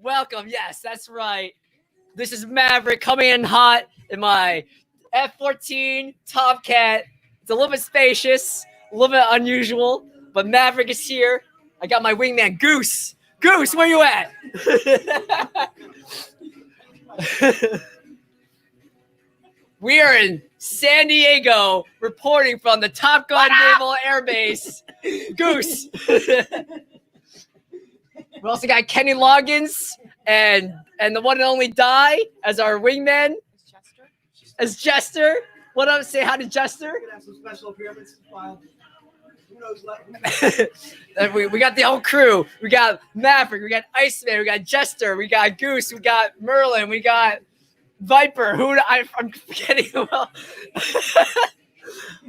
Welcome. Yes, that's right. This is Maverick coming in hot in my F-14 Tomcat. It's a little bit spacious, a little bit unusual, but Maverick is here. I got my wingman, Goose. Goose, where you at? We are in San Diego, reporting from the Top Gun Naval Air Base. Goose. We also got Kenny Loggins and the one and only Di as our wingman. As Jester. What up? Say hi to Jester. We're gonna have some special appearances filed. Who knows what? we got the whole crew. We got Maverick, we got Iceman, we got Jester, we got Goose, we got Merlin, we got Viper. I'm forgetting. Well,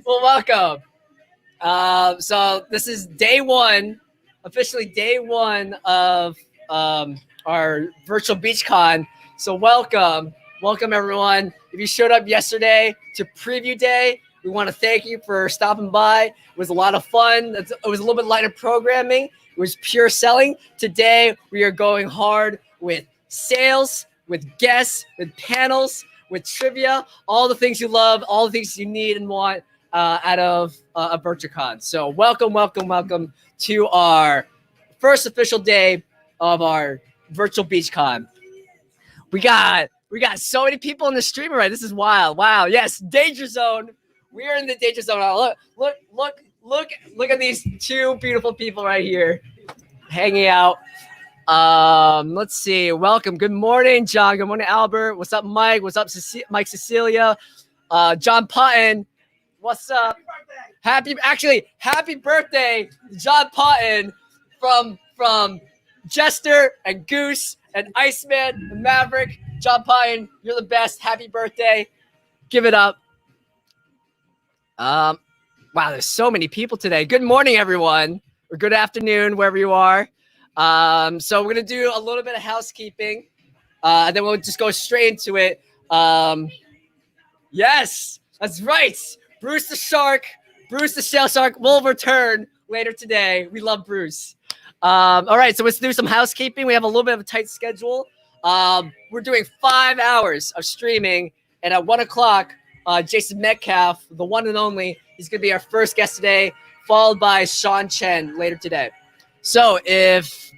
welcome. So this is day one, officially day one of our virtual BeachCon. So welcome everyone. If you showed up yesterday to preview day, we want to thank you for stopping by. It was a lot of fun. It was a little bit lighter programming. It was pure selling. Today we are going hard with sales, with guests, with panels, with trivia, all the things you love, all the things you need and want out of a VirtuaCon. So welcome to our first official day of our virtual BeachCon. We got so many people in the stream right. This is wild. Wow. Yes, Danger Zone. We are in the Danger Zone. Look at these two beautiful people right here hanging out. Let's see. Welcome. Good morning, John. Good morning, Albert. What's up, Mike? What's up, Mike Cecilia? John Putton. What's up? Happy birthday, John Putton from Jester and Goose and Iceman and Maverick. John Putton, you're the best. Happy birthday. Give it up. Wow, there's so many people today. Good morning, everyone. Or good afternoon, wherever you are. So we're going to do a little bit of housekeeping. And then we'll just go straight into it. Yes, that's right. Bruce the Shell Shark will return later today. We love Bruce. All right, so let's do some housekeeping. We have a little bit of a tight schedule. We're doing 5 hours of streaming. And at 1 o'clock, Jason Metcalf, the one and only, he's going to be our first guest today, followed by Chen later today. So if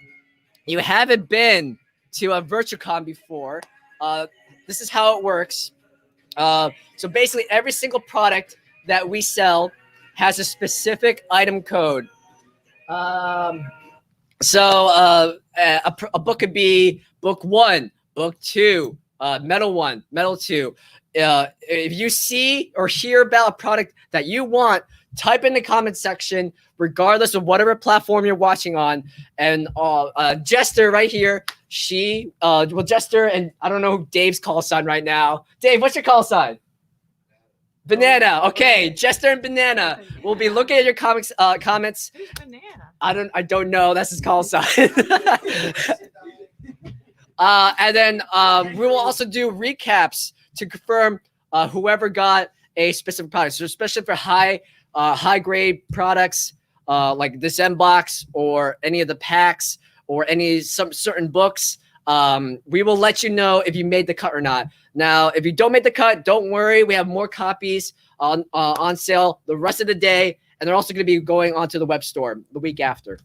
you haven't been to a VirtuaCon before, this is how it works. So basically every single product that we sell has a specific item code. So a book could be book 1, book 2, metal 1, metal 2. If you see or hear about a product that you want, type in the comment section, regardless of whatever platform you're watching on. And Jester right here, Jester, and I don't know who Dave's call sign right now. Dave, what's your call sign? Banana. Okay, Jester and Banana. We'll be looking at your comments. Who's Banana? I don't know. That's his call sign. And then we will also do recaps to confirm whoever got a specific product. So especially for high grade products like the Zenbox or any of the packs or some certain books, we will let you know if you made the cut or not. Now, if you don't make the cut, don't worry. We have more copies on sale the rest of the day, and they're also going to be going onto the web store the week after.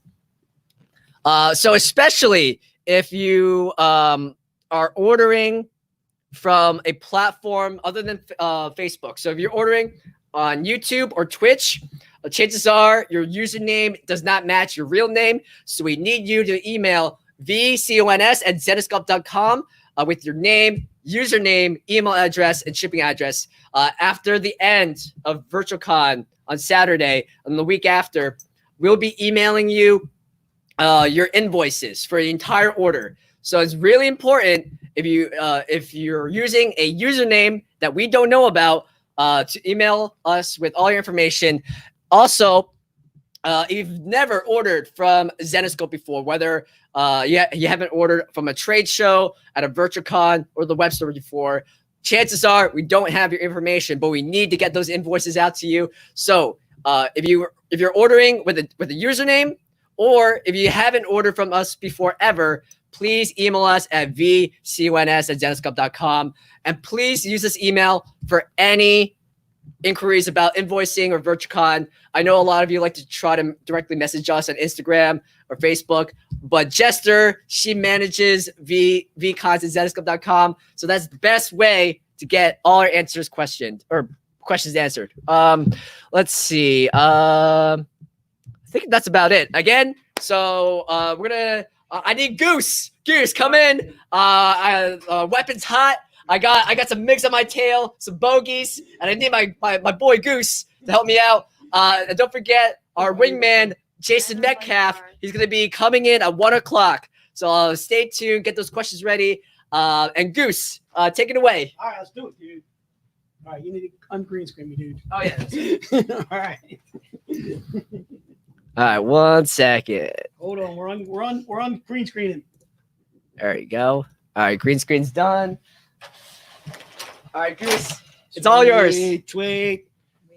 So especially if you are ordering from a platform other than Facebook. So if you're ordering on YouTube or Twitch, chances are your username does not match your real name. So we need you to email vcons@zenescope.com with your name, username, email address, and shipping address. After the end of VirtuaCon on Saturday, and the week after, we'll be emailing you your invoices for the entire order. So it's really important if you're using a username that we don't know about, to email us with all your information. Also, if you've never ordered from Zenescope before, whether you haven't ordered from a trade show, at a virtual con, or the web store before, chances are we don't have your information, but we need to get those invoices out to you. So if you're ordering with a username, or if you haven't ordered from us before ever, please email us at vcons@zenescope.com, and please use this email for any inquiries about invoicing or VirtualCon. I know a lot of you like to try to directly message us on Instagram or Facebook, but Jester, she manages vcons@zenescope.com, so that's the best way to get all our questions answered. Let's see. I think that's about it. Again, so we're gonna. I need Goose. Goose, come in. Weapons hot. I got some mix on my tail, some bogeys, and I need my boy Goose to help me out. And don't forget our wingman, Jason Metcalf. He's gonna be coming in at 1 o'clock. So stay tuned, get those questions ready. And Goose, take it away. All right, let's do it, dude. All right, you need to ungreen screen me, dude. Oh yeah. All right. All right, 1 second. Hold on, we're on green screening. There you go. All right, green screen's done. All right, Goose, it's all yours. Sweet.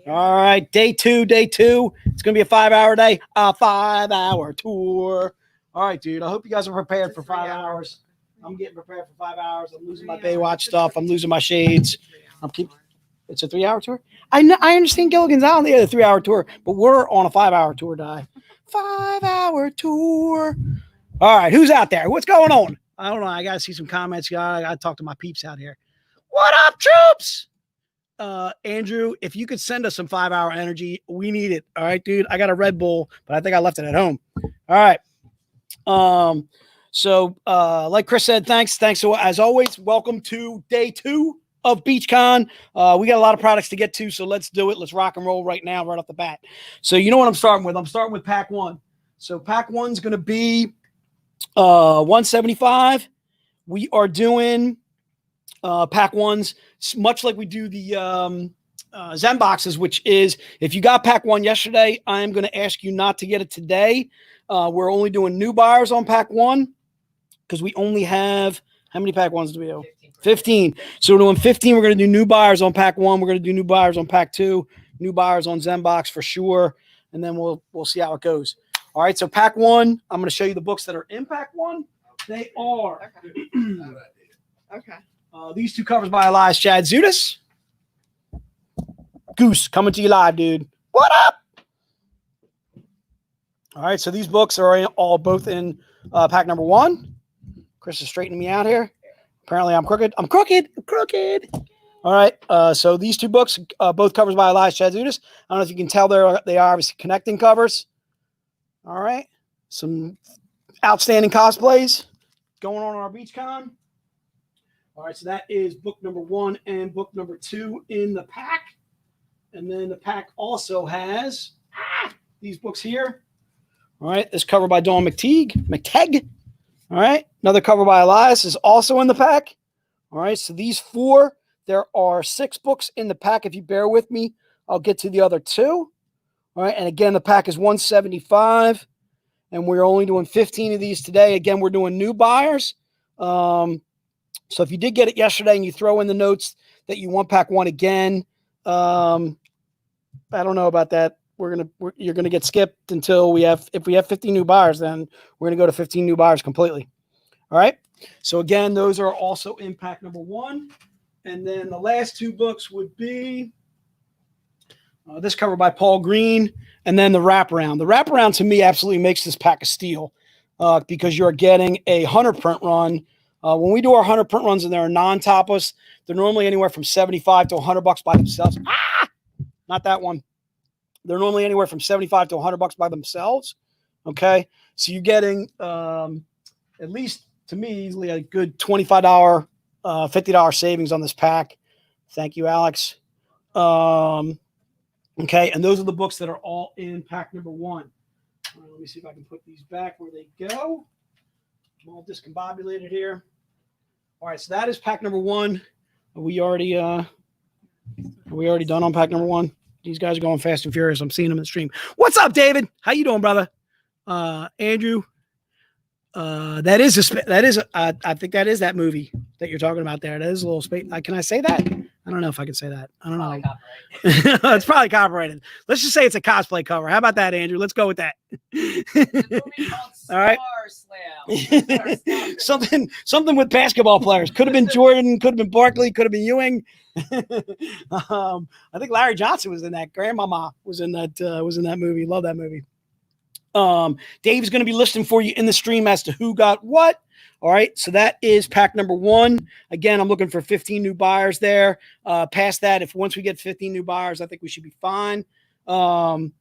All right, day two. It's gonna be a 5-hour day, a 5-hour tour. All right, dude. I hope you guys are prepared for 5 hours. I'm getting prepared for 5 hours. I'm losing my Baywatch stuff. I'm losing my shades. It's a 3-hour tour. I understand Gilligan's Island, they had a 3-hour tour, but we're on a 5-hour tour, Di. 5-hour tour. All right, who's out there? What's going on? I don't know. I gotta see some comments. I gotta talk to my peeps out here. What up, troops? Andrew, if you could send us some 5-hour energy, we need it. All right, dude. I got a Red Bull, but I think I left it at home. All right. So like Chris said, thanks. So as always, welcome to day 2 of BeachCon. We got a lot of products to get to, so let's do it. Let's rock and roll right now, right off the bat. So you know what I'm starting with? I'm starting with pack 1. So pack 1's going to be 175. We are doing pack 1s much like we do the Zenboxes, which is if you got pack 1 yesterday, I'm going to ask you not to get it today. We're only doing new buyers on pack 1 because we only have, how many pack 1s do we have? 15. So we're doing 15. We're going to do new buyers on pack 1. We're going to do new buyers on pack 2, new buyers on Zenbox for sure. And then we'll see how it goes. All right. So pack 1, I'm going to show you the books that are in pack 1. They are Okay. These 2 covers by Elias Chatzoudis. Goose, coming to you live, dude. What up? All right, so these books are both in pack number 1. Chris is straightening me out here. Apparently I'm crooked. I'm crooked. All right, so these 2 books, both covers by Elias Chatzoudis. I don't know if you can tell they are obviously connecting covers. All right, some outstanding cosplays going on our BeachCon. All right, so that is book number 1 and book number 2 in the pack. And then the pack also has these books here. All right, this cover by Dawn McTeigue. All right, another cover by Elias is also in the pack. All right, so these 4, there are 6 books in the pack. If you bear with me, I'll get to the other 2. All right, and again, the pack is 175, and we're only doing 15 of these today. Again, we're doing new buyers. So if you did get it yesterday and you throw in the notes that you want pack 1 again, I don't know about that. You're gonna get skipped until if we have 15 new buyers, then we're gonna go to 15 new buyers completely. All right. So again, those are also in pack number 1, and then the last 2 books would be this cover by Paul Green, and then the wraparound. The wraparound to me absolutely makes this pack a steal because you're getting a 100 print run. When we do our 100 print runs and they're non-topless, they're normally anywhere from $75 to $100 by themselves. Not that one. They're normally anywhere from $75 to $100 by themselves. Okay, so you're getting at least to me easily a good $25, $50 savings on this pack. Thank you, Alex. Okay, and those are the books that are all in pack number 1. Let me see if I can put these back where they go. I'm all discombobulated here. All right, so that is pack number 1. Are we already done on pack number 1? These guys are going fast and furious. I'm seeing them in the stream. What's up, David? How you doing, brother? Andrew. I think that is that movie that you're talking about there. That is a little space. Can I say that? I don't know if I can say that. I don't know. It's probably copyrighted. Let's just say it's a cosplay cover. How about that, Andrew? Let's go with that. All right. something with basketball players. Could have been Jordan. Could have been Barkley. Could have been Ewing. I think Larry Johnson was in that. Grandmama was in that movie. Love that movie. Dave's going to be listing for you in the stream as to who got what. All right, so that is pack number 1. Again, I'm looking for 15 new buyers there. Past that, once we get 15 new buyers, I think we should be fine. To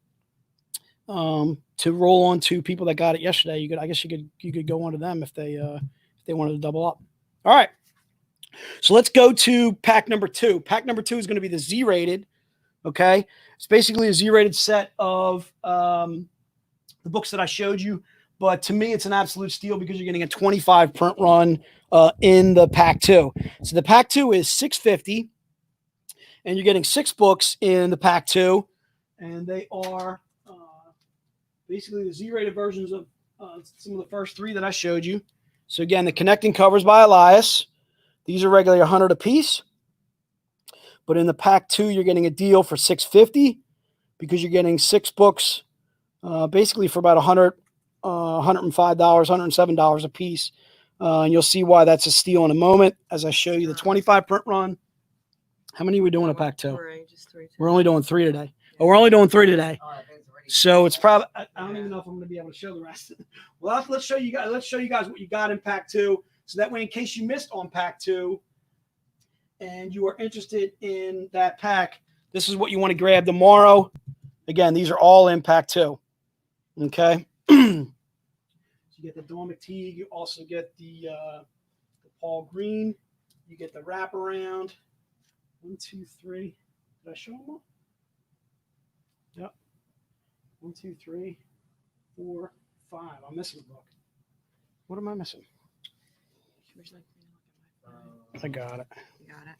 roll on to people that got it yesterday, you could go on to them if they wanted to double up. All right, so let's go to pack number 2. Pack number 2 is going to be the Z-rated. Okay, it's basically a Z-rated set of the books that I showed you, but to me, it's an absolute steal because you're getting a 25 print run in the pack 2. So the pack 2 is $650, and you're getting 6 books in the pack 2, and they are basically the Z-rated versions of some of the first 3 that I showed you. So again, the connecting covers by Elias. These are regularly $100 a piece, but in the pack 2, you're getting a deal for $650 because you're getting 6 books. Basically for about $105, $107 a piece. And you'll see why that's a steal in a moment as I show you the 25 print run. How many are we doing a pack 2? Just 3. We're only doing 3 today. Oh, we're only doing 3 today. So it's probably, I don't even know if I'm going to be able to show the rest. Well, let's show you guys what you got in pack 2. So that way, in case you missed on pack 2 and you are interested in that pack, this is what you want to grab tomorrow. Again, these are all in pack 2. Okay. So you get the Dawn McTeigue. You also get the Paul Green. You get the wraparound. 1, 2, 3. Did I show them all? Yep. 1, 2, 3, 4, 5. I'm missing a book. What am I missing? I got it. You got it.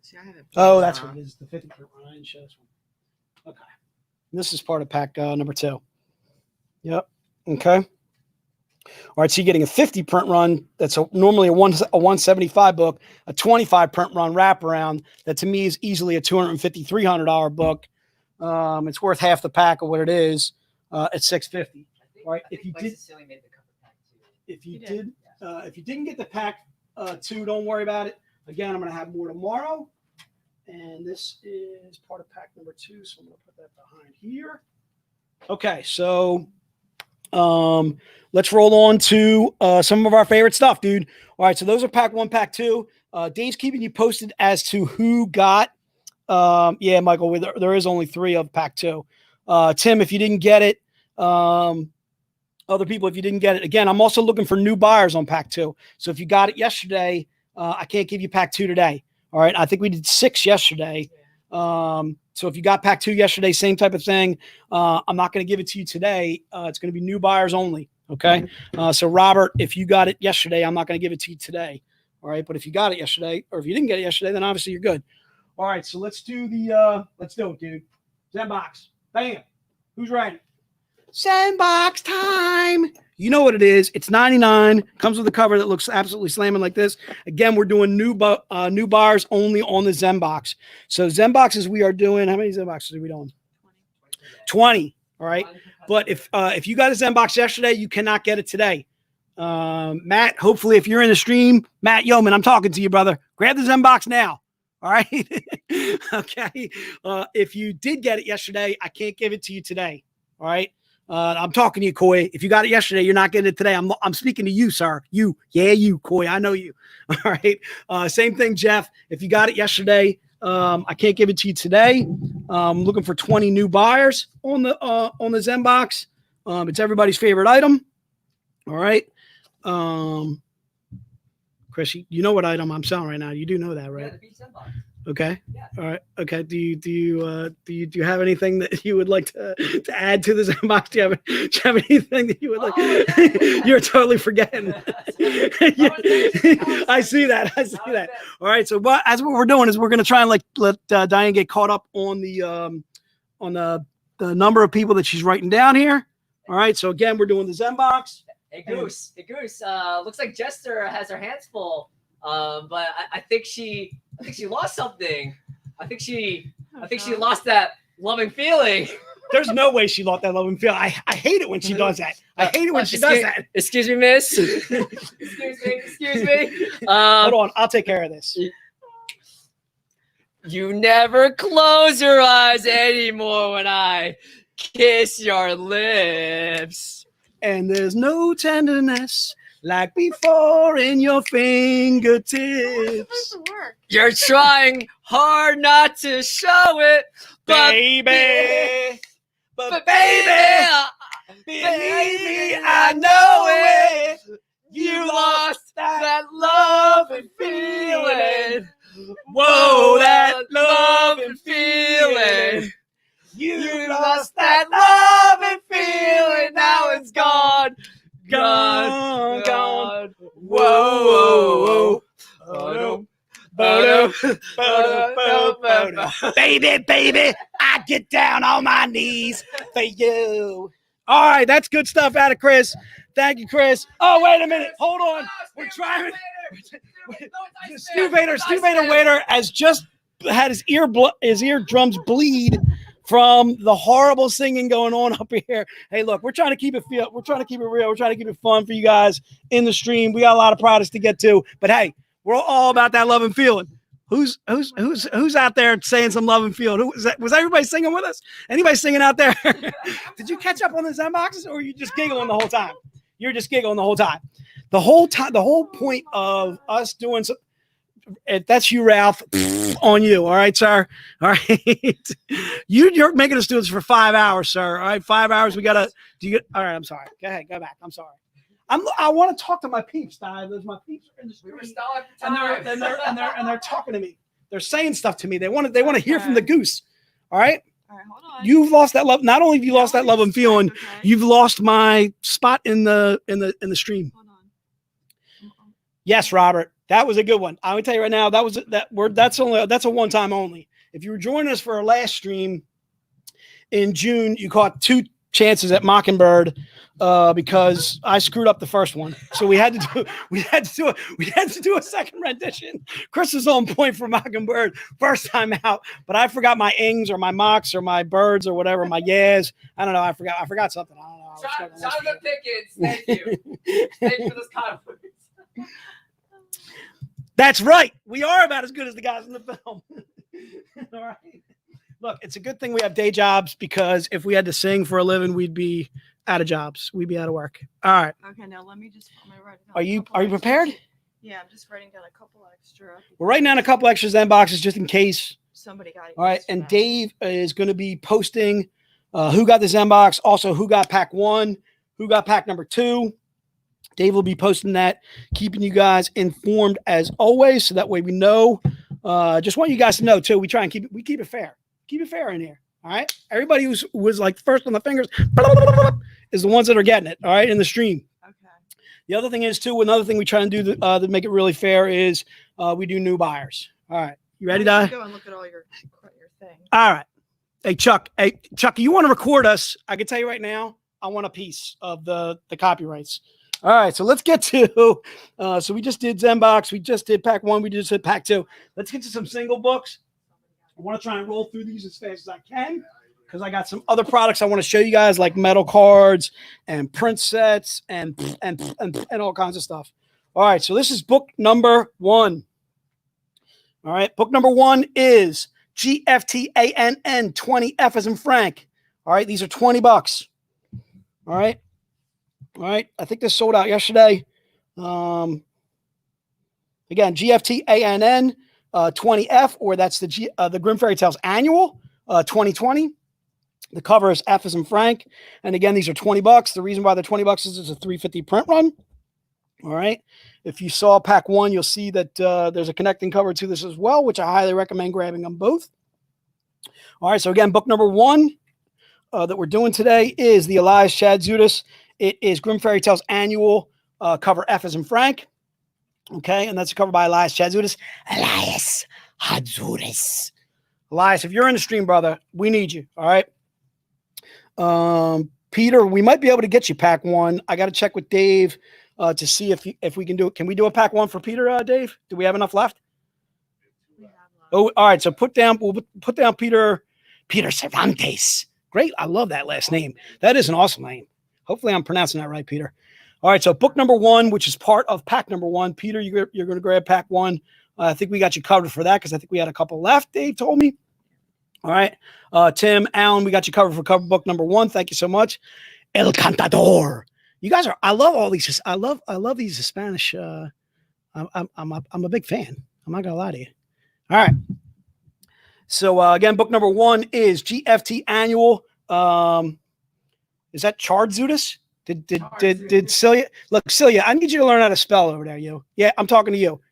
See, I have it. Oh, that's what it is. The 50 print run. I didn't show this one. Okay. This is part of pack number 2. Yep. Okay. All right. So you're getting a 50 print run. That's normally a 175 book, a 25 print run wraparound. That to me is easily a $250, $300 book. It's worth half the pack of what it is at $650. All right. If you didn't get the pack 2, don't worry about it. Again, I'm going to have more tomorrow. And this is part of pack number 2. So I'm going to put that behind here. Okay. So let's roll on to some of our favorite stuff, dude. All right, so those are pack 1, pack 2. Dave's keeping you posted as to who got. Yeah, Michael, there is only 3 of pack 2. Tim, if you didn't get it, other people, if you didn't get it, again, I'm also looking for new buyers on pack 2. So if you got it yesterday, I can't give you pack 2 today. All right, I think we did 6 yesterday. So if you got pack 2 yesterday, same type of thing. I'm not going to give it to you today. It's going to be new buyers only. Okay. So Robert, if you got it yesterday, I'm not going to give it to you today. All right. But if you got it yesterday, or if you didn't get it yesterday, then obviously you're good. All right. So let's do it, dude. Zenbox. Bam. Who's ready? Zenbox time. You know what it is. It's $99. Comes with a cover that looks absolutely slamming like this. Again, we're doing new buyers only on the Zenbox. So Zenboxes we are doing. How many Zenboxes are we doing? 20. All right. But if you got a Zenbox yesterday, you cannot get it today. Matt, hopefully if you're in the stream, Matt Yeoman, I'm talking to you, brother. Grab the Zenbox now. All right. Okay. If you did get it yesterday, I can't give it to you today. All right. I'm talking to you, Coy. If you got it yesterday, you're not getting it today. I'm speaking to you, sir. You, Coy. I know you. All right. Same thing, Jeff. If you got it yesterday, I can't give it to you today. I'm looking for 20 new buyers on the Zenbox. It's everybody's favorite item. All right. Chris, you know what item I'm selling right now. You do know that, right? Yeah, the Beach Zenbox. Okay. Yeah. All right. Okay. Do you have anything that you would like to add to this inbox? Do you have anything that you would like? Oh, yeah. You're totally forgetting. I see that. All right. So what we're doing is we're going to try and let Diane get caught up on the number of people that she's writing down here. All right. So again, we're doing the Zenbox. Hey Goose. Looks like Jester has her hands full. But I think she lost something. I think she lost that loving feeling. There's no way she lost that loving feeling. I hate it when she does that. I hate it when she does that. Excuse me, miss. excuse me. Hold on, I'll take care of this. You never close your eyes anymore when I kiss your lips. And there's no tenderness like before in your fingertips. You're trying hard not to show it, but baby, baby, believe me, I know it. You lost that love and feeling. Whoa, that love and feeling. You lost that love and feeling. Now it's gone. Gone. Whoa. Baby, I get down on my knees for you. All right, that's good stuff out of Chris. Thank you, Chris. Oh, wait a minute. Hold on. We're trying. Stu Vader Waiter has just had his eardrums bleed from the horrible singing going on up here. Hey, look, we're trying to keep it real. We're trying to keep it fun for you guys in the stream. We got a lot of products to get to, but hey, we're all about that love and feeling. Who's out there saying some love and feeling? Who was that? Was everybody singing with us? Anybody singing out there? Did you catch up on the Zenboxes, or were you just giggling the whole time? You're just giggling the whole time. The whole point of us doing so. That's you, Ralph. On you, all right, sir. All right, you're making us do this for 5 hours, sir. All right, 5 hours. We gotta. Do you? All right, I'm sorry. Go ahead, go back. I'm sorry. I want to talk to my peeps. There's my peeps in the street, and they're talking to me. They're saying stuff to me. They want to hear from the goose. All right. All right, hold on. You've lost that love. Not only have you lost that love and feeling, you've lost my spot in the stream. Hold on. Yes, Robert. That was a good one. I will tell you right now, that's a one time only. If you were joining us for our last stream in June, you caught 2 chances at Mockingbird because I screwed up the first one. So we had to do a second rendition. Chris was on point for Mockingbird first time out, but I forgot my ings or my mocks or my birds or whatever, my yes. I don't know. I forgot something. I don't know. Jonathan Pickens, thank you. Thank you for this conference. That's right. We are about as good as the guys in the film. All right. Look, it's a good thing we have day jobs, because if we had to sing for a living, we'd be out of jobs. We'd be out of work. All right. Okay, now let me just. Are you prepared? Yeah, I'm just writing down a couple extra. We're writing down a couple extra Zenboxes just in case. Somebody got it. All right. And Dave is going to be posting who got the Zenbox, also who got pack 1, who got pack number 2. Dave will be posting that, keeping you guys informed as always, so that way we know. Just want you guys to know too. We try and keep it fair. Keep it fair in here. All right. Everybody who was like first on the fingers is the ones that are getting it. All right, in the stream. Okay. The other thing is too. Another thing we try and do to make it really fair is we do new buyers. All right. You ready, Di? Go and look at all your things. All right. Hey Chuck, you want to record us? I can tell you right now, I want a piece of the copyrights. All right, so let's get to, so we just did Zenbox, we just did pack 1, we just did pack 2. Let's get to some single books. I want to try and roll through these as fast as I can, because I got some other products I want to show you guys, like metal cards and print sets and all kinds of stuff. All right, so this is book number 1. All right, book number 1 is GFTANN 20F as in Frank. All right, these are $20. All right. All right, I think this sold out yesterday. Again, GFTANN 20F, or that's the Grimm Fairy Tales Annual 2020. The cover is F as in Frank, and again, these are $20. The reason why they're $20 is it's a 350 print run. All right. If you saw pack 1, you'll see that there's a connecting cover to this as well, which I highly recommend grabbing them both. All right. So again, book number 1 that we're doing today is the Elias Chatzoudis. It is Grim Fairy Tales Annual, cover F as in Frank. Okay. And that's a cover by Elias Chatzoudis. Elias Chatzoudis. Elias, if you're in the stream, brother, we need you. All right. Peter, we might be able to get you pack 1. I got to check with Dave to see if we can do it. Can we do a pack 1 for Peter, Dave? Do we have enough left? Oh, all right. So we'll put down Peter Cervantes. Great. I love that last name. That is an awesome name. Hopefully I'm pronouncing that right, Peter. All right. So book number 1, which is part of pack number 1. Peter, you're going to grab pack 1. I think we got you covered for that because I think we had a couple left, Dave told me. All right. Tim, Alan, we got you covered for cover book number 1. Thank you so much. El Cantador. You guys I love all these. I love these Spanish. I'm a big fan. I'm not gonna lie to you. All right. So again, book number 1 is GFT Annual. Is that Chatzoudis? Did Celia look? Celia, I need you to learn how to spell over there. You. Yeah, I'm talking to you.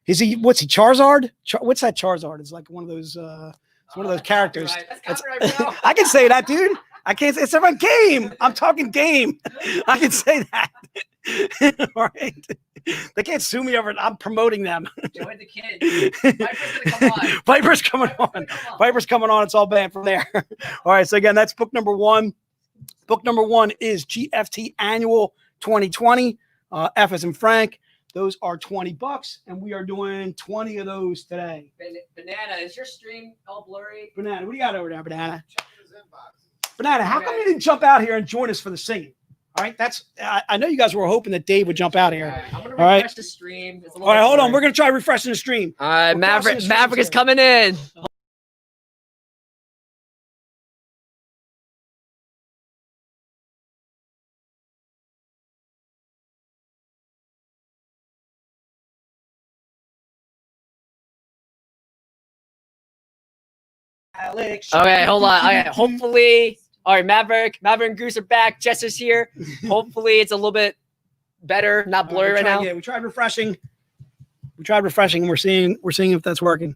Is he? What's he? Charizard? What's that Charizard? It's like one of those. It's one of those characters. That's copyright, I can say that, dude. I can't say it's a game. I'm talking game. I can say that. All right. They can't sue me over it. I'm promoting them. Join the kids. Viper's coming on. Viper's coming on. It's all banned from there. All right. So again, that's book number 1. Book number 1 is GFT Annual 2020. F as in Frank. Those are $20, and we are doing 20 of those today. Banana, is your stream all blurry? Banana, what do you got over there, Banana? Banana, how come you didn't jump out here and join us for the singing? All right, I know you guys were hoping that Dave would jump out here. Right, I'm gonna refresh the stream. All right, hold on. We're gonna try refreshing the stream. All right, Maverick is coming in. Alex. Okay, hold on. Okay, hopefully, all right, Maverick and Goose are back. Chester's here. Hopefully, it's a little bit better, not blurry right now. Yeah, we tried refreshing. And we're seeing if that's working.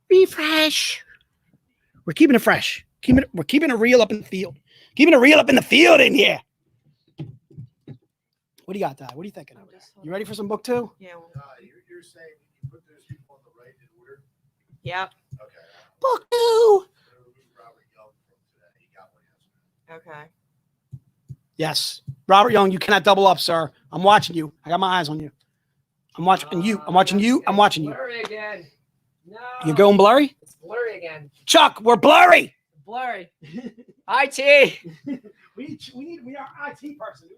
Refresh. We're keeping it fresh. We're keeping it real up in the field. Keeping it real up in the field in here. What do you got, Ty? What are you thinking? You ready for some book 2? Yeah. You're saying you put those people on the right in order? Yeah. Okay. Book 2. Okay. Yes. Robert Young, you cannot double up, sir. I'm watching you. I got my eyes on you. I'm watching you. I'm watching you. I'm watching you. Blurry again. No. You're going blurry? It's blurry again. Chuck, we're blurry. Blurry. IT. We are IT person.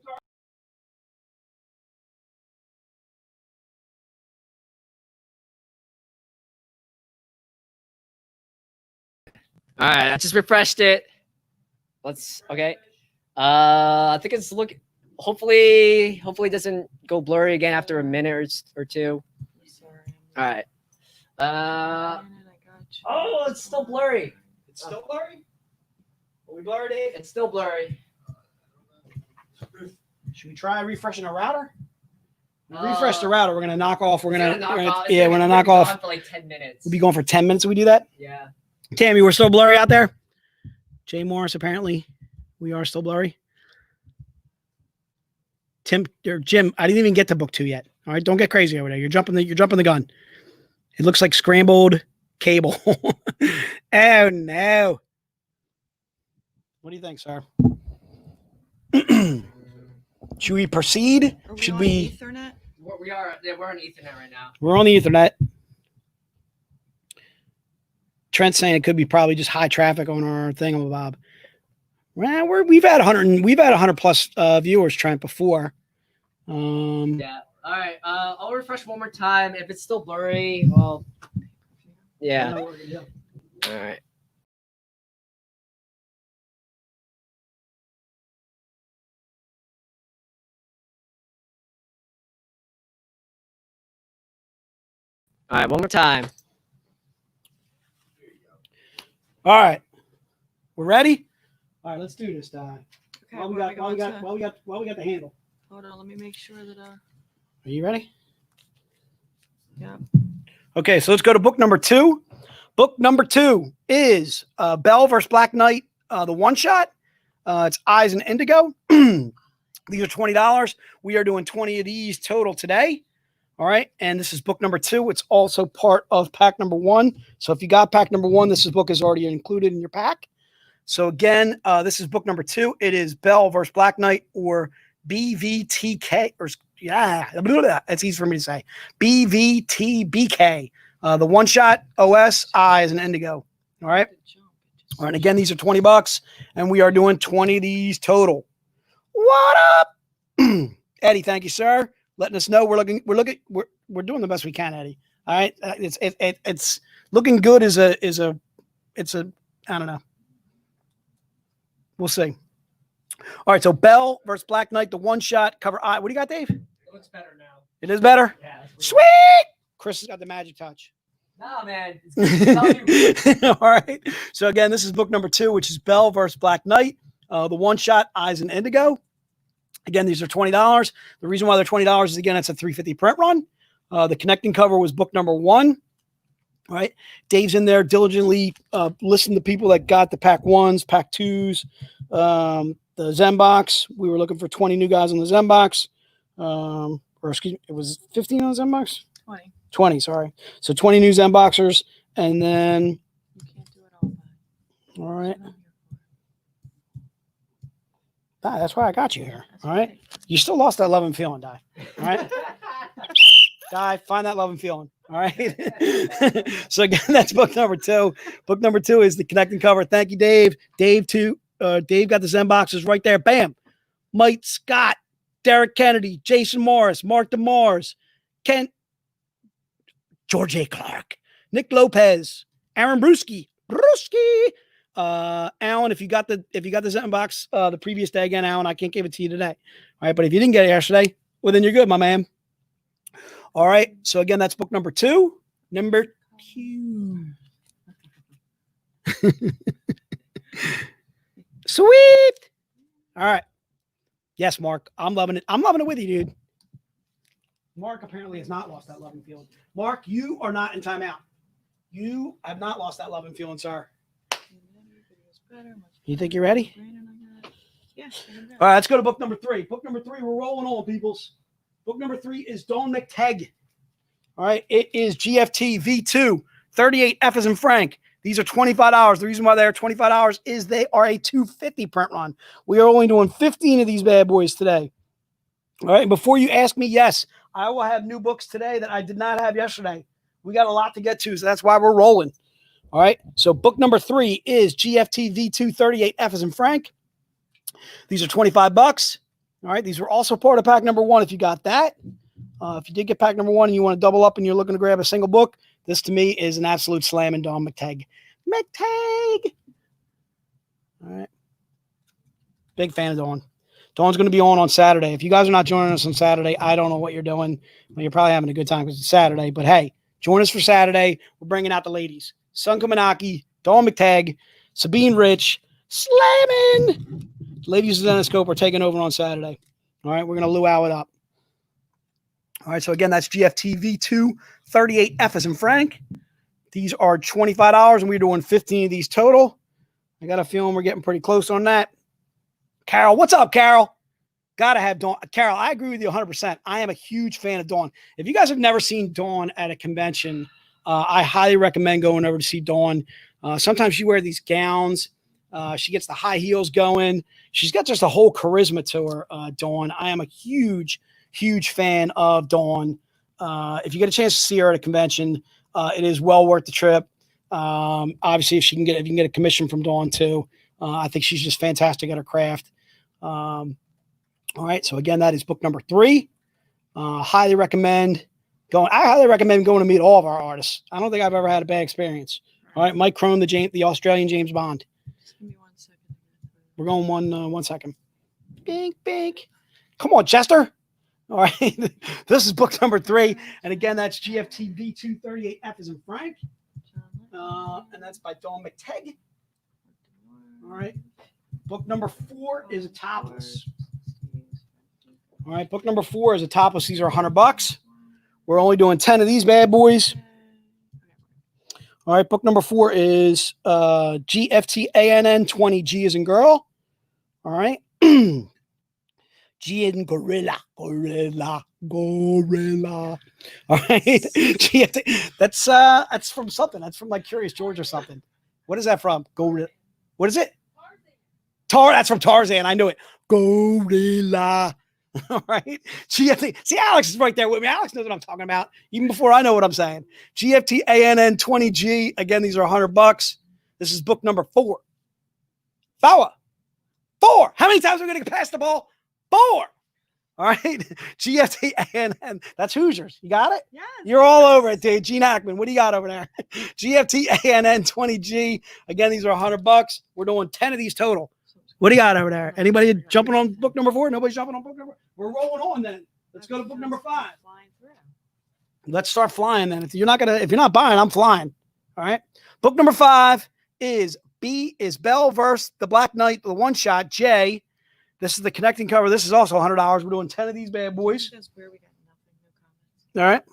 All right, I just refreshed it. Okay. I think it's hopefully it doesn't go blurry again after a minute or 2. Sorry. All right. Oh, it's still blurry. It's still blurry? Are we blurry, Dave? It's still blurry. Should we try refreshing a router? Refresh the router. We're gonna knock off. We're gonna knock off for like 10 minutes. We'll be going for 10 minutes if we do that. Yeah. Tammy, we're still blurry out there. Jay Morris, apparently, we are still blurry. Tim or Jim, I didn't even get to book 2 yet. All right, don't get crazy over there. You're jumping the gun. It looks like scrambled cable. Oh no. What do you think, sir? Should we proceed? Should we? Ethernet? We are. Yeah, we're on Ethernet right now. We're on the Ethernet. Trent's saying it could be probably just high traffic on our thingamabob. Well, we've had 100 plus viewers, Trent, before. Yeah. All right. I'll refresh one more time. If it's still blurry, well, yeah. All right. All right, one more time. All right, we're ready. All right, let's do this, Di. Okay, While we got the handle. Hold on, let me make sure that. Are you ready? Yeah. Okay, so let's go to book number 2. Book number 2 is Belle versus Black Knight, the one shot. It's Eyes and Indigo. These are $20. We are doing 20 of these total today. All right. And this is book number 2. It's also part of pack number 1. So if you got pack number 1, this book is already included in your pack. So again, this is book number 2. It is Belle versus Black Knight, or BVTK, or yeah, it's easy for me to say. BVTBK. The one shot, OS, Eyes, and Indigo. All right. All right. And again, these are $20, and we are doing 20 of these total. What up, Eddie? Thank you, sir. Letting us know we're doing the best we can, Eddie. All right. It's looking good. It's a I don't know. We'll see. All right. So Belle versus Black Knight, the one shot, cover eye. What do you got, Dave? It looks better now. It is better. Yeah. Sweet. Chris has got the magic touch. Nah, man. It's All right. So again, this is book number 2, which is Belle versus Black Knight. The one shot, Eyes and Indigo. Again, these are $20. The reason why they're $20 is, again, it's a 350 print run. The connecting cover was book number 1. All right. Dave's in there diligently listening to people that got the pack 1s, pack 2s, the Zenbox. We were looking for 20 new guys on the Zenbox. Or excuse me, it was 15 on the Zenbox? 20. 20, sorry. So 20 new Zenboxers. And then, You can't do it all. all right. That's why I got you here. All right. You still lost that love and feeling, Di. All right. Di, find that love and feeling. All right. So again, that's book number 2. Book number 2 is the connecting cover. Thank you, Dave. Dave too. Dave got the Zenboxes right there. Bam. Mike Scott, Derek Kennedy, Jason Morris, Mark DeMars, Kent, George A. Clark, Nick Lopez, Aaron Brewski. Alan, if you got the Zenbox the previous day, again, Alan, I can't give it to you today. All right, but if you didn't get it yesterday, well, then you're good, my man. All right, so again, that's book number 2. Number 2. Sweet. All right. Yes, Mark, I'm loving it. I'm loving it with you, dude. Mark apparently has not lost that love and feeling. Mark, you are not in timeout. You have not lost that love and feeling, sir. You think you're ready? Yeah. All right, let's go to book number 3. Book number 3, we're rolling on, peoples. Book number 3 is Dawn McTeigue. All right, it is GFT V2, 38 F as in Frank. These are $25. The reason why they're $25 is they are a 250 print run. We are only doing 15 of these bad boys today. All right, and before you ask me, yes, I will have new books today that I did not have yesterday. We got a lot to get to, so that's why we're rolling. All right, so book number 3 is GFT V2 38 F as in Frank. These are $25. All right, these were also part of pack number 1 if you got that. If you did get pack number 1 and you want to double up and you're looking to grab a single book, this to me is an absolute slam in Dawn McTeigue. McTeigue! All right. Big fan of Dawn. Dawn's going to be on Saturday. If you guys are not joining us on Saturday, I don't know what you're doing. Well, you're probably having a good time because it's Saturday. But hey, join us for Saturday. We're bringing out the ladies. Sun Kamanaki, Dawn McTeigue, Sabine Rich, slamming. Ladies of Zenescope are taking over on Saturday. All right, we're going to luau it up. All right, so again, that's GFT V2 38 F as in Frank. These are $25, and we're doing 15 of these total. I got a feeling we're getting pretty close on that. Carol, what's up, Carol? Gotta have Dawn. Carol, I agree with you 100%. I am a huge fan of Dawn. If you guys have never seen Dawn at a convention, I highly recommend going over to see Dawn. Sometimes she wears these gowns. She gets the high heels going. She's got just a whole charisma to her, Dawn. I am a huge fan of Dawn. If you get a chance to see her at a convention, it is well worth the trip. Obviously, if you can get a commission from Dawn too, I think she's just fantastic at her craft. All right, so again, that is book number 3. Highly recommend going. I highly recommend going to meet all of our artists. I don't think I've ever had a bad experience. All right, Mike Crone, the Australian James Bond. Just give me 1 second. We're going 1 second. Bink. Come on, Chester. All right, this is book number 3, and again, that's GFT V2 38 F as in Frank, and that's by Dawn McTeigue. All right, book number 4 is a topless. All right, book number 4 is a topless. These are $100. We're only doing 10 of these bad boys. All right, book number 4 is GFTANN 20G as in girl. All right. G in gorilla. All right. GFT. That's from something. That's from like Curious George or something. What is that from? Gorilla. What is it? That's from Tarzan. I knew it. Gorilla. All right. GFT. See, Alex is right there with me. Alex knows what I'm talking about, even before I know what I'm saying. GFTANN 20G. Again, these are $100. This is book number 4. 4. How many times are we going to pass the ball? 4. All right. GFTANN. That's Hoosiers. You got it? Yeah. You're all over it, dude. Gene Hackman. What do you got over there? GFTANN 20G. Again, these are $100. We're doing 10 of these total. What do you got over there? Anybody jumping on book number 4? Nobody's jumping on book number. We're rolling on then. Let's go to book number 5. Let's start flying then. If you're not buying, I'm flying. All right. Book number 5 is Belle versus the Black Knight, the one shot. J. This is the connecting cover. This is also $100. We're doing 10 of these bad boys. All right.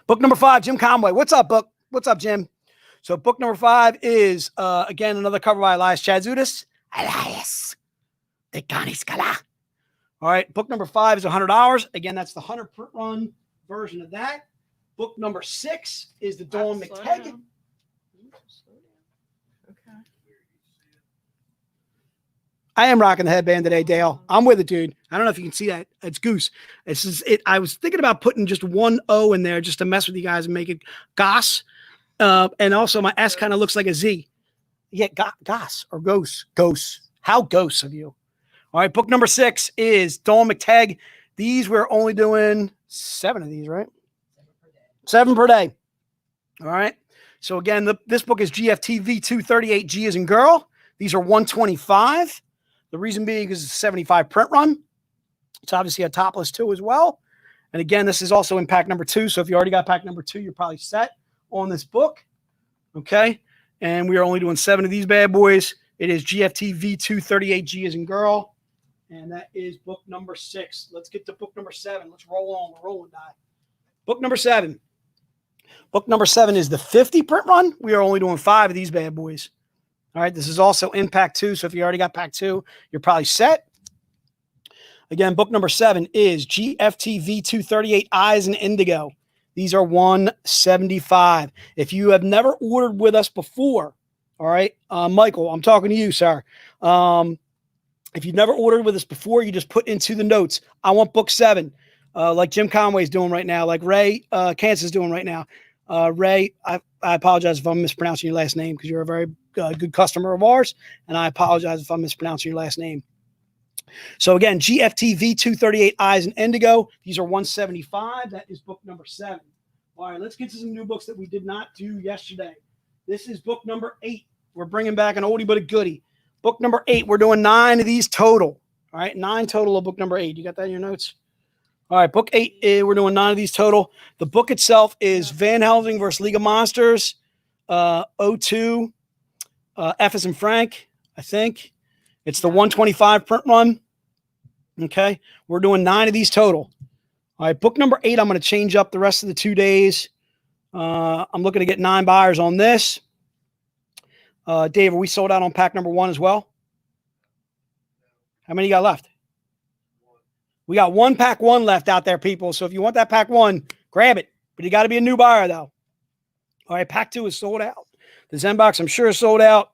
Book number 5, Jim Conway. What's up, book? What's up, Jim? So book number 5 is again another cover by Elias Chatzoudis. Elias. The All right. Book number 5 is $100. Again, that's the 100 print run version of that. Book number 6 is the Dawn McTeigue. Okay. I am rocking the headband today, Dale. I'm with it, dude. I don't know if you can see that. It's goose. This is it. I was thinking about putting just one O in there just to mess with you guys and make it Goss. And also my S kind of looks like a Z. Yeah, Goss or Ghost. Ghost. How ghosts of you. All right, book number 6 is Dawn McTeigue. These we're only doing 7 of these, right? 7 per day. All right. So again, this book is GFT V238G as in girl. These are 125. The reason being is it's a 75 print run. It's obviously a topless too as well. And again, this is also in pack number 2. So if you already got pack number 2, you're probably set on this book. Okay. And we are only doing 7 of these bad boys. It is GFT V238G as in girl. And that is book number 6. Let's get to book number 7. Let's roll on. We're rolling, die. Book number 7. Book number 7 is the 50 print run. We are only doing 5 of these bad boys. All right. This is also in pack 2. So if you already got pack 2, you're probably set. Again, book number 7 is GFT V238 Eyes in Indigo. These are $175. If you have never ordered with us before, all right, Michael, I'm talking to you, sir. If you've never ordered with us before, you just put into the notes, I want book 7, like Jim Conway's doing right now, like Ray Kansas is doing right now. Ray, I apologize if I'm mispronouncing your last name because you're a very good customer of ours, and I apologize if I'm mispronouncing your last name. So again, GFT V238 Eyes in Indigo. These are $175. That is book number 7. All right, let's get to some new books that we did not do yesterday. This is book number 8. We're bringing back an oldie but a goodie. Book number 8. We're doing 9 of these total. All right, 9 total of book number 8. You got that in your notes? All right, book 8. We're doing 9 of these total. The book itself is Van Helsing versus League of Monsters. 02. F as in Frank, I think. It's the 125 print run. Okay. We're doing 9 of these total. All right. Book number 8, I'm going to change up the rest of the 2 days. I'm looking to get 9 buyers on this. Dave, are we sold out on pack number 1 as well? How many you got left? We got 1 pack 1 left out there, people. So if you want that pack 1, grab it. But you got to be a new buyer, though. All right. Pack 2 is sold out. The Zenbox, I'm sure, is sold out.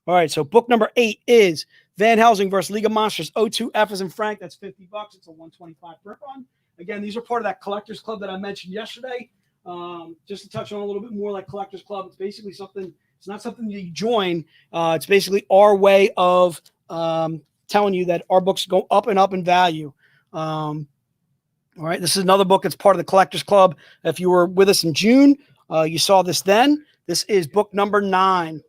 All right, so book number 8 is Van Helsing versus League of Monsters 02 F as in Frank. That's $50. It's a 125 print run. Again, these are part of that collector's club that I mentioned yesterday. Just to touch on a little bit more like collector's club, it's basically something, it's not something you join. It's basically our way of telling you that our books go up and up in value. All right, this is another book that's part of the collector's club. If you were with us in June, you saw this then. This is book number 9.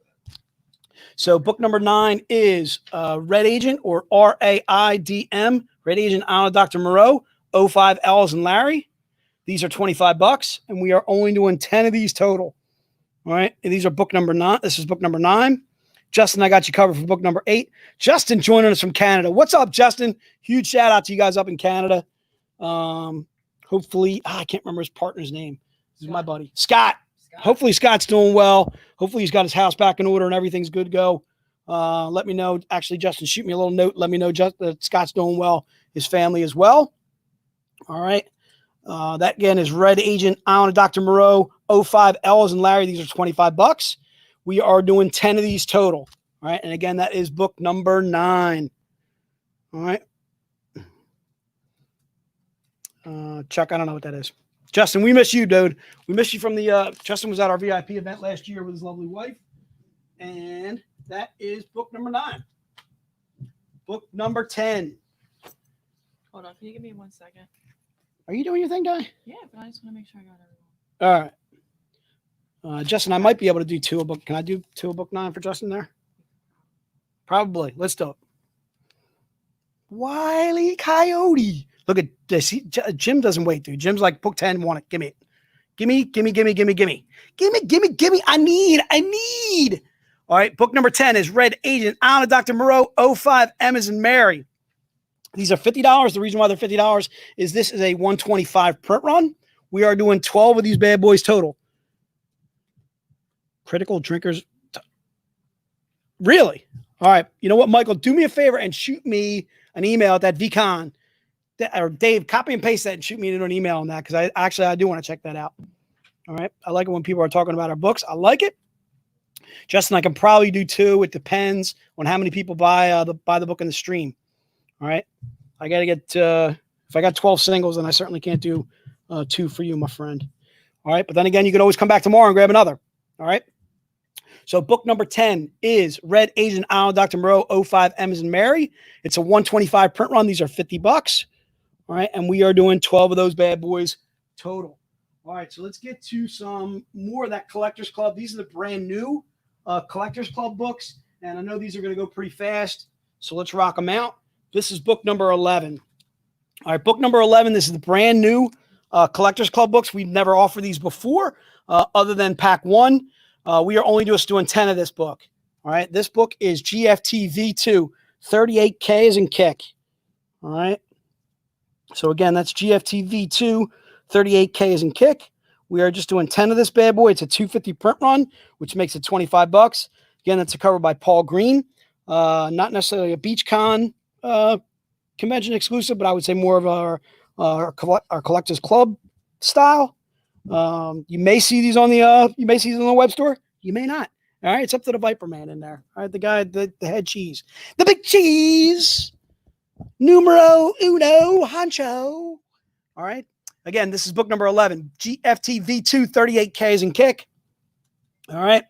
So book number 9 is Red Agent or RAIDM, Red Agent Anna Dr. Moreau, 05 L's and Larry. These are $25, and we are only doing 10 of these total. All right. And these are book number 9. This is book number 9. Justin, I got you covered for book number 8. Justin joining us from Canada. What's up, Justin? Huge shout out to you guys up in Canada. Hopefully, I can't remember his partner's name. This is my buddy, Scott. Hopefully Scott's doing well. Hopefully he's got his house back in order and everything's good to go. Let me know. Actually, Justin, shoot me a little note. Let me know that Scott's doing well. His family as well. All right. That again is Red Agent Alan and Dr. Moreau, 05 Els and Larry. These are $25. We are doing 10 of these total. All right. And again, that is book number 9. All right. Chuck, I don't know what that is. Justin, we miss you, dude. We miss you from the Justin was at our VIP event last year with his lovely wife. And that is book number 9. Book number 10. Hold on. Can you give me 1 second? Are you doing your thing, Guy? Yeah, but I just want to make sure I got everyone. All right. Justin, I might be able to do 2 a book. Can I do 2 a book 9 for Justin there? Probably. Let's do it. Wile E. Coyote. Look at this. Jim doesn't wait, dude. Jim's like, book 10, want it. Give me it. Gimme. I need. All right. Book number 10 is Red Agent Alan and Dr. Moreau, 05 Emma's and Mary. These are $50. The reason why they're $50 is this is a 125 print run. We are doing 12 of these bad boys total. Critical drinkers. Really? All right. You know what, Michael? Do me a favor and shoot me an email at that VCon. Or Dave, copy and paste that and shoot me an email on that because I do want to check that out. All right. I like it when people are talking about our books. I like it. Justin, I can probably do 2. It depends on how many people buy the book in the stream. All right. I got to get, if I got 12 singles, then I certainly can't do 2 for you, my friend. All right. But then again, you can always come back tomorrow and grab another. All right. So book number 10 is Red Agent Alan, Dr. Moreau, 05 Emma's and Mary. It's a 125 print run. These are $50. All right. And we are doing 12 of those bad boys total. All right. So let's get to some more of that Collectors Club. These are the brand new Collectors Club books. And I know these are going to go pretty fast. So let's rock them out. This is book number 11. All right. Book number 11. This is the brand new Collectors Club books. We've never offered these before other than pack 1. We are only just doing 10 of this book. All right. This book is GFT V2, 38K as in kick. All right. So again, that's GFT V2, 38K as in kick. We are just doing 10 of this bad boy. It's a 250 print run, which makes it $25. Again, that's a cover by Paul Green. Not necessarily a BeachCon convention exclusive, but I would say more of our Collectors Club style. You may see these on the web store. You may not. All right. It's up to the Viper Man in there. All right. The guy, the head cheese, the big cheese, numero uno, honcho. All right. Again, this is book number 11, GFT V2, 38Ks and kick. All right.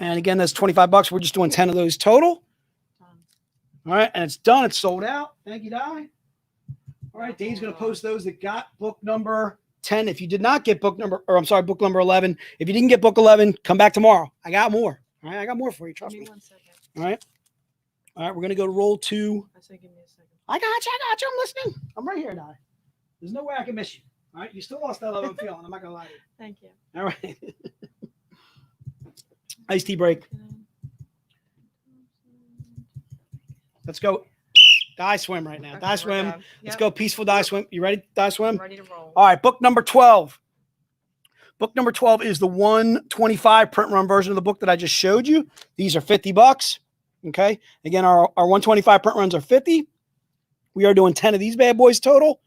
And again, that's $25. We're just doing 10 of those total. All right. And it's done. It's sold out. Thank you, Di. All right. Dave's going to post those that got book number 10. If you did not get book number 11. If you didn't get book 11, come back tomorrow. I got more. All right. I got more for you. Trust me. 1 second. All right. All right. We're going to go to roll 2. I said, give me a second. I got you. I'm listening. I'm right here, Di. There's no way I can miss you. All right. You still lost that love and feeling. I'm not going to lie to you. Thank you. All right. Iced tea break. Let's go. Die swim right now. Okay, Die swim. done. Let's Yep. go. Peaceful die swim. You ready? Die swim. I'm ready to roll. All right. Book number 12. Book number 12 is the 125 print run version of the book that I just showed you. These are $50. Okay. Again, our 125 print runs are 50. We are doing 10 of these bad boys total.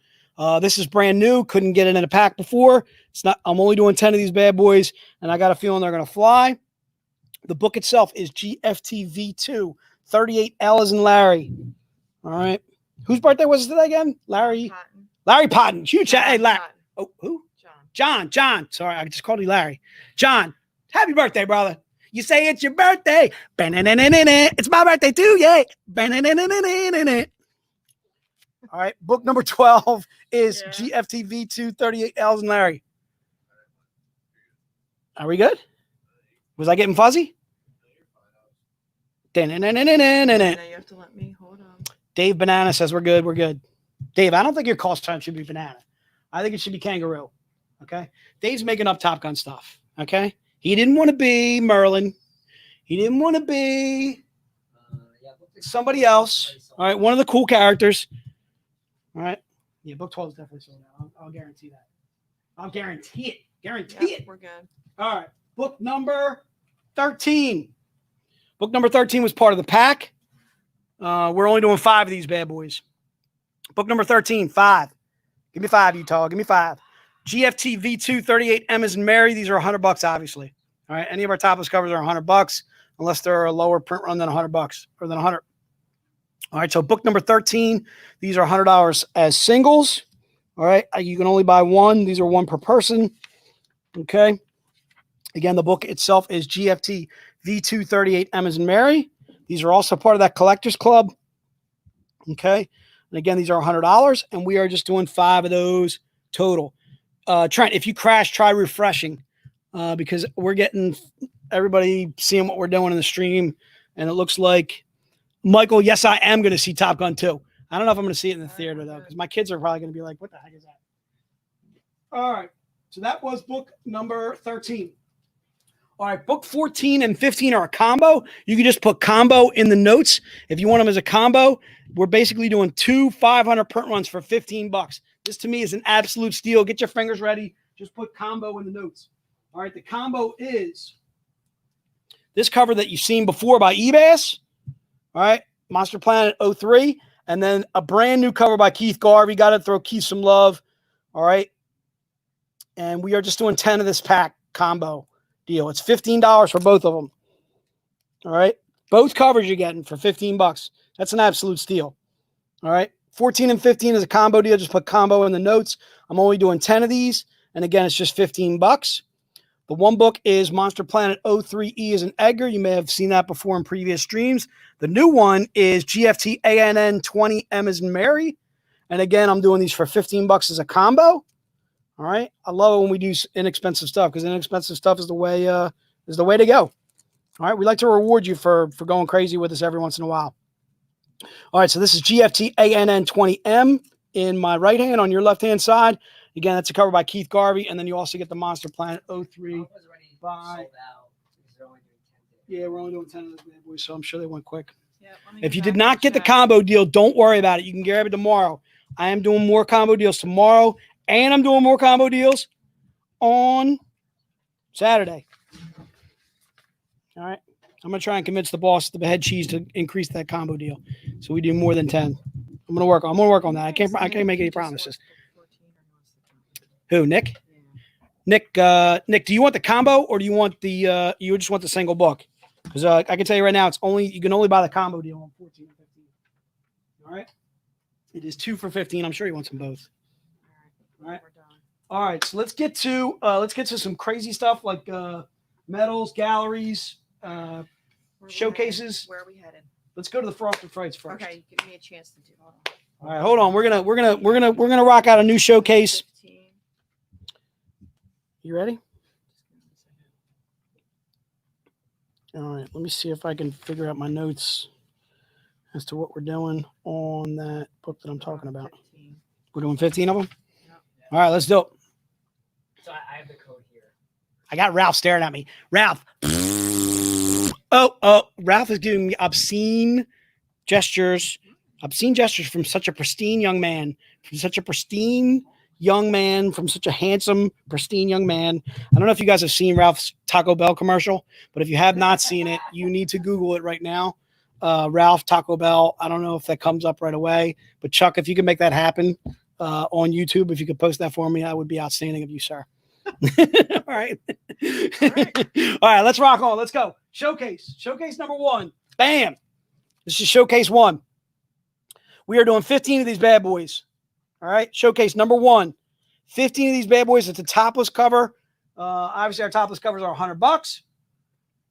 This is brand new. Couldn't get it in a pack before. I'm only doing 10 of these bad boys, and I got a feeling they're going to fly. The book itself is GFT V2, 38 Elias and Larry. All right. Whose birthday was it today again? Larry Potton. Huge chat. Hey, Larry. Oh, who? John. Sorry, I just called you Larry. John, happy birthday, brother. You say it's your birthday. It's my birthday too, yay. All right. Book number 12 is GFT V2, 38 Elias and Larry. Are we good? Was I getting fuzzy? Now you have to let me hold on. Dave Banana says we're good. We're good. Dave, I don't think your call time should be banana. I think it should be kangaroo. Okay. Dave's making up Top Gun stuff. Okay. He didn't want to be Merlin. He didn't want to be Yeah, book 16 somebody is else. already sold All right, out. one of the cool characters. All right. Yeah, book 12 is definitely sold out. I'll guarantee that. I'll guarantee it. Guarantee Yep, it. we're good. All right. Book number 13. Book number 13 was part of the pack. We're only doing 5 of these bad boys. Book number 13, 5. Give me 5, Utah. Give me 5. GFT V2 38 M as in Mary. These are $100, obviously. All right. Any of our topless covers are $100, unless they're a lower print run than $100 or than 100. All right. So book number 13. These are $100 as singles. All right. You can only buy one. These are one per person. Okay. Again, the book itself is GFT V2 38 M as in Mary. These are also part of that collectors club. Okay. And again, these are $100, and we are just doing 5 of those total. Trent, if you crash, try refreshing because we're getting everybody seeing what we're doing in the stream, and it looks like Michael. Yes, I am going to see Top Gun 2. I don't know if I'm going to see it in the theater though, because my kids are probably going to be like, "What the heck is that?" All right, so that was book number 13. All right, book 14 and 15 are a combo. You can just put combo in the notes if you want them as a combo. We're basically doing 2 500 print runs for $15. This to me is an absolute steal. Get your fingers ready. Just put combo in the notes. All right, the combo is this cover that you've seen before by Ebas. All right, Monster Planet 03. And then a brand new cover by Keith Garvey. Got to throw Keith some love. All right. And we are just doing 10 of this pack combo deal. It's $15 for both of them. All right. Both covers you're getting for $15. That's an absolute steal. All right. 14 and 15 is a combo deal. Just put combo in the notes. I'm only doing 10 of these. And again, it's just $15. The one book is Monster Planet 03E as in Edgar. You may have seen that before in previous streams. The new one is GFT ANN 20M as in Mary. And again, I'm doing these for $15 as a combo. All right. I love it when we do inexpensive stuff because inexpensive stuff is the way to go. All right. We like to reward you for going crazy with us every once in a while. All right. So this is GFT ANN 20M in my right hand. On your left hand side, again, that's a cover by Keith Garvey. And then you also get the Monster Planet 03 was already by. sold out because they're only doing 10 days. Yeah, we're only doing 10 of those bad boys, so I'm sure they went quick. Yep, let me If go you back did and not get the check. combo deal, don't worry about it. You can grab it tomorrow. I am doing more combo deals tomorrow, and I'm doing more combo deals on Saturday. All right. I'm going to try and convince the boss, the head cheese, to increase that combo deal so we do more than 10. I'm going to work on that. I can't make any promises. Who, Nick? Yeah. Nick, do you want the combo or do you want the you just want the single book? Because I can tell you right now, you can only buy the combo deal on 14 and 15. All right. It is 2 for 15. I'm sure he wants them both. All right. All right. We're done. All right. So let's get to some crazy stuff like medals, galleries, Where are we showcases. headed? Where are we headed? Let's go to the Frosted Frights first. Okay, give me a chance to do. Hold on. All right, hold on. We're gonna rock out a new showcase. 15. You ready? All right. Let me see if I can figure out my notes as to what we're doing on that book that I'm talking about. 15. We're doing 15 of them. Yep. All right, let's do it. So I have the code here. I got Ralph staring at me. Ralph. Oh, Ralph is giving me obscene gestures from such a pristine young man, from such a handsome, pristine young man. I don't know if you guys have seen Ralph's Taco Bell commercial, but if you have not seen it, you need to Google it right now. Ralph Taco Bell. I don't know if that comes up right away, but Chuck, if you can make that happen on YouTube, if you could post that for me, that would be outstanding of you, sir. All right. All right, let's rock on. Let's go. Showcase number 1. Bam. This is showcase 1. We are doing 15 of these bad boys. All right. Showcase number 1. 15 of these bad boys. It's a topless cover. Obviously, our topless covers are $100.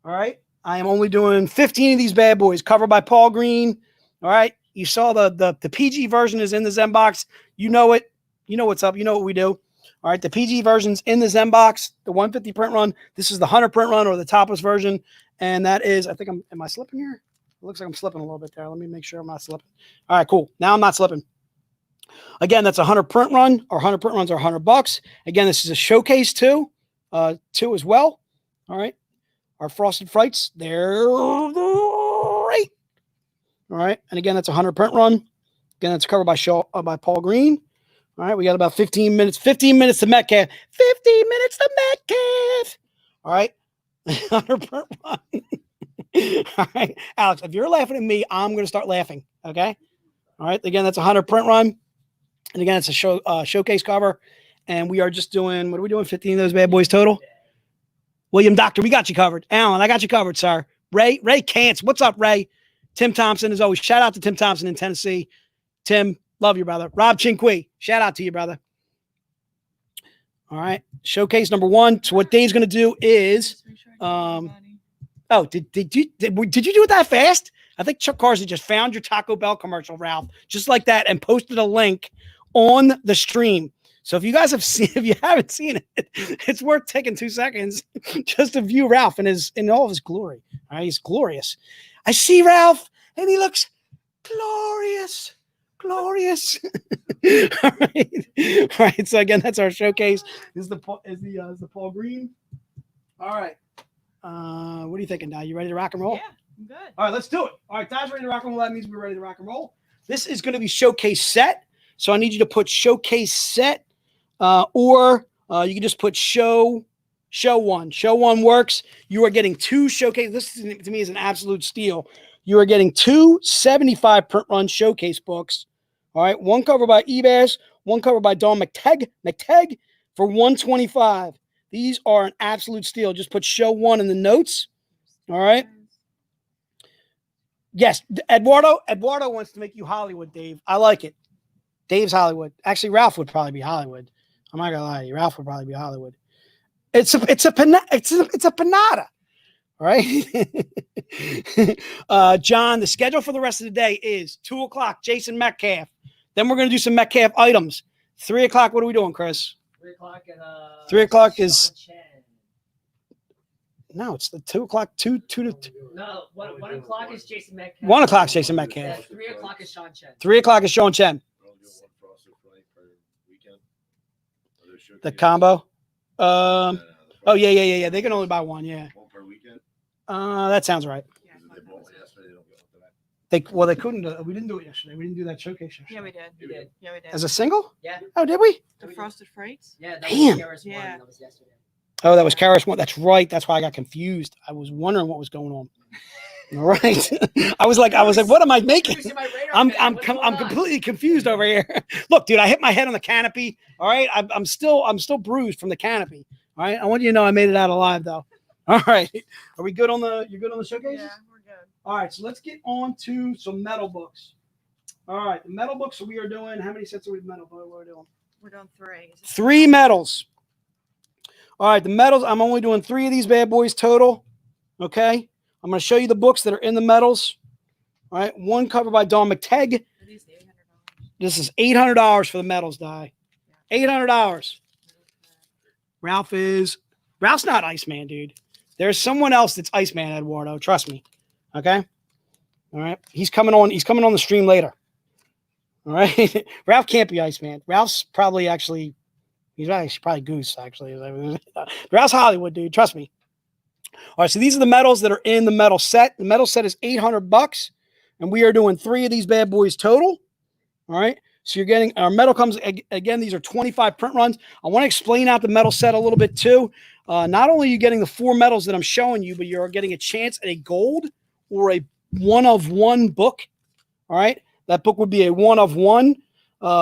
All right. I am only doing 15 of these bad boys. Covered by Paul Green. All right. You saw the PG version is in the Zenbox. You know it. You know what's up. You know what we do. All right, the PG version's in the Zenbox, the 150 print run. This is the 100 print run or the topless version. And that is, am I slipping here? It looks like I'm slipping a little bit there. Let me make sure I'm not slipping. All right, cool. Now I'm not slipping. Again, that's a 100 print run. Our 100 print runs are $100. Again, this is a showcase too as well. All right. Our frosted frights, they're great. All right. And again, that's a 100 print run. Again, that's covered by Paul Green. All right. We got about 15 minutes. 15 minutes to Metcalf. 15 minutes to Metcalf. All right. 100 print run. All right. Alex, if you're laughing at me, I'm going to start laughing. Okay. All right. Again, that's a 100 print run. And again, it's a showcase cover. And we are just doing, what are we doing? 15 of those bad boys total? William Doctor, we got you covered. Alan, I got you covered, sir. Ray Cants. What's up, Ray? Tim Thompson, as always. Shout out to Tim Thompson in Tennessee. Tim, love you, brother. Rob Chinqui, shout out to you, brother. All right. Showcase number 1. So what Dave's going to do is, did you do it that fast? I think Chuck Carsey just found your Taco Bell commercial, Ralph, just like that, and posted a link on the stream. So if you guys haven't seen it, it's worth taking 2 seconds just to view Ralph in all of his glory. All right, he's glorious. I see Ralph, and he looks glorious. Glorious. All right. So again, that's our showcase. This is the Paul Green. All right. What are you thinking, Di? You ready to rock and roll? Yeah, I'm good. All right, let's do it. All right, Di's ready to rock and roll. That means we're ready to rock and roll. This is going to be showcase set. So I need you to put showcase set, or you can just put show one. Show one works. You are getting 2 showcase. This to me is an absolute steal. You are getting 2 75 print run showcase books. All right, one cover by Ebas, one cover by Dawn McTeigue for $125. These are an absolute steal. Just put show one in the notes. All right. Yes, Eduardo wants to make you Hollywood, Dave. I like it. Dave's Hollywood. Actually, Ralph would probably be Hollywood. I'm not gonna lie to you. Ralph would probably be Hollywood. It's a panada. All right. John, the schedule for the rest of the day is 2:00, Jason Metcalf. Then we're gonna do some Metcalf items. 3:00, what are we doing, Chris? 3:00 at 3:00 is Chen. no, it's the 2:00, 2 to No, 1:00 is Jason Metcalf. 1:00 Jason Metcalf. 3:00 is Sean Chen. 3:00 is Sean Chen. The combo. Oh yeah. They can only buy one. Yeah. One per weekend. That sounds right. Yeah, They bought one yesterday. They don't get one today. They couldn't. We didn't do it yesterday. We didn't do that showcase yesterday. yeah, we did. You did. Yeah, we did. As a single? Yeah. Oh, did we? The frosted frights. Yeah, that Damn. was Keres one. Yeah. That was yesterday. Oh, that was Keres one. That's right. That's why I got confused. I was wondering what was going on. All right. I was like, what am I making? I'm completely confused over here. Look, dude, I hit my head on the canopy. All right. I'm still bruised from the canopy. All right. I want you to know I made it out alive though. All right. Are we good on you're good on the showcase? Yeah, we're good. All right. So let's get on to some metal books. All right. The metal books we are doing. How many sets are we metal? What are we doing? We're doing 3. 3 medals. All right. The medals. I'm only doing 3 of these bad boys total. Okay. I'm going to show you the books that are in the medals. All right. One cover by Dawn McTeigue. Are these $800? This is $800 for the medals, Di. $800. Ralph's not Iceman, dude. There's someone else that's Iceman, Eduardo. Trust me. Okay. All right. He's coming on the stream later. All right. Ralph can't be Iceman. Ralph's probably he's probably Goose, actually. Ralph's Hollywood, dude. Trust me. All right, so these are the medals that are in the medal set. The medal set is $800, and we are doing 3 of these bad boys total. All right, so you're getting our medal comes again. These are 25 print runs. I want to explain out the medal set a little bit too. Not only are you getting the 4 medals that I'm showing you, but you're getting a chance at a gold or a 1-of-1 book. All right, that book would be a 1-of-1.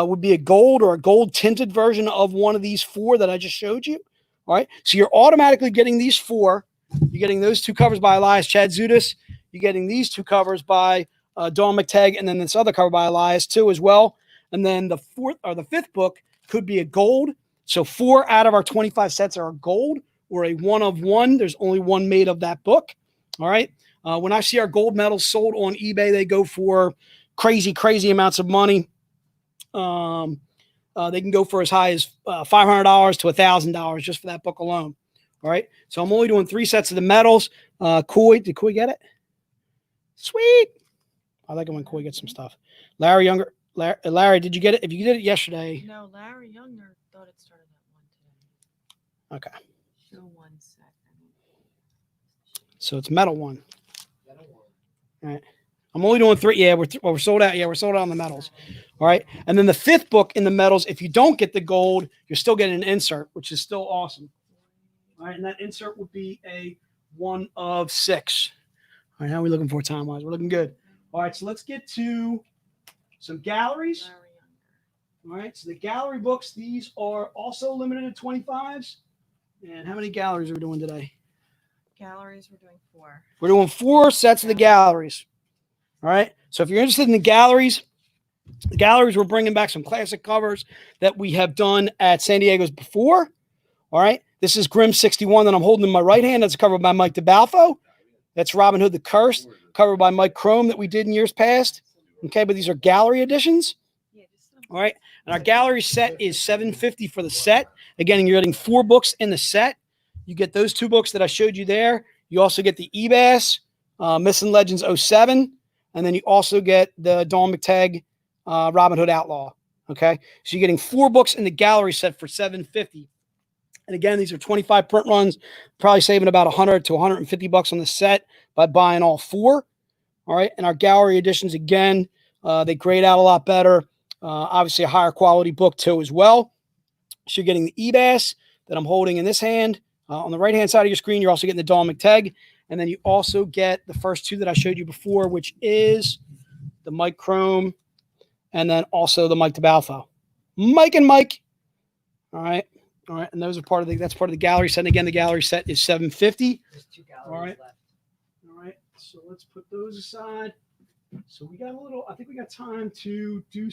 Would be a gold or a gold tinted version of one of these 4 that I just showed you. All right, so you're automatically getting these 4. You're getting those 2 covers by Elias Chatzoudis. You're getting these 2 covers by Dawn McTeigue, and then this other cover by Elias too as well. And then the 4th or the 5th book could be a gold. So 4 out of our 25 sets are a gold or a 1-of-1. There's only 1 made of that book. All right. When I see our gold medals sold on eBay, they go for crazy amounts of money. They can go for as high as $500 to $1,000 just for that book alone. All right. So I'm only doing 3 sets of the medals. Coy, did Coy get it? Sweet. I like it when Coy gets some stuff. Larry, did you get it? If you did it yesterday. No, Larry Younger thought it started at 1 today. Okay. Show 1 set. So it's metal one. All right. I'm only doing 3. Yeah, we're sold out. Yeah, we're sold out on the metals. All right. And then the 5th book in the metals, if you don't get the gold, you're still getting an insert, which is still awesome. All right. And that insert would be a 1 of 6. All right. How are we looking for time-wise? We're looking good. All right. So let's get to some galleries. All right. So the gallery books, these are also limited to 25s. And how many galleries are we doing today? Galleries, we're doing 4. We're doing 4 sets of the galleries. All right. So if you're interested in the galleries, we're bringing back some classic covers that we have done at San Diego's before. All right. This is Grimm 61 that I'm holding in my right hand. That's a cover by Mike DeBalfo. That's Robin Hood the Cursed, covered by Mike Crome that we did in years past. Okay. But these are gallery editions. All right. And our gallery set is $750 for the set. Again, you're getting 4 books in the set. You get those 2 books that I showed you there. You also get the Ebas, Missing Legends 07. And then you also get the Dawn McTeigue, Robin Hood Outlaw. Okay. So you're getting 4 books in the gallery set for $750. And again, these are 25 print runs, probably saving about $100 to $150 on the set by buying all 4. All right. And our gallery editions, again, they grade out a lot better. Obviously a higher quality book too as well. So you're getting the Ebas that I'm holding in this hand. On the right-hand side of your screen, you're also getting the Dawn McTeigue. And then you also get the first 2 that I showed you before, which is the Mike Crome and then also the Mike DeBalfo. Mike and Mike. All right. All right. And those are that's part of the gallery set. And again, the gallery set is $750. There's 2 galleries left. All right. So let's put those aside. So we got I think we got time to do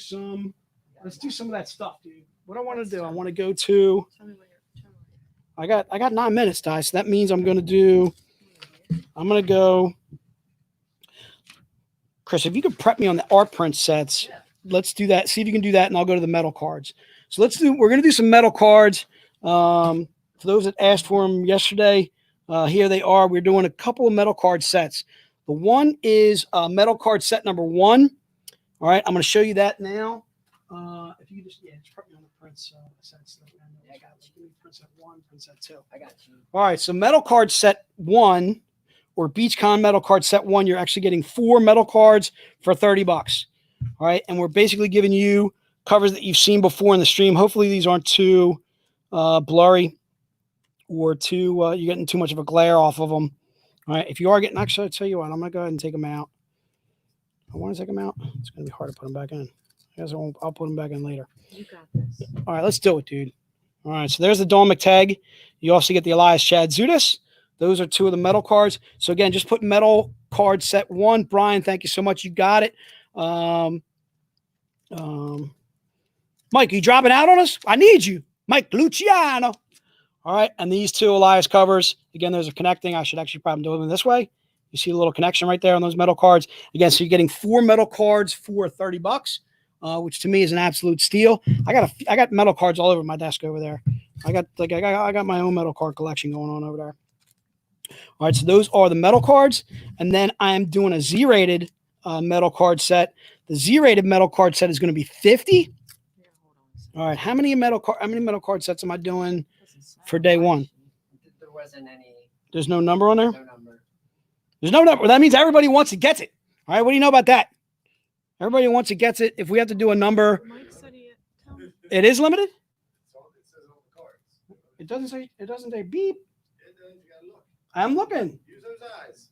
let's do some of that stuff, dude. What I want to do, I want to go to, I got 9 minutes, Ty. So that means I'm going to go, Chris, if you could prep me on the art print sets, let's do that. See if you can do that. And I'll go to the metal cards. So we're going to do some metal cards. For those that asked for them yesterday, here they are. We're doing a couple of metal card sets. The one is metal card set number 1. All right. I'm going to show you that now. If you could just prep me on the prints sets. Yeah, I got you. Print set 1, print set 2. I got you. All right. So metal card set 1 or BeachCon metal card set 1, you're actually getting 4 metal cards for $30. All right. And we're basically giving you covers that you've seen before in the stream. Hopefully these aren't too blurry or too, you're getting too much of a glare off of them. All right. If you are getting, actually, I'll tell you what, I'm going to go ahead and take them out. I want to take them out. It's going to be hard to put them back in. I guess I'll put them back in later. You got this. All right. Let's do it, dude. All right. So there's the Dawn McTeigue. You also get the Elias Chatzoudis. Those are 2 of the metal cards. So again, just put metal card set 1. Brian, thank you so much. You got it. Mike, you dropping out on us? I need you. Mike Luciano. All right. And these 2 Elias covers, again, those are connecting. I should actually probably do them this way. You see the little connection right there on those metal cards. Again, so you're getting 4 metal cards for $30, which to me is an absolute steal. I got metal cards all over my desk over there. I got my own metal card collection going on over there. All right. So those are the metal cards. And then I'm doing a Z-rated metal card set. The Z-rated metal card set is going to be $50. All right. How many metal card sets am I doing for day 1? There wasn't any. There's no number on there? No number. There's no number. That means everybody wants it gets it. All right. What do you know about that? Everybody wants it gets it. If we have to do a number, it is limited? It doesn't say beep. I'm looking. Use those eyes.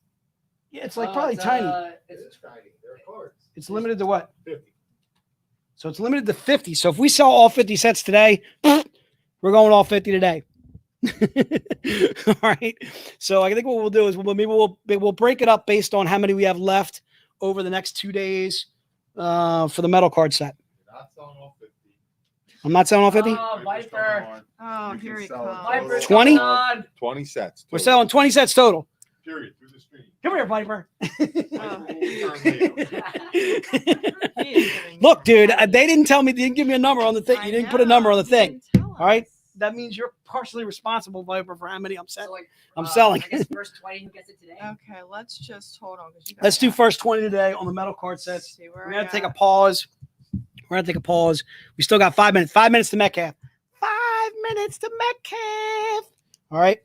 Yeah, it's like probably tiny. It's tiny. They're cards. It's limited to what? 50. So it's limited to 50. So if we sell all 50 sets today, we're going all 50 today. All right. So I think what we'll do is we'll break it up based on how many we have left over the next 2 days for the metal card set. You're not selling all 50. I'm not selling all 50? Oh, Viper. Oh, You here can he sell comes. Viper's 20? coming on. 20 sets. We're selling 20 sets total. Period. Through the stream. Come here, Viper. Oh. Look, dude, they didn't tell me. They didn't give me a number on the thing. You didn't put a number on the thing. All right. That means you're partially responsible, Viper, for how many I'm So, selling. like, I'm selling. I guess first 20 who gets it today. Okay, let's just hold on. Let's do first 20 today on the metal card sets. We're going to take a pause. We still got 5 minutes. 5 minutes to Metcalf. 5 minutes to Metcalf. All right.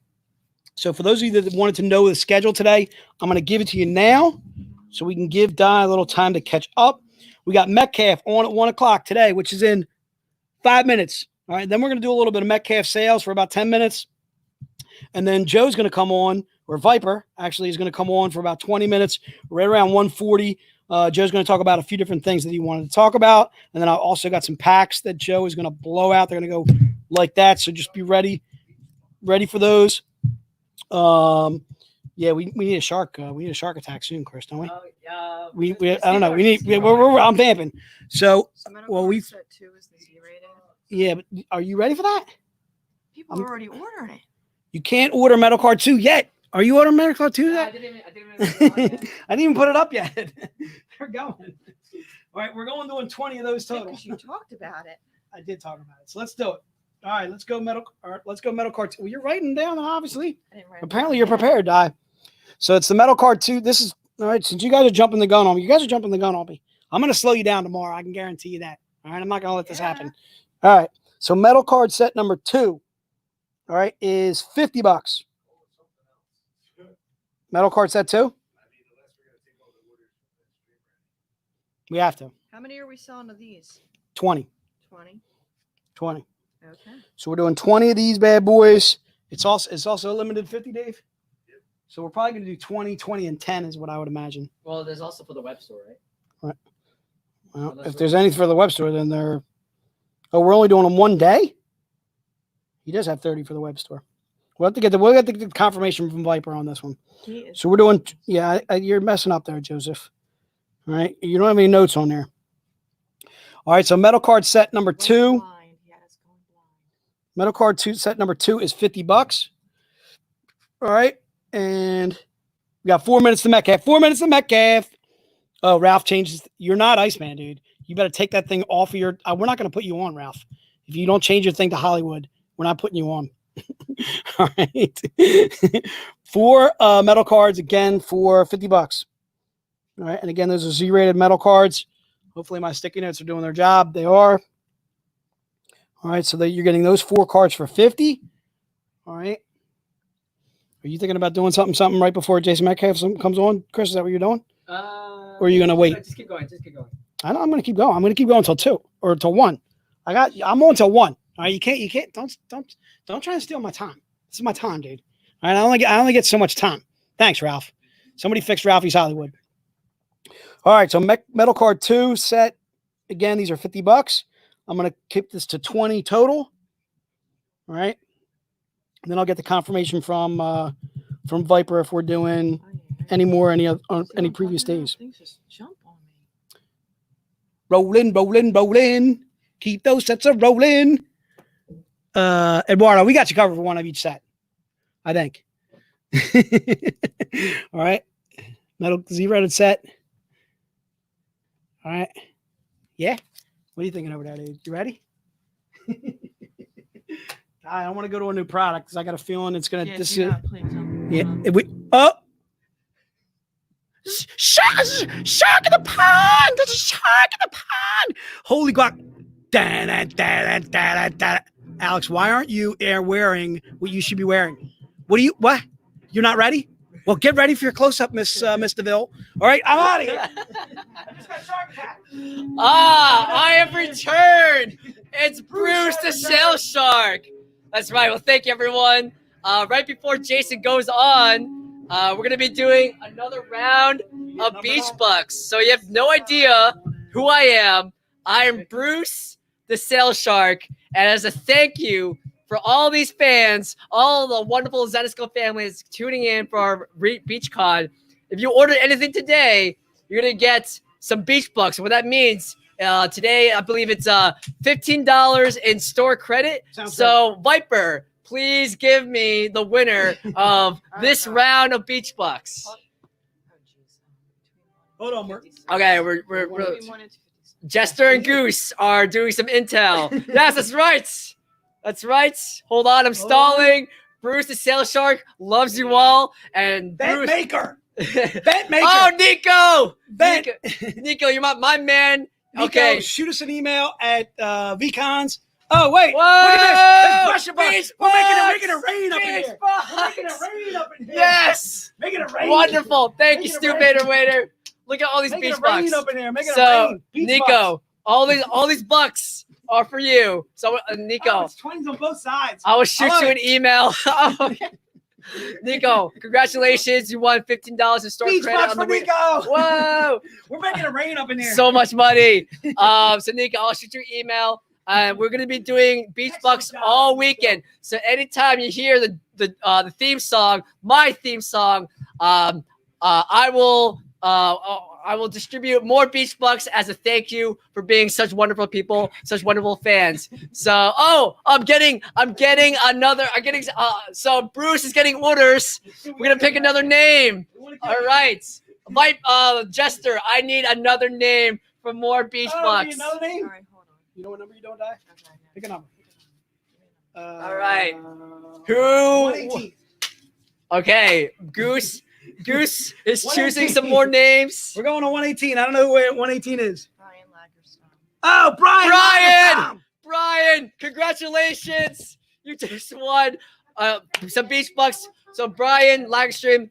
So for those of you that wanted to know the schedule today, I'm going to give it to you now so we can give Di a little time to catch up. We got Metcalf on at 1 o'clock today, which is in 5 minutes. All right. Then we're going to do a little bit of Metcalf sales for about 10 minutes. And then Joe's going to come on, or Viper actually is going to come on for about 20 minutes, right around 1:40. Joe's going to talk about a few different things that he wanted to talk about. And then I also got some packs that Joe is going to blow out. They're going to go like that. So just be ready for those. Yeah, we need a shark. We need a shark attack soon, Chris, don't we? I don't know. I'm vamping. So, well, set 2 is the Z-rated. Yeah, but are you ready for that? People are already ordering it. You can't order Metal Card 2 yet. Are you ordering Metal Card 2 I yet? didn't even I didn't even put it up yet. They're going. All right, we're going doing 20 of those total. Because you talked about it. I did talk about it. So let's do it. All right, let's go Metal Card 2. Well, you're writing down, obviously. I didn't write Apparently you're prepared, Di. So it's the Metal Card 2. This is, all right, since you guys are jumping the gun on me, I'm going to slow you down tomorrow. I can guarantee you that. All right, I'm not going to let this happen. All right, so Metal Card set number 2, all right, is $50. Metal Card set 2? We have to. How many are we selling of these? 20. 20. 20. Okay. So we're doing 20 of these bad boys. It's also a limited 50, Dave. So we're probably going to do 20, 20, and 10 is what I would imagine. Well, there's also for the web store, right? Right. Well, if there's anything for the web store, then they're... Oh, we're only doing them one day? He does have 30 for the web store. We'll have to get the confirmation from Viper on this one. So we're doing... Yeah, you're messing up there, Joseph. All right. You don't have any notes on there. All right. So Metal Card set number 2. Metal Card 2 set number 2 is $50. All right. And we got 4 minutes to Metcalf. 4 minutes to Metcalf. Oh, Ralph changes. You're not Iceman, dude. You better take that thing off of your... we're not going to put you on, Ralph. If you don't change your thing to Hollywood, we're not putting you on. All right. 4 metal cards again for $50. All right. And again, those are Z-rated metal cards. Hopefully my sticky notes are doing their job. They are. All right. So you're getting those 4 cards for $50. All right. Are you thinking about doing something right before Jason Metcalf comes on? Chris, is that what you're doing? Or are you going to wait? Just keep going. I know I'm going to keep going. I'm going to keep going until 2 or until 1. I'm on till 1. All right. You can't, don't try to steal my time. This is my time, dude. All right. I only get so much time. Thanks, Ralph. Somebody fix Ralphie's Hollywood. All right. So Metal Card 2 set. Again, these are $50. I'm going to keep this to 20 total. All right. And then I'll get the confirmation from Viper if we're doing any more any previous days. Things just jump on me. Rolling. Keep those sets of rolling. Eduardo, we got you covered for one of each set, I think. All right. Metal Z-rated set. All right. Yeah. What are you thinking over there, dude? You ready? I don't want to go to a new product because I got a feeling it's gonna. Shark in the pond! There's a shark in the pond! Holy God! Alex, why aren't you wearing what you should be wearing? What? You're not ready? Well, get ready for your close-up, Miss DeVille. All right, I'm out of here. I have returned. It's Bruce the Sail Shark. That's right. Well, thank you, everyone. Right before Jason goes on, we're going to be doing another round of Beach Bucks. So you have no idea who I am. I am Bruce the Sail Shark. And as a thank you for all these fans, all the wonderful Zenescope families tuning in for our Beach Con, if you ordered anything today, you're going to get some Beach Bucks. What that means, today, I believe it's $15 in store credit. So, Viper, please give me the winner of this round of Beach Bucks. Hold on, Okay, we're Jester and Goose are doing some intel. Yes, that's right. That's right. Hold on, I'm stalling. Bruce the Sail Shark loves you all. And Bet Bruce... maker. Bet maker. Oh, Nico. Bet. Nico, you're my man. Nico, Okay. shoot us an email at VCons Oh wait! Whoa! Look at this! It's Beach We're box! making it rain up in Beach here. box! We're making it rain up in here. Yes! Making it rain. Wonderful. Thank you, Making it Stu rain. Bader Waiter. Look at all these Making beach it rain bucks. up in here. Making So, it rain. Beach Nico, bucks. all these bucks are for you. So, Oh, Nico, it's 20s on both sides. I will shoot love you it. an email. Nico, congratulations. You won $15 in store Beach credit bucks on the for week. Nico. Whoa! We're making it rain up in here. So much money. So Nico, I'll shoot you an email. We're gonna be doing beach bucks all weekend. So anytime you hear the theme song, my theme song, I will distribute more beach bucks as a thank you for being such wonderful people, such wonderful fans. So so Bruce is getting orders. We're gonna pick another name. All right. Jester, I need another name for more beach bucks. Another name? All right, hold on. You know what number you don't die? Okay, Pick a number. All right. Who? 118. Okay, Goose is choosing 118. some more names. We're going to 118. I don't know where 118 is. Brian Lagerstone. Oh, Brian! Brian, congratulations! You just won some beach bucks. So Brian Lagerstream,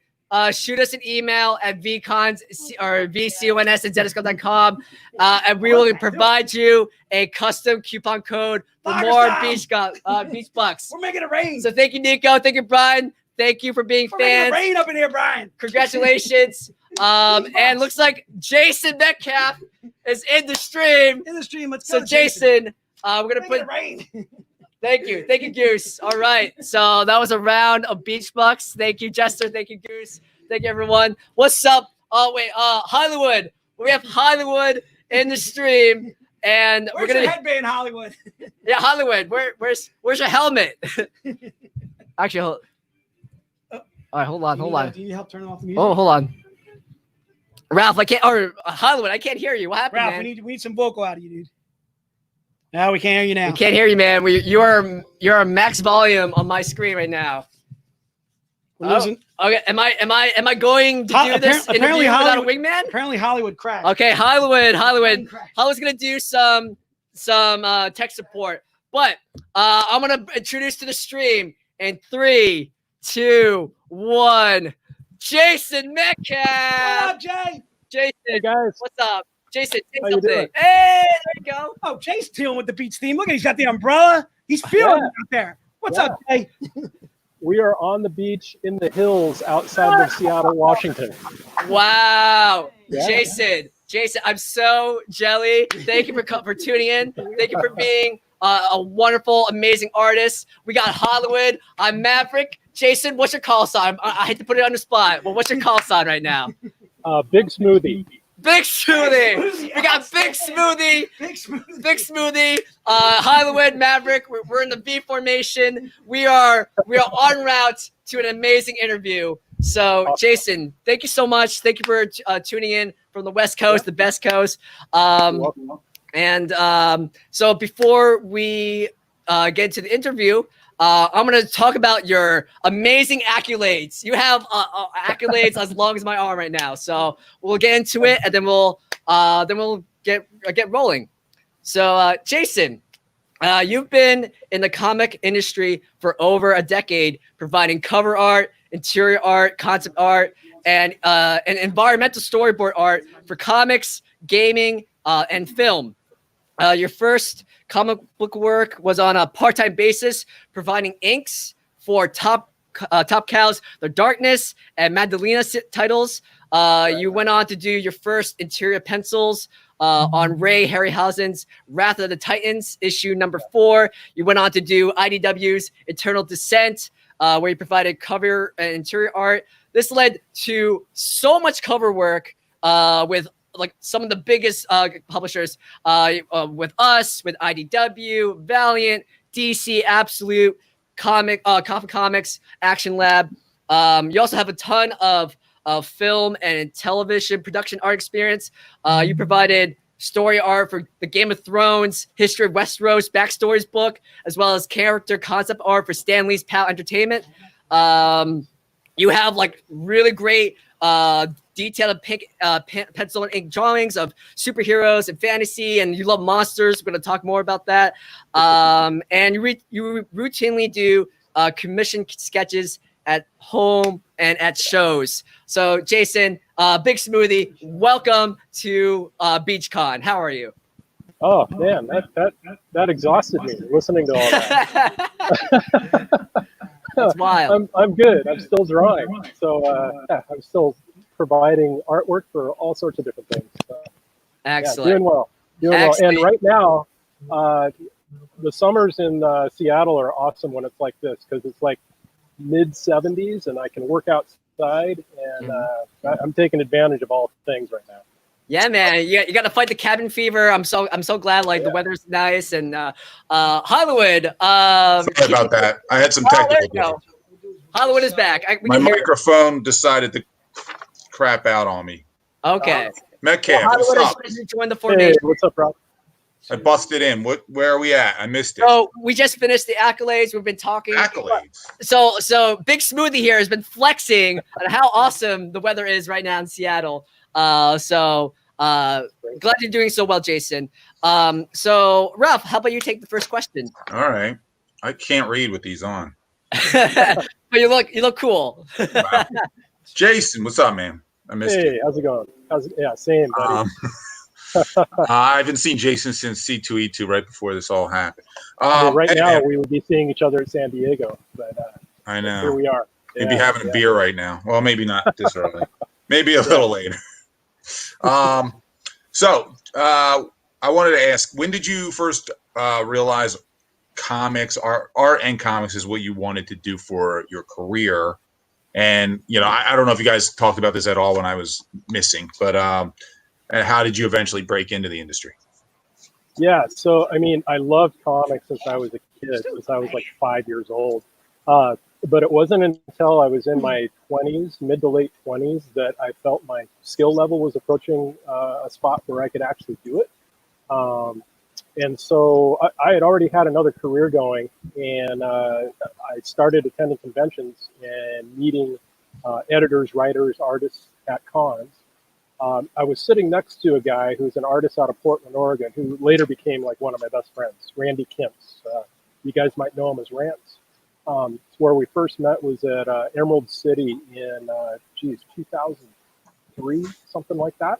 shoot us an email at vcons or vcons@zenescope.com, and we will provide you a custom coupon code for more beach bucks. We're making it rain. So thank you, Nico. Thank you, Brian. Thank you for being We're making it fans. rain up in here, Brian. Congratulations. And looks like Jason Metcalf is in the stream. In the stream, let's So go. Jason, we're gonna Making put. it rain. Thank you, Goose. All right, so that was a round of beach bucks. Thank you, Jester. Thank you, Goose. Thank you, everyone. What's up? Oh wait, Hollywood. We have Hollywood in the stream, and Where's we're your gonna. headband, Hollywood? Yeah, Hollywood. Where's your helmet? Actually, hold. All right, hold on. Do you need help turning off the music? Oh, hold on. Ralph, I can't. Or Hollywood, I can't hear you. What happened, Ralph, man? we need some vocal out of you, dude. No, we can't hear you now. We can't hear you, man. You're max volume on my screen right now. We're losing. Okay, am I going to do this Apparently interview without a Hollywood- wingman? Apparently, Hollywood crashed. Okay, Hollywood. Crashed. Hollywood's gonna do some tech support, but I'm gonna introduce to the stream in 3, 2, 1. Jason Metcalf. What up, Jay? Jason, Hey guys, what's up? Jason, say How you something. doing? Hey, there you go. Oh, Jay's dealing with the beach theme. Look, he's got the umbrella. He's feeling it out there. What's up, Jay? we are on the beach in the hills outside of Seattle, Washington. Wow, Yeah. Jason, I'm so jelly. Thank you for tuning in. Thank you for being a wonderful, amazing artist. We got Hollywood. I'm Maverick. Jason, what's your call sign? I hate to put it on the spot, but what's your call sign right now? Big Smoothie. Big Smoothie. We got Big Smoothie. Big smooth. Big Smoothie. Hollywood, Maverick. We're in the V formation. We are en route to an amazing interview. So, Jason, thank you so much. Thank you for tuning in from the West Coast, the best coast. You're welcome. And so before we get into the interview, I'm going to talk about your amazing accolades. You have accolades as long as my arm right now. So we'll get into it, and then we'll get rolling. So Jason, you've been in the comic industry for over a decade, providing cover art, interior art, concept art, and environmental storyboard art for comics, gaming, and film. Your first comic book work was on a part-time basis, providing inks for Top Cows, The Darkness, and Magdalena titles. You went on to do your first interior pencils on Ray Harryhausen's Wrath of the Titans, issue number 4. You went on to do IDW's Eternal Descent, where you provided cover and interior art. This led to so much cover work with like some of the biggest publishers, with us, with IDW, Valiant, DC, Absolute, Coffee Comics, Action Lab. You also have a ton of film and television production art experience. You provided story art for the Game of Thrones, History of Westeros Backstories book, as well as character concept art for Stan Lee's PAL Entertainment. you have like really great detailed pencil and ink drawings of superheroes and fantasy, and you love monsters. We're going to talk more about that. And you routinely do commission sketches at home and at shows. So Jason, Big Smoothie, welcome to BeachCon. How are you? Oh man, that exhausted me listening to all that. That's wild. I'm good. I'm still drawing, so I'm still providing artwork for all sorts of different things. So, Excellent. Yeah, doing well. Excellent. And right now, the summers in Seattle are awesome when it's like this because it's like mid 70s and I can work outside, and I'm taking advantage of all things right now. Yeah, man, you got to fight the cabin fever. I'm so glad like the weather's nice and Hollywood. Sorry about that. I had some technical difficulties. Hollywood is back. My microphone decided to crap out on me. Okay. Metcalf, Hollywood what's up? is join the formation. Hey, what's up, Rob? I busted in. Where are we at? I missed it. So we just finished the accolades. We've been talking. Accolades. So Big Smoothie here has been flexing on how awesome the weather is right now in Seattle. Glad you're doing so well, Jason. So Ralph, how about you take the first question? All right. I can't read with these on. But you look cool. Wow. Jason, what's up, man? I missed you. Hey, how's it going? Yeah, same, buddy. I haven't seen Jason since C2E2 right before this all happened. Now we would be seeing each other at San Diego, but I know. here we are. Maybe having a beer right now. Well, maybe not this early. Maybe a little later. So I wanted to ask, when did you first realize comics, art and comics is what you wanted to do for your career? And, I don't know if you guys talked about this at all when I was missing, but and how did you eventually break into the industry? Yeah, so, I loved comics since I was a kid, since I was like 5 years old. But it wasn't until I was in my 20s, mid to late 20s, that I felt my skill level was approaching a spot where I could actually do it. And so I had already had another career going, and I started attending conventions and meeting editors, writers, artists at cons. I was sitting next to a guy who's an artist out of Portland, Oregon, who later became like one of my best friends, Randy Kimps. You guys might know him as Rance. Where we first met was at Emerald City in 2003, something like that.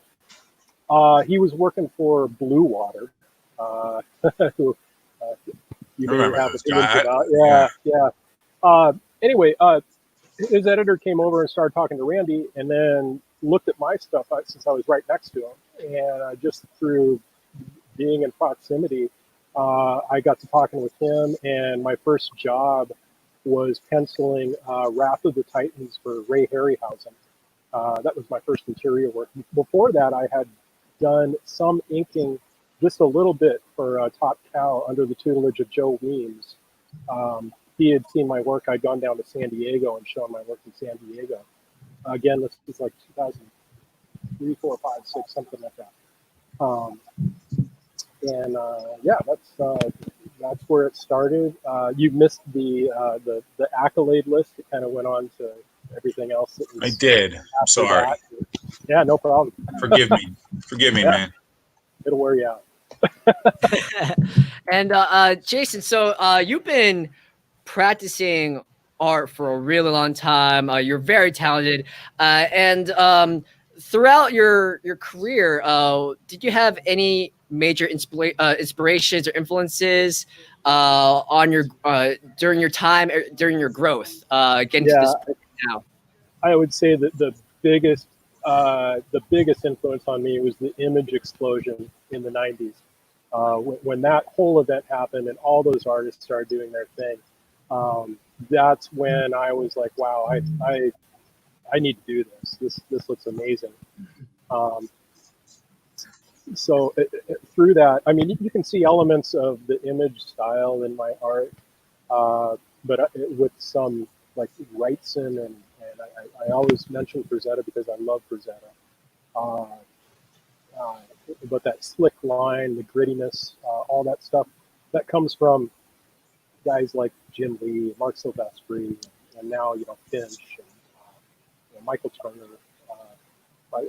He was working for Blue Water, who you may have opinions about. Yeah. Anyway, his editor came over and started talking to Randy, and then looked at my stuff since I was right next to him, and just through being in proximity, I got to talking with him, and my first job was penciling Wrath of the Titans for Ray Harryhausen. That was my first interior work. Before that, I had done some inking, just a little bit, for Top Cow under the tutelage of Joe Weems. He had seen my work. I'd gone down to San Diego and shown my work in San Diego. Again, this was like 2003, 4, 5, 6, something like that. That's where it started. You missed the accolade list. It kind of went on to everything else. That was I did. I'm sorry. that. Yeah, no problem. Forgive me. Forgive me, man. It'll wear you out. And Jason, so you've been practicing art for a really long time. You're very talented, and throughout your career, did you have any major inspirations or influences on your during your time, during your growth, getting to this point now? I would say that the biggest influence on me was the image explosion in the 90s. When that whole event happened and all those artists started doing their thing, that's when I was like, wow, I need to do this. This looks amazing. So through that, I mean, you can see elements of the image style in my art, but with some like Wrightson, and I always mention Frazetta because I love Frazetta. But that slick line, the grittiness, all that stuff, that comes from guys like Jim Lee, Mark Silvestri, and now Finch. And, Michael Turner.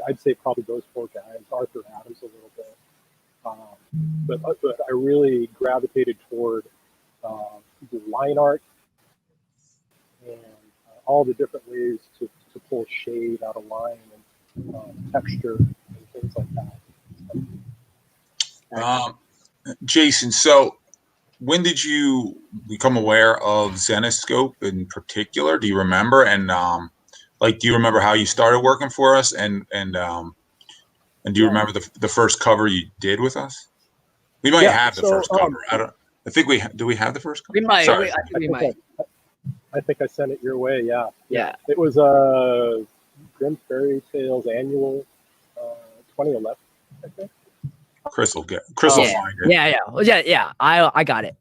I'd say probably those four guys. Arthur Adams a little bit. But I really gravitated toward the line art and all the different ways to pull shade out of line and texture and things like that. Jason, so when did you become aware of Zenescope in particular? Do you remember? And do you remember how you started working for us? And do you remember the first cover you did with us? We might have the first cover. I think do we have the first cover? We might. Sorry. I think we might. I think I sent it your way. Yeah. Yeah. It was Grimm Fairy Tales Annual 2011, I think. Chris will find it. Yeah. I got it.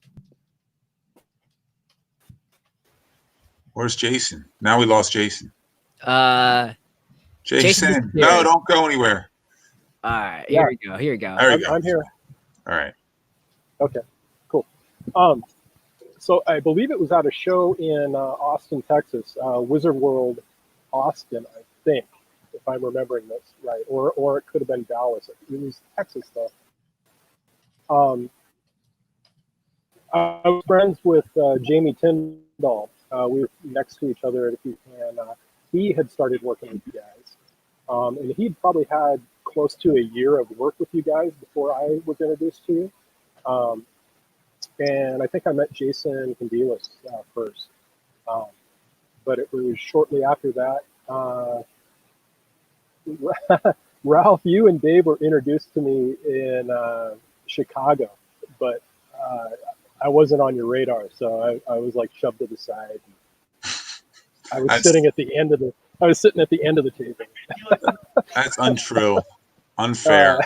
Where's Jason? Now we lost Jason. Jason, no, don't go anywhere. All right, here we go. There you go. I'm here. All right. Okay, cool. So I believe it was at a show in Austin, Texas, Wizard World, Austin, I think, if I'm remembering this right, or it could have been Dallas. It was Texas though. I was friends with Jamie Tyndall. We were next to each other at a few, and he had started working with you guys, and he'd probably had close to a year of work with you guys before I was introduced to you. And I think I met Jason Candelas first, but it was shortly after that. Ralph, you and Dave were introduced to me in Chicago, but I wasn't on your radar, so I was like shoved to the side. I was sitting at the end of the. I was sitting at the end of the table. That's untrue, unfair.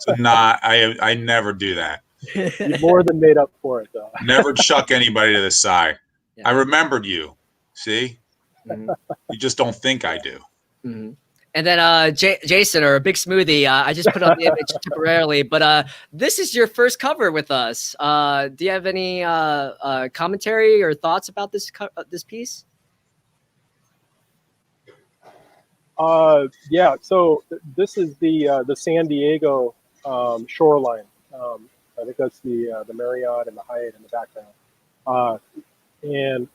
So I never do that. You more than made up for it, though. Never chuck anybody to the side. Yeah. I remembered you. See, Mhm. you just don't think I do. Mhm. And then Jason, or a Big Smoothie, I just put up the image temporarily, but this is your first cover with us. Do you have any commentary or thoughts about this piece? Yeah. So this is the San Diego shoreline. I think that's the Marriott and the Hyatt in the background. And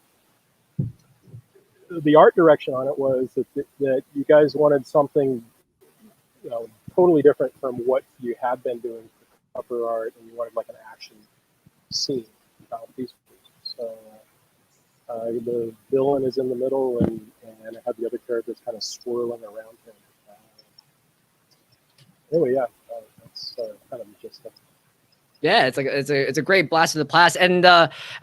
the art direction on it was that you guys wanted something, totally different from what you had been doing for cover art, and you wanted like an action scene. So the villain is in the middle, and I have the other characters kind of swirling around him. Anyway, yeah, that's kind of just. Yeah, it's a great blast of the past, and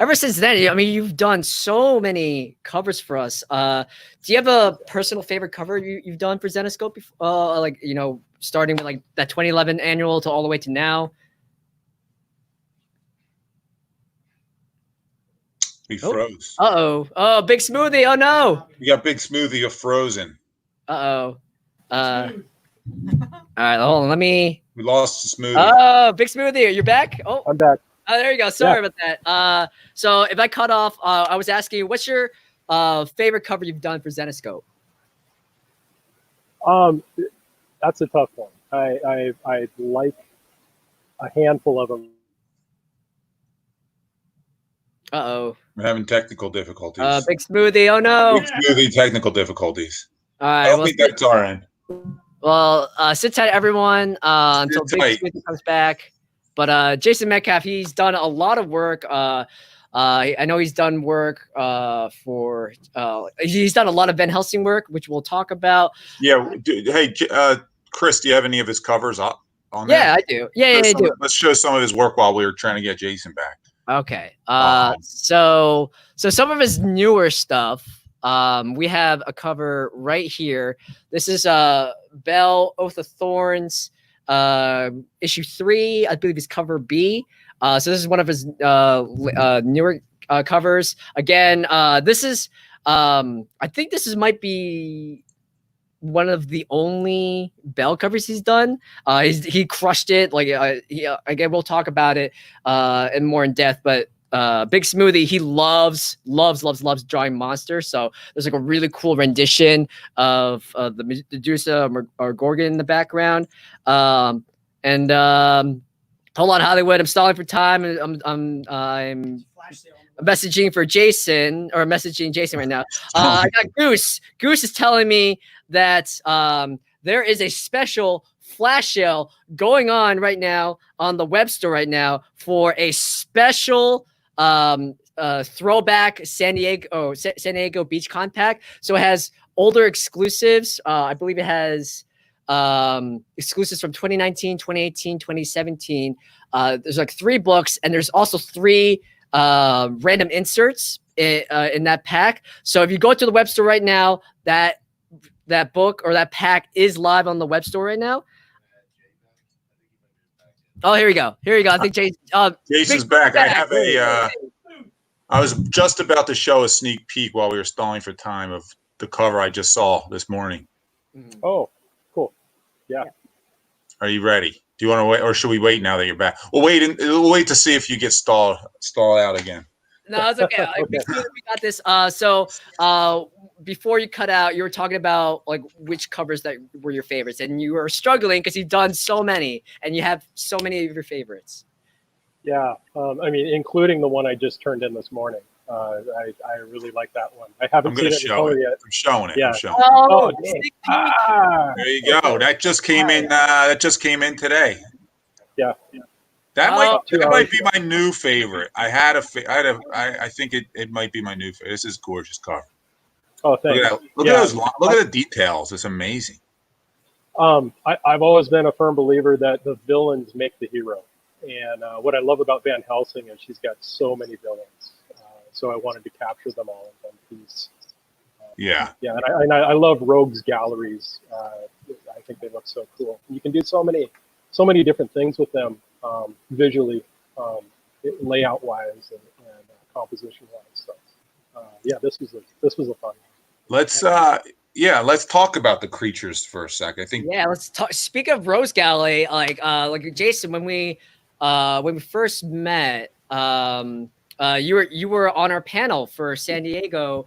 ever since then, I mean, you've done so many covers for us. Do you have a personal favorite cover you've done for Zenescope? Starting with like that 2011 annual to all the way to now. We froze. Oh, Big Smoothie. Oh no. You got Big Smoothie. You're frozen. All right, hold on. Let me. We lost the Smoothie. Oh, Big Smoothie, you're back. Oh, I'm back. Oh, there you go. Sorry about that. So if I cut off, I was asking you, what's your favorite cover you've done for Zenescope? That's a tough one. I like a handful of them. We're having technical difficulties. Big Smoothie. Oh no. Big Smoothie technical difficulties. All right. I don't think that's our end. Well, sit tight, everyone, until Big Smoothie comes back. But Jason Metcalf, he's done a lot of work. I know he's done work for. He's done a lot of Van Helsing work, which we'll talk about. Yeah. Hey, Chris, do you have any of his covers up on there? Yeah, I do. Yeah, I do. Let's show some of his work while we were trying to get Jason back. Okay. So some of his newer stuff. We have a cover right here. This is Belle, Oath of Thorns, issue 3. I believe it's cover B. So this is one of his newer covers. Again, this is I think this might be one of the only Belle covers he's done. He crushed it. Like again, we'll talk about it and more in depth. But Big Smoothie, he loves drawing monsters. So there's like a really cool rendition of the Medusa or Gorgon in the background. Hold on, Hollywood. I'm stalling for time. I'm messaging for Jason, or messaging Jason right now. I got Goose. Goose is telling me that there is a special flash sale going on right now on the web store right now for a special throwback San Diego Beach Con pack. So it has older exclusives. I believe it has exclusives from 2019, 2018, 2017. There's like 3 books, and there's also 3 random inserts in that pack. So if you go to the web store right now, that book or that pack is live on the web store right now. Oh, here we go. I think Jason's back. I have I was just about to show a sneak peek while we were stalling for time of the cover I just saw this morning. Oh, cool. Yeah. Are you ready? Do you want to wait, or should we wait now that you're back? We'll wait to see if you get stalled out again. No, it's okay. We got this. Before you cut out, you were talking about like which covers that were your favorites, and you were struggling because you've done so many, and you have so many of your favorites. Yeah. I mean, including the one I just turned in this morning. I really like that one. I haven't seen it in color yet. I'm showing it. Yeah. I'm showing Oh, Ah, There you go. That just came in. That just came in today. yeah. That might be my new favorite. I think it might be my new favorite. This is gorgeous cover. Oh, thanks. Look at the details. It's amazing. I've always been a firm believer that the villains make the hero. And what I love about Van Helsing is she's got so many villains. So I wanted to capture them all in one piece. Yeah. Yeah, and I love Rogue's galleries. I think they look so cool. You can do so many different things with them visually, layout wise and composition wise. So yeah, this was a fun one. Let's talk about the creatures for a sec. I think. Yeah, let's talk. Speak of Rose Gallery, like Jason, when we first met, you were on our panel for San Diego,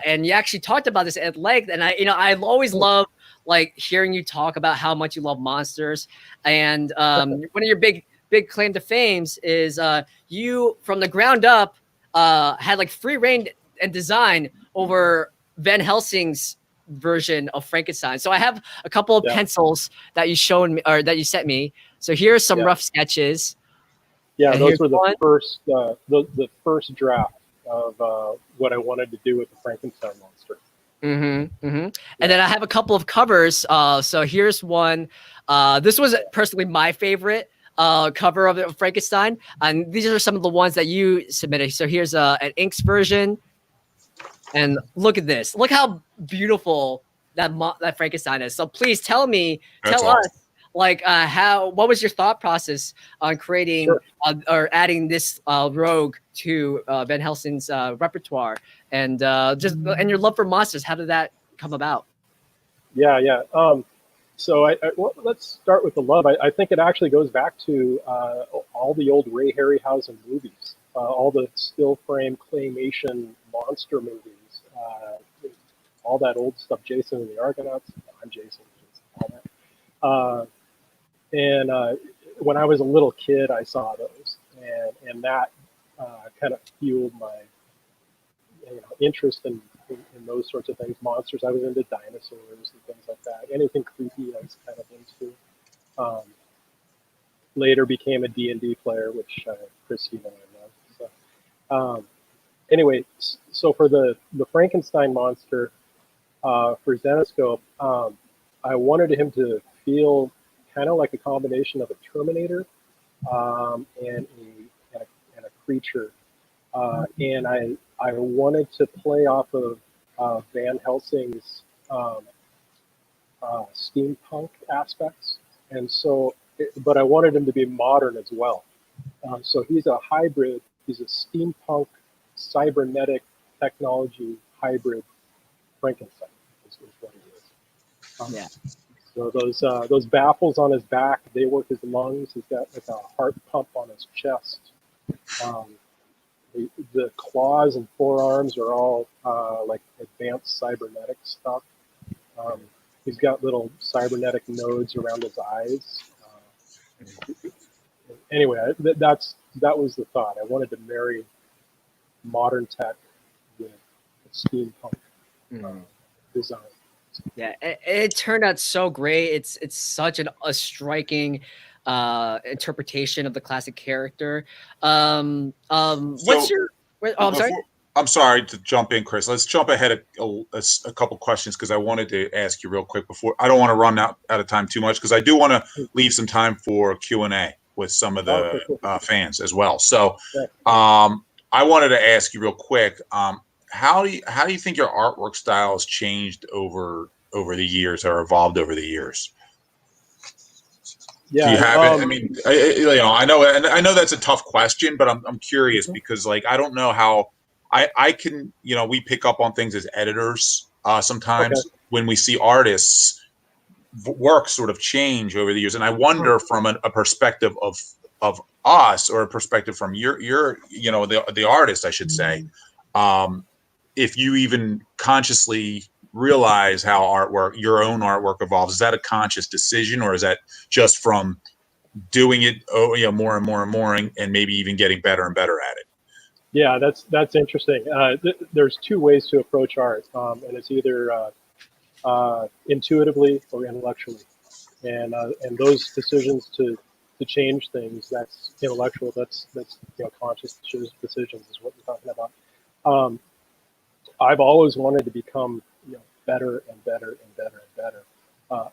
and you actually talked about this at length. And I always love like hearing you talk about how much you love monsters. And one of your big claim to fame is you from the ground up had like free reign and design over Van Helsing's version of Frankenstein. So I have a couple of pencils that you showed me or that you sent me. So here's some rough sketches. Yeah, and those were the first draft of what I wanted to do with the Frankenstein monster. And then I have a couple of covers. So here's one. This was personally my favorite cover of Frankenstein, and these are some of the ones that you submitted. So here's an inks version, and look at this. Look how beautiful that Frankenstein is. So please tell us. Like what was your thought process on creating or adding this rogue to Van Helsing's repertoire, and and your love for monsters? How did that come about? Yeah. So well, let's start with the love. I think it actually goes back to all the old Ray Harryhausen movies, all the still frame claymation monster movies, all that old stuff. Jason and the Argonauts. I'm Jason. All that. And when I was a little kid, I saw those, and that kind of fueled my interest in those sorts of things. Monsters. I was into dinosaurs and things like that. Anything creepy, I was kind of into. Later became a D&D player, which Christy and I love. So, anyway, so for the Frankenstein monster for Zenescope, I wanted him to feel kind of like a combination of a Terminator and a creature, and I wanted to play off of Van Helsing's steampunk aspects, and so, but I wanted him to be modern as well. So he's a hybrid. He's a steampunk cybernetic technology hybrid Frankenstein. Is what he is. Yeah. So those baffles on his back, they work as lungs. He's got like a heart pump on his chest. The claws and forearms are all like advanced cybernetic stuff. He's got little cybernetic nodes around his eyes. Anyway, that was the thought. I wanted to marry modern tech with steampunk design. Yeah, it turned out so great. It's such a striking interpretation of the classic character. What's your? Oh, I'm sorry. I'm sorry to jump in, Chris. Let's jump ahead a couple questions because I wanted to ask you real quick before. I don't want to run out of time too much because I do want to leave some time for Q&A with some of the fans as well. So I wanted to ask you real quick, how do you think your artwork style has changed over the years or evolved over the years? Yeah, do you have it? I mean, I know that's a tough question, but I'm curious because like I don't know how I can, we pick up on things as editors sometimes when we see artists work sort of change over the years, and I wonder from a perspective of us or a perspective from your the artist, I should say, if you even consciously realize how your own artwork evolves. Is that a conscious decision, or is that just from doing it more and more and more and maybe even getting better and better at it? Yeah, that's interesting. There's two ways to approach art, and it's either intuitively or intellectually, and those decisions to change things, that's intellectual. That's conscious decisions is what we're talking about. I've always wanted to become better and better and better and better.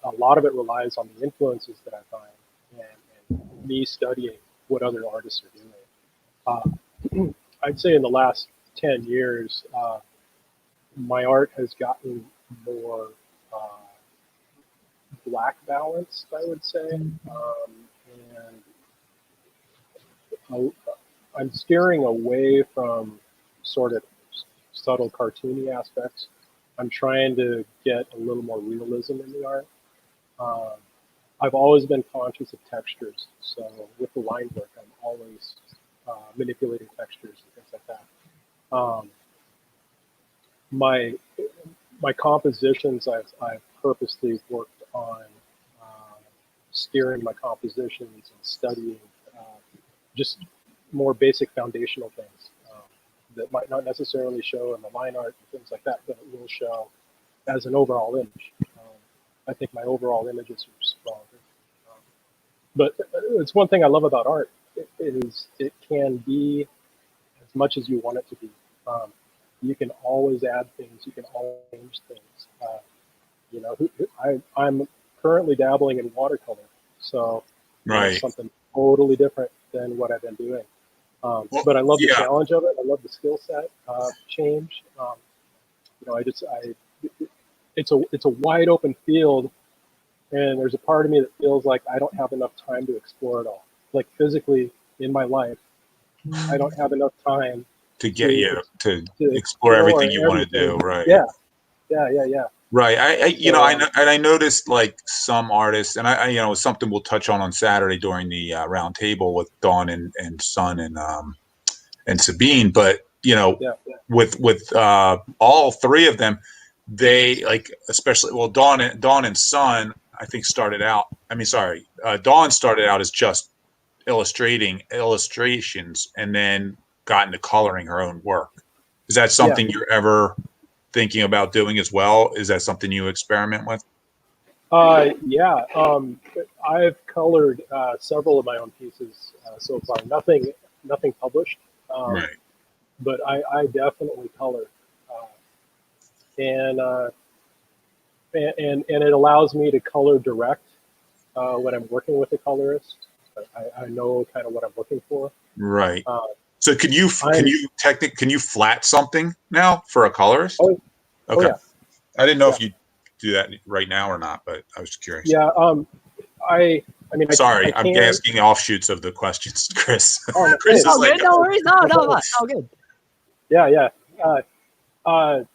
A lot of it relies on the influences that I find and me studying what other artists are doing. I'd say in the last 10 years, my art has gotten more black balanced, I would say. And I'm steering away from sort of subtle cartoony aspects. I'm trying to get a little more realism in the art. I've always been conscious of textures. So with the line work, I'm always manipulating textures and things like that. My compositions, I've purposely worked on steering my compositions and studying just more basic foundational things that might not necessarily show in the line art and things like that, but it will show as an overall image. I think my overall images are stronger. But it's one thing I love about art. It can be as much as you want it to be. You can always add things. You can always change things. I'm currently dabbling in watercolor, so it's something totally different than what I've been doing. But I love the challenge of it. I love the skill set change. It's a wide open field, and there's a part of me that feels like I don't have enough time to explore it all. Like physically in my life, I don't have enough time to to explore everything you want to do. Right. Yeah. Right. I noticed like some artists, and I something we'll touch on Saturday during the round table with Dawn and Sun and Sabine. But with all three of them, they especially Dawn and Sun, I think Dawn started out as just illustrations and then got into coloring her own work. Is that something you're ever thinking about doing as well? Is that something you experiment with? I've colored several of my own pieces so far. Nothing published. But I definitely color, and it allows me to color direct when I'm working with a colorist. I know kind of what I'm looking for. Right. So can you flat something now for a colorist? Okay. Oh, yeah. I didn't know if you do that right now or not, but I was curious. Yeah. Sorry, I'm asking offshoots of the questions, Chris. Chris is like, no worries. No, it's all good. Yeah. I'm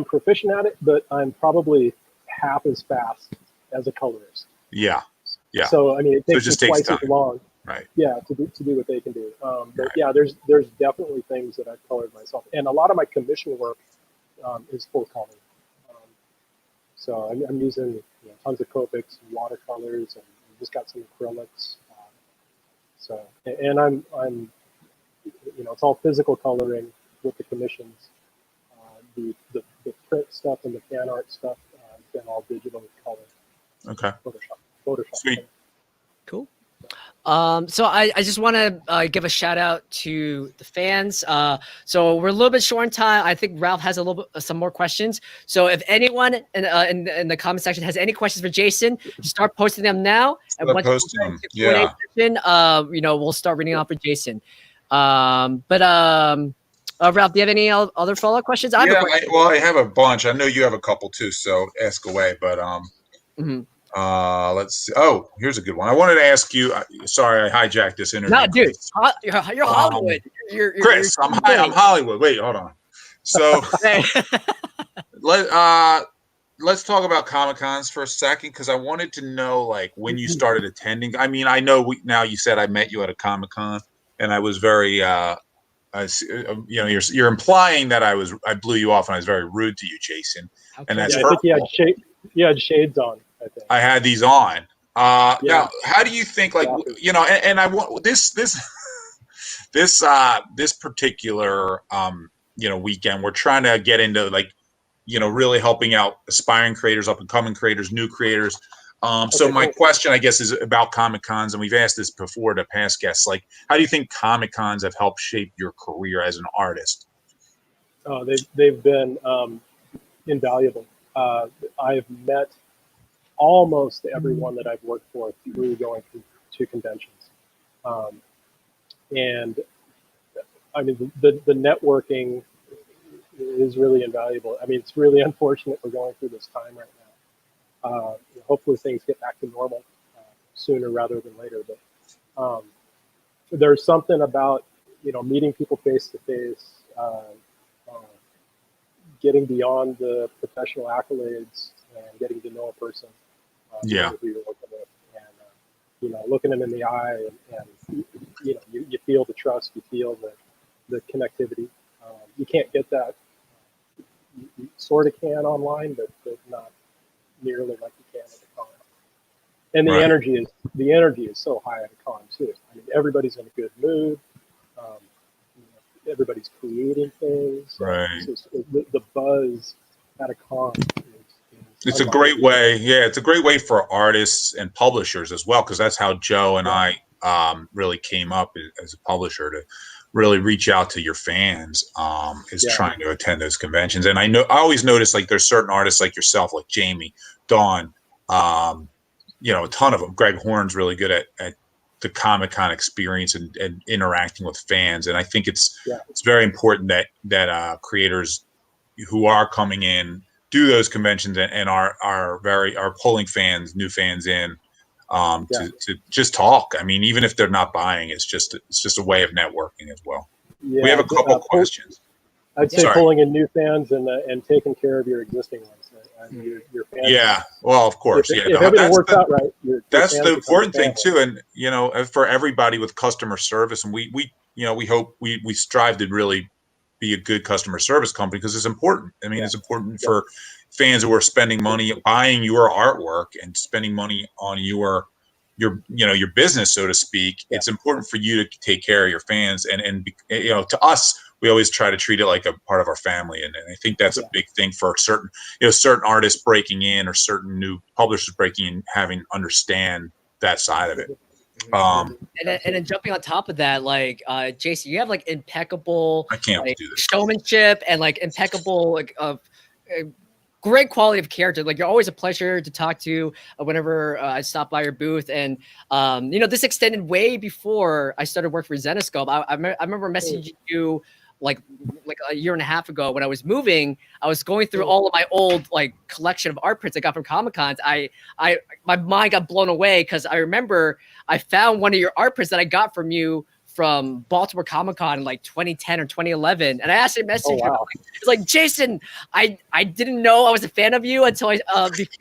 proficient at it, but I'm probably half as fast as a colorist. Yeah. So it takes just me takes twice time. as long. Right. Yeah, to do what they can do. But yeah, there's definitely things that I've colored myself, and a lot of my commission work is full color. So I'm using tons of Copics, and watercolors, and just got some acrylics. So and I'm it's all physical coloring with the commissions. The print stuff and the fan art stuff been all digital color. Okay. Photoshop. Sweet. Cool. So I just want to give a shout out to the fans. So we're a little bit short on time. I think Ralph has a little bit some more questions. So if anyone in the comment section has any questions for Jason, start posting them now. And once Posting them. Q&A session, we'll start reading off for Jason. Ralph, do you have any other follow-up questions? I have a bunch. I know you have a couple too, so ask away. But let's see. Oh, here's a good one. I wanted to ask you. Sorry, I hijacked this interview. No, dude, you're Hollywood. You're Chris. I'm Hollywood. Wait, hold on. So let's talk about Comic-Cons for a second, because I wanted to know, like, when you started attending. I mean, I know now you said I met you at a Comic-Con, and I was very, you're implying that I blew you off and I was very rude to you, Jason. Okay. And that's I think you had shades on. I think I had these on. Now, how do you think, like, and I want this particular weekend, we're trying to get into, like, really helping out aspiring creators, up and coming creators, new creators. So my question, I guess, is about Comic-Cons, and we've asked this before to past guests. Like, how do you think Comic-Cons have helped shape your career as an artist? Oh, they've been invaluable. I've met almost everyone that I've worked for through going to conventions, and I mean the networking is really invaluable. I mean, it's really unfortunate we're going through this time right now. Hopefully things get back to normal sooner rather than later. But there's something about meeting people face to face, getting beyond the professional accolades and getting to know a person. Who you're working with, and looking them in the eye, and you feel the trust, you feel the connectivity. You can't get that. You sort of can online, but not nearly like you can at a con. And the energy is so high at a con too. I mean, everybody's in a good mood. Everybody's creating things. Right. The buzz at a con it's a great way. Yeah, it's a great way for artists and publishers as well, because that's how Joe and I really came up as a publisher, to really reach out to your fans, trying to attend those conventions. And I always notice, like, there's certain artists like yourself, like Jamie, Dawn, a ton of them. Greg Horn's really good at the Comic-Con experience and interacting with fans. And I think it's very important that creators who are coming in do those conventions and are pulling new fans in to just talk. I mean, even if they're not buying, it's just a way of networking as well. Yeah, we have a couple questions. I'd say pulling in new fans and taking care of your existing ones. Your fans. Yeah, well, of course. If everything works out right, that's the important thing too. And for everybody with customer service, and we hope we strive to really be a good customer service company, because it's important. I mean, it's important for fans who are spending money buying your artwork and spending money on your business, so to speak. Yeah. It's important for you to take care of your fans, and to us, we always try to treat it like a part of our family, and I think that's a big thing for certain artists breaking in, or certain new publishers breaking in, having understand that side of it. And then jumping on top of that, like Jason, you have like impeccable showmanship and like impeccable great quality of character. Like, you're always a pleasure to talk to whenever I stop by your booth. And this extended way before I started working for Zenescope. I remember messaging you like a year and a half ago when I was moving. I was going through all of my old collection of art prints I got from Comic-Cons. My mind got blown away, because I remember I found one of your art prints that I got from you from Baltimore Comic-Con in 2010 or 2011, and I asked him a message. It's like, Jason, I didn't know I was a fan of you until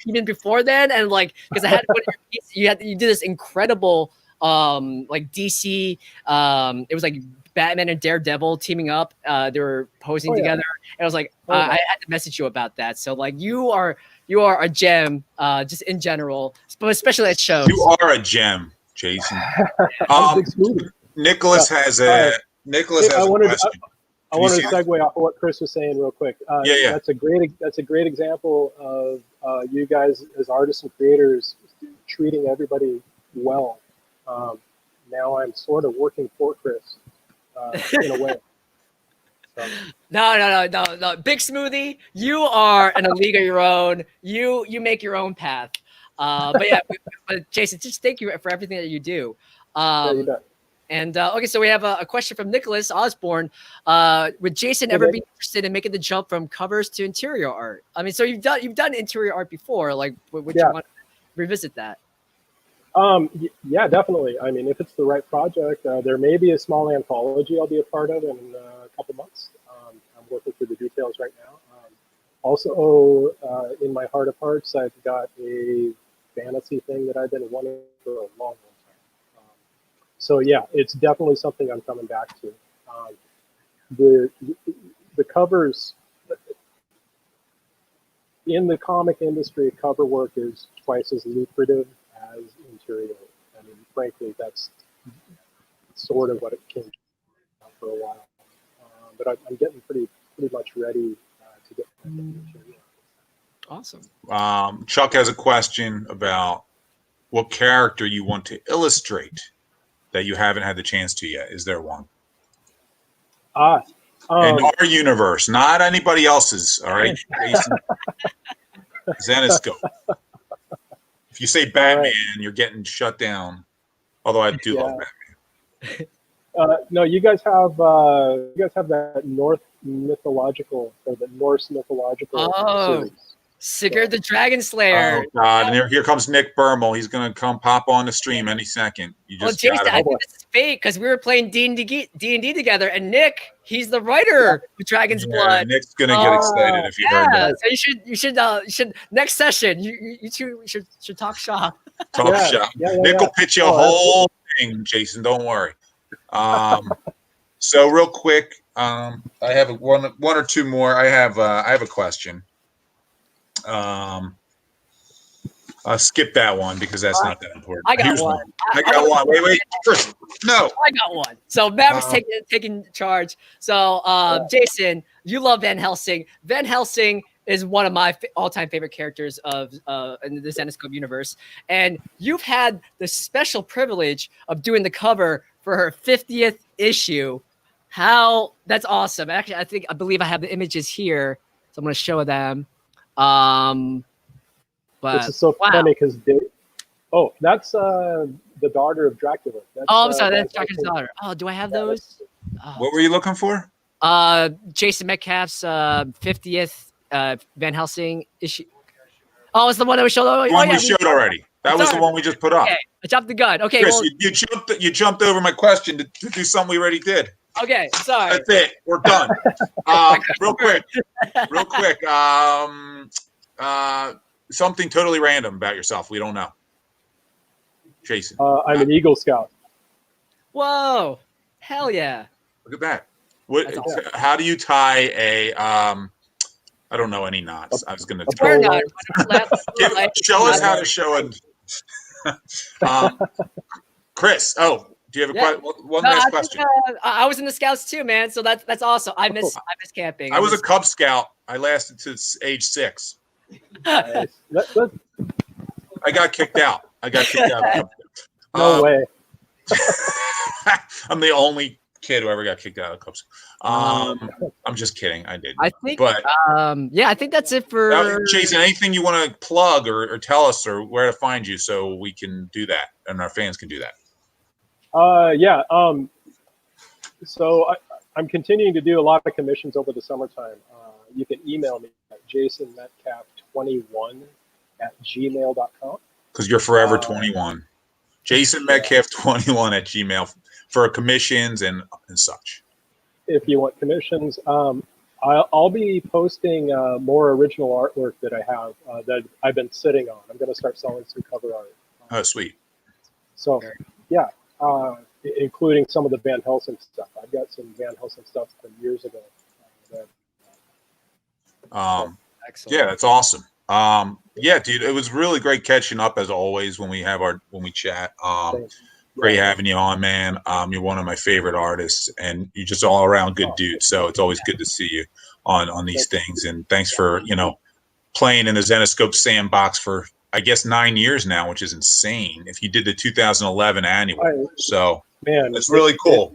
even before then, and because I had you did this incredible like DC. It was like Batman and Daredevil teaming up. They were posing together. And I was like, I had to message you about that. So like you are a gem, just in general, but especially at shows. You are a gem, Jason. Nicholas has a question. I wanted to segue off of what Chris was saying real quick. Yeah. That's a great example of you guys as artists and creators treating everybody well. Now I'm sort of working for Chris in a way. So. No. Big Smoothie, you are in a league of your own. You make your own path. But yeah, but Jason, just thank you for everything that you do. You bet. And okay, so we have a question from Nicholas Osborne. Would Jason ever be interested in making the jump from covers to interior art? I mean, so you've done interior art before. Like, would you want to revisit that? Yeah, definitely. I mean, if it's the right project, there may be a small anthology I'll be a part of in a couple months. I'm working through the details right now. Also, in my heart of hearts, I've got a fantasy thing that I've been wanting for a long time. So yeah, it's definitely something I'm coming back to. The covers in the comic industry, cover work is twice as lucrative as interior. I mean, frankly, that's sort of what it came for a while. But I'm getting pretty much ready to get into interior. Awesome. Chuck has a question about what character you want to illustrate that you haven't had the chance to yet. Is there one? In our universe, not anybody else's. All right, Jason. Zenescope. If you say Batman, you're getting shut down. Although I do love Batman. No, you guys have that Norse mythological series. Sigurd the Dragon Slayer. Oh God! And here comes Nick Burmel. He's gonna come pop on the stream any second. You just Jason, I think this is fake because we were playing D&D together, and Nick, he's the writer of Dragon's Blood. Nick's gonna get excited if he heard that. So you should next session. You two should talk shop. Talk shop. Nick will pitch you a whole thing, Jason. Don't worry. So real quick, I have one or two more. I have a question. Skip that one because that's not that important. I got one. I got one. Wait. First, no. I got one. So Maverick's taking charge. So Jason, you love Van Helsing. Van Helsing is one of my all-time favorite characters of in the Zenescope universe, and you've had the special privilege of doing the cover for her 50th issue. That's awesome. Actually, I believe I have the images here, so I'm going to show them. But this is so funny because that's the daughter of Dracula. I'm sorry, that's Dracula's daughter. Oh, do I have those? What were you looking for? Jason Metcalf's 50th Van Helsing issue. Oh, it's the one that we showed. The one we showed already. That was the one we just put up. Okay, I jumped the gun. Okay, Chris, you jumped over my question to do something we already did. Okay, sorry. That's it. We're done. Real quick. Something totally random about yourself. We don't know. Jason. I'm an Eagle Scout. Whoa! Hell yeah! Look at that. How do you tie a? I don't know any knots. I was going to show us how to show it. Chris. Oh, do you have one last question? I was in the Scouts too, man. So that's awesome. I miss camping. I was a Cub Scout. I lasted to age 6. Nice. I got kicked out. No way. I'm the only kid who ever got kicked out of Cubs. I'm just kidding. I did. I think. But I think that's it for Jason. Anything you want to plug or tell us or where to find you so we can do that and our fans can do that. So I'm continuing to do a lot of commissions over the summertime. You can email me at jasonmetcalf21@gmail.com. Because you're forever 21. Jason Metcalf 21 at Gmail for commissions and such. If you want commissions, I'll be posting more original artwork that I have that I've been sitting on. I'm going to start selling some cover art. Oh, sweet. So, yeah, including some of the Van Helsing stuff. I've got some Van Helsing stuff from years ago. Excellent. Yeah, that's awesome. Yeah, dude, it was really great catching up as always when we chat. Great having you on, man. You're one of my favorite artists, and you're just all around good dude. So it's always good to see you on these things. And thanks for playing in the Zenescope sandbox for I guess 9 years now, which is insane. If you did the 2011 annual, so man, that's really cool.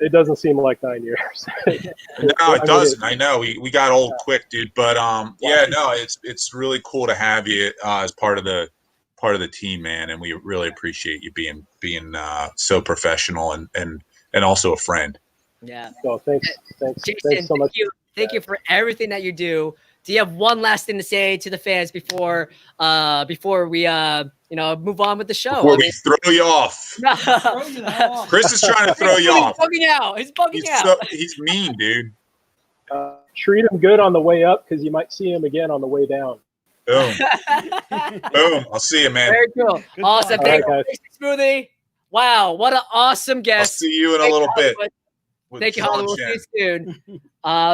It doesn't seem like 9 years. No, it doesn't. I know we got old quick, dude. But yeah, no, it's really cool to have you as part of the team, man. And we really appreciate you being so professional and also a friend. Yeah. So thanks Jason, so much. Thank you for everything that you do. Do you have one last thing to say to the fans before we move on with the show? Before we throw you off. Chris is trying to throw you off. He's bugging out. He's mean, dude. Treat him good on the way up because you might see him again on the way down. Boom. Boom. I'll see you, man. Very cool. Awesome. Thank you, Smoothie. Wow, what an awesome guest. I'll see you in a little bit. Thank you, Hollywood. We'll see you soon.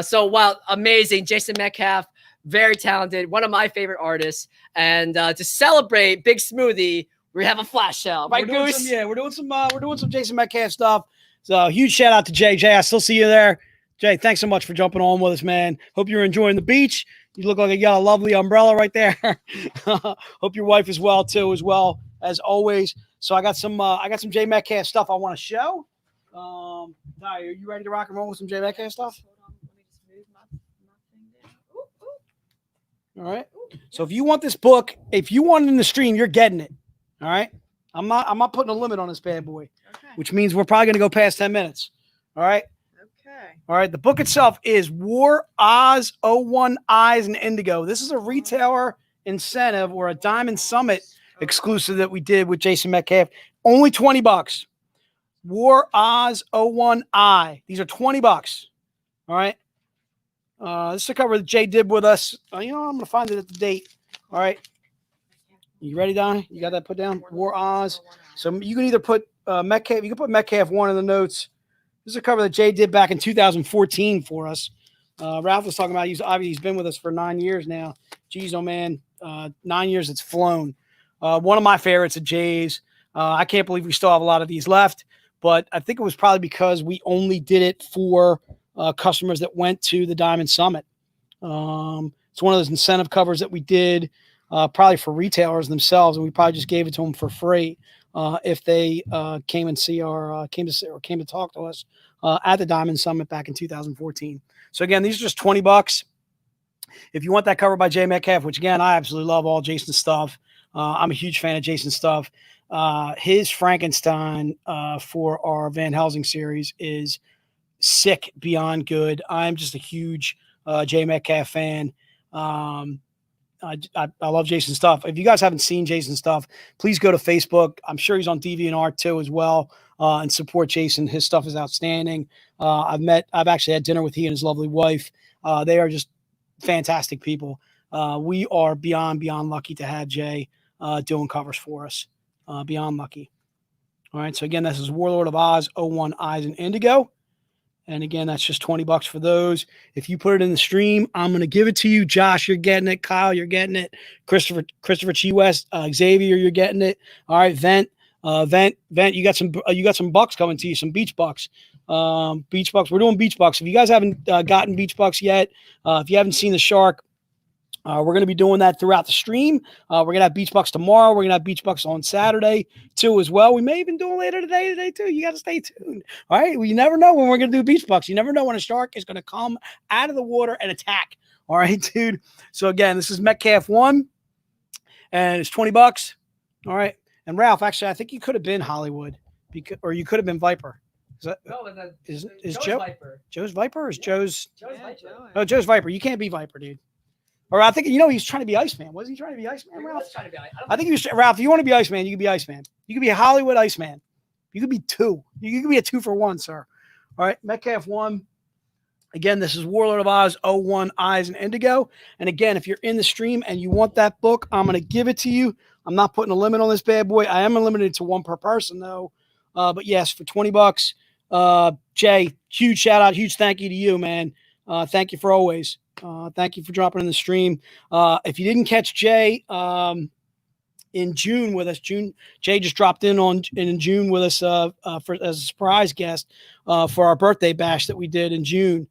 So, wow, amazing. Jason Metcalf, very talented, one of my favorite artists. And to celebrate Big Smoothie, we have a flash sale. Right, Goose? We're doing some Jason Metcalf stuff. So huge shout out to Jay. Jay, I still see you there. Jay, thanks so much for jumping on with us, man. Hope you're enjoying the beach. You look like you got a lovely umbrella right there. Hope your wife is well too, as always. So I got some Jay Metcalf stuff I want to show. Ty, are you ready to rock and roll with some Jay Metcalf stuff? All right. So if you want this book, if you want it in the stream, you're getting it. All right. I'm not putting a limit on this bad boy, which means we're probably going to go past 10 minutes. All right. Okay. All right. The book itself is War Oz 01 Eyes and Indigo. This is a retailer incentive or a Diamond Summit exclusive that we did with Jason Metcalf. Only $20. War Oz 01 I. These are $20. All right. This is a cover that Jay did with us. I'm going to find it at the date. All right. You ready, Donnie? You got that put down? War Oz. So you can either put Metcalf. You can put Metcalf 1 in the notes. This is a cover that Jay did back in 2014 for us. Ralph was talking about he's been with us for 9 years now. Geez, oh man, 9 years it's flown. One of my favorites of Jay's. I can't believe we still have a lot of these left, but I think it was probably because we only did it for customers that went to the Diamond Summit. It's one of those incentive covers that we did probably for retailers themselves, and we probably just gave it to them for free if they came to talk to us at the Diamond Summit back in 2014. So again, these are just $20. If you want that cover by Jay Metcalf, which again, I absolutely love all Jason's stuff. I'm a huge fan of Jason's stuff. His Frankenstein for our Van Helsing series is sick beyond good. I'm just a huge Jay Metcalf fan. I love Jason's stuff. If you guys haven't seen Jason's stuff, please go to Facebook. I'm sure he's on DeviantArt too as well, and support Jason. His stuff is outstanding. I've actually had dinner with he and his lovely wife. They are just fantastic people. We are beyond lucky to have Jay doing covers for us. Beyond lucky. All right. So again, this is Warlord of Oz 01 Eyes and Indigo. And again, that's just $20 for those. If you put it in the stream, I'm going to give it to you. Josh, you're getting it. Kyle, you're getting it. Christopher Chi West, Xavier, you're getting it. All right, Vent, you got some bucks coming to you, some beach bucks. Beach bucks. We're doing beach bucks. If you guys haven't gotten beach bucks yet, if you haven't seen the shark, we're going to be doing that throughout the stream. We're going to have beach bucks tomorrow. We're going to have beach bucks on Saturday too as well. We may even do it later today too. You got to stay tuned. All right. Well, you never know when we're going to do beach bucks. You never know when a shark is going to come out of the water and attack. All right, dude. So again, this is Metcalf 1 and it's $20. All right. And Ralph, actually, I think you could have been Hollywood or you could have been Viper. Is Joe Viper? Joe's Viper or is Joe's? Viper. Oh, Joe's Viper. You can't be Viper, dude. Or I think, he's trying to be Iceman. Was he trying to be Iceman, Ralph? I think he was, Ralph, if you want to be Iceman, you can be Iceman. You can be a Hollywood Iceman. You could be 2. You could be a 2 for 1, sir. All right, Metcalf 1. Again, this is Warlord of Oz 01 Eyes and Indigo. And again, if you're in the stream and you want that book, I'm going to give it to you. I'm not putting a limit on this bad boy. I am limited to 1 per person, though. But yes, for $20, Jay, huge shout out, huge thank you to you, man. Thank you for always. Thank you for dropping in the stream. If you didn't catch Jay in June with us, Jay just dropped in June with us as a surprise guest for our birthday bash that we did in June.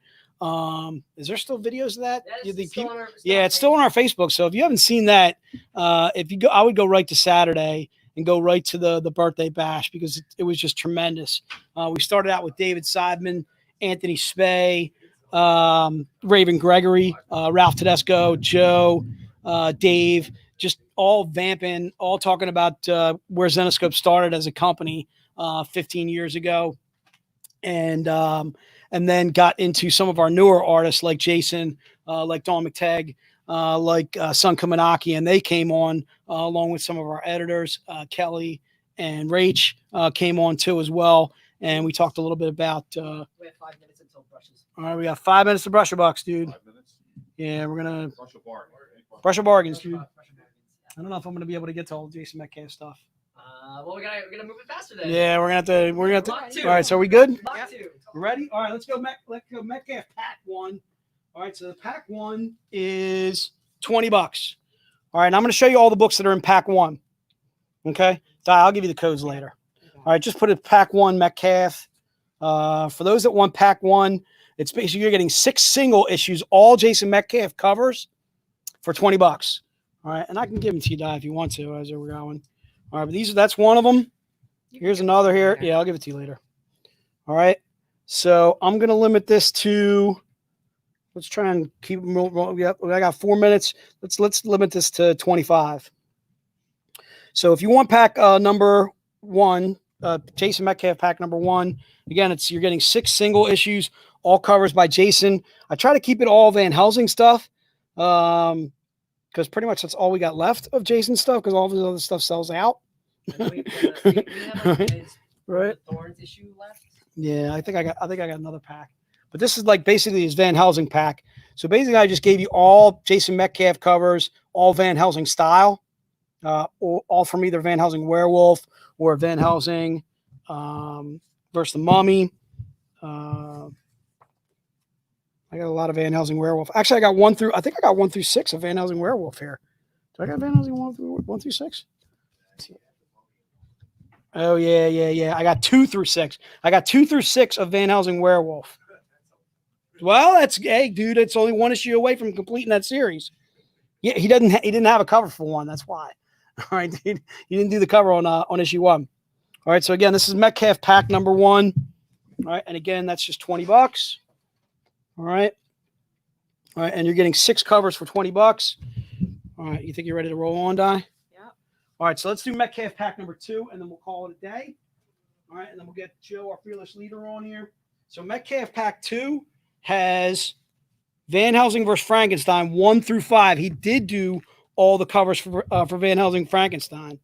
Is there still videos of that? It's still on our Facebook. So if you haven't seen that, if you go, I would go right to Saturday and go right to the birthday bash because it was just tremendous. We started out with David Seidman, Anthony Spey, Raven Gregory, Ralph Tedesco, Joe, Dave, just all vamping, all talking about where Zenescope started as a company 15 years ago. And then got into some of our newer artists like Jason, like Dawn McTeigue, like Sun Kamanaki, and they came on along with some of our editors, Kelly and Rach came on too as well. And we talked a little bit about. We have 5 minutes until brushes. All right, we got 5 minutes to brush your bucks, dude. 5 minutes. Yeah, we're gonna Brush your bargain. brush your bargains, dude. I don't know if I'm gonna be able to get to all Jason Metcalf stuff. Well, we're gonna move it faster then. Yeah, we're gonna have to. Mach 2. All right, so are we good? Mach 2. Ready? All right, let's go. Metcalf pack 1. All right, so the pack 1 is $20. All right, and I'm going to show you all the books that are in pack 1. Okay, I'll give you the codes later. All right, just put it pack 1 Metcalf. For those that want pack 1, it's basically you're getting 6 single issues, all Jason Metcalf covers for $20. All right, and I can give them to you, Di, if you want to, as we're going. All right, but that's one of them. Here's another here. Yeah, I'll give it to you later. All right. So I'm going to limit this to, let's try and keep them. Yep, I got 4 minutes. Let's limit this to 25. So if you want pack number 1, Jason Metcalf pack number 1, again, you're getting 6 single issues, all covers by Jason. I try to keep it all Van Helsing stuff because pretty much that's all we got left of Jason's stuff because all of his other stuff sells out. We have Right. Thorns issue left. Yeah, I think I got another pack. But this is like basically his Van Helsing pack. So basically I just gave you all Jason Metcalf covers, all Van Helsing style, all from either Van Helsing Werewolf or Van Helsing versus the Mummy. I got a lot of Van Helsing Werewolf. Actually, I got 1 through 6 of Van Helsing Werewolf here. Do I got Van Helsing 1 through 6? Oh, yeah. I got 2 through 6. I got 2 through 6 of Van Helsing Werewolf. Well, hey, dude, it's only 1 issue away from completing that series. Yeah, he didn't have a cover for 1. That's why. All right, dude. He didn't do the cover on issue 1. All right, so again, this is Metcalf pack number 1. All right, and again, that's just $20. All right. All right, and you're getting 6 covers for $20. All right, you think you're ready to roll on, Di? All right, so let's do Metcalf pack number 2, and then we'll call it a day. All right, and then we'll get Joe, our fearless leader, on here. So Metcalf pack 2 has Van Helsing versus Frankenstein 1 through 5. He did do all the covers for Van Helsing Frankenstein.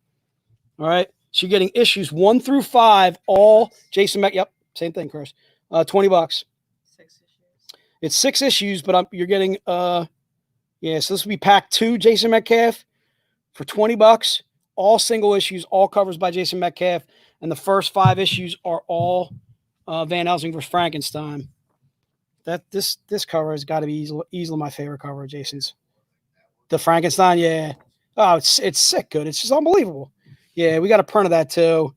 All right, so you're getting issues 1 through 5, all Jason Metcalf. Yep, same thing, Chris. $20. 6 issues. It's 6 issues, but you're getting so this will be pack 2, Jason Metcalf, for $20. All single issues, all covers by Jason Metcalf, and the first 5 issues are all Van Helsing vs. Frankenstein. This cover has got to be easily my favorite cover of Jason's. The Frankenstein, yeah. Oh, it's sick good. It's just unbelievable. Yeah, we got a print of that too.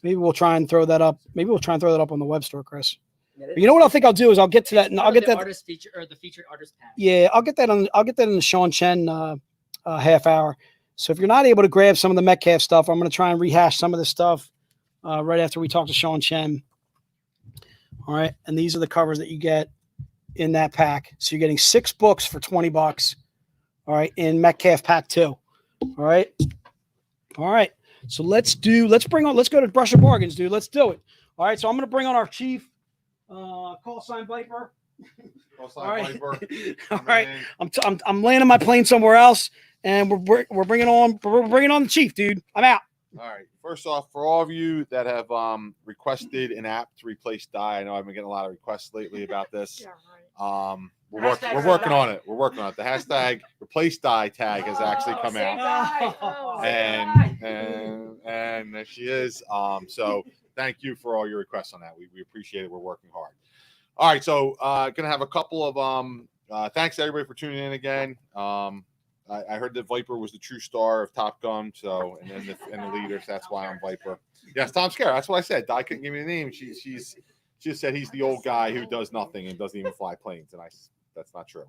Maybe we'll try and throw that up. Maybe we'll try and throw that up on the web store, Chris. But you know what I think I'll do is I'll get to that, and I'll get that artist feature or the featured artist pack. Yeah, I'll get that in the Sean Chen half hour. So if you're not able to grab some of the Metcalf stuff, I'm going to try and rehash some of this stuff right after we talk to Sean Chen. All right, and these are the covers that you get in that pack. So you're getting 6 books for $20. All right, in Metcalf pack 2. All right. So let's go to Brush of Bargains, dude. Let's do it. All right, so I'm going to bring on our chief, call sign Viper. All All right, I'm landing my plane somewhere else. And we're bringing on the chief, dude. I'm out. All right. First off, for all of you that have requested an app to replace Di, I know I've been getting a lot of requests lately about this. We're working on it. We're working on it. The hashtag replace Di tag has actually come out, and there she is. So thank you for all your requests on that. We appreciate it. We're working hard. All right, so gonna have a couple of thanks to everybody for tuning in again. I heard that Viper was the true star of Top Gun, so and the leaders. That's why I'm Viper. Yes, Tom Scare. That's what I said. Di couldn't give me a name. She just said he's the old guy who does nothing and doesn't even fly planes, and that's not true.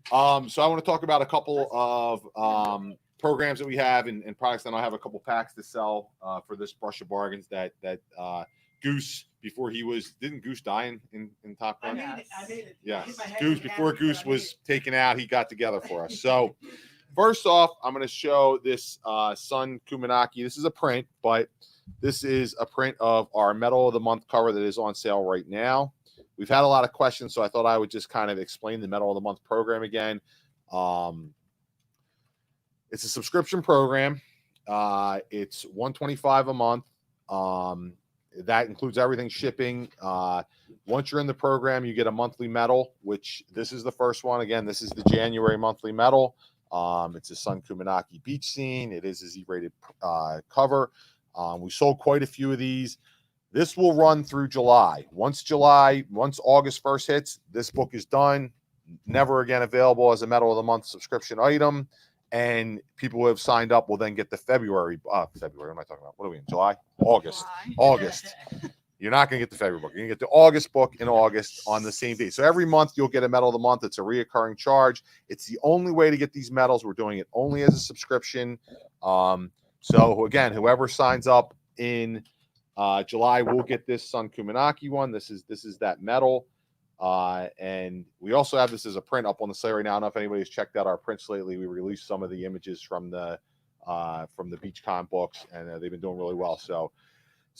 So I want to talk about a couple of programs that we have and products. Then I have a couple packs to sell for this brush of bargains that Goose, before he was, didn't Goose die in Top Gun? I made it. Yeah, Goose, before Goose was taken out, he got together for us. So first off, I'm going to show this Sun Kumanaki. This is a print, but this is a print of our Medal of the Month cover that is on sale right now. We've had a lot of questions, so I thought I would just kind of explain the Medal of the Month program again. It's a subscription program. It's $125 a month. That includes everything, shipping. Once you're in the program, you get a monthly medal, which this is the first one. Again, this is the January monthly medal. It's a Sun Kumanaki beach scene. It is a Z-rated cover. We sold quite a few of these. This will run through July. Once August 1st hits, this book is done. Never again available as a Medal of the Month subscription item. And people who have signed up will then get the February. What am I talking about? What are we in? July? August. You're not going to get the February book. You're going to get the August book in August on the same day. So every month you'll get a Medal of the Month. It's a reoccurring charge. It's the only way to get these medals. We're doing it only as a subscription. So again, whoever signs up in July will get this Sun Kumanaki one. This is that medal. And we also have this as a print up on the site right now. I don't know if anybody's checked out our prints lately. We released some of the images from the BeachCon books, and they've been doing really well. So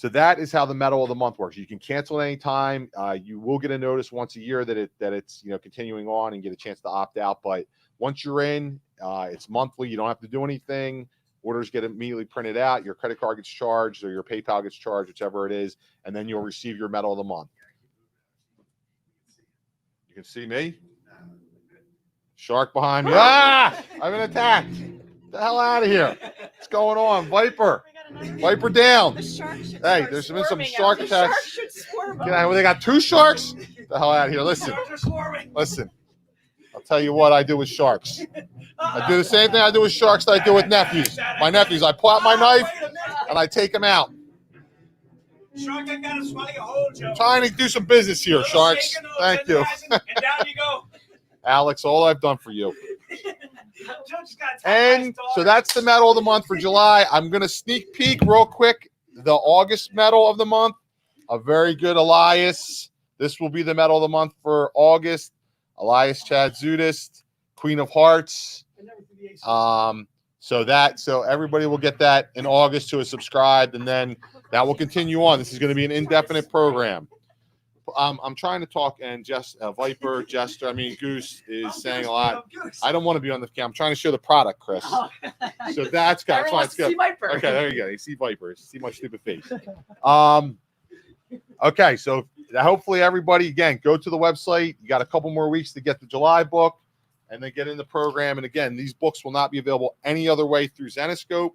that is how the Medal of the Month works. You can cancel at any time. You will get a notice once a year that it's continuing on and get a chance to opt out. But once you're in, it's monthly. You don't have to do anything. Orders get immediately printed out. Your credit card gets charged or your PayPal gets charged, whichever it is, and then you'll receive your Medal of the Month. You can see me. Shark behind me. Ah! I've been attacked. Get the hell out of here. What's going on? Viper. Viper down. Hey, there's been some shark attacks. They got two sharks? Get the hell out of here. Listen. I'll tell you what I do with sharks. I do the same thing I do with sharks that I do with nephews. My nephews, I pull out my knife and I take them out. Shark, I gotta swallow your whole Joe. Trying to do some business here, sharks. Thank you. And down you go. Alex, all I've done for you. And so that's the Medal of the Month for July. I'm going to sneak peek real quick the August Medal of the Month. A very good Elias. This will be the Medal of the Month for August. Elias Chatzoudis, Queen of Hearts. So everybody will get that in August who is subscribed, and then that will continue on. This is going to be an indefinite program. I'm trying to talk, and Viper, Jester, Goose is saying a lot. I don't want to be on the camera. I'm trying to show the product, Chris. So that's got fine. Okay, there you go. You see Viper. See my stupid face. Okay, so hopefully everybody, again, go to the website. You got a couple more weeks to get the July book and then get in the program. And again, these books will not be available any other way through Zenescope.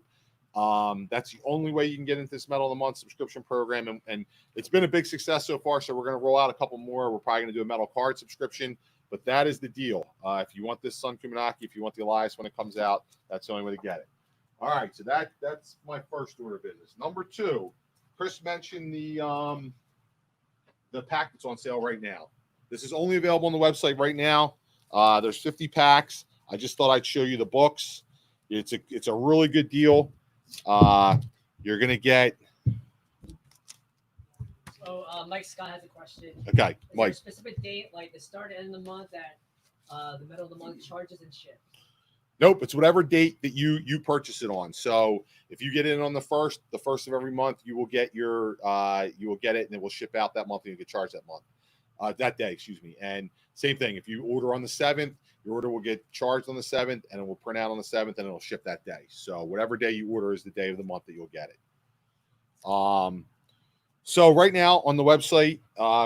That's the only way you can get into this Medal of the Month subscription program. And it's been a big success so far. So we're going to roll out a couple more. We're probably going to do a metal card subscription, but that is the deal. If you want this Sun Kumanaki, if you want the Elias when it comes out, that's the only way to get it. All right. So that's my first order of business. Number two, Chris mentioned the pack that's on sale right now. This is only available on the website right now. There's 50 packs. I just thought I'd show you the books. It's a really good deal. You're gonna get. So Mike Scott has a question. Okay, Is Mike. there a specific date, like the start and end of the month, that the Medal of the Month charges and ship? Nope, it's whatever date that you purchase it on. So if you get in on the first of every month, you will get it, and it will ship out that month, and you get charged that day. Excuse me. And same thing, if you order on the 7th, your order will get charged on the 7th, and it will print out on the 7th, and it'll ship that day. So whatever day you order is the day of the month that you'll get it. So right now on the website,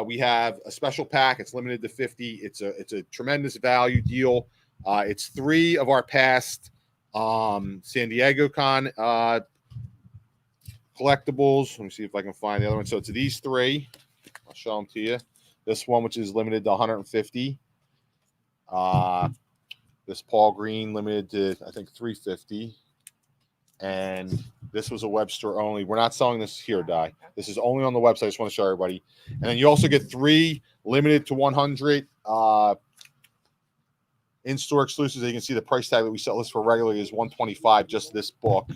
we have a special pack. It's limited to 50. It's a tremendous value deal. It's 3 of our past San Diego Con collectibles. Let me see if I can find the other one. So it's these three. I'll show them to you. This one, which is limited to 150. This Paul Green limited to, I think, 350. And this was a web store only. We're not selling this here, Di. This is only on the website. I just want to show everybody. And then you also get 3 limited to 100 in-store exclusives. You can see the price tag that we sell this for regularly is $125, just this book.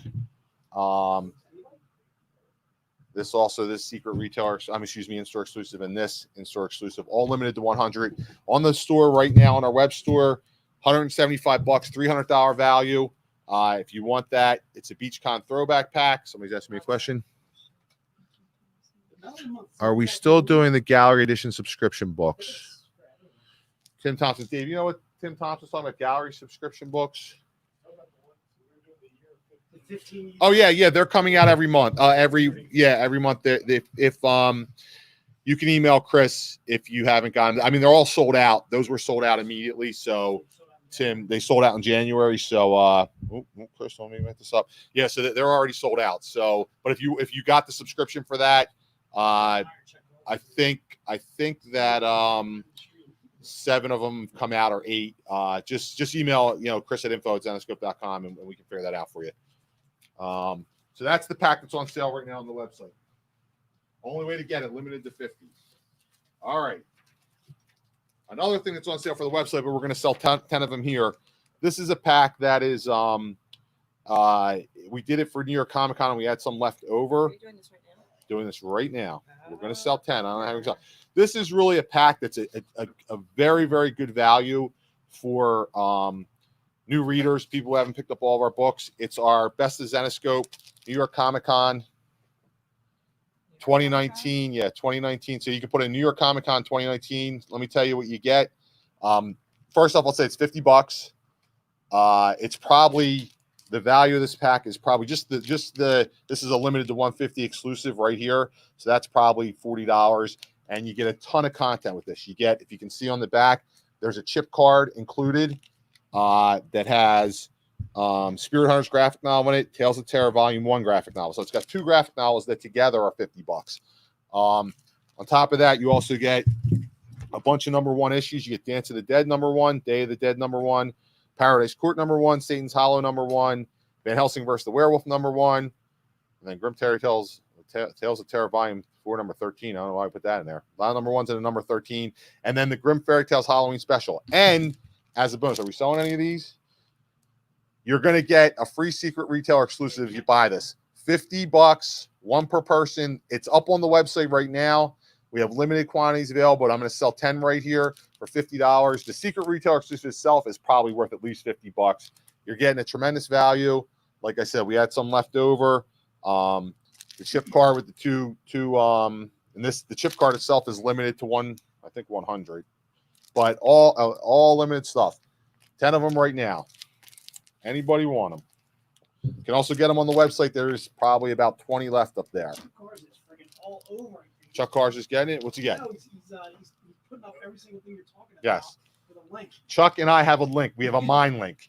This secret retailer, in-store exclusive, and this in-store exclusive, all limited to 100 on the store right now on our web store. $175, $300 value. If you want that, it's a BeachCon throwback pack. Somebody's asking me a question. Are we still doing the gallery edition subscription books? Tim Thompson, Dave, you know what Tim Thompson's talking about? Gallery subscription books. Oh yeah, they're coming out every month. Every month. If you can email Chris if you haven't gotten. I mean, they're all sold out. Those were sold out immediately. So, Tim, they sold out in January. So, Chris, let me make this up. Yeah, so they're already sold out. So, but if you got the subscription for that, I think that 7 of them come out or 8. Just email Chris at info@zenescope.com and we can figure that out for you. So that's the pack that's on sale right now on the website. Only way to get it, limited to 50. All right. Another thing that's on sale for the website, but we're going to sell 10 of them here. This is a pack that is, we did it for New York Comic Con and we had some left over. Are you doing this right now? Doing this right now. We're going to sell 10. I don't know how to sell. This is really a pack that's a very, very good value for new readers, people who haven't picked up all of our books. It's our Best of Zenescope, New York Comic Con 2019. Yeah, 2019. So you can put in New York Comic Con 2019. Let me tell you what you get. First off, I'll say it's $50. It's probably the value of this pack is probably this is a limited to 150 exclusive right here. So that's probably $40. And you get a ton of content with this. You get, if you can see on the back, there's a chip card included. That has Spirit Hunters graphic novel in it, Tales of Terror Volume 1 graphic novel. So it's got 2 graphic novels that together are $50. On top of that, you also get a bunch of #1 issues. You get Dance of the Dead #1, Day of the Dead #1, Paradise Court #1, Satan's Hollow #1, Van Helsing vs. the Werewolf #1, and then Grim Terry Tales of Terror Volume 4 #13. I don't know why I put that in there. A lot of #1s and a #13. And then the Grim Fairy Tales Halloween Special. And as a bonus, are we selling any of these? You're going to get a free secret retailer exclusive if you buy this. $50, 1 per person. It's up on the website right now. We have limited quantities available, but I'm going to sell 10 right here for $50. The secret retailer exclusive itself is probably worth at least $50. You're getting a tremendous value. Like I said, we had some left over. The chip card with the two the chip card itself is limited to 100. But all limited stuff. 10 of them right now. Anybody want them? You can also get them on the website. There's probably about 20 left up there. Chuck Carr's just getting it. What's he getting? He's putting up every single thing you're talking about. Yes. With a link. Chuck and I have a link. We have a mind link.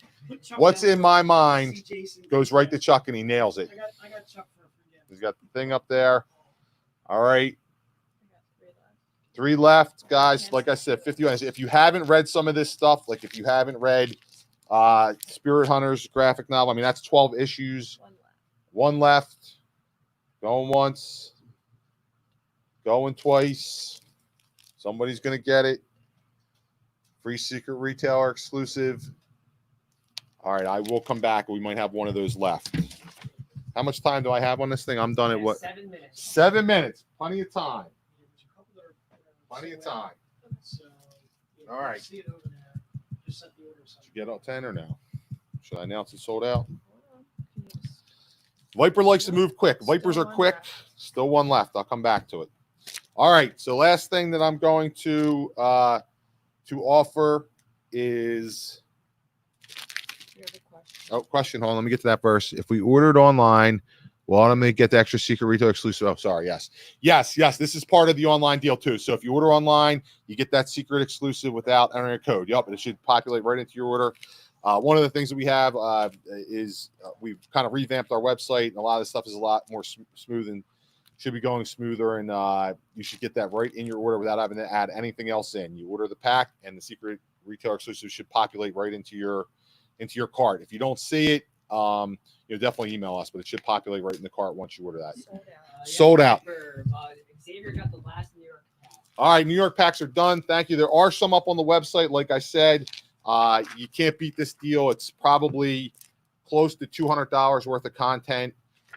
What's in my mind goes right to Chuck, and he nails it. I got Chuck for a free gift. He's got the thing up there. All right. 3 left, guys. Like I said, 50. If you haven't read some of this stuff, like if you haven't read Spirit Hunters graphic novel, I mean, that's 12 issues. 1 left. Going once. Going twice. Somebody's going to get it. Free secret retailer exclusive. All right, I will come back. We might have one of those left. How much time do I have on this thing? I'm done at what? 7 minutes. 7 minutes. Plenty of time. Plenty of time. All right. Did you get out 10 or no? Should I announce it sold out? Viper likes to move quick. Vipers are quick. Still 1 left. I'll come back to it. All right. So last thing that I'm going to offer is question. Hold on. Let me get to that first. If we ordered online, will automatically get the extra secret retail exclusive. Oh, sorry. Yes. This is part of the online deal too. So if you order online, you get that secret exclusive without entering a code. Yep. It should populate right into your order. One of the things that we have is we've kind of revamped our website, and a lot of the stuff is a lot more smooth and should be going smoother. And you should get that right in your order without having to add anything else in. You order the pack, and the secret retailer exclusive should populate right into your cart. If you don't see it, definitely email us, but it should populate right in the cart once you order that. Sold out. Xavier got the last New York pack. All right, New York packs are done. Thank you. There are some up on the website. Like I said, you can't beat this deal. It's probably close to $200 worth of content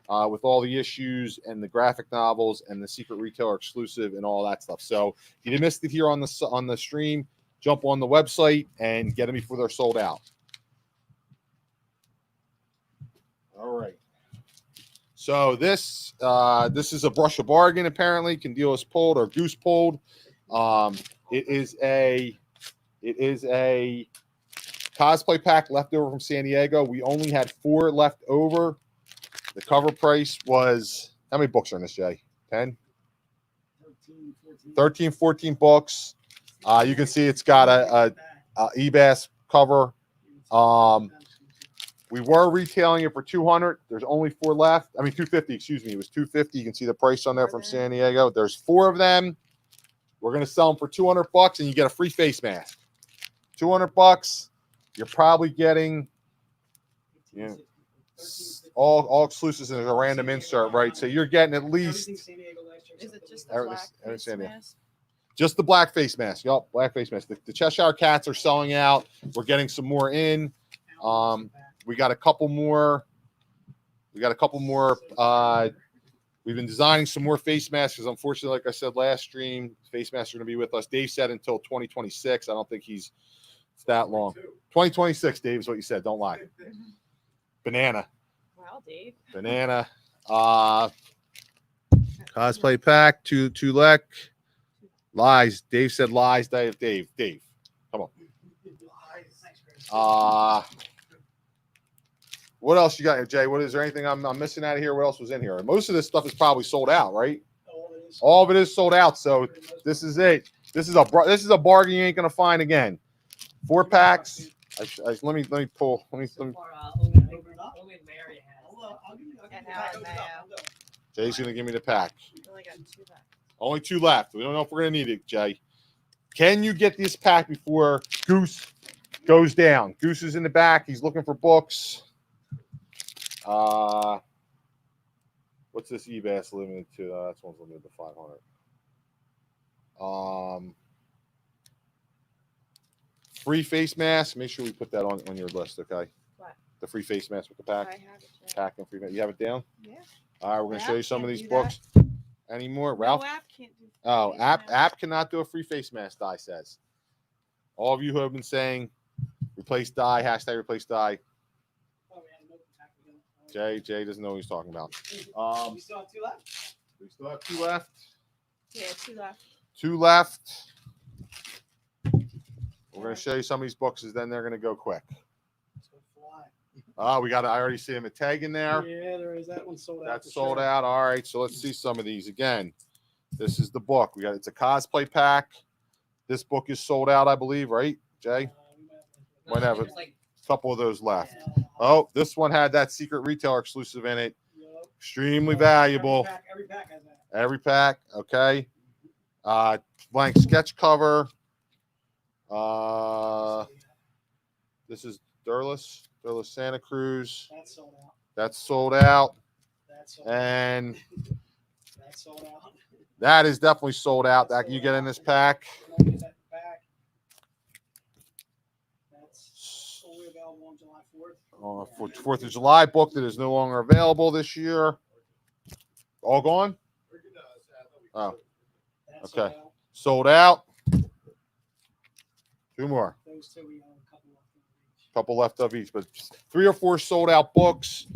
with all the issues and the graphic novels and the secret retailer exclusive and all that stuff. So if you missed it here on the stream, jump on the website and get them before they're sold out. All right. So this is a brush of bargain. Apparently, Candido is pulled or Goose pulled. It is a cosplay pack left over from San Diego. We only had 4 left over. The cover price was, how many books are in this, Jay? 10? 13, 14 books. You can see it's got a Ebas cover. We were retailing it for $200. There's only 4 left. I mean, $250. Excuse me. It was $250. You can see the price on there from San Diego. There's 4 of them. We're gonna sell them for $200, and you get a free face mask. $200. You're probably getting, all exclusives in a random insert, right? So you're getting at least. Is it just the black face mask? Just the black face mask. Yup, black face mask. The Cheshire Cats are selling out. We're getting some more in. We got a couple more. We've been designing some more face masks because, unfortunately, like I said last stream, face masks are going to be with us. Dave said until 2026. I don't think it's that long. 2026, Dave, is what you said. Don't lie. Banana. Wow, Dave. Banana. Cosplay pack. Tulek. Lies. Dave said lies. Dave. Come on. What else you got here, Jay? Is there anything I'm missing out of here? What else was in here? Most of this stuff is probably sold out, right? All of it is sold out. So this is it. This is a bargain you ain't gonna find again. 4 packs. Let me pull. Let me. Only Mary has. Jay's gonna give me the pack. Only got 2 left. Only 2 left. We don't know if we're gonna need it, Jay. Can you get this pack before Goose goes down? Goose is in the back. He's looking for books. What's this Ebas limited to? That one's limited to 500. Free face mask. Make sure we put that on your list, okay? What? The free face mask with the pack. I have it. Yeah. Pack and free mask. You have it down? Yeah. All right, we're gonna show you some of these Can't do books. Any more, Ralph? No, app can't do. Oh, face app mask. cannot do a free face mask. Die says. All of you who have been saying replace die, hashtag replace die. Jay doesn't know what he's talking about. We still have 2 left. We still have 2 left. Yeah, 2 left. 2 left. We're going to show you some of these books, and then they're going to go quick. Oh, I already see a McTeigue in there. Yeah, there is. That one sold out. That's sold out. All right, so let's see some of these again. This is the book. It's a cosplay pack. This book is sold out, I believe, right, Jay? Might have a couple of those left. Oh, this one had that secret retailer exclusive in it. Extremely valuable. Every pack, okay. Blank sketch cover. This is Durless Santa Cruz. That's sold out. And that is definitely sold out. That you get in this pack. For 4th of July book that is no longer available this year. All gone? Oh, okay. Sold out. 2 more. Couple left of each, but 3 or 4 sold out books.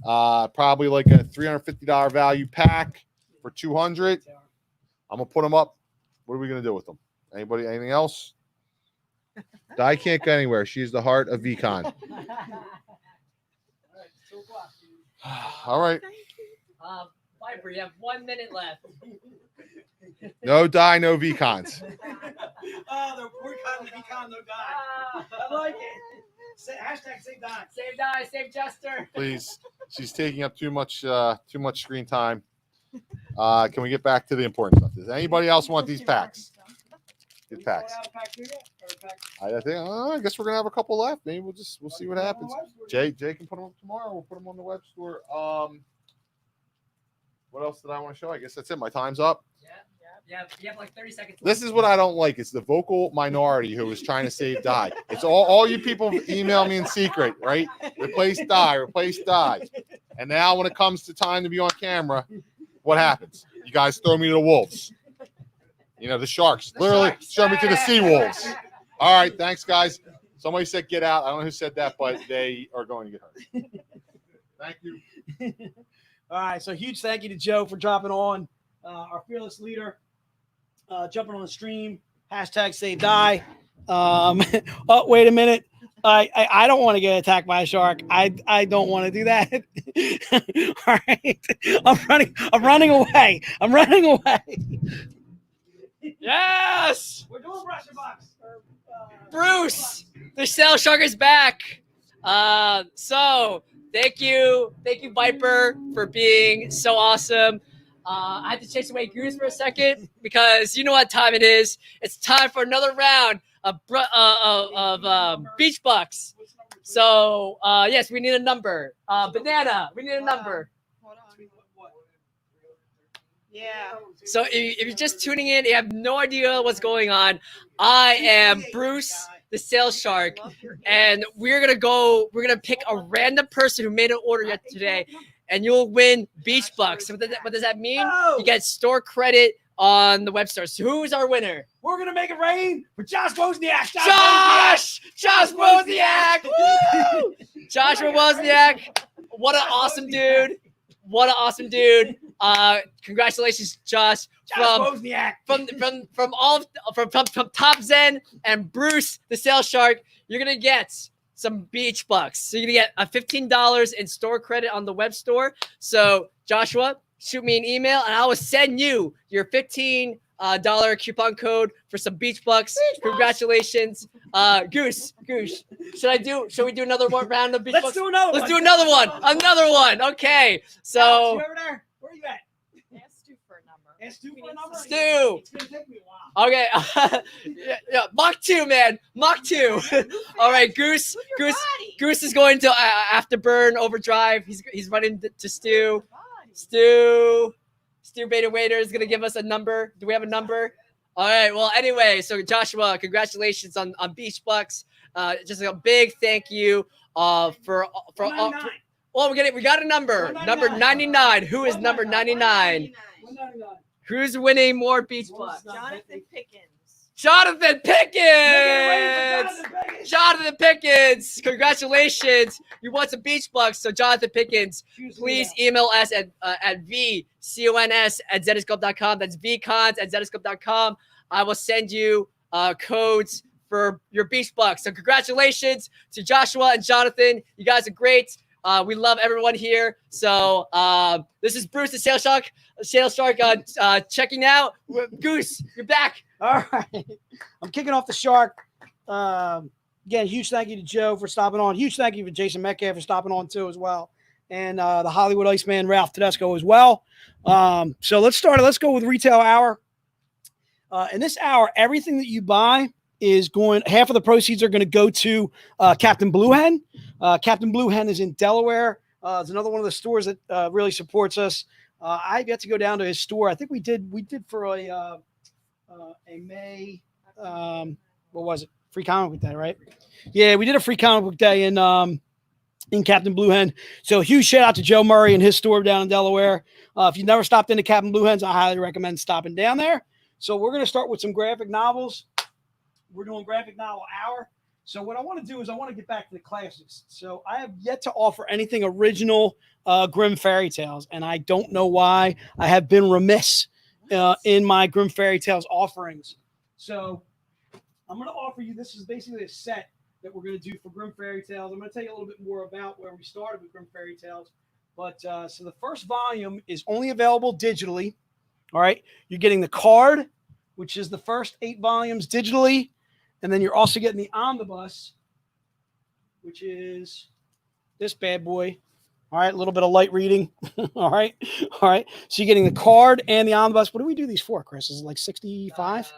Probably like a $350 value pack for $200. I'm gonna put them up. What are we gonna do with them? Anybody? Anything else? Di can't go anywhere. She's the heart of VCon. All right. Viper, you have 1 minute left. No Di, no VCons. Oh, the poor cotton pecan, no die. I like it. Hashtag save die. Save die, save Jester. Please. She's taking up too much screen time. Can we get back to the important stuff? Does anybody else want these packs? These packs. I guess we're gonna have a couple left. Maybe we'll see what happens. Jay can put them up tomorrow. We'll put them on the web store. What else did I want to show? I guess that's it. My time's up. Yeah. You have like 30 seconds. This is what I don't like. It's the vocal minority who is trying to save die. It's all you people email me in secret, right? Replace die. And now when it comes to time to be on camera, what happens? You guys throw me to the wolves. You know, the sharks. Literally show me to the sea wolves. All right, thanks, guys. Somebody said get out. I don't know who said that, but they are going to get hurt. Thank you. All right, so huge thank you to Joe for dropping on, our fearless leader, jumping on the stream. Hashtag save die. Oh, wait a minute. I don't want to get attacked by a shark. I don't want to do that. All right. I'm running away. Yes! We're doing Russian box. Bruce, the Sail Shark is back. So thank you, Viper, for being so awesome. I had to chase away Goose for a second because you know what time it is. It's time for another round of beach bucks. So yes, we need a number. Banana, we need a number. Hold on. Yeah. So if you're just tuning in, you have no idea what's going on. I am Bruce, the Sail Shark, and we're gonna pick a random person who made an order yet today, and you'll win beach bucks. So what does that mean? You get store credit on the web store. So who's our winner? We're gonna make it rain for Josh Wozniak. Josh Wozniak! Woo! Joshua Wozniak, what an awesome dude! Congratulations, Josh. From Top Zen and Bruce, the Sail Shark, you're gonna get some beach bucks. So you're gonna get a $15 in store credit on the web store. So Joshua, shoot me an email and I will send you your $15 coupon code for some beach bucks. Congratulations. Goose. Should we do another round of beach bucks? Let's do another Let's do another one. Okay. So Alex, you over there? Where are you at? Ask Stu for a number. Ask Stu for a number? Stu. It's gonna take me a while. Okay. yeah, Mach 2, man. Mach 2. All right, Goose is going to Afterburn Overdrive. He's running to Stu. Stu Beta Waiter is gonna give us a number. Do we have a number? All right. Well, anyway, so Joshua, congratulations on Beach Bucks. Just a big thank you for well, we got a number. Number 99. Who is number 99? Who's winning more Beach Bucks? Jonathan Pickens! Congratulations! You won some Beach Bucks. So Jonathan Pickens, please email us at vcons@zenescope.com. That's vcons@zenescope.com. I will send you codes for your Beach Bucks. So congratulations to Joshua and Jonathan. You guys are great. We love everyone here. So this is Bruce the Sail Shark checking out. Goose, you're back. All right. I'm kicking off the shark. Again, huge thank you to Joe for stopping on. Huge thank you for Jason Metcalf for stopping on too as well. And the Hollywood Iceman, Ralph Tedesco as well. So let's start it. Let's go with retail hour. In this hour, everything that you buy is half of the proceeds are going to go to Captain Blue Hen. Captain Blue Hen is in Delaware. It's another one of the stores that really supports us. I've yet to go down to his store. I think we did for a May, what was it? Free comic book day, right? Yeah, we did a free comic book day in Captain Blue Hen. So huge shout out to Joe Murray and his store down in Delaware. If you've never stopped into Captain Blue Hen's, I highly recommend stopping down there. So we're going to start with some graphic novels. We're doing graphic novel hour. So what I want to do is I want to get back to the classics. So I have yet to offer anything original Grimm fairy tales, and I don't know why. I have been remiss in my Grimm fairy tales offerings. So I'm going to offer you, this is basically a set that we're going to do for Grimm fairy tales. I'm going to tell you a little bit more about where we started with Grimm fairy tales. But so the first volume is only available digitally. All right. You're getting the card, which is the first 8 volumes digitally. And then you're also getting the omnibus, which is this bad boy. All right, a little bit of light reading. All right. So you're getting the card and the omnibus. What do we do these for, Chris? Is it like 65?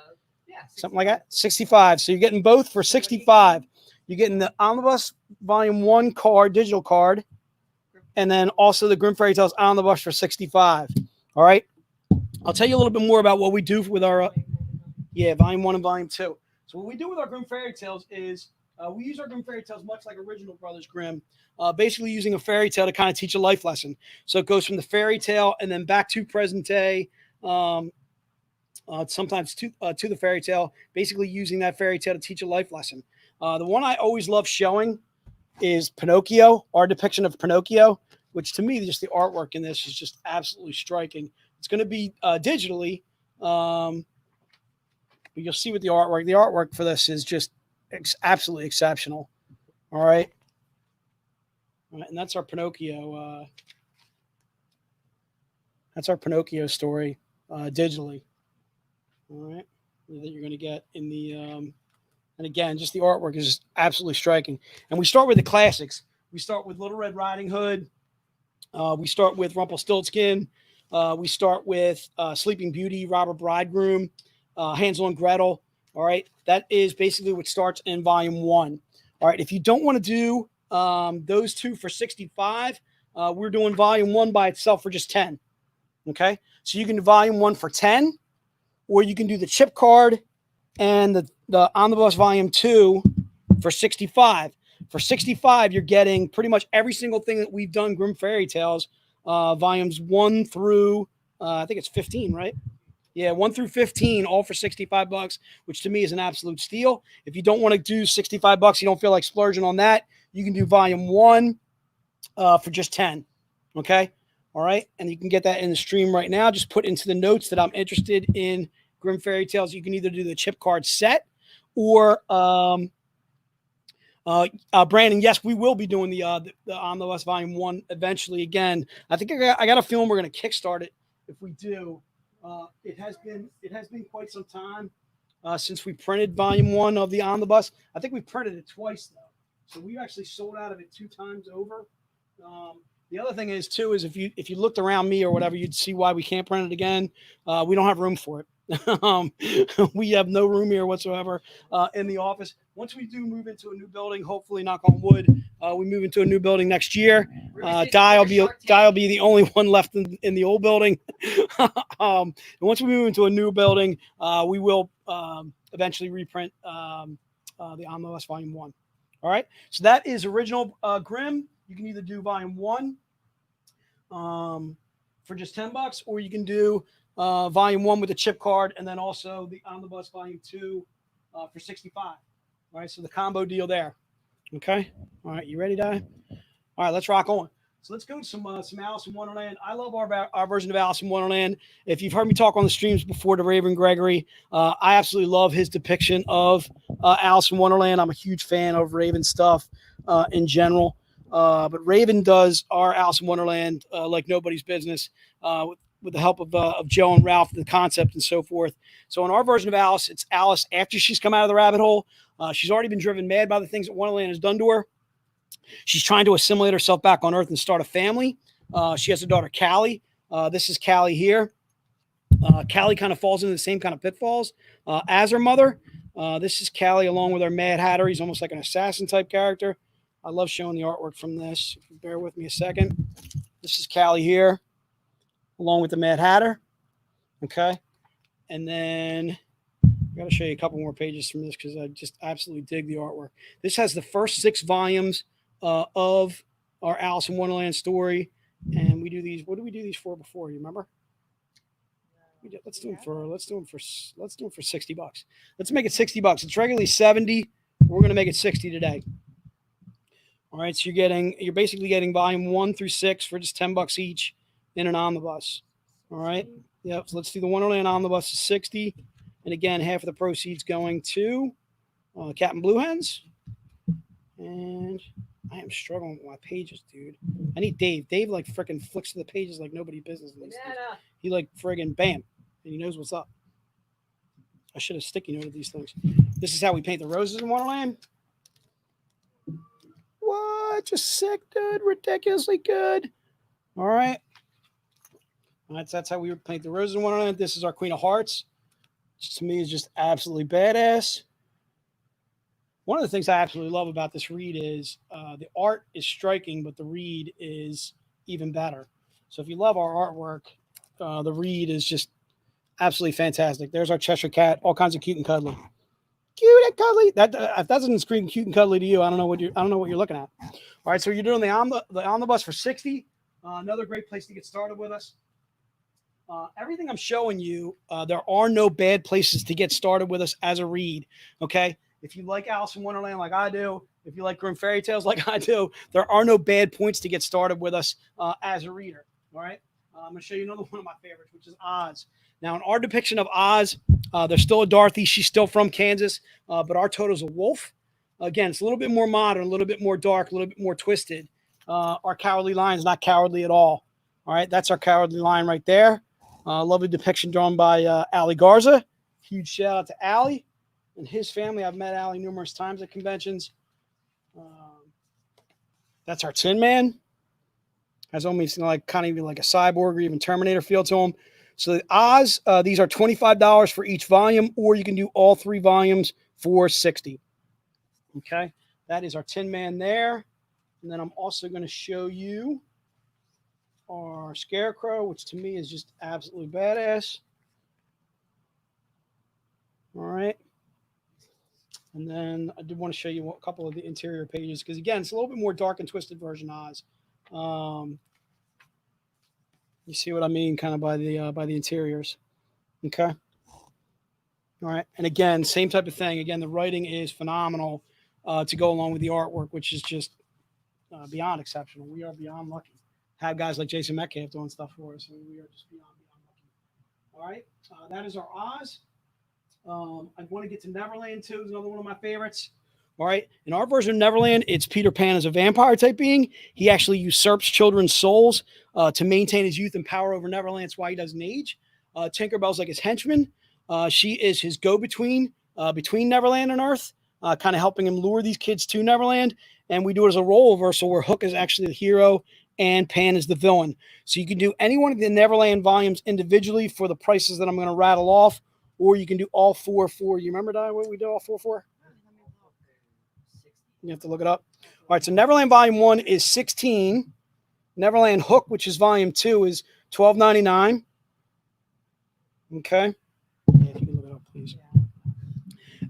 Yeah, Something like that? 65. So you're getting both for 65. You're getting the omnibus volume 1 card, digital card, and then also the Grimm Fairy Tales omnibus for 65. All right. I'll tell you a little bit more about what we do with our volume 1 and volume 2. So what we do with our Grimm Fairy Tales is we use our Grimm Fairy Tales much like original Brothers Grimm, basically using a fairy tale to kind of teach a life lesson. So it goes from the fairy tale and then back to present day, sometimes to the fairy tale, basically using that fairy tale to teach a life lesson. The one I always love showing is Pinocchio, our depiction of Pinocchio, which to me, just the artwork in this is just absolutely striking. It's going to be digitally. You'll see with the artwork for this is just absolutely exceptional. All right. And that's our Pinocchio. That's our Pinocchio story digitally. All right. That you're going to get in the, and again, just the artwork is just absolutely striking. And we start with the classics. We start with Little Red Riding Hood. We start with Rumpelstiltskin. We start with Sleeping Beauty, Robber Bridegroom, Hansel and Gretel. All right. That is basically what starts in volume 1. All right. If you don't want to do those two for 65, we're doing volume 1 by itself for just 10. Okay. So you can do volume 1 for 10, or you can do the chip card and the omnibus volume 2 for 65. For 65, you're getting pretty much every single thing that we've done Grimm Fairy Tales, volumes 1 through, I think it's 15, right? Yeah, 1 through 15, all for $65, which to me is an absolute steal. If you don't want to do $65, you don't feel like splurging on that, you can do volume 1 for just 10. Okay? All right? And you can get that in the stream right now. Just put into the notes that I'm interested in Grimm Fairy Tales. You can either do the chip card set or Brandon, yes, we will be doing the Omnibus Volume 1 eventually. Again, I think I got a feeling we're going to kickstart it if we do. It has been quite some time since we printed Volume 1 of the Omnibus. I think we printed it twice though, so we actually sold out of it 2 times over. The other thing is too is if you looked around me or whatever, you'd see why we can't print it again. We don't have room for it. We have no room here whatsoever in the office. Once we do move into a new building, hopefully, knock on wood, we move into a new building next year. Di will be the only one left in the old building. And once we move into a new building, we will eventually reprint the Omnibus Volume 1. All right. So that is original Grimm. You can either do Volume 1 for just $10, or you can do Volume 1 with the chip card, and then also the Omnibus Volume 2 for $65. All right, so the combo deal there. Okay. All right, you ready, Di? All right, let's rock on. So let's go to some Alice in Wonderland. I love our version of Alice in Wonderland. If you've heard me talk on the streams before to Raven Gregory, I absolutely love his depiction of Alice in Wonderland. I'm a huge fan of Raven stuff in general. But Raven does our Alice in Wonderland like nobody's business with the help of Joe and Ralph, the concept and so forth. So in our version of Alice, it's Alice after she's come out of the rabbit hole. She's already been driven mad by the things that Wonderland has done to her. She's trying to assimilate herself back on Earth and start a family. She has a daughter, Callie. This is Callie here. Callie kind of falls into the same kind of pitfalls as her mother. This is Callie along with her Mad Hatter. He's almost like an assassin type character. I love showing the artwork from this. Bear with me a second. This is Callie here, along with the Mad Hatter. Okay. And then I got to show you a couple more pages from this because I just absolutely dig the artwork. This has the first 6 volumes of our Alice in Wonderland story. And we do these. What did we do these for before? You remember? Let's do them for $60. Let's make it $60. It's regularly $70. We're going to make it $60 today. All right, so you're basically getting volume 1 through 6 for just $10 each in an omnibus. All right. Yep. So let's do the Wonderland omnibus is $60, and again, half of the proceeds going to Captain Blue Hens. And I am struggling with my pages, dude. I need Dave. Dave like freaking flicks to the pages like nobody's business. He like friggin' bam, and he knows what's up. I should have sticky noted these things. This is how we paint the roses in Wonderland. What? Just sick, dude. Ridiculously good. All right. That's how we would paint the roses in Wonderland. This is our Queen of Hearts, which to me is just absolutely badass. One of the things I absolutely love about this read is the art is striking, but the read is even better. So if you love our artwork, the read is just absolutely fantastic. There's our Cheshire Cat, all kinds of cute and cuddly. Cute and cuddly. That if that doesn't scream cute and cuddly to you, I don't know what you're looking at. All right, so you're doing the omnibus for 60. Another great place to get started with us. Everything I'm showing you, there are no bad places to get started with us as a read. Okay, if you like Alice in Wonderland like I do, if you like Grimm Fairy Tales like I do, there are no bad points to get started with us as a reader. All right, I'm going to show you another one of my favorites, which is Oz. Now, in our depiction of Oz, there's still a Dorothy. She's still from Kansas, but our Toto's a wolf. Again, it's a little bit more modern, a little bit more dark, a little bit more twisted. Our Cowardly Lion is not cowardly at all. All right, that's our Cowardly Lion right there. Lovely depiction drawn by Ali Garza. Huge shout out to Ali and his family. I've met Ali numerous times at conventions. That's our Tin Man. Has almost kind of like a cyborg or even Terminator feel to him. So the Oz, these are $25 for each volume, or you can do all 3 volumes for $60. Okay, that is our Tin Man there. And then I'm also going to show you our Scarecrow, which to me is just absolutely badass. All right. And then I did want to show you a couple of the interior pages because, again, it's a little bit more dark and twisted version Oz. You see what I mean kind of by the interiors. Okay. All right. And again, same type of thing. Again, the writing is phenomenal to go along with the artwork, which is just beyond exceptional. We are beyond lucky. Have guys like Jason Metcalf doing stuff for us, and we are just beyond lucky. All right, that is our Oz. I want to get to Neverland too. Is another one of my favorites. All right, in our version of Neverland, it's Peter Pan as a vampire type being. He actually usurps children's souls to maintain his youth and power over Neverland. That's why he doesn't age. Tinkerbell's like his henchman. She is his go-between between Neverland and Earth, kind of helping him lure these kids to Neverland. And we do it as a role reversal where Hook is actually the hero and Pan is the villain. So you can do any one of the Neverland volumes individually for the prices that I'm going to rattle off, or you can do all 4 for, you remember, Di, what we did all 4 for? You have to look it up. All right, so Neverland Volume 1 is $16. Neverland Hook, which is Volume 2, is $12.99. Okay. Yeah, if you can look it up, please.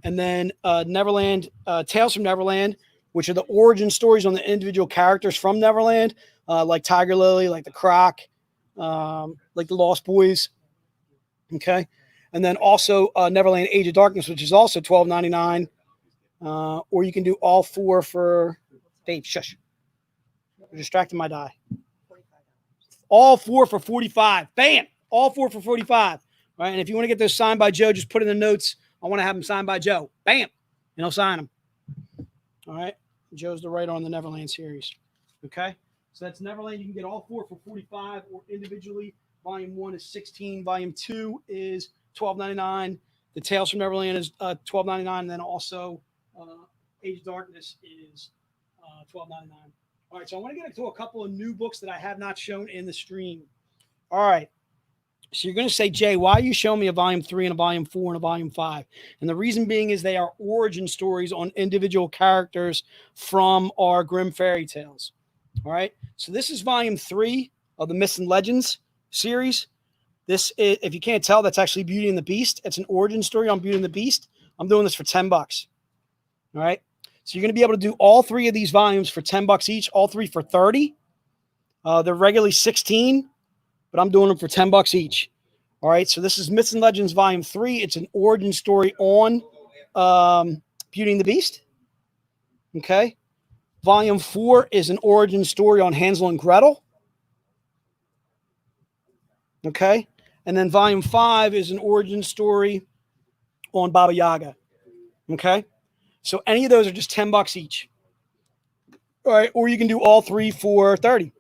And then Neverland, Tales from Neverland, which are the origin stories on the individual characters from Neverland, like Tiger Lily, like the Croc, like the Lost Boys. Okay. And then also Neverland Age of Darkness, which is also $12.99. Or you can do all 4 for Dave. Shush. You're distracting my die. All 4 for $45. Bam! All 4 for $45. All right. And if you want to get those signed by Joe, just put in the notes. I want to have them signed by Joe. Bam! And I'll sign them. All right. Joe's the writer on the Neverland series. Okay. So that's Neverland. You can get all 4 for $45 or individually. Volume 1 is $16. Volume 2 is $12.99. The Tales from Neverland is $12.99. And then also Age of Darkness is $12.99. All right. So I want to get into a couple of new books that I have not shown in the stream. All right. So you're going to say, Jay, why are you showing me a volume 3 and a volume 4 and a volume 5? And the reason being is they are origin stories on individual characters from our Grimm Fairy Tales. All right. So this is volume 3 of the Myths and Legends series. This is, if you can't tell, that's actually Beauty and the Beast. It's an origin story on Beauty and the Beast. I'm doing this for $10. All right. So you're going to be able to do all 3 of these volumes for $10 each, all 3 for $30. They're regularly $16. But I'm doing them for $10 each. All right. So this is Myths and Legends Volume 3. It's an origin story on Beauty and the Beast. Okay. Volume 4 is an origin story on Hansel and Gretel. Okay. And then Volume 5 is an origin story on Baba Yaga. Okay. So any of those are just $10 each. All right. Or you can do all 3 for $30.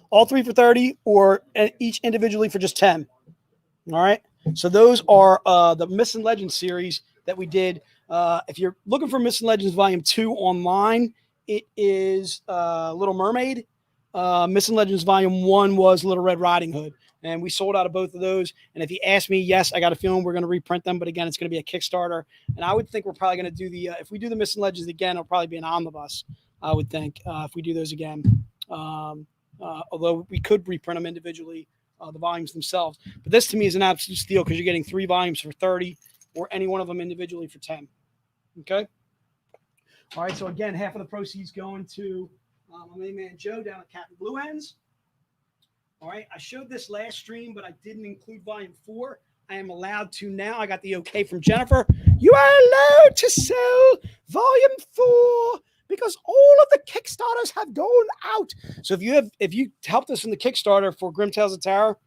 All 3 for $30 or each individually for just $10. All right. So those are the Myths and Legends series that we did. If you're looking for Myths and Legends Volume 2 online, it is Little Mermaid. Missing Legends Volume 1 was Little Red Riding Hood. And we sold out of both of those. And if you ask me, yes, I got a feeling we're going to reprint them. But again, it's going to be a Kickstarter. And I would think we're probably going to do if we do the Missing Legends again, it'll probably be an omnibus, I would think, if we do those again. Although we could reprint them individually, the volumes themselves. But this to me is an absolute steal because you're getting 3 volumes for 30 or any one of them individually for 10. Okay? All right, so again, half of the proceeds going to my main man Joe down at Captain Blue Ends. All right, I showed this last stream, but I didn't include Volume 4. I am allowed to now. I got the okay from Jennifer. You are allowed to sell Volume 4 because all of the Kickstarters have gone out. So if you helped us in the Kickstarter for Grim Tales of Terror,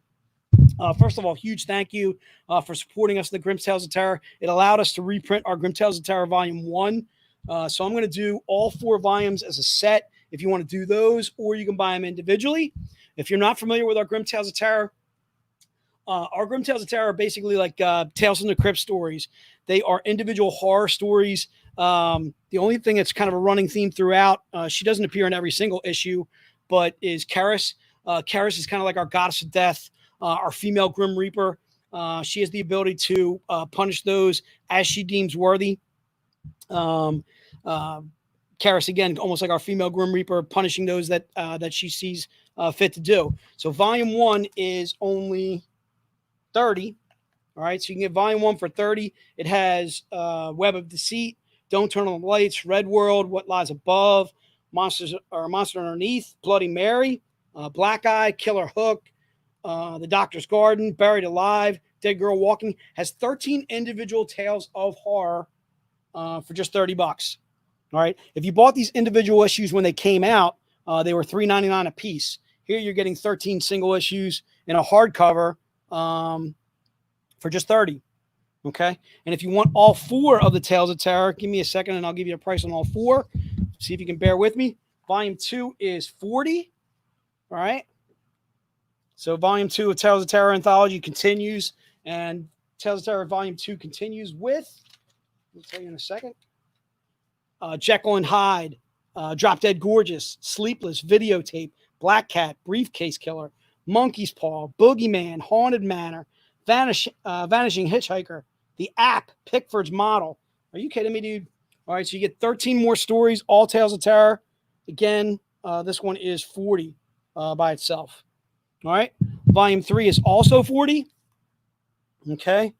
first of all, huge thank you for supporting us in the Grim Tales of Terror. It allowed us to reprint our Grim Tales of Terror Volume 1. So I'm going to do all 4 volumes as a set if you want to do those, or you can buy them individually. If you're not familiar with our Grim Tales of Terror, our Grim Tales of Terror are basically like Tales from the Crypt stories. They are individual horror stories. The only thing that's kind of a running theme throughout, she doesn't appear in every single issue, but is Keres. Keres is kind of like our goddess of death, our female Grim Reaper. She has the ability to punish those as she deems worthy. Keres, again, almost like our female Grim Reaper, punishing those that she sees fit to do. So Volume 1 is only 30. All right, so you can get Volume 1 for 30. It has Web of Deceit, Don't Turn on the Lights, Red World, What Lies Above, Monster Underneath, Bloody Mary, Black Eye, Killer Hook, The Doctor's Garden, Buried Alive, Dead Girl Walking. Has 13 individual tales of horror for just $30. All right, if you bought these individual issues when they came out, they were $3.99 a piece. Here you're getting 13 single issues in a hardcover for just $30. Okay, and if you want all 4 of the Tales of Terror, give me a second and I'll give you a price on all 4. See if you can bear with me. Volume 2 is $40. All right. So Volume 2 of Tales of Terror Anthology continues, and Tales of Terror Volume 2 continues with, I'll tell you in a second, Jekyll and Hyde, Drop Dead Gorgeous, Sleepless, Videotape, Black Cat, Briefcase Killer, Monkey's Paw, Boogeyman, Haunted Manor, Vanishing Hitchhiker, The App, Pickford's Model. Are you kidding me, dude? All right, so you get 13 more stories, all Tales of Terror. Again, this one is $40 by itself. All right, Volume 3 is also $40. Okay.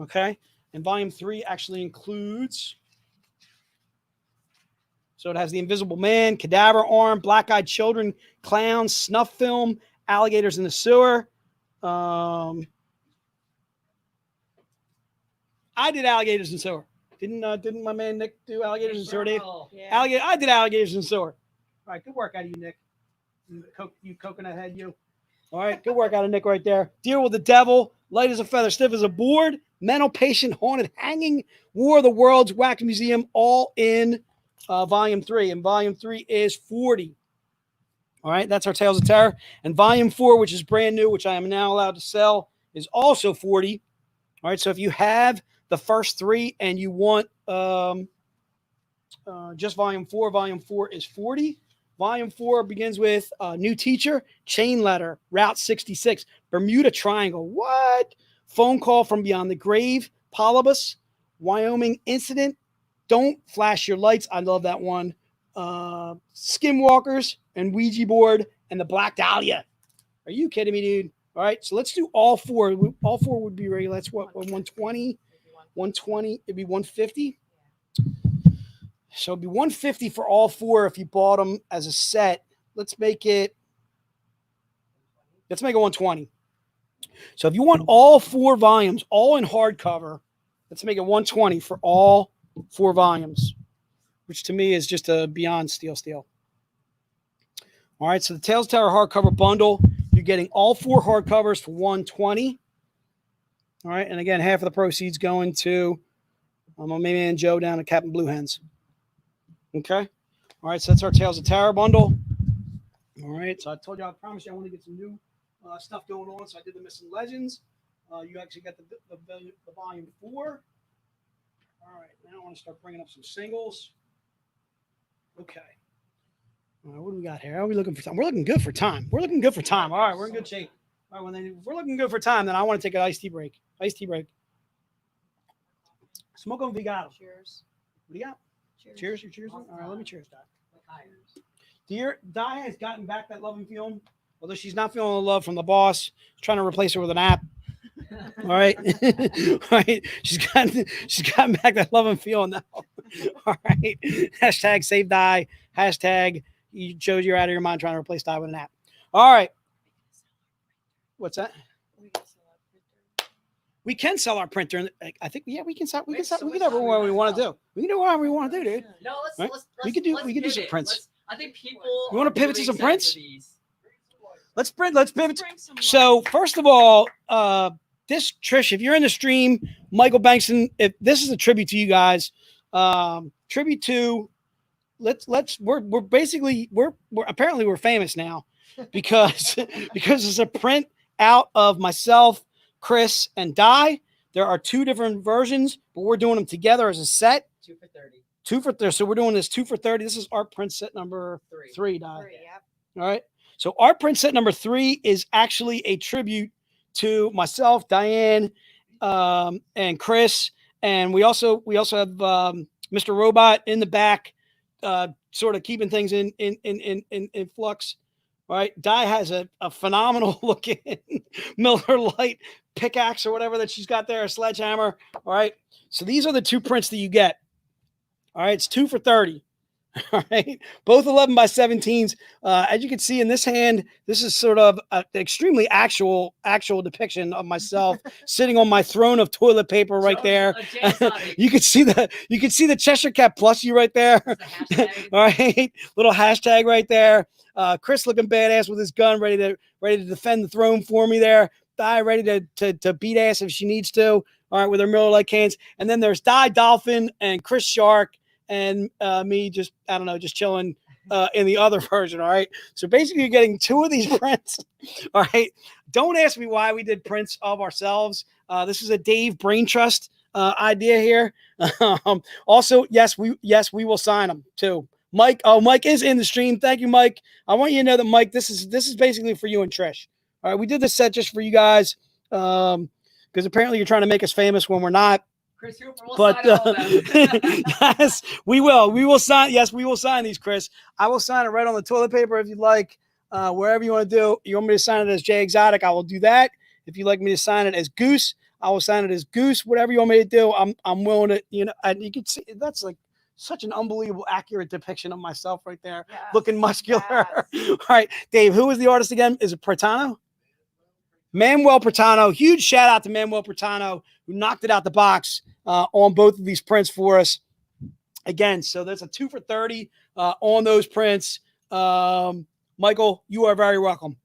Okay, and Volume 3 actually includes... So it has The Invisible Man, Cadaver Arm, Black-Eyed Children, Clowns, Snuff Film, Alligators in the Sewer. I did Alligators in the Sewer. Didn't my man Nick do Alligators in the Sewer, Dave? Yeah. I did Alligators in the Sewer. All right, good work out of you, Nick. You coconut head, you. All right, good work out of Nick right there. Deal with the Devil, Light as a Feather, Stiff as a Board, Mental Patient, Haunted Hanging, War of the Worlds, Whack Museum, all in Volume 3, and Volume 3 is $40. All right, that's our Tales of Terror. And Volume 4, which is brand new, which I am now allowed to sell, is also $40. All right, so if you have the first 3 and you want just Volume 4 is $40. Volume 4 begins with New Teacher, Chain Letter, Route 66, Bermuda Triangle, what? Phone Call from Beyond the Grave, Polybus, Wyoming Incident, Don't Flash Your Lights. I love that one. Skinwalkers and Ouija Board and the Black Dahlia. Are you kidding me, dude? All right, so let's do all 4. All 4 would be regular. That's what, 120? 120. It'd be 150. So it'd be 150 for all 4 if you bought them as a set. Let's make it 120. So if you want all 4 volumes, all in hardcover, let's make it 120 for all 4 volumes, which to me is just a beyond steal. All right, so the Tales of Terror hardcover bundle, you're getting all 4 hardcovers for 120. All right, and again, half of the proceeds going to my main man Joe down at Captain Blue Hens. Okay, all right, so that's our Tales of Terror bundle. All right, so I told you, I promised you I want to get some new stuff going on, so I did the Missing Legends. You actually got the Volume 4. All right, now I want to start bringing up some singles. Okay. All right, what do we got here? How are we looking for time? We're looking good for time. We're looking good for time. All right, we're in good shape. All right, if we're looking good for time, then I want to take an iced tea break. Iced tea break. Smoke on Vigado. Cheers. What do you got? Cheers. Cheers. You cheers? All right, let me cheers, Di. Di has gotten back that love and feeling, although she's not feeling the love from the boss. She's trying to replace her with an app. All right. All right. She's gotten back that love and feeling now. All right. Hashtag save Di. Hashtag you shows you're out of your mind trying to replace Di with an app. All right. What's that? We can sell our printer. I think, yeah, we can sell. We can do whatever we want to do. We can do whatever we want to do, dude. No, Right? let's We could do some prints. I think people. You want to pivot to really some excited prints? for these. Let's pivot. So first of all, this Trish, if you're in the stream, Michael Bankston, if this is a tribute to you guys, tribute to we're basically apparently we're famous now because it's a print out of myself, Chris, and Di. There are 2 different versions, but we're doing them together as a set. 2 for 30. 2 for 30. So we're doing this 2 for 30. This is art print set number 3, Di. Yep. All right. So art print set number 3 is actually a tribute to myself, Diane, and Chris, and we also have Mr. Robot in the back, sort of keeping things in flux. All right. Di has a phenomenal looking Miller Lite pickaxe or whatever that she's got there, a sledgehammer. All right. So these are the 2 prints that you get. All right. It's 2 for 30. All right. Both 11 by 17s. As you can see in this hand, this is sort of an extremely actual depiction of myself sitting on my throne of toilet paper right there. You can see the Cheshire Cat plushie right there. All right. Little hashtag right there. Chris looking badass with his gun, ready to defend the throne for me there. Di ready to beat ass if she needs to. All right, with her Miller Lite cans. And then there's Di Dolphin and Chris Shark and me just chilling in the other version. All right. So basically you're getting 2 of these prints. All right. Don't ask me why we did prints of ourselves. This is a Dave Brain Trust idea here. Also, yes, we will sign them too. Mike is in the stream. Thank you, Mike. I want you to know that, Mike, this is basically for you and Trish. All right. We did this set just for you guys because apparently you're trying to make us famous when we're not. Chris Hooper will But sign all of them. yes, we will. We will sign. Yes, we will sign these, Chris. I will sign it right on the toilet paper if you'd like. Wherever you want to do. You want me to sign it as Jay Exotic? I will do that. If you'd like me to sign it as Goose, I will sign it as Goose. Whatever you want me to do, I'm willing to. And you can see that's like such an unbelievable, accurate depiction of myself right there, looking muscular. Yes. All right, Dave. Who is the artist again? Is it Pratano? Manuel Pratano. Huge shout out to Manuel Pratano who knocked it out the box on both of these prints for us. Again, so that's a 2 for 30 on those prints. Michael, you are very welcome.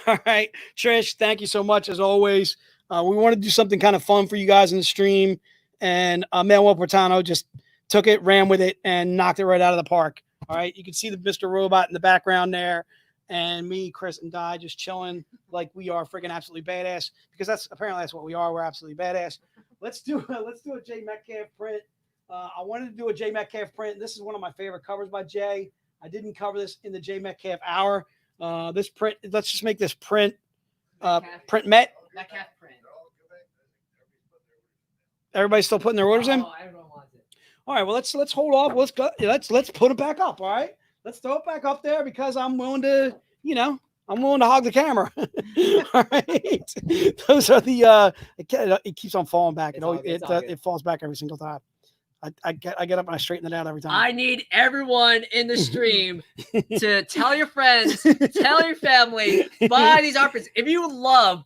All right, Trish, thank you so much as always. We want to do something kind of fun for you guys in the stream, and Manuel Pratano just took it, ran with it, and knocked it right out of the park. All right, you can see the Mr. Robot in the background there. And me, Chris, and Di just chilling like we are freaking absolutely badass because that's what we are. We're absolutely badass. Let's do a Jay Metcalf print. I wanted to do a Jay Metcalf print. This is one of my favorite covers by Jay. I didn't cover this in the Jay Metcalf hour. This print. Let's just make this print. Print Met. Metcalf print. Everybody's still putting their orders in. Oh, everyone wants it. All right. Well, let's hold off. Let's put it back up. All right. Let's throw it back up there because I'm willing to, hog the camera. All right. Those are the, it keeps on falling back. It falls back every single time. I get up and I straighten it out every time. I need everyone in the stream to tell your friends, tell your family, buy these art prints. If you love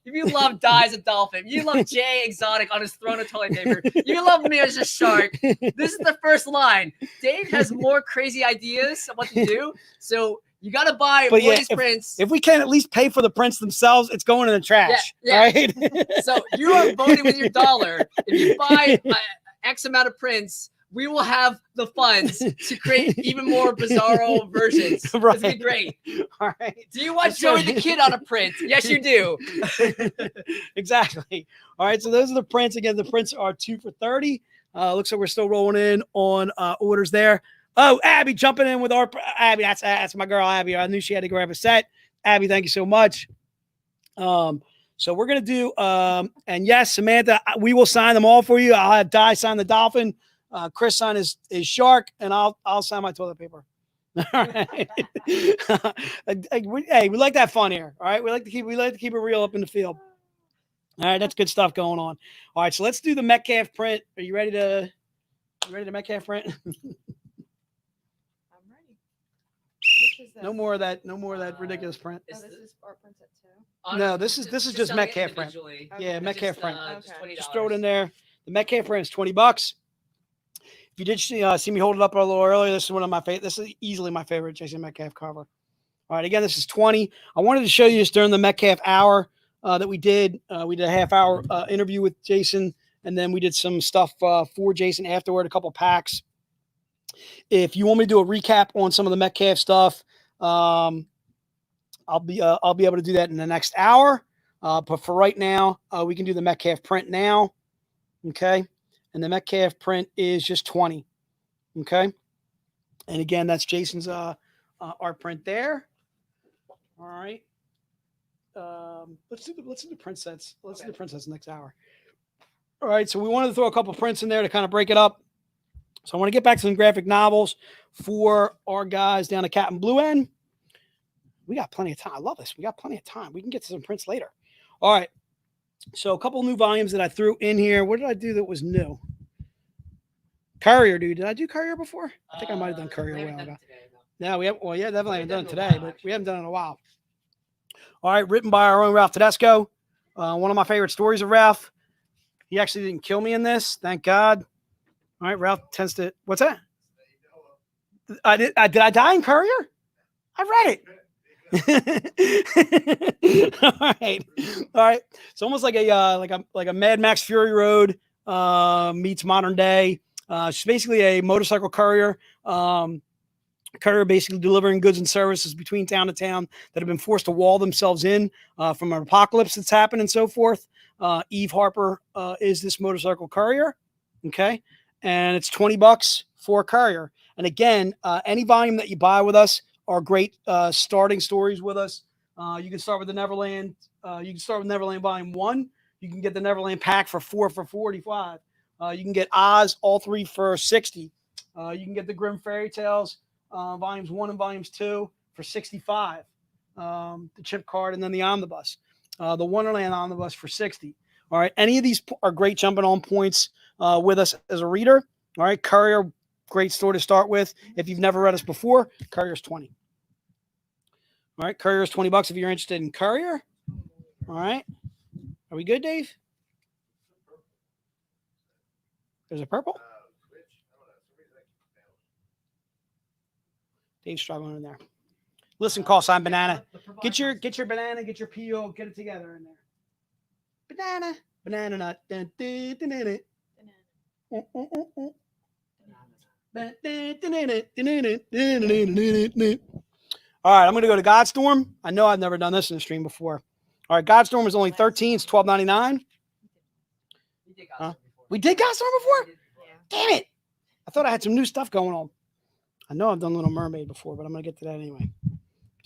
Di as a dolphin, if you love Jay Exotic on his throne of toilet paper, you love me as a shark, this is the first line. Dave has more crazy ideas of what to do, so you got to buy more of these prints. If we can't at least pay for the prints themselves, it's going in the trash. Yeah. Right? So you are voting with your dollar. If you buy X amount of prints, we will have the funds to create even more bizarro versions. Right. It's gonna be great. All right. Do you want Joey the Kid on a print? Yes, you do. Exactly. All right. So those are the prints. Again, the prints are 2 for 30. Looks like we're still rolling in on orders there. Oh, Abby jumping in with our Abby. That's my girl, Abby. I knew she had to grab a set. Abby, thank you so much. So we're gonna do and yes, Samantha, we will sign them all for you. I'll have Di sign the dolphin, Chris sign his shark, and I'll sign my toilet paper. All right. Hey, we like that fun here. All right, we like to keep it real up in the field. All right, that's good stuff going on. All right, so let's do the Metcalf print. Are you ready to Metcalf print? I'm ready. Which is this? No more of that ridiculous print. Oh, this is art prints at 2. No, this is just selling it Metcalf print. individually. Okay. Yeah, Metcalf print. Okay. Just throw it in there. The Metcalf print is $20. If you did see me hold it up a little earlier, this is one of my favorite. This is easily my favorite Jason Metcalf cover. All right, again, this is $20. I wanted to show you this during the Metcalf hour that we did. We did a half-hour interview with Jason, and then we did some stuff for Jason afterward, a couple packs. If you want me to do a recap on some of the Metcalf stuff, I'll be able to do that in the next hour. But for right now, we can do the Metcalf print now. Okay. And the Metcalf print is just $20. Okay. And again, that's Jason's art print there. All right. Let's do the print sets. Let's do the print sets next hour. All right. So we wanted to throw a couple prints in there to kind of break it up. So I want to get back to some graphic novels for our guys down at Captain Blue End. We got plenty of time. I love this. We got plenty of time. We can get to some prints later. All right. So a couple new volumes that I threw in here. What did I do that was new? Courier, dude. Did I do Courier before? I think I might have done Courier a while ago. No, we haven't. Well, yeah, definitely haven't done it today, but we haven't done it in a while. All right. Written by our own Ralph Tedesco. One of my favorite stories of Ralph. He actually didn't kill me in this. Thank God. All right. Ralph tends to. What's that? Did I die in Courier? I read it. All right. It's almost like a Mad Max Fury Road meets modern day. She's basically a motorcycle courier. Courier basically delivering goods and services between town to town that have been forced to wall themselves in from an apocalypse that's happened and so forth. Eve Harper is this motorcycle courier. Okay. And it's $20 for a courier. And again, any volume that you buy with us are great starting stories with us. You can start with the Neverland. You can start with Neverland Volume 1. You can get the Neverland pack for $45. You can get Oz, all 3 for $60. You can get the Grimm Fairy Tales, Volumes 1 and Volumes 2 for $65. The chip card and then the omnibus. The Wonderland omnibus for $60. All right. Any of these are great jumping on points with us as a reader. All right. Courier, great store to start with. If you've never read us before, Courier's $20. All right, Courier's $20 if you're interested in Courier. All right. Are we good, Dave? There's a purple? Dave's struggling in there. Listen, call sign banana. Get your banana, get your PO, get it together in there. Banana nut. All right, I'm going to go to Godstorm. I know I've never done this in a stream before. All right, Godstorm is only $13. It's $12.99. We did Godstorm before? Damn it. I thought I had some new stuff going on. I know I've done Little Mermaid before, but I'm going to get to that anyway.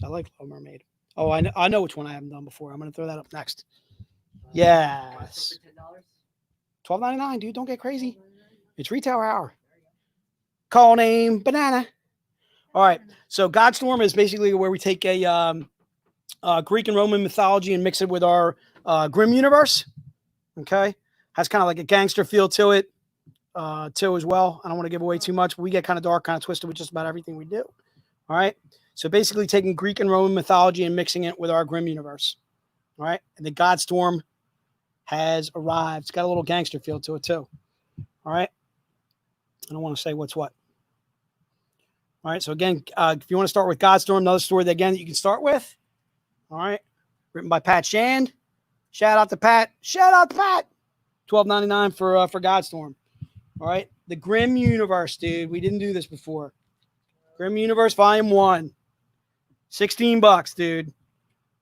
I like Little Mermaid. Oh, I know which one I haven't done before. I'm going to throw that up next. Yes. $12.99, dude. Don't get crazy. It's retail hour. Call name banana. All right. So Godstorm is basically where we take a Greek and Roman mythology and mix it with our Grimm universe. Okay. Has kind of like a gangster feel to it too as well. I don't want to give away too much, but we get kind of dark, kind of twisted with just about everything we do. All right. So basically taking Greek and Roman mythology and mixing it with our Grimm universe. All right. And the Godstorm has arrived. It's got a little gangster feel to it too. All right. I don't want to say what's what. All right. So again, if you want to start with Godstorm, another story that again that you can start with. All right. Written by Pat Shand. Shout out to Pat. Shout out to Pat. $12.99 for Godstorm. All right. The Grimm universe, dude. We didn't do this before. Grimm Universe Volume 1. $16, dude.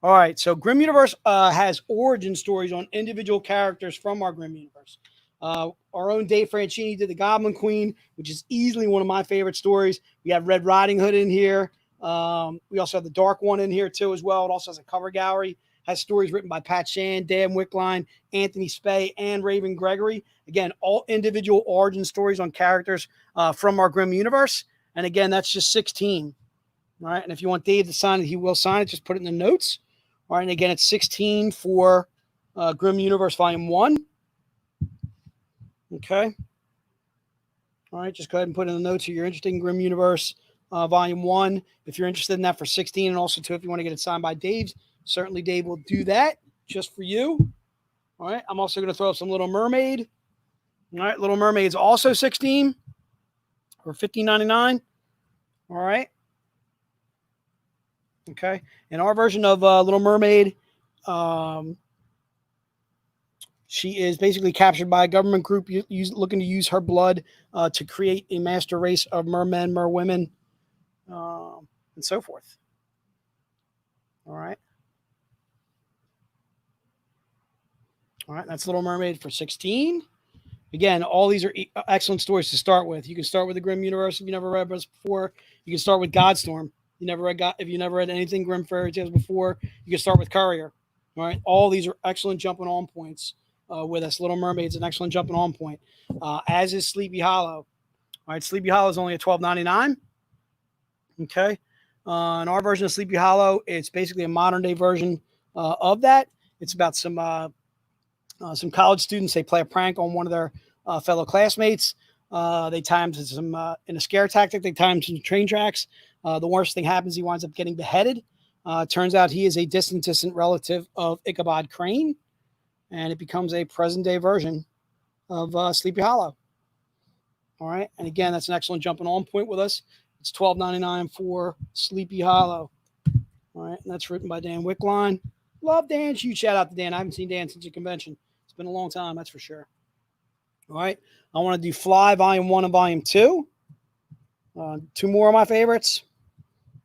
All right. So Grimm Universe has origin stories on individual characters from our Grimm Universe. Our own Dave Franchini did the Goblin Queen, which is easily one of my favorite stories. We have Red Riding Hood in here. We also have the Dark One in here too as well. It also has a cover gallery. Has stories written by Pat Shan, Dan Wickline, Anthony Spey, and Raven Gregory. Again, all individual origin stories on characters from our Grimm universe. And again, that's just 16. All right. And if you want Dave to sign it, he will sign it. Just put it in the notes. All right. And again, it's 16 for Grimm Universe Volume 1. Okay. All right. Just go ahead and put in the notes if you're interested in Grimm Universe Volume 1. If you're interested in that for 16, and also, too, if you want to get it signed by Dave, certainly Dave will do that just for you. All right. I'm also going to throw up some Little Mermaid. All right. Little Mermaid's also 16 or $15.99. All right. Okay. And our version of Little Mermaid, she is basically captured by a government group looking to use her blood to create a master race of mermen, merwomen, and so forth. All right. All right. That's Little Mermaid for 16. Again, all these are excellent stories to start with. You can start with the Grimm universe if you never read this before. You can start with Godstorm. If you never read anything Grimm fairy tales before, you can start with Courier. All right. All these are excellent jumping on points with us. Little Mermaid's an excellent jumping on point, as is Sleepy Hollow. All right. Sleepy Hollow is only at $12.99. Okay. In our version of Sleepy Hollow, it's basically a modern day version of that. It's about some college students. They play a prank on one of their fellow classmates. They tie him to some, in a scare tactic, they tie him to train tracks. The worst thing happens. He winds up getting beheaded. Turns out he is a distant relative of Ichabod Crane. And it becomes a present day version of Sleepy Hollow. All right. And again, that's an excellent jumping on point with us. It's $12.99 for Sleepy Hollow. All right. And that's written by Dan Wickline. Love Dan. Huge shout out to Dan. I haven't seen Dan since the convention. It's been a long time, that's for sure. All right. I want to do Fly Volume 1 and Volume 2. Two more of my favorites.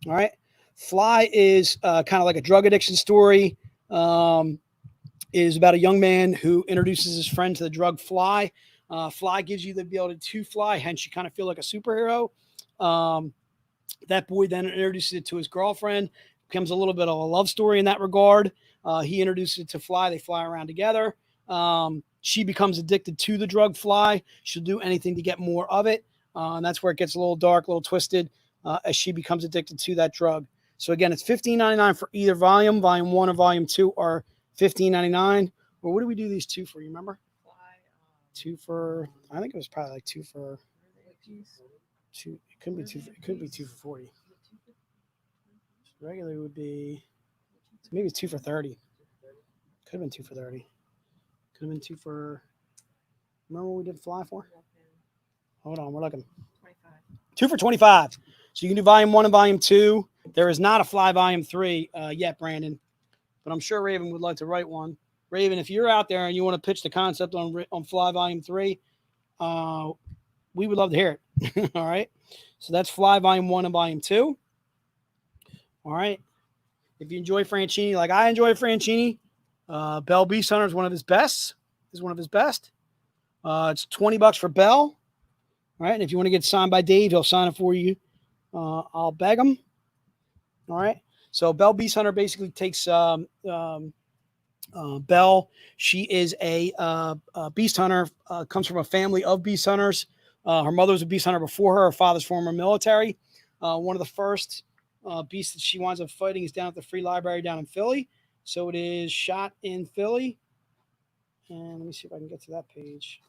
All right. Fly is kind of like a drug addiction story. Is about a young man who introduces his friend to the drug Fly. Fly gives you the ability to fly, hence you kind of feel like a superhero. That boy then introduces it to his girlfriend. Becomes a little bit of a love story in that regard. He introduces it to Fly. They fly around together. She becomes addicted to the drug Fly. She'll do anything to get more of it. And that's where it gets a little dark, a little twisted as she becomes addicted to that drug. So again, it's $15.99 for either volume. Volume 1 or Volume 2 are $15.99. Or what do we do these two for? You remember? Two for, I think it was probably like two for two. It couldn't be two. It could be 2 for 40. Regular would be maybe 2 for 30. Could have been 2 for 30. Could have been 2 for. Remember what we did Fly for? Hold on, we're looking. 25. 2 for 25. So you can do Volume 1 and Volume 2. There is not a Fly Volume 3 yet, Brandon, but I'm sure Raven would like to write one. Raven, if you're out there and you want to pitch the concept on Fly Volume 3, we would love to hear it. All right. So that's Fly Volume 1 and Volume 2. All right. If you enjoy Franchini, like I enjoy Franchini, Belle Beast Hunter is one of his best. It's $20 for Belle. All right. And if you want to get signed by Dave, he'll sign it for you. I'll beg him. All right. So Belle Beast Hunter basically takes Belle. She is a beast hunter, comes from a family of beast hunters. Her mother was a beast hunter before her. Her father's former military. One of the first beasts that she winds up fighting is down at the Free Library down in Philly. So it is shot in Philly. And let me see if I can get to that page.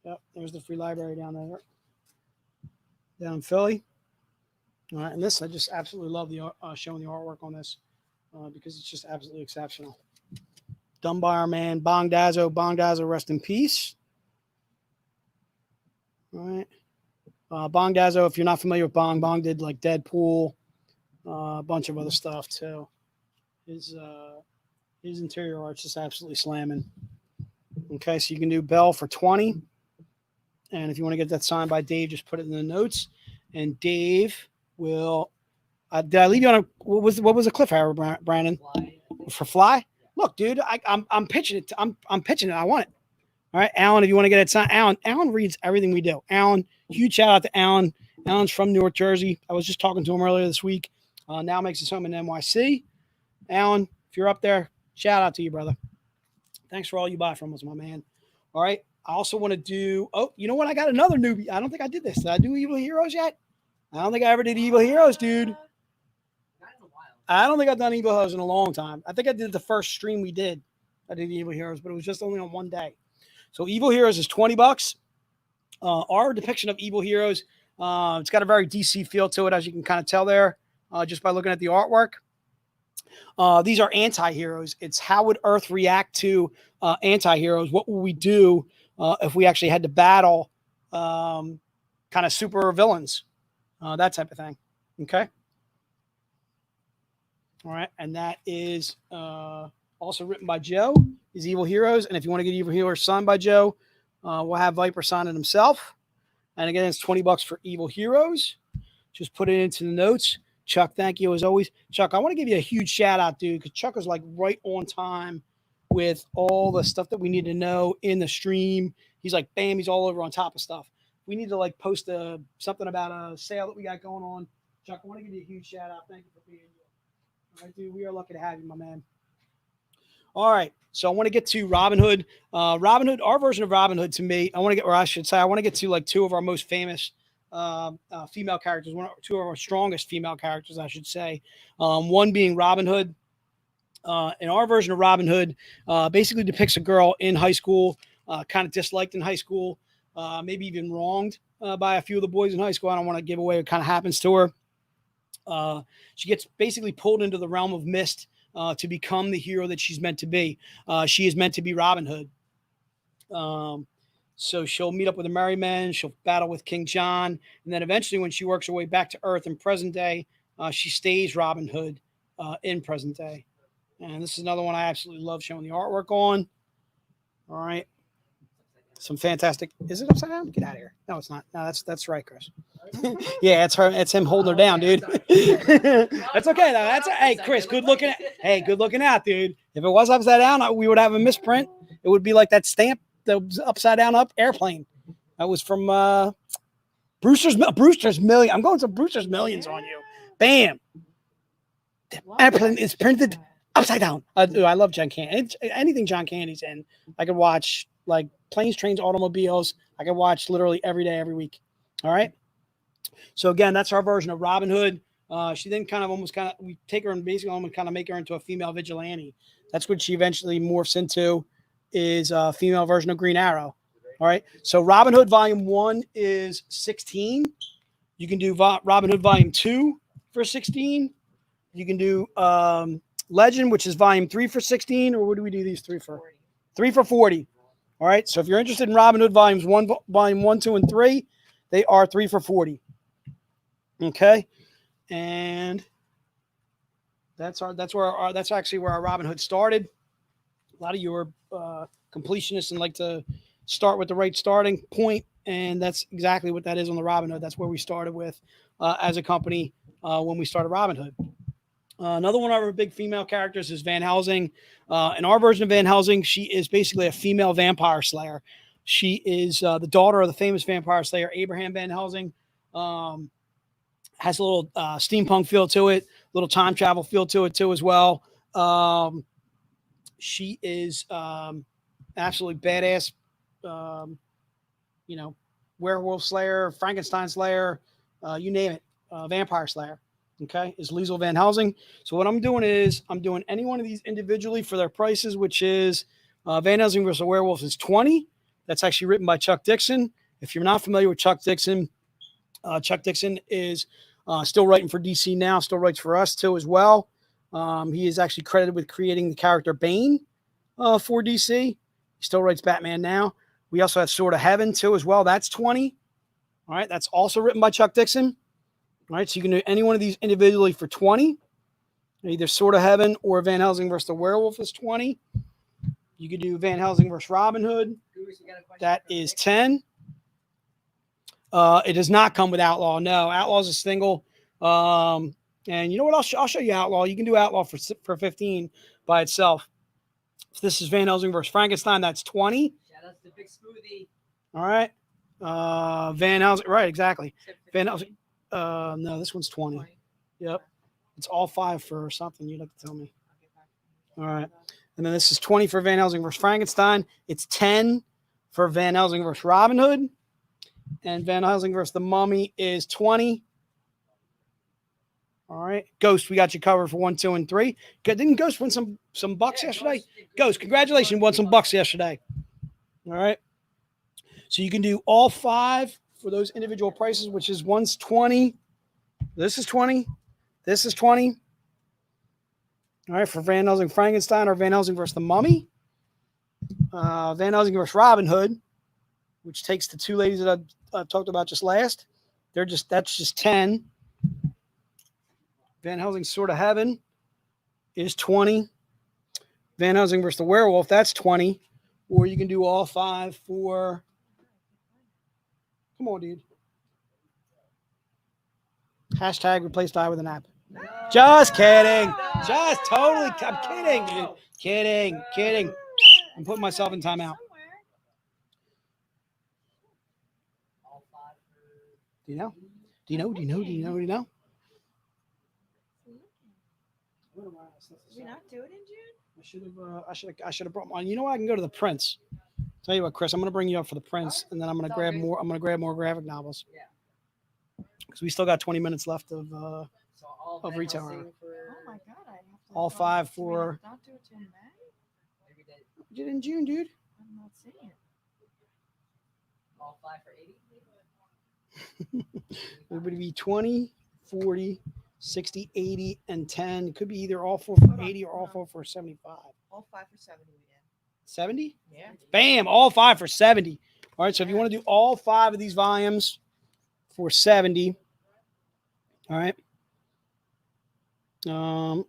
Yep, there's the Free Library down there. Down in Philly. All right, and this, I just absolutely love the showing the artwork on this because it's just absolutely exceptional. Done by our man, Bong Dazzo. Bong Dazzo, rest in peace. All right. Bong Dazzo, if you're not familiar with Bong did like Deadpool, a bunch of other stuff too. His interior art's just absolutely slamming. Okay, so you can do Belle for $20. And if you want to get that signed by Dave, just put it in the notes. And Dave will. Did I leave you on a what was the cliffhanger, Brandon? Fly. For Fly? Look, dude, I'm pitching it. I'm pitching it. I want it. All right, Alan, if you want to get it signed, Alan reads everything we do. Alan, huge shout out to Alan. Alan's from Newark, Jersey. I was just talking to him earlier this week. Now makes his home in NYC. Alan, if you're up there, shout out to you, brother. Thanks for all you buy from us, my man. All right. I also want to do, you know what? I got another newbie. I don't think I did this. Did I do Evil Heroes yet? I don't think I ever did Evil Heroes, dude. I don't think I've done Evil Heroes in a long time. I think I did the first stream we did. I did Evil Heroes, but it was just only on one day. So Evil Heroes is $20. Our depiction of Evil Heroes, it's got a very DC feel to it, as you can kind of tell there, just by looking at the artwork. These are anti-heroes. It's how would Earth react to anti-heroes? What would we do if we actually had to battle kind of super villains? That type of thing. Okay. All right. And that is also written by Joe, is Evil Heroes. And if you want to get Evil Heroes signed by Joe, we'll have Viper sign it himself. And again, it's $20 for Evil Heroes. Just put it into the notes. Chuck, thank you as always. Chuck, I want to give you a huge shout out, dude, because Chuck was like right on time with all the stuff that we need to know in the stream. He's like, bam, he's all over on top of stuff. We need to like post something about a sale that we got going on. Chuck, I want to give you a huge shout out. Thank you for being here. All right, dude, we are lucky to have you, my man. All right, so I want to get to Robin Hood. Robin Hood, our version of Robin Hood, to me, I want to get to like two of our most famous female characters, two of our strongest female characters, I should say. One being Robin Hood. And our version of Robin Hood basically depicts a girl in high school, kind of disliked in high school, maybe even wronged by a few of the boys in high school. I don't want to give away what kind of happens to her. She gets basically pulled into the realm of mist to become the hero that she's meant to be. She is meant to be Robin Hood. So she'll meet up with the Merry Men. She'll battle with King John. And then eventually when she works her way back to Earth in present day, she stays Robin Hood in present day. And this is another one I absolutely love showing the artwork on. All right. Some fantastic. Is it upside down? Get out of here. No, it's not. No, that's right, Chris. Yeah, it's her. It's him holding her down, dude. That's okay though. Hey, Chris. Good looking out, dude. If it was upside down, we would have a misprint. It would be like that stamp, the upside down up airplane. That was from Brewster's Million. I'm going to Brewster's Millions on you. Bam. The airplane is printed upside down. I love John Candy. Anything John Candy's in, I could watch. Like planes, trains, automobiles. I can watch literally every day, every week. All right. So again, that's our version of Robin Hood. She then we take her and basically almost kind of make her into a female vigilante. That's what she eventually morphs into, is a female version of Green Arrow. All right. So Robin Hood Volume 1 is 16. You can do Robin Hood Volume 2 for 16. You can do Legend, which is Volume 3 for 16. Or what do we do these three for? 3 for 40. All right, so if you're interested in Robin Hood Volume 1, 2, and 3, they are 3 for 40. Okay, and that's actually where our Robin Hood started. A lot of you are completionists and like to start with the right starting point, and that's exactly what that is on the Robin Hood. That's where we started with as a company when we started Robin Hood. Another one of our big female characters is Van Helsing. In our version of Van Helsing, she is basically a female vampire slayer. She is the daughter of the famous vampire slayer, Abraham Van Helsing. Has a little steampunk feel to it, little time travel feel to it too as well. She is absolutely badass, werewolf slayer, Frankenstein slayer, you name it, vampire slayer. Okay, is Liesel Van Helsing. So what I'm doing is I'm doing any one of these individually for their prices, which is Van Helsing versus Werewolf is $20. That's actually written by Chuck Dixon. If you're not familiar with Chuck Dixon is still writing for DC now, still writes for us too as well. He is actually credited with creating the character Bane for DC. He still writes Batman now. We also have Sword of Heaven too as well. That's $20. All right, that's also written by Chuck Dixon. All right, so you can do any one of these individually for $20. Either Sword of Heaven or Van Helsing versus the Werewolf is $20. You could do Van Helsing versus Robin Hood. That is $10. It does not come with Outlaw. No, Outlaw is a single. And you know what? I'll show you Outlaw. You can do Outlaw for $15 by itself. If this is Van Helsing versus Frankenstein, that's $20. the big smoothie. All right. Van Helsing. Right, exactly. Van Helsing. No, this one's 20. Yep. It's all 5 for something. You'd have to tell me. All right. And then this is 20 for Van Helsing versus Frankenstein. It's 10 for Van Helsing versus Robin Hood. And Van Helsing versus the Mummy is 20. All right. Ghost, we got you covered for 1, 2, and 3. Didn't Ghost win some bucks yesterday? Ghost, congratulations. Won some bucks yesterday. All right. So you can do all 5 for those individual prices, which is one's 20. This is 20. This is 20. All right, for Van Helsing Frankenstein or Van Helsing versus the Mummy. Van Helsing versus Robin Hood, which takes the 2 ladies that I talked about just last. That's just 10. Van Helsing Sword of Heaven is 20. Van Helsing versus the Werewolf, that's 20. Or you can do all 5 for. Come on, dude. Hashtag replace die with an app. Just kidding. Just totally. I'm kidding, dude. Kidding. I'm putting myself in timeout. Do you know? We not do it in June? I should have brought mine. You know what? I can go to the Prince. Tell you what, Chris, I'm going to bring you up for the Prince, and then I'm going to grab more. I'm going to grab more graphic novels. Yeah. Because we still got 20 minutes left of retail hour. Oh my God. I have to All 5 for. Not do it till May? We did in June, dude. I'm not seeing it. All 5 for 80. It would be 20, 40, 60, 80, and 10. It could be either all 4 for 80 or all 4 for 75. All 5 for 70 again. 70? Yeah. Bam, all 5 for 70. All right, so if you want to do all 5 of these volumes for 70, all right,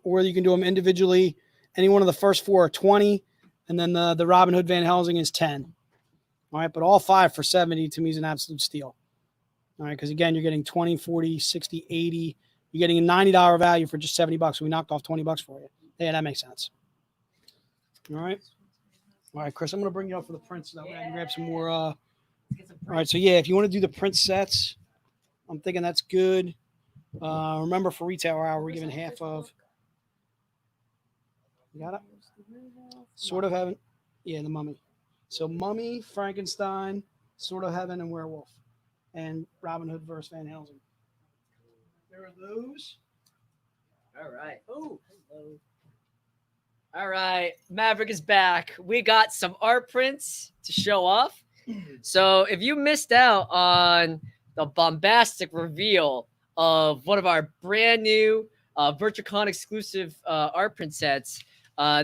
or you can do them individually. Any one of the first 4 are 20, and then the Robin Hood Van Helsing is 10. All right, but all 5 for 70 to me is an absolute steal. All right, because again, you're getting 20, 40, 60, 80. You're getting a $90 value for just $70. We knocked off $20 for you. Yeah, that makes sense. All right. All right, Chris, I'm going to bring you up for the Prince so that way I can grab some more. All right, so yeah, if you want to do the Prince sets, I'm thinking that's good. Remember, for retail hour, we're giving half of. You got it? Sword of Heaven. Yeah, the Mummy. So Mummy, Frankenstein, Sword of Heaven, and Werewolf. And Robin Hood versus Van Helsing. There are those. All right. Oh, hello. All right. Maverick is back. We got some art prints to show off. So if you missed out on the bombastic reveal of one of our brand new VirtuaCon exclusive art print sets,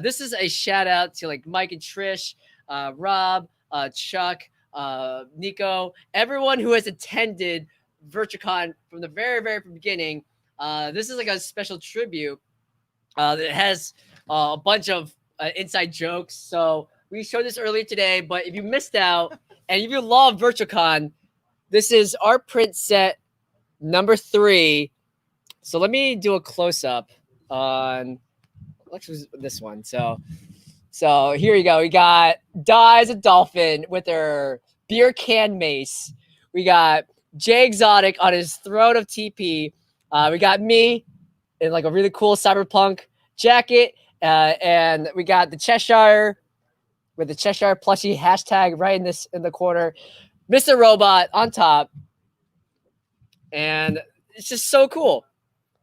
this is a shout out to like Mike and Trish, Rob, Chuck, Nico, everyone who has attended VirtuaCon from the very, very beginning. This is like a special tribute that has a bunch of inside jokes. So we showed this earlier today, but if you missed out and if you love VirtuaCon, this is art print set number 3. So let me do a close up on this one. So here you go. We got Dies a Dolphin with her beer can mace. We got Jay Exotic on his throne of TP. We got me in like a really cool cyberpunk jacket. And we got the Cheshire with the Cheshire plushie hashtag right in the corner. Mr. Robot on top. And it's just so cool.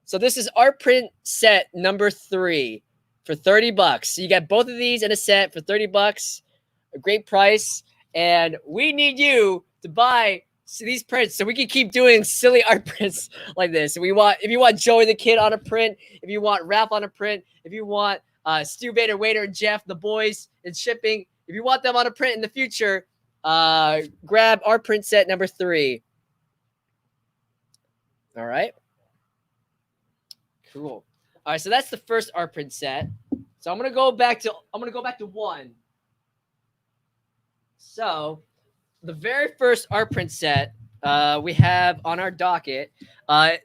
So this is art print set number 3 for $30. So you get both of these in a set for $30. A great price. And we need you to buy these prints so we can keep doing silly art prints like this. If you want Joey the Kid on a print, if you want Ralph on a print, if you want Stu Vader, Waiter, and Jeff, the boys in shipping, if you want them on a print in the future, grab art print set number 3. All right. Cool. All right, so that's the first art print set. So I'm gonna go back to 1. So the very first art print set we have on our docket,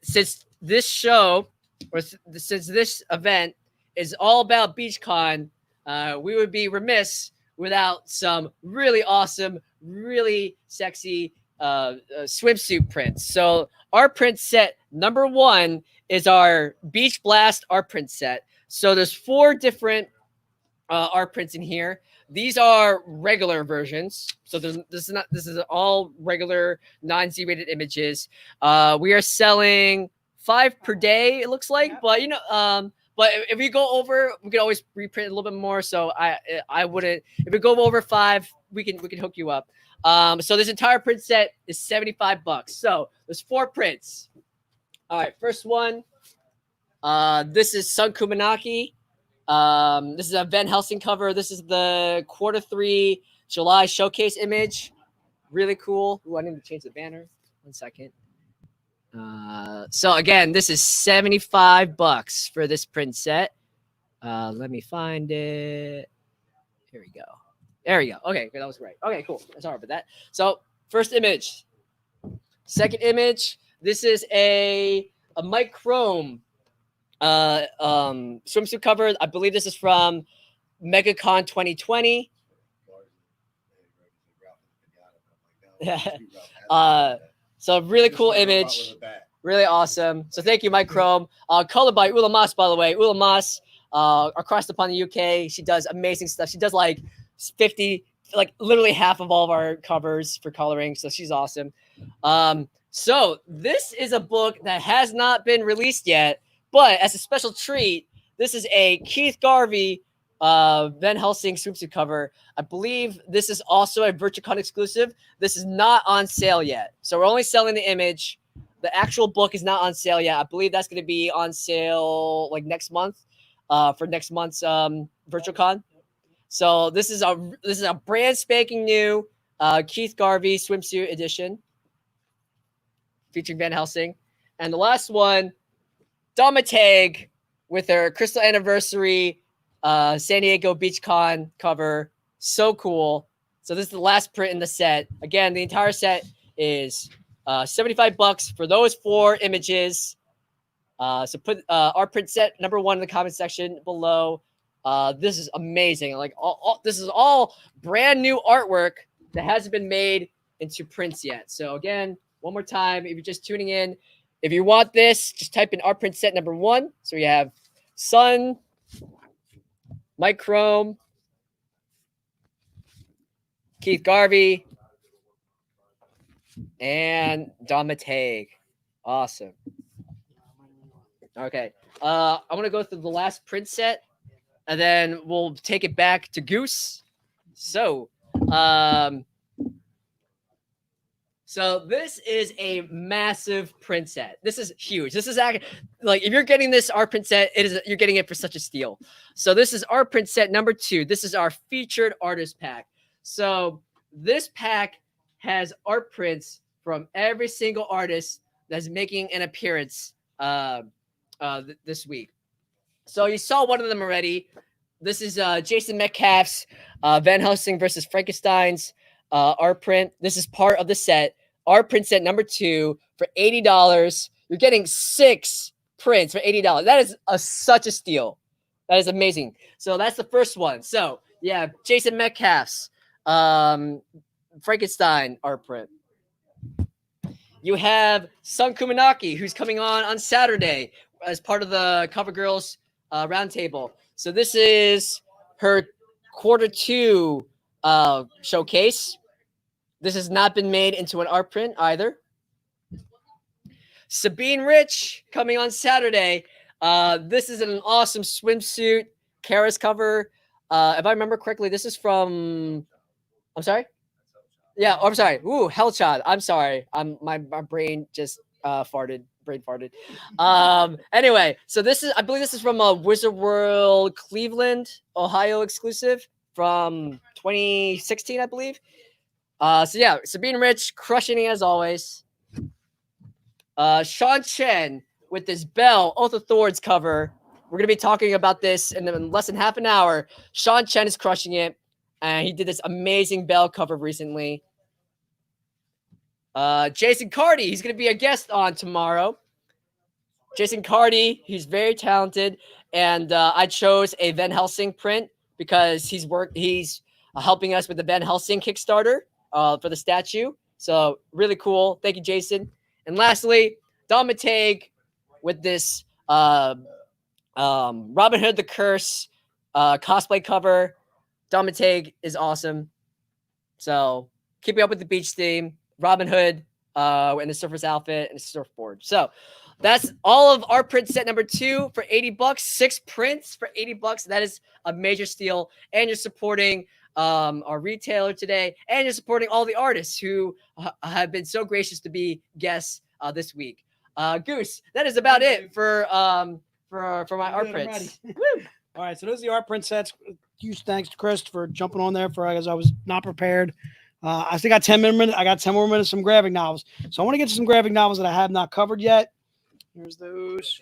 since this show or since this event is all about BeachCon, we would be remiss without some really awesome, really sexy swimsuit prints. So our print set number 1 is our Beach Blast art print set. So there's 4 different art prints in here. These are regular versions. So this is all regular non-Z-rated images. We are selling 5 per day, it looks like, but but if we go over, we can always reprint a little bit more. So I wouldn't, if we go over 5, we can hook you up. So this entire print set is $75. So there's 4 prints. All right, first one. This is Sun Kumanaki. This is a Van Helsing cover. This is the Q3 July showcase image. Really cool. Ooh, I need to change the banner. 1 second. So again, this is $75 for this print set. Let me find it. Here we go. There we go. Okay, that was right. Okay, cool. Sorry about that. So first image. Second image. This is a Mike Chrome swimsuit cover. I believe this is from MegaCon 2020. So really cool image, really awesome. So thank you, Mike Chrome. Colored by Ula Mas, by the way. Ula Mas, across upon the UK. She does amazing stuff. She does like 50, like literally half of all of our covers for coloring. So she's awesome. So this is a book that has not been released yet, but as a special treat, this is a Keith Garvey Van Helsing swimsuit cover. I believe this is also a VirtuaCon exclusive. This is not on sale yet. So we're only selling the image. The actual book is not on sale yet. I believe that's going to be on sale like next month for next month's VirtuaCon. So this is a brand spanking new Keith Garvey swimsuit edition featuring Van Helsing. And the last one, McTeigue with her Crystal Anniversary San Diego Beach Con cover. So cool. So this is the last print in the set. Again, the entire set is $75 for those 4 images. So put our print set number 1 in the comment section below. This is amazing. Like this is all brand new artwork that hasn't been made into prints yet. So again, one more time, if you're just tuning in, if you want this, just type in art print set number 1. So we have Sun, Mike Chrome, Keith Garvey, and McTeigue. Awesome. Okay. I want to go through the last print set, and then we'll take it back to Goose. So, so this is a massive print set. This is huge. This is actually, like, if you're getting this art print set, you're getting it for such a steal. So this is art print set number 2. This is our featured artist pack. So this pack has art prints from every single artist that's making an appearance this week. So you saw one of them already. This is Jason Metcalf's Van Helsing versus Frankenstein's art print. This is part of the set. Art print set number 2 for $80. You're getting 6 prints for $80. That is such a steal. That is amazing. So that's the first one. So yeah, Jason Metcalf's Frankenstein art print. You have Sun Kumanaki, who's coming on Saturday as part of the Cover Girls Roundtable. So this is her Q2 showcase. This has not been made into an art print either. Sabine Rich coming on Saturday. This is an awesome swimsuit Keres cover. If I remember correctly, this is from, I'm sorry? Yeah, I'm sorry. Ooh, Hellchild. I'm sorry. My brain just brain farted. Anyway, so I believe this is from a Wizard World Cleveland, Ohio exclusive from 2016, I believe. So yeah, Sabine Rich crushing it as always. Sean Chen with this Belle Oath of Thorns cover. We're gonna be talking about this in less than half an hour. Sean Chen is crushing it, and he did this amazing Belle cover recently. Jason Carty, he's gonna be a guest on tomorrow. Jason Carty, he's very talented, and I chose a Van Helsing print because he's helping us with the Van Helsing Kickstarter for the statue. So really cool. Thank you, Jason. And lastly, Don McTeigue with this Robin Hood the Curse cosplay cover. Don McTeigue is awesome. So keeping up with the beach theme, Robin Hood in the surfer's outfit and a surfboard. So that's all of our print set number 2 for $80. 6 prints for $80. That is a major steal. And you're supporting our retailer today, and you're supporting all the artists who have been so gracious to be guests this week. Goose, that is about it for my art prints. All right, so those are the art print sets. Huge thanks to Chris for jumping on there as I was not prepared. I still got 10 minutes. I got 10 more minutes of some graphic novels. So I want to get to some graphic novels that I have not covered yet. Here's those.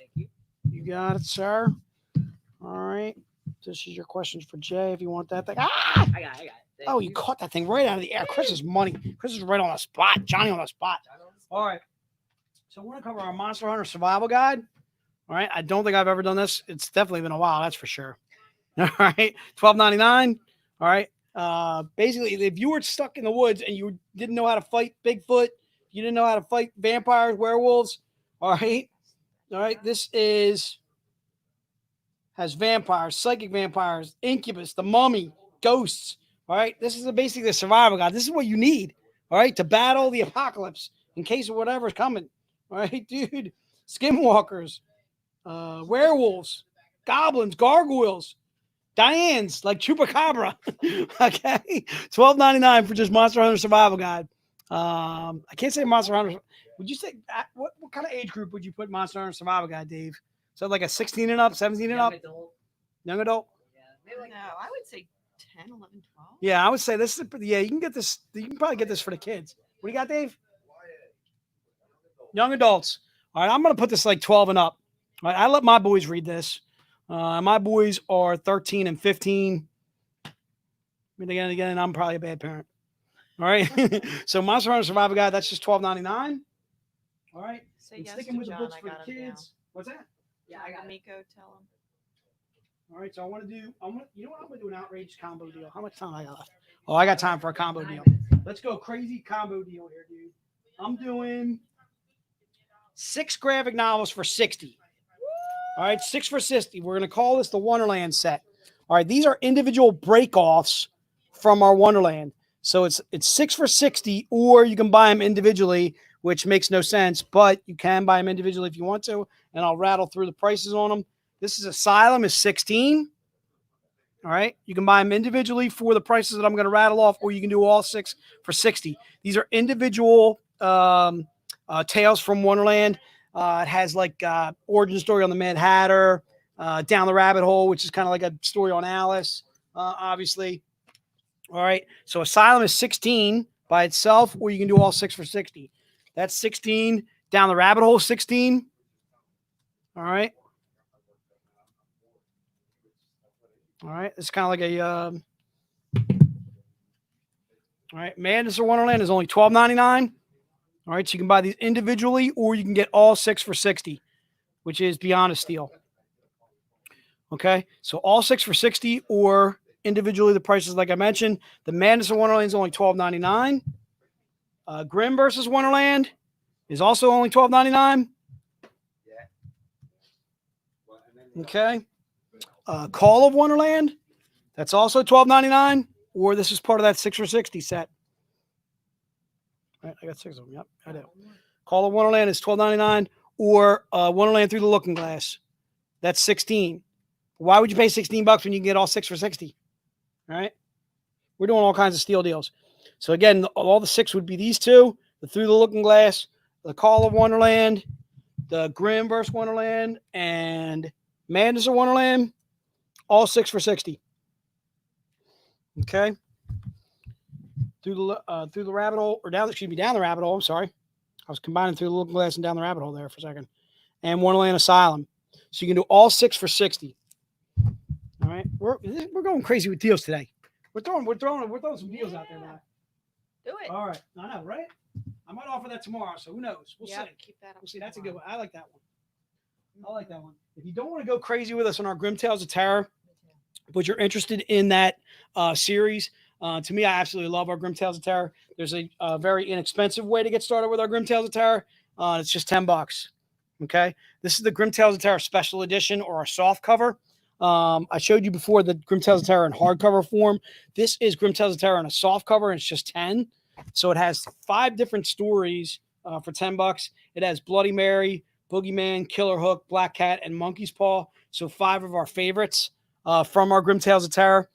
You got it, sir. All right. This is your questions for Jay if you want that thing. Ah! I got it. Oh, you caught that thing right out of the air. Chris is money. Chris is right on the spot. Johnny on the spot. All right. So I want to cover our Monster Hunter Survival Guide. All right. I don't think I've ever done this. It's definitely been a while. That's for sure. All right. $12.99. All right. Basically, if you were stuck in the woods and you didn't know how to fight Bigfoot, you didn't know how to fight vampires, werewolves. All right. All right. This has vampires, psychic vampires, incubus, the mummy, ghosts. All right. This is basically a survival guide. This is what you need. All right. To battle the apocalypse in case of whatever's coming. All right, dude. Skinwalkers, werewolves, goblins, gargoyles, Diane's like Chupacabra. Okay. $12.99 for just Monster Hunter Survival Guide. I can't say Monster Hunter. Would you say what kind of age group would you put Monster Hunter Survival Guide, Dave? So like a 16 and up, 17 and up? Young adult? No, I would say 10, 11, 12. Yeah, I would say this is, you can get this. You can probably get this for the kids. What do you got, Dave? Young adults. All right, I'm going to put this like 12 and up. All right, I let my boys read this. My boys are 13 and 15. Again, I'm probably a bad parent. All right. So Monster Hunter Survival Guide, that's just $12.99. All right. Say And yes sticking to with John, the books I for got the him kids. What's that? Yeah, I got Miko. Tell him. All right. So you know what? I'm going to do an outrageous combo deal. How much time I got left? Oh, I got time for a combo deal. Let's go crazy combo deal here, dude. I'm doing 6 graphic novels for $60. All right, 6 for $60. We're going to call this the Wonderland set. All right, these are individual break-offs from our Wonderland. So it's 6 for $60, or you can buy them individually, which makes no sense, but you can buy them individually if you want to, and I'll rattle through the prices on them. This is Asylum is $16. All right, you can buy them individually for the prices that I'm going to rattle off, or you can do all 6 for $60. These are individual tales from Wonderland. It has like origin story on the Mad Hatter, Down the Rabbit Hole, which is kind of like a story on Alice, obviously. All right. So Asylum is $16 by itself, or you can do all 6 for $60. That's $16. Down the Rabbit Hole, $16. All right. All right. It's kind of like a. All right. Madness of Wonderland is only $12.99. All right, so you can buy these individually, or you can get all 6 for $60, which is beyond a steal. Okay, so all 6 for $60, or individually, the prices like I mentioned. The Madness of Wonderland is only $12.99. Grimm versus Wonderland is also only $12.99. Okay, Call of Wonderland, that's also $12.99, or this is part of that 6 for $60 set. Right, I got 6 of them. Yep, I do. Call of Wonderland is $12.99, or Wonderland Through the Looking Glass. That's $16. Why would you pay $16 when you can get all 6 for $60? All right, we're doing all kinds of steal deals. So again, all the 6 would be these 2: the Through the Looking Glass, the Call of Wonderland, the Grimm vs. Wonderland, and Madness of Wonderland. All 6 for $60. Okay. Through the rabbit hole, or down the rabbit hole. I'm sorry, I was combining Through the Looking Glass and Down the Rabbit Hole there for a second. And Wonderland Asylum. So you can do all 6 for $60. All right, we're going crazy with deals today. We're throwing some deals out there now. Do it. All right, I know, right? I might offer that tomorrow, so who knows? We'll see. Keep that up. We'll see. That's a good one. I like that one. If you don't want to go crazy with us on our Grim Tales of Terror, but you're interested in that series, To me, I absolutely love our Grim Tales of Terror. There's a very inexpensive way to get started with our Grim Tales of Terror. It's just $10. Okay, this is the Grim Tales of Terror Special Edition, or a soft cover. I showed you before the Grim Tales of Terror in hardcover form. This is Grim Tales of Terror in a soft cover, and it's just 10. So it has 5 different stories for $10. It has Bloody Mary, Boogeyman, Killer Hook, Black Cat, and Monkey's Paw. So 5 of our favorites from our Grim Tales of Terror.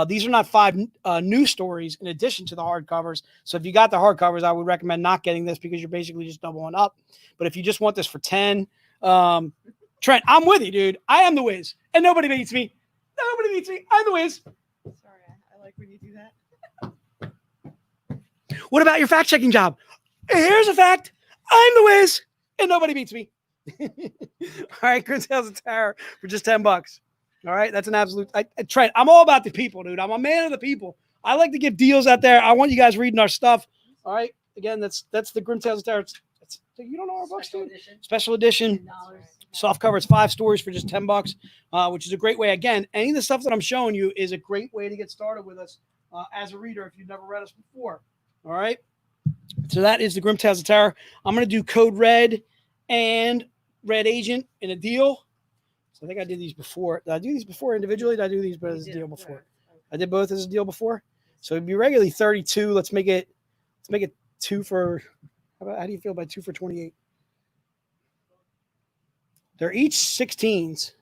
These are not 5 new stories in addition to the hardcovers. So if you got the hardcovers, I would recommend not getting this because you're basically just doubling up. But if you just want this for 10, Trent, I'm with you, dude. I am the whiz, and nobody beats me. Nobody beats me. I'm the whiz. Sorry, I like when you do that. What about your fact-checking job? Here's a fact. I'm the whiz, and nobody beats me. All right, Grim Tales of Terror for just $10. All right, that's an absolute. Trent, I'm all about the people, dude. I'm a man of the people. I like to give deals out there. I want you guys reading our stuff. All right, again, that's the Grim Tales of Terror. You don't know our books, dude? Special edition. Soft cover. It's 5 stories for just $10, which is a great way. Again, any of the stuff that I'm showing you is a great way to get started with us as a reader if you've never read us before. All right. So that is the Grim Tales of Terror. I'm going to do Code Red and Red Agent in a deal. So I think I did these before. Did I do these before individually? Did I do these as a deal before? I did both as a deal before. So it'd be regularly 32. Let's make it 2 for. How do you feel about 2 for 28? They're each 16s.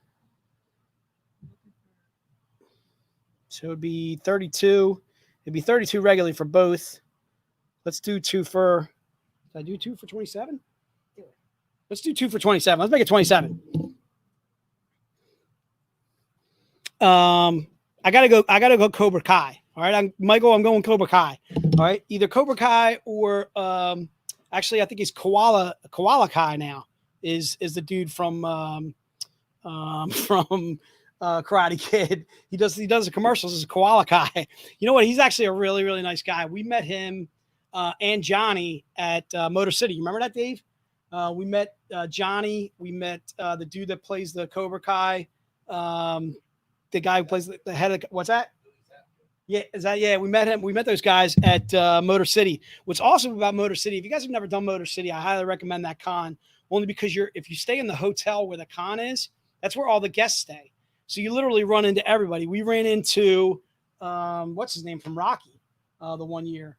So it'd be 32. It'd be 32 regularly for both. Let's do 2 for. Did I do 2 for 27? Let's do 2 for 27. Let's make it 27. I gotta go Cobra Kai. All right, Michael, I'm going Cobra Kai. All right, either Cobra Kai or actually I think he's Koala Kai now. Is the dude from Karate Kid. He does the commercials as Koala Kai. You know what? He's actually a really, really nice guy. We met him and Johnny at Motor City. You remember that, Dave? We met Johnny. We met the dude that plays the Cobra Kai. The guy who plays the head of what's that? Yeah, is that we met him. We met those guys at Motor City. What's awesome about Motor City, if you guys have never done Motor City, I highly recommend that con. Only because if you stay in the hotel where the con is, that's where all the guests stay. So you literally run into everybody. We ran into what's his name from Rocky, the one year.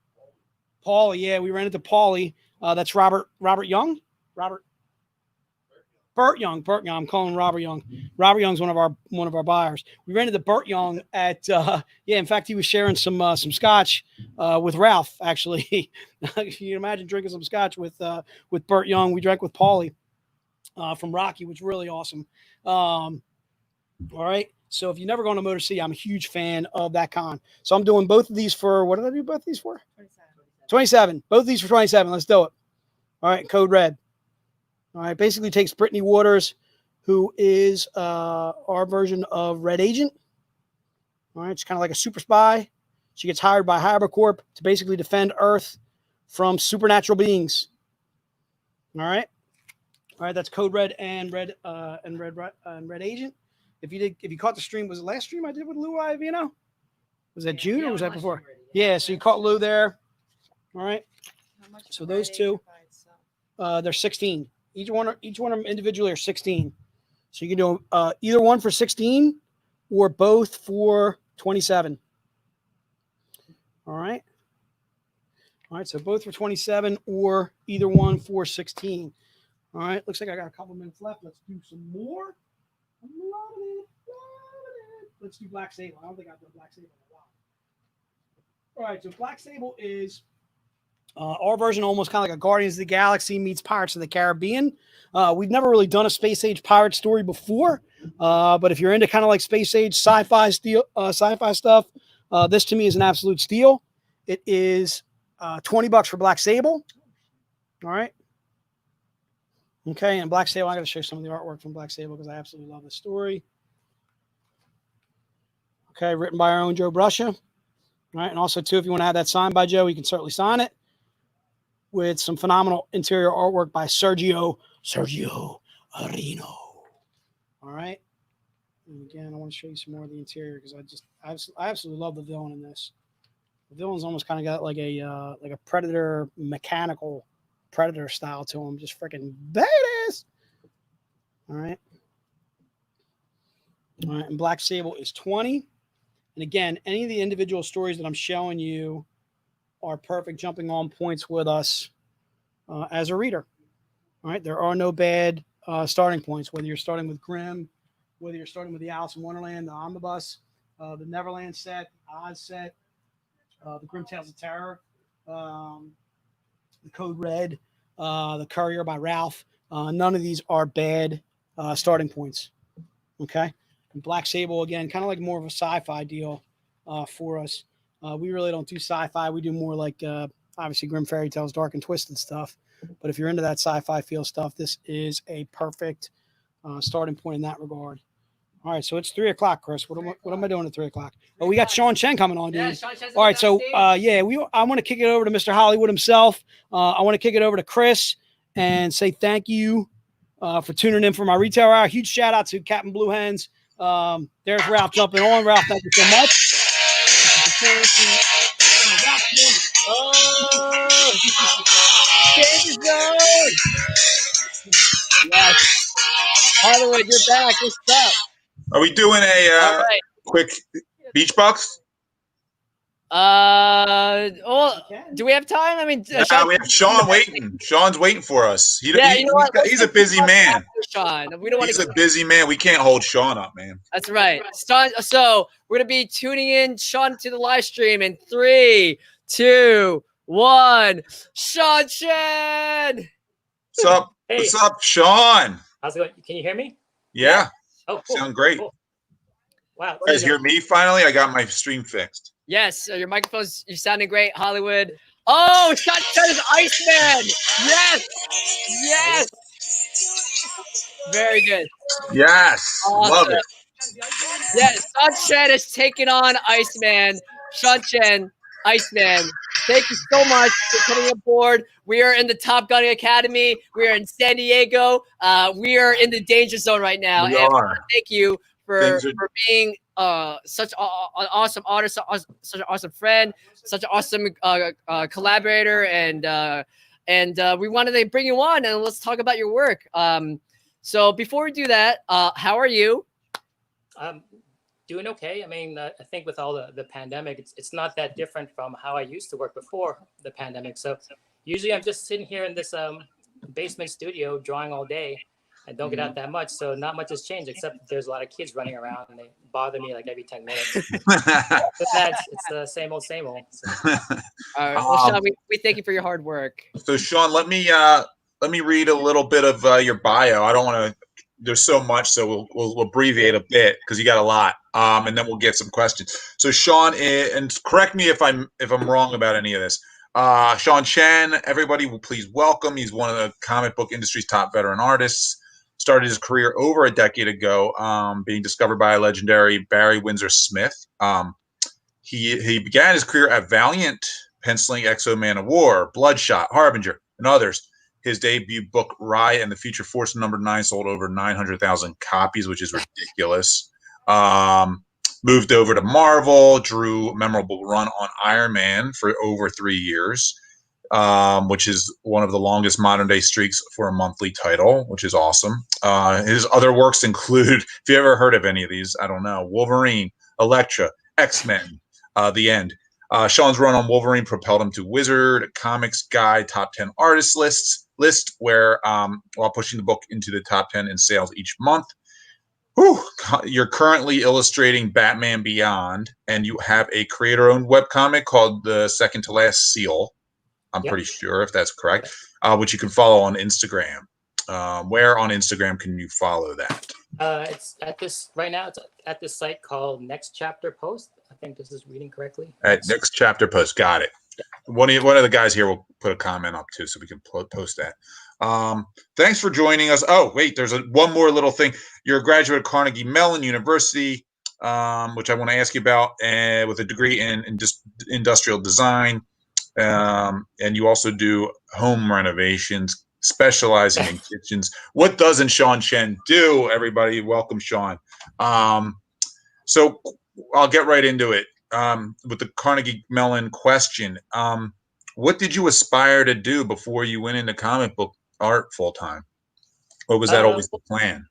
Paulie, yeah, we ran into Paulie. That's Robert Young. Burt Young. I'm calling Robert Young. Robert Young's one of our buyers. We ran into Burt Young at in fact he was sharing some scotch with Ralph, actually. You can imagine drinking some scotch with Burt Young. We drank with Paulie from Rocky, which was really awesome. All right. So if you've never gone to Motor City, I'm a huge fan of that con. So I'm doing both of these for what did I do both of these for? 27. Both of these for 27. Let's do it. All right, Code Red. All right, basically takes Brittany Waters, who is our version of Red Agent. All right, she's kind of like a super spy. She gets hired by Hybrid Corp to basically defend Earth from supernatural beings. All right, that's Code Red and Red Agent. If you caught the stream, was it last stream I did with Lou Iavino? Was that June or was that before? Yeah, so you caught Lou there. All right, so those two, they're 16. Each one of them individually are 16. So you can do either one for 16 or both for 27. All right. So both for 27 or either one for 16. All right. Looks like I got a couple minutes left. Let's do some more. I'm loving it. Let's do Black Sable. I don't think I've done Black Sable in a while. All right. So Black Sable is our version, almost kind of like a Guardians of the Galaxy meets Pirates of the Caribbean. We've never really done a space age pirate story before, but if you're into kind of like space age sci-fi stuff, this to me is an absolute steal. It is $20 for Black Sable. All right. Okay, and Black Sable, I'm going to show some of the artwork from Black Sable because I absolutely love this story. Okay, written by our own Joe Bruscia. All right, and also, too, if you want to have that signed by Joe, you can certainly sign it with some phenomenal interior artwork by Sergio Arino. All right. And again, I want to show you some more of the interior because I absolutely love the villain in this. The villain's almost kind of got like a Predator, mechanical Predator style to him. Just freaking badass. All right. All right. And Black Sable is 20. And again, any of the individual stories that I'm showing you are perfect jumping on points with us as a reader. All right. There are no bad starting points, whether you're starting with Grimm, whether you're starting with the Alice in Wonderland, the Omnibus, the Neverland set, Oz set, the Grim Tales of Terror, the Code Red, the Courier by Ralph. None of these are bad starting points. Okay. And Black Sable, again, kind of like more of a sci-fi deal for us. We really don't do sci-fi. We do more like, obviously, Grim Fairy Tales, Dark and Twisted stuff. But if you're into that sci-fi feel stuff, this is a perfect starting point in that regard. All right, so it's 3 o'clock, Chris. What am I doing at 3 o'clock? Oh, we got Sean Chen coming on, dude. Yeah, Sean Chen's All right, so I want to kick it over to Mr. Hollywood himself. I want to kick it over to Chris and say thank you for tuning in for my retail hour. Huge shout out to Captain Blue Hens. There's Ralph jumping on. Ralph, thank you so much. Yes. Hollywood, you're back. What's up? Are we doing a quick beach box? Do we have time? I mean, We have Sean waiting. Sean's waiting for us. You know what? He's a busy man. Sean, we don't want He's a busy man. We can't hold Sean up, man. That's right. So we're gonna be tuning in Sean to the live stream in 3, 2, 1. Sean Chen. What's up? Hey. What's up, Sean? How's it going? Can you hear me? Yeah. Oh, cool. Sound great. Cool. Wow. You guys hear me finally? I got my stream fixed. Yes, your microphone's you're sounding great, Hollywood. Oh, Sean Chen is Iceman. Yes. Yes. Very good. Yes. Awesome. Love it. Yes, Sean Chen is taking on Iceman. Sean Chen, Iceman. Thank you so much for coming aboard. We are in the Top Gunning Academy. We are in San Diego. We are in the danger zone right now. We and are. Thank you for being such an awesome artist, such an awesome friend, such an awesome collaborator, and we wanted to bring you on and let's talk about your work. So before we do that, how are you? Doing okay. I mean, I think with all the pandemic, it's not that different from how I used to work before the pandemic. So usually I'm just sitting here in this basement studio drawing all day. I don't get out that much, so not much has changed except there's a lot of kids running around and they bother me like every 10 minutes. But it's the same old, same old. So. All right. Well, Sean, we thank you for your hard work. So, Sean, let me read a little bit of your bio. I don't want to. There's so much, so we'll abbreviate a bit because you got a lot, and then we'll get some questions. So, Sean, and correct me if I'm wrong about any of this. Sean Chen, everybody will please welcome. He's one of the comic book industry's top veteran artists. Started his career over a decade ago, being discovered by a legendary Barry Windsor Smith. He began his career at Valiant, penciling Exo Man of War, Bloodshot, Harbinger, and others. His debut book, Rye and the Future Force #9, sold over 900,000 copies, which is ridiculous. Moved over to Marvel, drew a memorable run on Iron Man for over 3 years, which is one of the longest modern-day streaks for a monthly title, which is awesome. His other works include, if you ever heard of any of these, I don't know, Wolverine, Elektra, X-Men, The End. Sean's run on Wolverine propelled him to Wizard Comics Guide Top 10 Artists list, where while pushing the book into the top 10 in sales each month. Whew. You're currently illustrating Batman Beyond, and you have a creator-owned webcomic called The Second to Last Seal. I'm pretty sure if that's correct, which you can follow on Instagram. Where on Instagram can you follow that? It's at this right now. It's at this site called Next Chapter Post. I think this is reading correctly. At Next Chapter Post. Got it. Yeah. One of the guys here will put a comment up too, so we can post that. Thanks for joining us. Oh, wait, there's one more little thing. You're a graduate of Carnegie Mellon University, which I want to ask you about, with a degree in industrial design. And you also do home renovations, specializing in kitchens. What doesn't Sean Chen do? Everybody, welcome Sean. So I'll get right into it. with the Carnegie Mellon question. What did you aspire to do before you went into comic book art full time? Or was that always the plan?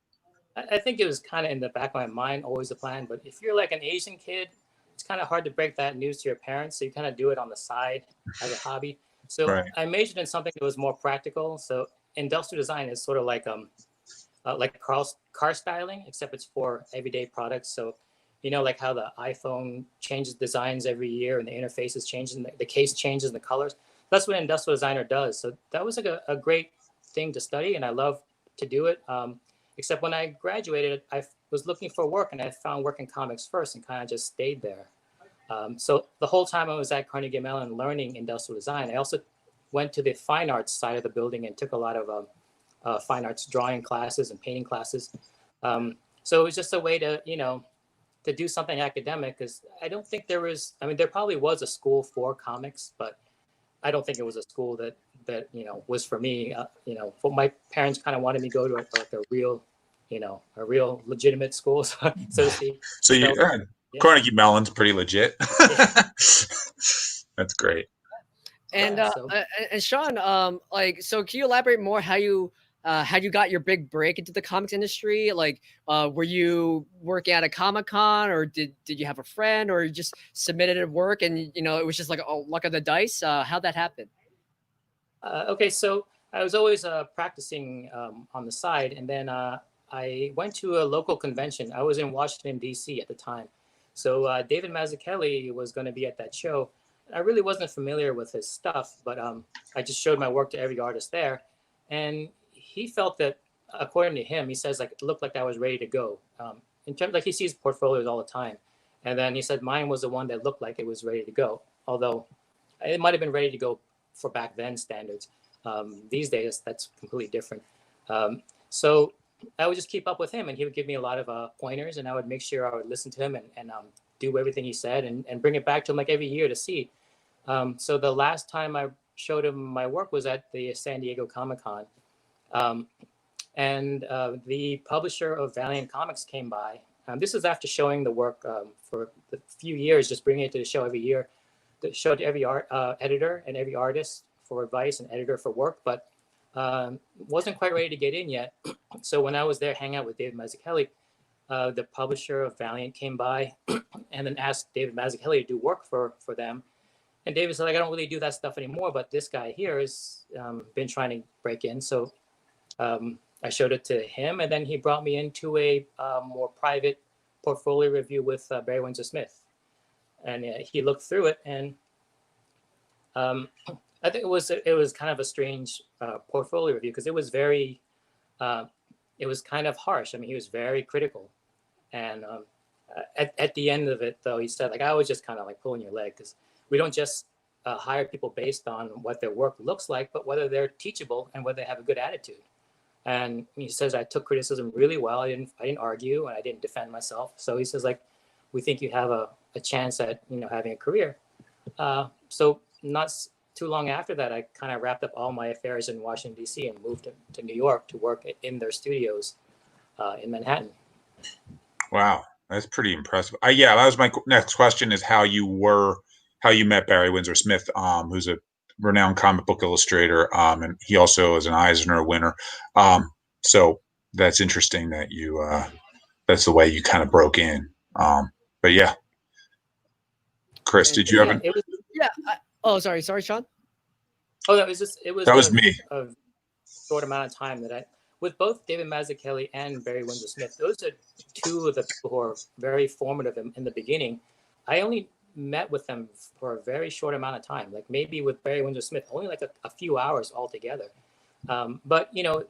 I think it was kind of in the back of my mind, always the plan. But if you're like an Asian kid, it's kind of hard to break that news to your parents. So you kind of do it on the side as a hobby. So Right. I majored in something that was more practical. So industrial design is sort of like car styling, except it's for everyday products. So, you know, like how the iPhone changes designs every year and the interfaces change and the case changes and the colors. That's what an industrial designer does. So that was like a great thing to study, and I love to do it. Except when I graduated, I was looking for work, and I found work in comics first and kind of just stayed there. So the whole time I was at Carnegie Mellon learning industrial design, I also went to the fine arts side of the building and took a lot of fine arts drawing classes and painting classes. So it was just a way to, you know, to do something academic, because I don't think there was, I mean, there probably was a school for comics, but I don't think it was a school that you know, was for me. You know, what my parents kind of wanted me to go to like a real, you know, a real legitimate school, so to speak. So you, yeah. Carnegie Mellon's pretty legit. That's great. And Yeah, so- and Sean, like, so can you elaborate more how you got your big break into the comics industry? Like, were you working at a Comic-Con, or did you have a friend, or you just submitted at work and, you know, it was just like a luck of the dice? How'd that happen? Okay, so I was always practicing on the side, and then I went to a local convention. I was in Washington, D.C. at the time. So David Mazzucchelli was going to be at that show. I really wasn't familiar with his stuff, but I just showed my work to every artist there. And he felt that, according to him, he says, like, it looked like I was ready to go. In terms, like, he sees portfolios all the time. And then he said mine was the one that looked like it was ready to go, although it might have been ready to go for back then standards. These days, that's completely different. So I would just keep up with him, and he would give me a lot of pointers, and I would make sure I would listen to him and do everything he said and bring it back to him like every year to see. So the last time I showed him my work was at the San Diego Comic-Con. And the publisher of Valiant Comics came by. This is after showing the work for a few years, just bringing it to the show every year, to show it to every editor and every artist for advice and editor for work, but wasn't quite ready to get in yet. So when I was there hanging out with David Mazzucchelli, the publisher of Valiant came by and then asked David Mazzucchelli to do work for them. And David said, like, I don't really do that stuff anymore, but this guy here has been trying to break in. So I showed it to him, and then he brought me into a more private portfolio review with Barry Windsor Smith. And he looked through it, and I think it was kind of a strange portfolio review, because it was very, it was kind of harsh. I mean, he was very critical. And at the end of it, though, he said, like, I was just kind of like pulling your leg, because we don't just hire people based on what their work looks like, but whether they're teachable and whether they have a good attitude. And he says, I took criticism really well. I didn't argue, and I didn't defend myself. So he says, like, we think you have a chance at, you know, having a career. So not too long after that, I kind of wrapped up all my affairs in Washington, D.C. and moved to New York to work in their studios in Manhattan. Wow, that's pretty impressive. Yeah, that was my next question: is how you met Barry Windsor Smith, who's a renowned comic book illustrator, and he also is an Eisner winner. So that's interesting that you that's the way you kind of broke in. But yeah, Chris, did you have? Oh, sorry, Sean. Oh, that was me. A short amount of time that I, with both David Mazzucchelli and Barry Windsor Smith, those are two of the people who are very formative in the beginning. I only met with them for a very short amount of time, like maybe with Barry Windsor Smith, only like a few hours altogether. But, you know,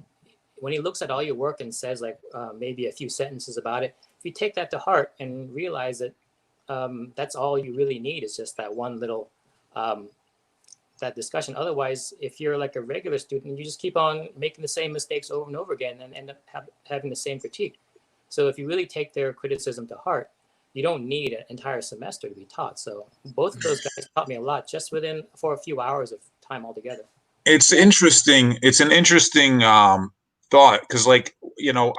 when he looks at all your work and says, like, maybe a few sentences about it, if you take that to heart and realize that that's all you really need is just that one little that discussion. Otherwise, if you're like a regular student, you just keep on making the same mistakes over and over again and end up having the same critique. So if you really take their criticism to heart, you don't need an entire semester to be taught. So both of those guys taught me a lot just for a few hours of time altogether. It's interesting. It's an interesting thought, because, like, you know,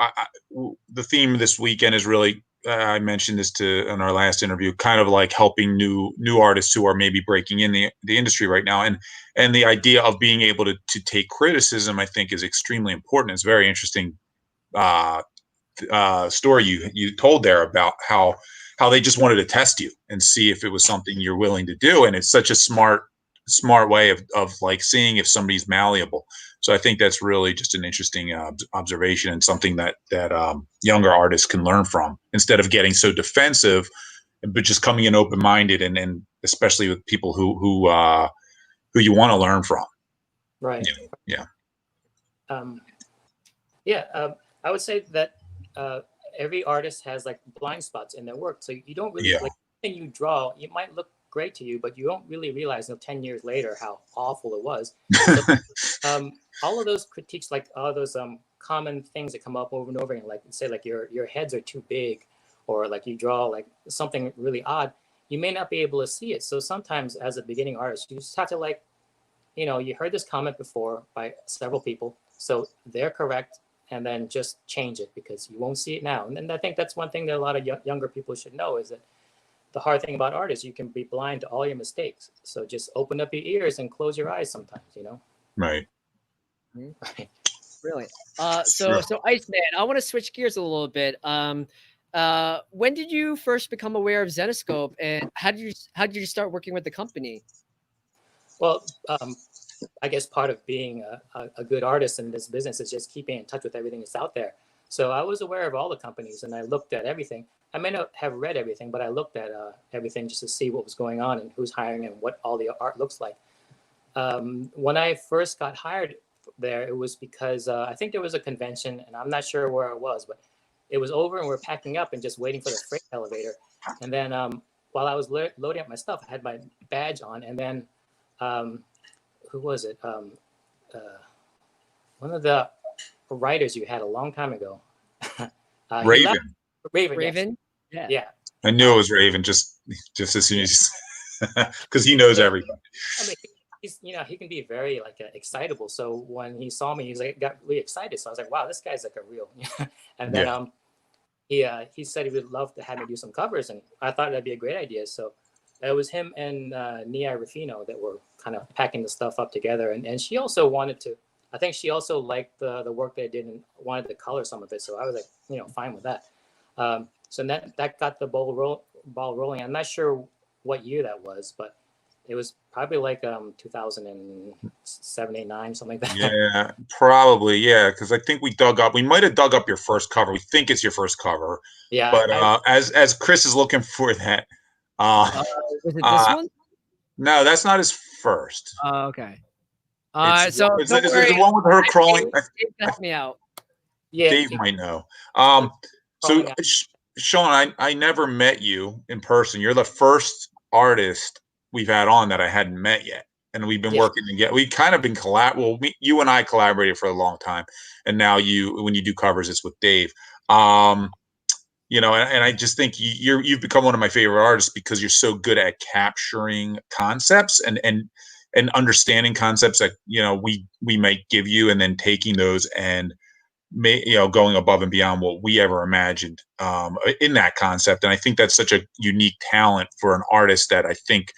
the theme this weekend is really I mentioned this in our last interview, kind of like helping new artists who are maybe breaking in the industry right now, and the idea of being able to take criticism, I think, is extremely important. It's very interesting story you told there about how they just wanted to test you and see if it was something you're willing to do, and it's such a smart way of like seeing if somebody's malleable. So I think that's really just an interesting observation and something that younger artists can learn from, instead of getting so defensive, but just coming in open-minded, and especially with people who you want to learn from. Right. Yeah. I would say that every artist has like blind spots in their work, so you don't really like anything you draw. It might look great to you, but you don't really realize until 10 years later how awful it was. So, all of those critiques, like all those common things that come up over and over again, like say like your heads are too big, or like you draw like something really odd, you may not be able to see it. So sometimes as a beginning artist, you just have to like, you heard this comment before by several people, so they're correct, and then just change it because you won't see it now. And I think that's one thing that a lot of younger people should know, is that the hard thing about art is you can be blind to all your mistakes. So just open up your ears and close your eyes sometimes, Right. Brilliant. So Iceman, I want to switch gears a little bit. When did you first become aware of Zenescope, and how did you start working with the company? Well, I guess part of being a good artist in this business is just keeping in touch with everything that's out there. So I was aware of all the companies, and I looked at everything. I may not have read everything, but I looked at everything just to see what was going on and who's hiring and what all the art looks like. When I first got hired there, it was because I think there was a convention, and I'm not sure where it was, but it was over and we're packing up and just waiting for the freight elevator. And then while I was loading up my stuff, I had my badge on, and then who was it? One of the writers you had a long time ago. Raven. Raven. Yes. Yeah. I knew it was Raven just as soon as because he knows everything. I mean, he can be very like excitable. So when he saw me, he's like got really excited. So I was like, wow, this guy's like a real. And then he said he would love to have me do some covers, and I thought that'd be a great idea. So it was him and Nia Rufino that were kind of packing the stuff up together, and she also wanted to. I think she also liked the work that I did and wanted to color some of it. So I was like, fine with that. So that got the ball rolling. I'm not sure what year that was, but it was probably like 2007, 8, 9, something like that. Yeah, probably. Yeah, because I think we might have dug up your first cover. We think it's your first cover. Yeah. But as Chris is looking for that, was it this one? No, that's not his first. Oh, okay. It's so is it the one with her crawling? Dave got me out. Yeah, Dave might know. So Sean, I never met you in person. You're the first artist we've had on that I hadn't met yet, and we've been working together. We kind of been you and I collaborated for a long time, and now when you do covers, it's with Dave. And I just think you've become one of my favorite artists because you're so good at capturing concepts and understanding concepts that we might give you, and then taking those and going above and beyond what we ever imagined in that concept. And I think that's such a unique talent for an artist that I think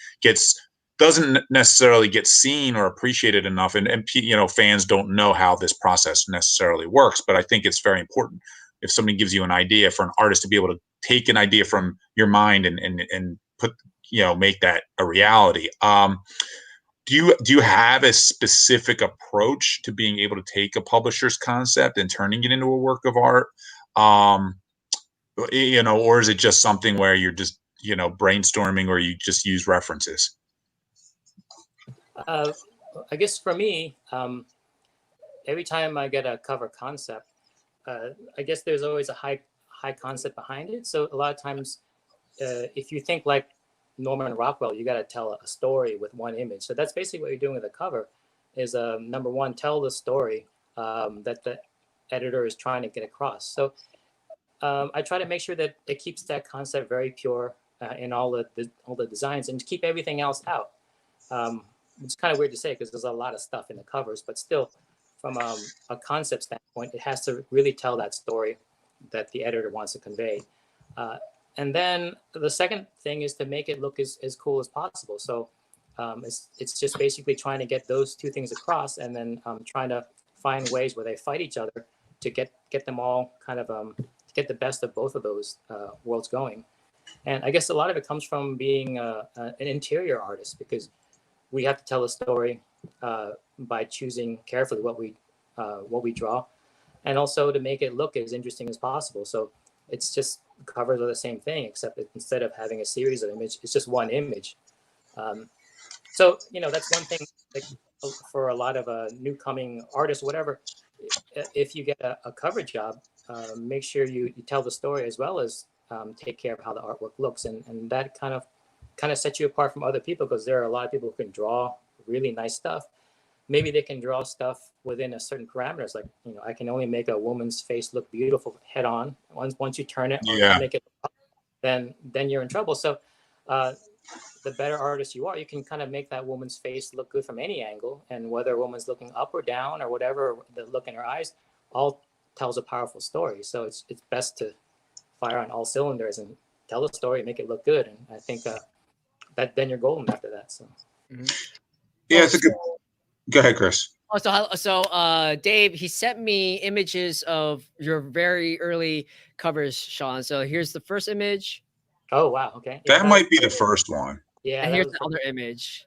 doesn't necessarily get seen or appreciated enough. And fans don't know how this process necessarily works, but I think it's very important if somebody gives you an idea, for an artist to be able to take an idea from your mind and put, make that a reality. Do you have a specific approach to being able to take a publisher's concept and turning it into a work of art? Or is it just something where you're just, brainstorming, or you just use references? I guess for me, every time I get a cover concept, I guess there's always a high concept behind it. So a lot of times, if you think like Norman Rockwell, you got to tell a story with one image. So that's basically what you're doing with a cover is number one, tell the story that the editor is trying to get across. So I try to make sure that it keeps that concept very pure in all the designs, and to keep everything else out. It's kind of weird to say because there's a lot of stuff in the covers, but still from a concept standpoint, it has to really tell that story that the editor wants to convey. And then the second thing is to make it look as cool as possible. So it's just basically trying to get those two things across, and then trying to find ways where they fight each other to get them all kind of get the best of both of those worlds going. And I guess a lot of it comes from being an interior artist, because we have to tell a story by choosing carefully what we draw, and also to make it look as interesting as possible. So it's just covers are the same thing, except that instead of having a series of images, it's just one image. So that's one thing, like, for a lot of new coming artists, whatever. If you get a cover job, make sure you tell the story as well as take care of how the artwork looks, and that kind of sets you apart from other people, because there are a lot of people who can draw really nice stuff. Maybe they can draw stuff within a certain parameters, like I can only make a woman's face look beautiful head on. Once you turn it or make it up, then you're in trouble. So the better artist you are, you can kind of make that woman's face look good from any angle, and whether a woman's looking up or down or whatever, the look in her eyes all tells a powerful story. So it's best to fire on all cylinders and tell the story, make it look good, and I think that then you're golden after that. So yeah, it's a good. Go ahead, Chris. So Dave, he sent me images of your very early covers, Sean. So here's the first image. Oh wow, okay. That might be the first one. Yeah, and here's the other image.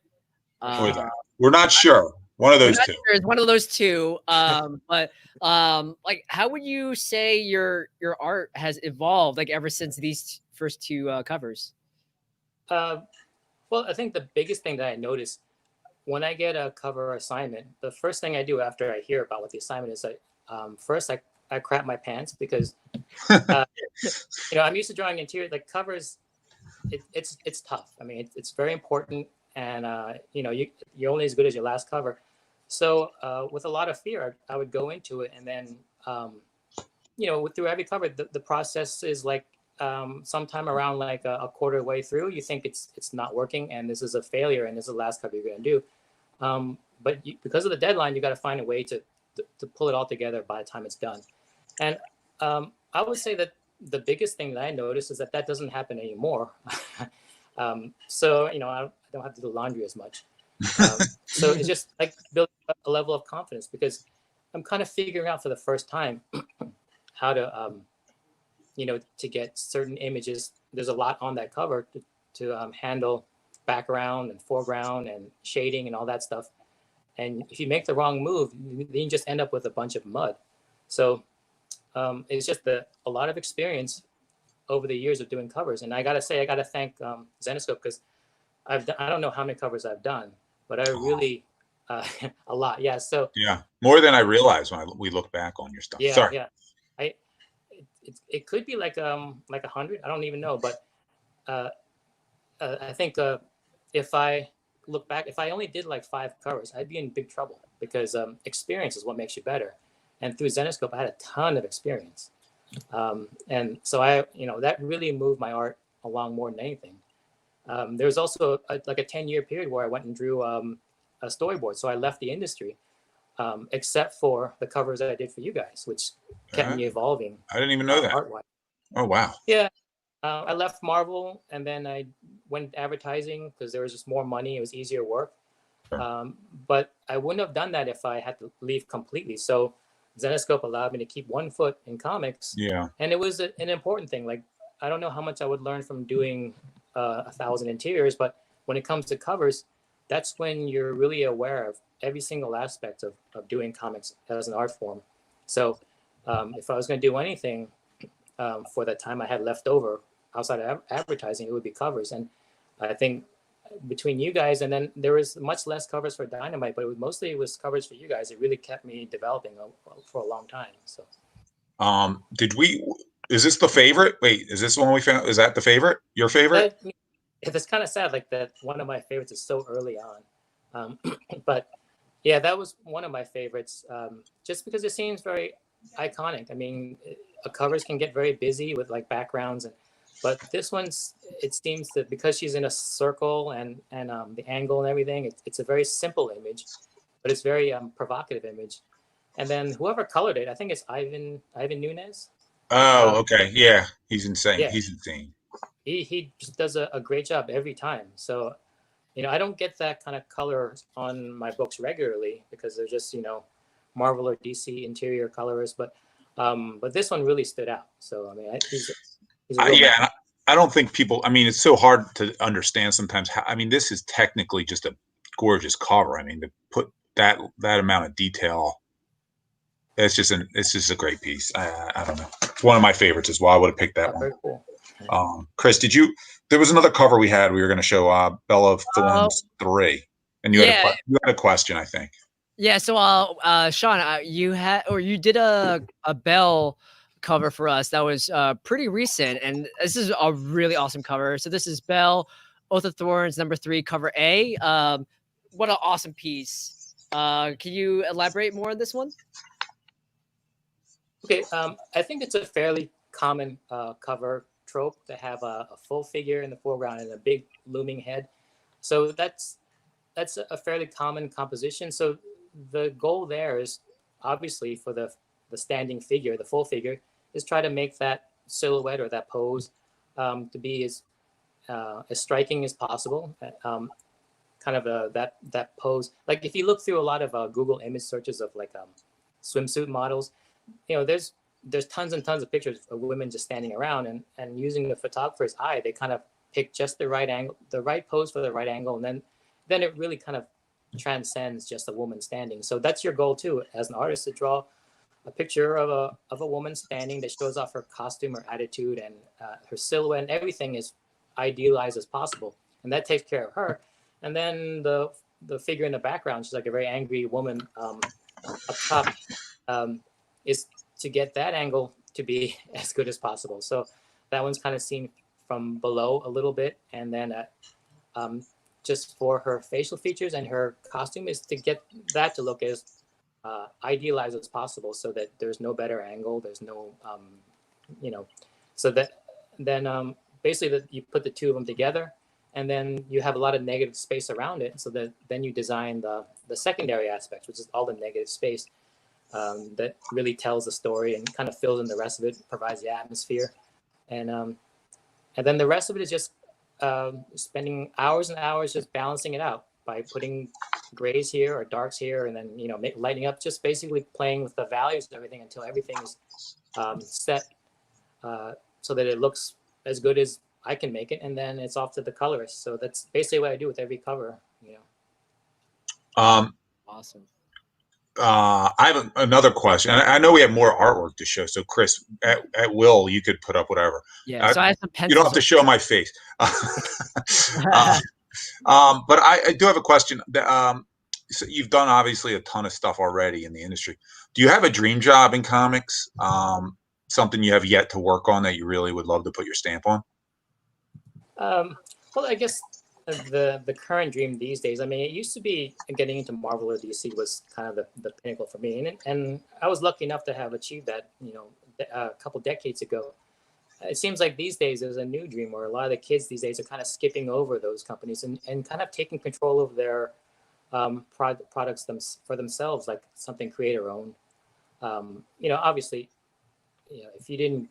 We're not sure. One of those two. Sure. It's one of those two. But like, how would you say your art has evolved, like, ever since these first two covers? Well, I think the biggest thing that I noticed when I get a cover assignment, the first thing I do after I hear about what the assignment is, first I crap my pants, because I'm used to drawing interior, like covers. It's tough. I mean, it's very important, and you're only as good as your last cover. So with a lot of fear, I would go into it, and then through every cover, the process is like sometime around like a quarter way through, you think it's not working, and this is a failure, and this is the last cover you're going to do. But because of the deadline, you got to find a way to pull it all together by the time it's done. And I would say that the biggest thing that I noticed is that doesn't happen anymore. So I don't have to do laundry as much. So it's just like building up a level of confidence, because I'm kind of figuring out for the first time how to to get certain images. There's a lot on that cover to handle background and foreground and shading and all that stuff. And if you make the wrong move, then you just end up with a bunch of mud. So it's just a lot of experience over the years of doing covers. And I got to say, I got to thank Zenescope, because I don't know how many covers I've done, but I really, a lot. Yeah. So yeah, more than I realized when we look back on your stuff. Yeah. Sorry. Yeah. It could be like 100. I don't even know. But I think if I look back, if I only did like 5 covers, I'd be in big trouble, because experience is what makes you better. And through Zenescope, I had a ton of experience. And so that really moved my art along more than anything. There was also a 10-year period where I went and drew a storyboard. So I left the industry, except for the covers that I did for you guys, which kept me evolving. I didn't even know that. Art-wise. Oh, wow. Yeah. I left Marvel, and then I went advertising because there was just more money. It was easier work. Sure. But I wouldn't have done that if I had to leave completely. So Zenescope allowed me to keep one foot in comics. Yeah. And it was an important thing. Like, I don't know how much I would learn from doing 1,000 interiors, but when it comes to covers, that's when you're really aware of every single aspect of doing comics as an art form. So if I was going to do anything for the time I had left over outside of advertising, it would be covers. And I think between you guys, and then there was much less covers for Dynamite, but it was covers for you guys. It really kept me developing for a long time. So is this the favorite? Wait, is this the one we found? Is that the favorite? Your favorite? It's kind of sad, like that one of my favorites is so early on. But yeah, that was one of my favorites, just because it seems very iconic. I mean, covers can get very busy with like backgrounds, but this one's, it seems that because she's in a circle and the angle and everything, it's a very simple image, but it's very provocative image. And then whoever colored it, I think it's Ivan Nunes. Oh, okay. Yeah, he's insane. Yeah. He's insane. He just does a great job every time. So, I don't get that kind of color on my books regularly because they're just, Marvel or DC interior colorists. But this one really stood out. So, I mean, he's a real Yeah, I don't think people. I mean, it's so hard to understand sometimes. I mean, this is technically just a gorgeous cover. I mean, to put that amount of detail, it's just a great piece. I don't know. It's one of my favorites as well. I would have picked that one. Very cool. Chris, there was another cover we had. We were going to show Belle of Thorns 3, and you had a question, I think. Yeah. So, Sean, you did a Belle cover for us that was pretty recent, and this is a really awesome cover. So this is Belle, Oath of Thorns #3, cover A. What an awesome piece. Can you elaborate more on this one? Okay. I think it's a fairly common cover trope to have a full figure in the foreground and a big looming head. So that's a fairly common composition. So the goal there is obviously for the standing figure, the full figure, is try to make that silhouette or that pose to be as striking as possible. Kind of that pose. Like if you look through a lot of Google image searches of like swimsuit models, there's tons and tons of pictures of women just standing around, and using the photographer's eye, they kind of pick just the right angle, the right pose for the right angle, and then it really kind of transcends just a woman standing. So that's your goal too, as an artist, to draw a picture of a woman standing that shows off her costume, her attitude, and her silhouette, and everything is idealized as possible, and that takes care of her. And then the figure in the background, she's like a very angry woman up top, is to get that angle to be as good as possible. So that one's kind of seen from below a little bit, and then just for her facial features and her costume is to get that to look as idealized as possible, so that there's no better angle, there's no so that then basically you put the two of them together, and then you have a lot of negative space around it, so that then you design the secondary aspects, which is all the negative space that really tells the story and kind of fills in the rest of it, provides the atmosphere, and then the rest of it is just spending hours and hours just balancing it out by putting grays here or darks here, and then lighting up, just basically playing with the values and everything until everything is set so that it looks as good as I can make it, and then it's off to the colorist. So that's basically what I do with every cover. Awesome. I have another question. I know we have more artwork to show, so Chris, at will, you could put up whatever. Yeah, so I have some pencils. You don't have to show my face. But I do have a question. So you've done obviously a ton of stuff already in the industry. Do you have a dream job in comics? Something you have yet to work on that you really would love to put your stamp on? Well, I guess the current dream these days, I mean, it used to be getting into Marvel or DC was kind of the pinnacle for me, and I was lucky enough to have achieved that, a couple decades ago. It seems like these days there's a new dream where a lot of the kids these days are kind of skipping over those companies and kind of taking control of their products for themselves, like something creator owned. Obviously, if you didn't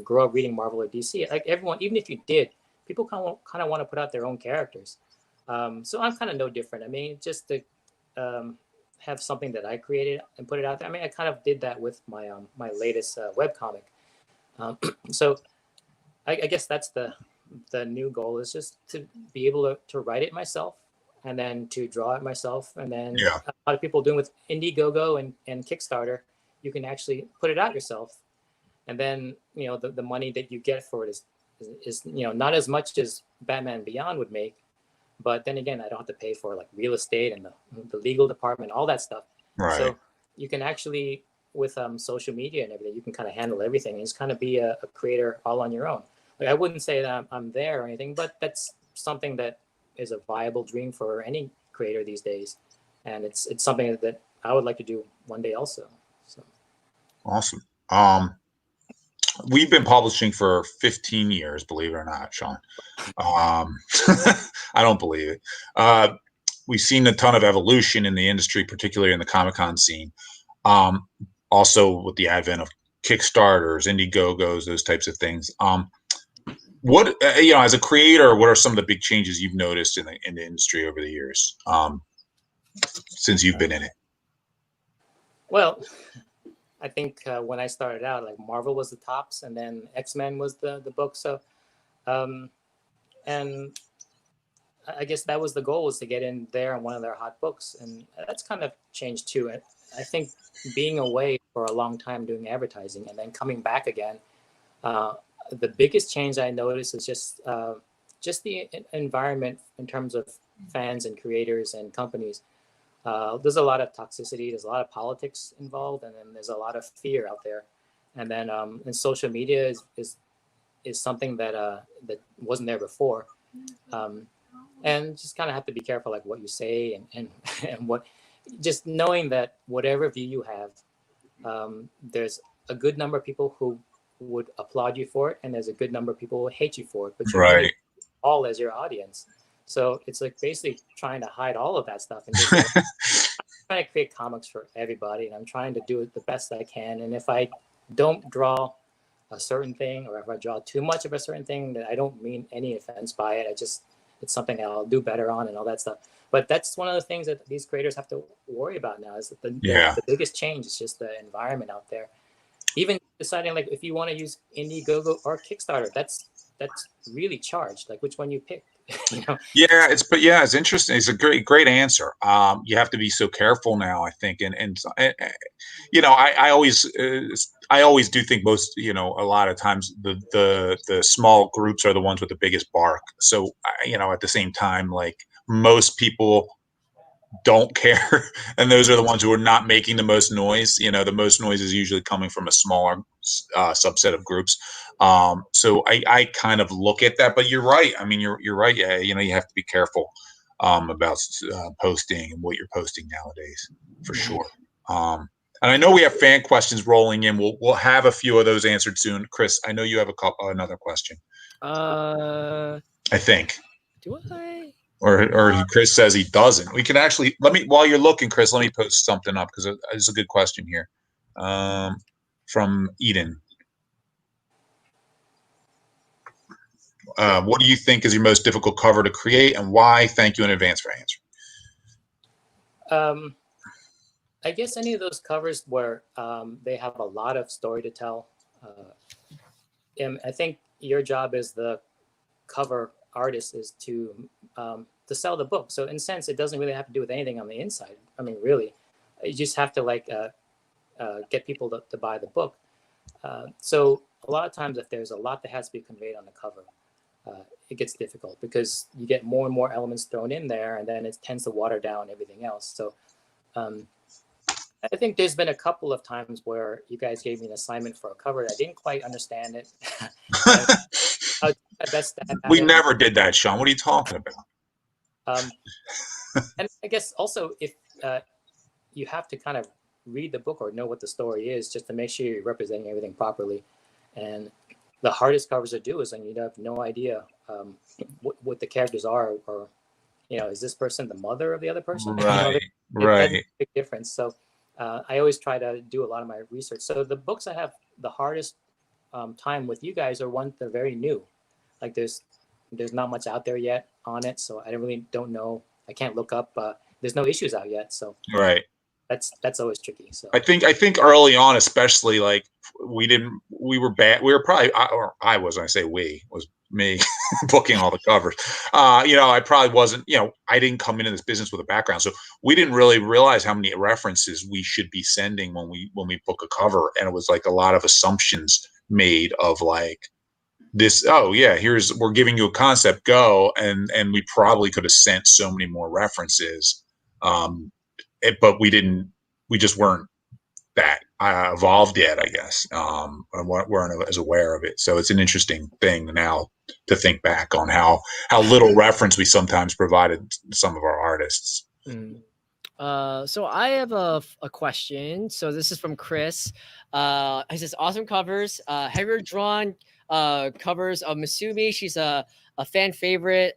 grow up reading Marvel or DC, like everyone, even if you did, people kind of want to put out their own characters. So I'm kind of no different. I mean, just to have something that I created and put it out there. I mean, I kind of did that with my my latest webcomic. So I guess that's the new goal, is just to be able to write it myself, and then to draw it myself. And then a lot of people doing with Indiegogo and Kickstarter, you can actually put it out yourself. And then, the money that you get for it is not as much as Batman Beyond would make, but then again, I don't have to pay for like real estate and the legal department, all that stuff. Right. So you can actually, with social media and everything, you can kind of handle everything and just kind of be a creator all on your own. Like, I wouldn't say that I'm there or anything, but that's something that is a viable dream for any creator these days, and it's something that I would like to do one day also. So awesome. We've been publishing for 15 years, believe it or not, Sean. I don't believe it. We've seen a ton of evolution in the industry, particularly in the Comic-Con scene. Also with the advent of Kickstarters, Indiegogos, those types of things. What as a creator, what are some of the big changes you've noticed in the industry over the years since you've been in it? Well, I think when I started out, like Marvel was the tops, and then X-Men was the book. So, and I guess that was the goal, was to get in there on one of their hot books, and that's kind of changed too. I think being away for a long time doing advertising and then coming back again, the biggest change I noticed is just the environment in terms of fans and creators and companies. There's a lot of toxicity, there's a lot of politics involved, and then there's a lot of fear out there. And then and social media is something that wasn't there before. And just kind of have to be careful, like what you say and what, just knowing that whatever view you have, there's a good number of people who would applaud you for it, and there's a good number of people who hate you for it, but you're really all as your audience. So it's like basically trying to hide all of that stuff and just like, I'm trying to create comics for everybody, and I'm trying to do it the best I can. And if I don't draw a certain thing, or if I draw too much of a certain thing, that I don't mean any offense by it. It's something I'll do better on and all that stuff. But that's one of the things that these creators have to worry about now, is that the biggest change is just the environment out there. Even deciding like if you want to use Indiegogo or Kickstarter, that's really charged. Like which one you pick. Yeah, it's interesting. It's a great answer. You have to be so careful now, I think, and I always do think most, a lot of times the small groups are the ones with the biggest bark. So at the same time, like most people don't care, and those are the ones who are not making the most noise. The most noise is usually coming from a smaller subset of groups. So I kind of look at that, but you're right. I mean, you're right. Yeah, you have to be careful about posting and what you're posting nowadays, for sure. And I know we have fan questions rolling in. We'll have a few of those answered soon. Chris, I know you have another question. I think. Do I? Or Chris says he doesn't. We can actually while you're looking, Chris, let me post something up, because it's a good question here from Eden. What do you think is your most difficult cover to create, and why? Thank you in advance for answering. I guess any of those covers where they have a lot of story to tell. I think your job as the cover artist is to sell the book. So in a sense, it doesn't really have to do with anything on the inside. I mean, really, you just have to get people to buy the book. So a lot of times, if there's a lot that has to be conveyed on the cover, it gets difficult because you get more and more elements thrown in there, and then it tends to water down everything else. So I think there's been a couple of times where you guys gave me an assignment for a cover. I didn't quite understand it. I'll do my best we never did that, Sean. What are you talking about? And I guess also if you have to kind of read the book or know what the story is, just to make sure you're representing everything properly. And the hardest covers to do is when you have no idea what the characters are, or is this person the mother of the other person? Right, That's a big difference. So I always try to do a lot of my research. So the books I have the hardest time with you guys are ones that are very new. Like there's not much out there yet on it, so I really don't know. I can't look up. There's no issues out yet, so that's always tricky. So I think early on, especially, like we were bad. We were probably, I was, when I say we, was me booking all the covers. I probably wasn't, I didn't come into this business with a background, so we didn't really realize how many references we should be sending when we book a cover. And it was like a lot of assumptions made of like this, we're giving you a concept, go. And we probably could have sent so many more references. But we just weren't that evolved yet, I guess. Weren't as aware of it. So it's an interesting thing now to think back on how little reference we sometimes provided some of our artists. So I have a question. So this is from Chris. He says, awesome covers. Have you ever drawn covers of Masumi? She's a fan favorite.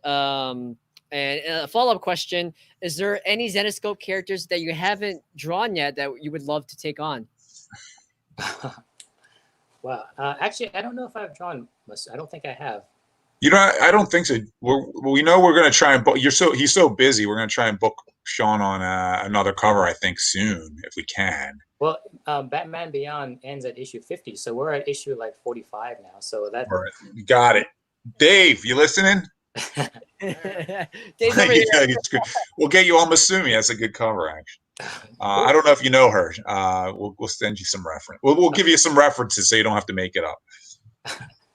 And a follow-up question, is there any Zenescope characters that you haven't drawn yet that you would love to take on? Wow. Actually, I don't know if I've drawn. I don't think I have. You know, I don't think so. We know we're going to try and book. He's so busy. We're going to try and book Sean on another cover. I think soon if we can. Well, Batman Beyond ends at issue 50, so we're at issue like 45 now. So that. All right, you got it, Dave. You listening? Dave's over here. We'll get you on Masumi. That's a good cover, actually. I don't know if you know her. We'll send you some reference. We'll give you some references so you don't have to make it up.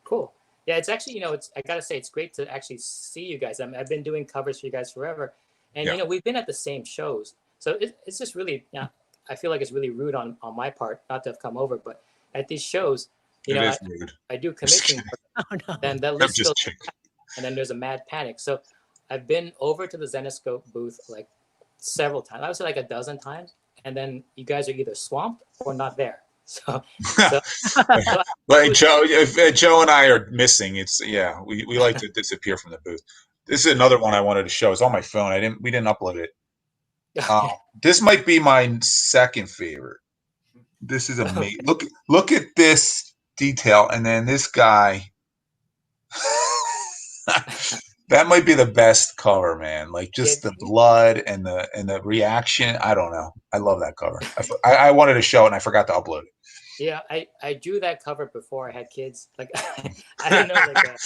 Cool. Yeah, it's actually, I gotta say, it's great to actually see you guys. I've been doing covers for you guys forever, and we've been at the same shows, so it's just really, I feel like it's really rude on my part not to have come over, but at these shows, I do commission, and that list goes, and then there's a mad panic. So I've been over to the Zenescope booth like several times. I would say like a dozen times, and then you guys are either swamped or not there. So like Joe and I are missing. We like to disappear from the booth. This is another one I wanted to show. It's on my phone. We didn't upload it. This might be my second favorite. This is amazing. Look at this detail, and then this guy. That might be the best cover, man. Like just the blood and the reaction. I don't know. I love that cover. I wanted to show it, and I forgot to upload it. Yeah, I drew that cover before I had kids. Like I don't know, like I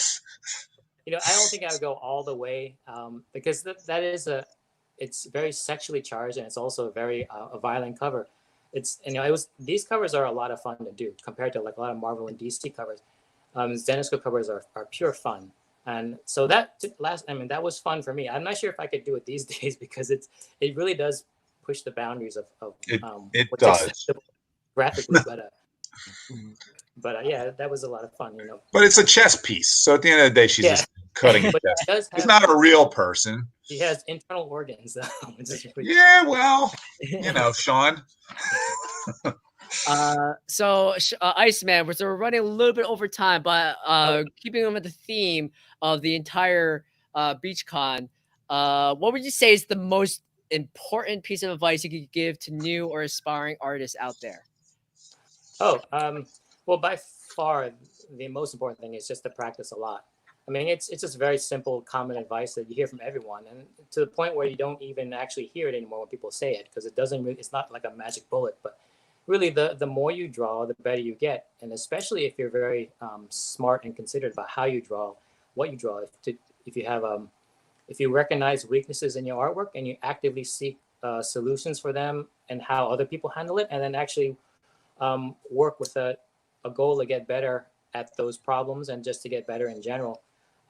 don't think I would go all the way because that is it's very sexually charged, and it's also a very a violent cover. These covers are a lot of fun to do compared to like a lot of Marvel and DC covers. Zenescope covers are pure fun. And so that was fun for me. I'm not sure if I could do it these days because it really does push the boundaries of it does graphically, but yeah, that was a lot of fun, But it's a chess piece, so at the end of the day, she's just cutting a chess. It's not a real person. She has internal organs, though. Yeah, well, Sean. So Iceman, we're running a little bit over time, but keeping them with the theme of the entire BeachCon, what would you say is the most important piece of advice you could give to new or aspiring artists out there? Well, by far the most important thing is just to practice a lot. I mean, it's just very simple, common advice that you hear from everyone, and to the point where you don't even actually hear it anymore when people say it, because it's not like a magic bullet, but really the more you draw, the better you get. And especially if you're very smart and considered about how you draw, what you draw. If you recognize weaknesses in your artwork and you actively seek solutions for them and how other people handle it, and then actually work with a goal to get better at those problems and just to get better in general.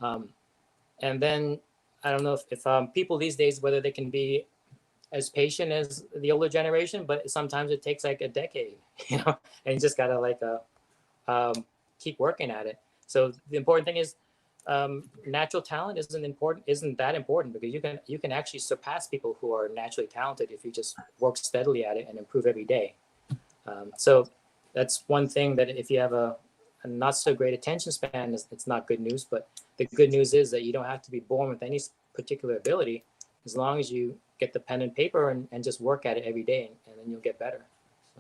And then I don't know if people these days, whether they can be as patient as the older generation, but sometimes it takes like a decade, and you just gotta keep working at it. So the important thing is natural talent isn't that important, because you can actually surpass people who are naturally talented if you just work steadily at it and improve every day. So that's one thing, that if you have a not so great attention span, it's not good news. But the good news is that you don't have to be born with any particular ability, as long as you get the pen and paper and just work at it every day, and then you'll get better.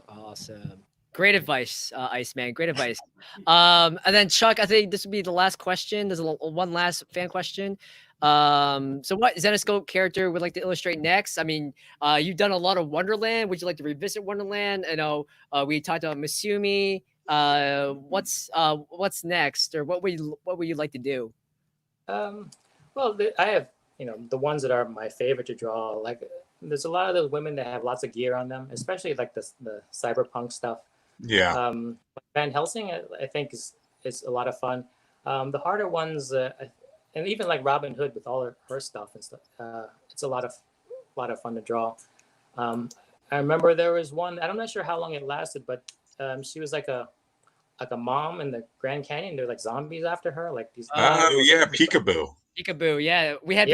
Awesome. Great advice, Iceman. Great advice. And then Chuck, I think this would be the last question. There's one last fan question. So what Zenescope character would like to illustrate next? I mean, you've done a lot of Wonderland. Would you like to revisit Wonderland? I know we talked about Masumi. What's next, or what would you like to do? Well, I have the ones that are my favorite to draw. Like, there's a lot of those women that have lots of gear on them, especially like the cyberpunk stuff. Yeah. Van Helsing, I think is a lot of fun. The harder ones, and even like Robin Hood with all her stuff and stuff, it's a lot of fun to draw. I remember there was one, I'm not sure how long it lasted, but she was like a mom in the Grand Canyon. They're like zombies after her, like these. Yeah, Peekaboo. Peekaboo, yeah. We had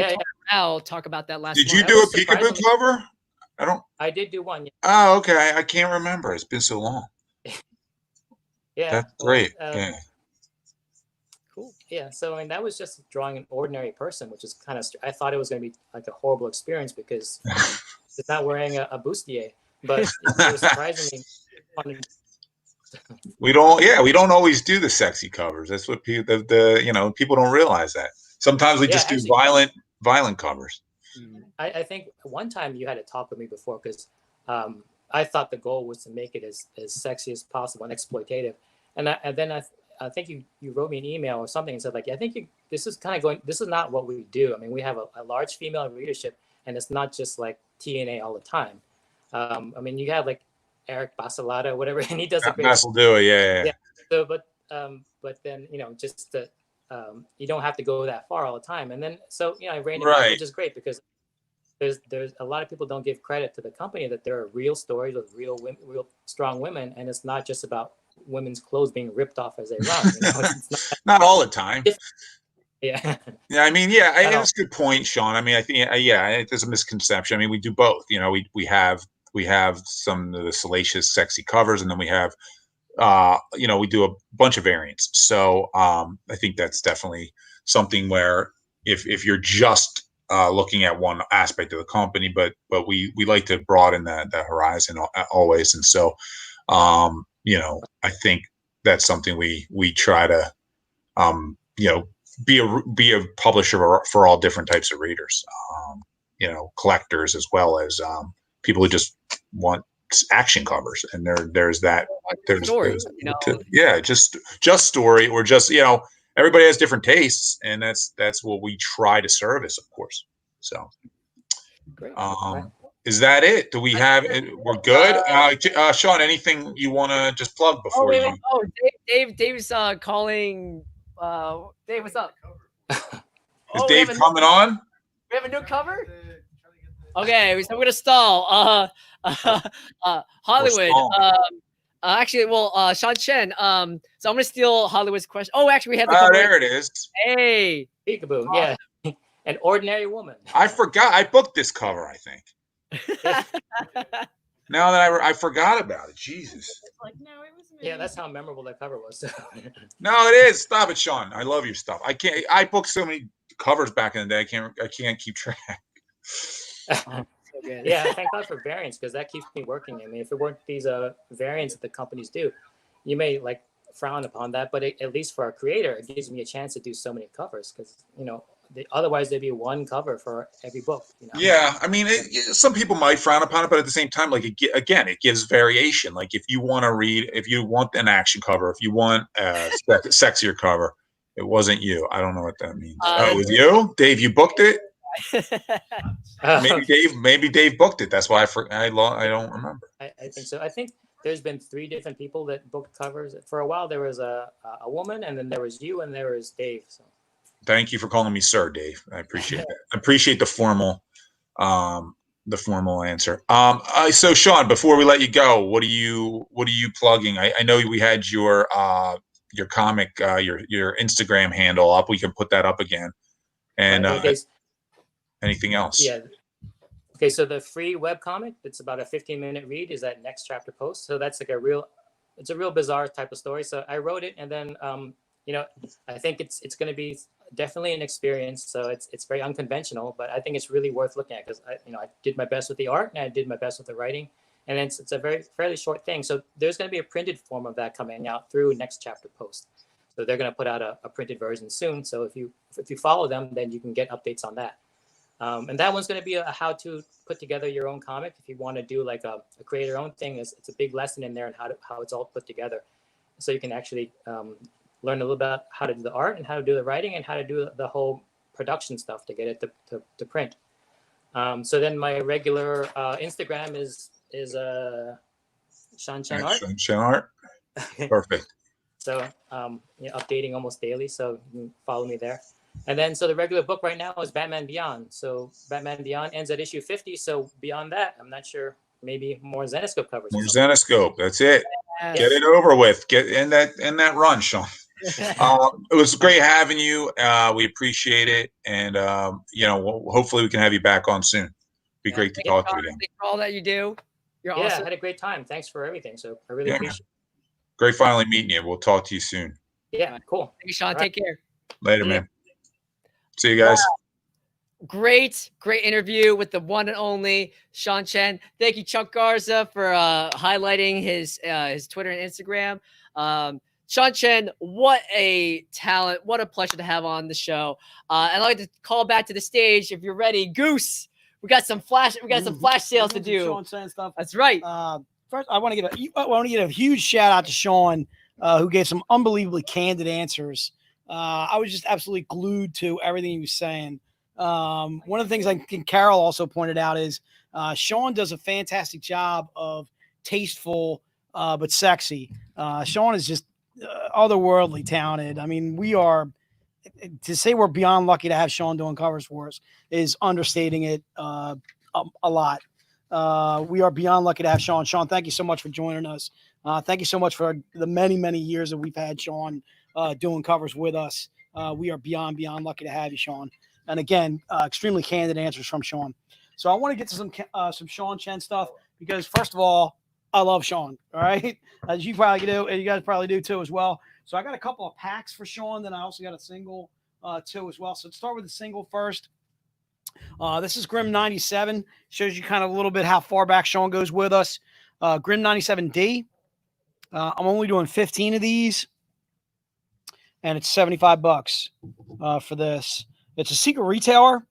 Belle talk about that last. Did you do a Peekaboo cover? I did do one. Yeah. Oh, okay. I can't remember. It's been so long. Yeah, that's great. Yeah. Cool. Yeah. So I mean, that was just drawing an ordinary person, which is kind of. I thought it was going to be like a horrible experience because it's not wearing a bustier, but it was surprisingly fun. We don't always do the sexy covers. That's what people people don't realize that. Sometimes we just do violent covers. I think one time you had to talk with me before because I thought the goal was to make it as sexy as possible and exploitative. And then I think you wrote me an email or something and said like, I think this is not what we do. I mean, we have a large female readership and it's not just like TNA all the time. I mean, you have like Eric Basilata, whatever, and he does a great Basil do it, yeah. So, but then just the you don't have to go that far all the time. And then I ran it back, which is great because there's a lot of people don't give credit to the company that there are real stories with real women, real strong women, and it's not just about women's clothes being ripped off as they run. It's not all the time. Yeah. Yeah, I mean, that's a good point, Sean. I mean, I think there's a misconception. I mean, we do both. We have some of the salacious, sexy covers, and then we have, we do a bunch of variants. So I think that's definitely something where if you're just looking at one aspect of the company, but we like to broaden that horizon always. And so, I think that's something we try to, be a publisher for all different types of readers, collectors as well as people who just want action covers, and there's story, just story, or just everybody has different tastes, and that's what we try to service, of course. So great. Is that it? Do we have it? We're good. Sean, anything you want to just plug before you? Oh, Dave's calling. Dave, what's up? Is Dave coming on? We have a new cover. Okay, so I'm gonna stall. Hollywood. Sean Chen. So I'm gonna steal Hollywood's question. Oh, actually, we have the cover. There it is. Hey, peekaboo. Yeah, An Ordinary Woman. I forgot. I booked this cover, I think. Now that I forgot about it. Jesus. Like, no, it was me. Yeah, that's how memorable that cover was. No, it is. Stop it, Sean. I love your stuff. I booked so many covers back in the day. I can't keep track. Yeah, thank God for variants, because that keeps me working. I mean, if it weren't these variants that the companies do, you may like frown upon that, but at least for a creator, it gives me a chance to do so many covers, because otherwise there'd be one cover for every book. Yeah, I mean, some people might frown upon it, but at the same time, like it gives variation. Like if you want an action cover, if you want a sexier cover, it wasn't you. I don't know what that means. It was you, Dave. You booked it. Maybe Dave booked it. That's why I don't remember. I think so. I think there's been 3 different people that booked covers. For a while, there was a woman, and then there was you, and there was Dave. So. Thank you for calling me sir, Dave. I appreciate that. I appreciate the formal answer. So Sean, before we let you go, what are you plugging? I know we had your comic, your Instagram handle up. We can put that up again. And anything else? Yeah. Okay, so the free webcomic, it's about a 15-minute read, is that Next Chapter Post. So that's like it's a real bizarre type of story. So I wrote it, and then I think it's going to be definitely an experience. So it's very unconventional, but I think it's really worth looking at, because I did my best with the art and I did my best with the writing, and it's a fairly short thing. So there's going to be a printed form of that coming out through Next Chapter Post. So they're going to put out a printed version soon. So if you follow them, then you can get updates on that. And that one's going to be a how to put together your own comic. If you want to do like a create your own thing, it's a big lesson in there, and how it's all put together. So you can actually learn a little about how to do the art and how to do the writing and how to do the whole production stuff to get it to print. So then my regular Instagram is Sean Chen Art. Sean Chen Art. Perfect. So updating almost daily, so you can follow me there. And then so the regular book right now is Batman Beyond. So Batman Beyond ends at issue 50. So beyond that, I'm not sure. Maybe more Zenescope covers. More Zenescope. That's it. Yes. Get it over with. Get in that run, Sean. It was great having you. We appreciate it, and hopefully we can have you back on soon. Be great to talk to you again. Thanks for all that you do. You're awesome. awesome. I had a great time. Thanks for everything. So I really appreciate it. Great finally meeting you. We'll talk to you soon. Yeah, cool. Thank you, Sean. Take care. Later, man. See you guys. great interview with the one and only Sean Chen. Thank you, Chuck Garza, for highlighting his Twitter and Instagram. Sean Chen, what a talent! What a pleasure to have on the show. And I'd like to call back to the stage if you're ready, Goose. We got some flash sales to do. Sean saying stuff. That's right. First, I want to give a huge shout out to Sean, who gave some unbelievably candid answers. I was just absolutely glued to everything he was saying. One of the things I think Carol also pointed out is Sean does a fantastic job of tasteful but sexy. Sean is just otherworldly talented. I mean, we are, to say we're beyond lucky to have Sean doing covers for us is understating it a lot. We are beyond lucky to have Sean. Sean, thank you so much for joining us. Thank you so much for the many, many years that we've had Sean doing covers with us. We are beyond lucky to have you, Sean. And again, extremely candid answers from Sean. So I want to get to some Sean Chen stuff because, first of all, I love Sean. All right, as you probably do, and you guys probably do too as well. So I got a couple of packs for Sean. Then I also got a single too as well. So let's start with the single first. This is Grim 97. Shows you kind of a little bit how far back Sean goes with us. Grim 97D. I'm only doing 15 of these, and it's $75 for this. It's a secret retailer.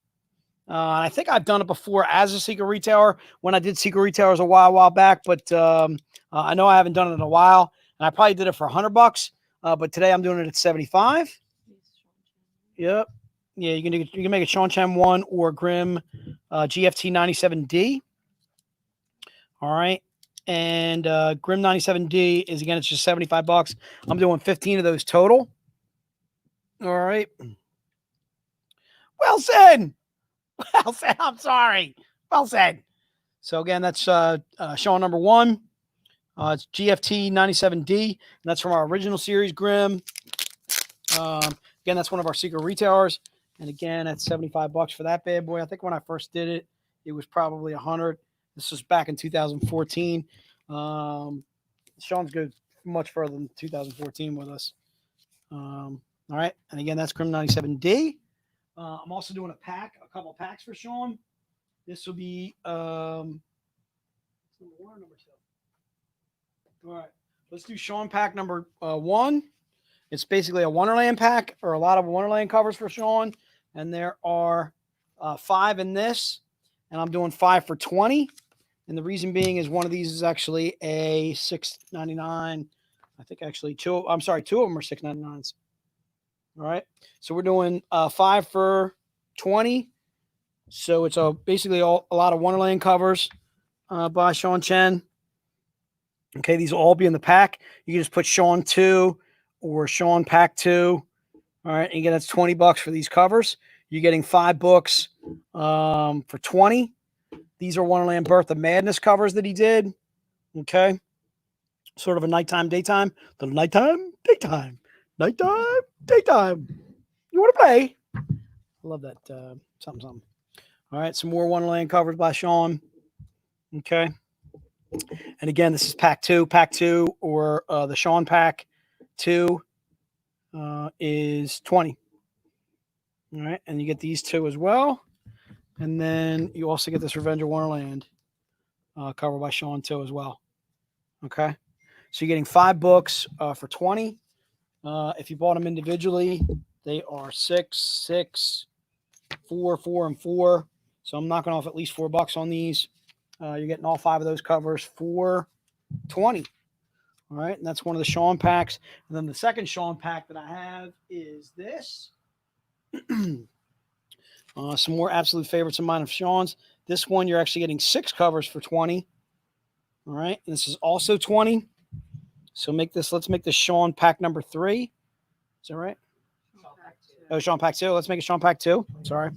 And I think I've done it before as a secret retailer when I did secret retailers a while back, but I know I haven't done it in a while, and I probably did it for $100. But today I'm doing it at 75. Yep. Yeah, you can make a Sean Chen 1 or Grim GFT 97D. All right. And Grim 97D is, again, it's just $75. I'm doing 15 of those total. All right. Well said. Well said. I'm sorry. Well said. So again, that's Sean number 1. It's GFT 97D. And that's from our original series, Grim. Again, that's one of our secret retailers. And again, that's $75 for that bad boy. I think when I first did it, it was probably $100. This was back in 2014. Sean's good much further than 2014 with us. All right. And again, that's Grim 97D. I'm also doing a couple of packs for Sean. This will be number 1 or number 2. All right. Let's do Sean pack number 1. It's basically a Wonderland pack or a lot of Wonderland covers for Sean. And there are 5 in this. And I'm doing 5 for $20. And the reason being is one of these is actually a $6.99. I think actually 2 of them are $6.99s. All right. So we're doing 5 for $20. So it's basically a lot of Wonderland covers by Sean Chen. Okay. These will all be in the pack. You can just put Sean 2 or Sean pack 2. All right. And again, that's $20 for these covers. You're getting 5 books for $20. These are Wonderland Birth of Madness covers that he did. Okay. Sort of a nighttime, daytime. The nighttime, daytime. Nighttime, daytime. You want to play? I love that. Something. All right. Some more Wonderland covers by Sean. Okay. And again, this is pack 2. Pack 2 or the Sean pack 2 is $20. All right. And you get these 2 as well. And then you also get this Revenge of Wonderland cover by Sean too as well. Okay. So you're getting 5 books for $20. If you bought them individually, they are 6, 6, 4, 4, and 4. So I'm knocking off at least $4 on these. You're getting all 5 of those covers for $20. All right. And that's one of the Sean packs. And then the second Sean pack that I have is this. Some more absolute favorites of mine of Sean's. This one, you're actually getting 6 covers for $20. All right. And this is also $20. So let's make this Sean pack number 3. Is that right? Oh, Sean pack 2. Let's make it Sean pack 2. Sorry.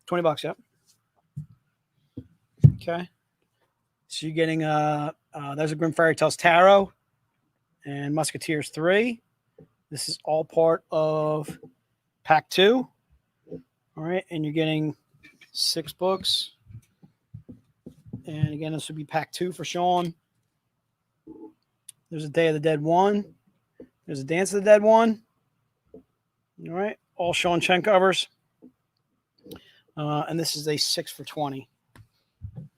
$20. Yep. Okay. So you're getting, there's a Grim Fairy Tales Tarot and Musketeers 3. This is all part of pack 2. All right, and you're getting 6 books. And again, this would be pack 2 for Sean. There's a Day of the Dead 1. There's a Dance of the Dead 1. All right, all Sean Chen covers. And this is a 6 for $20.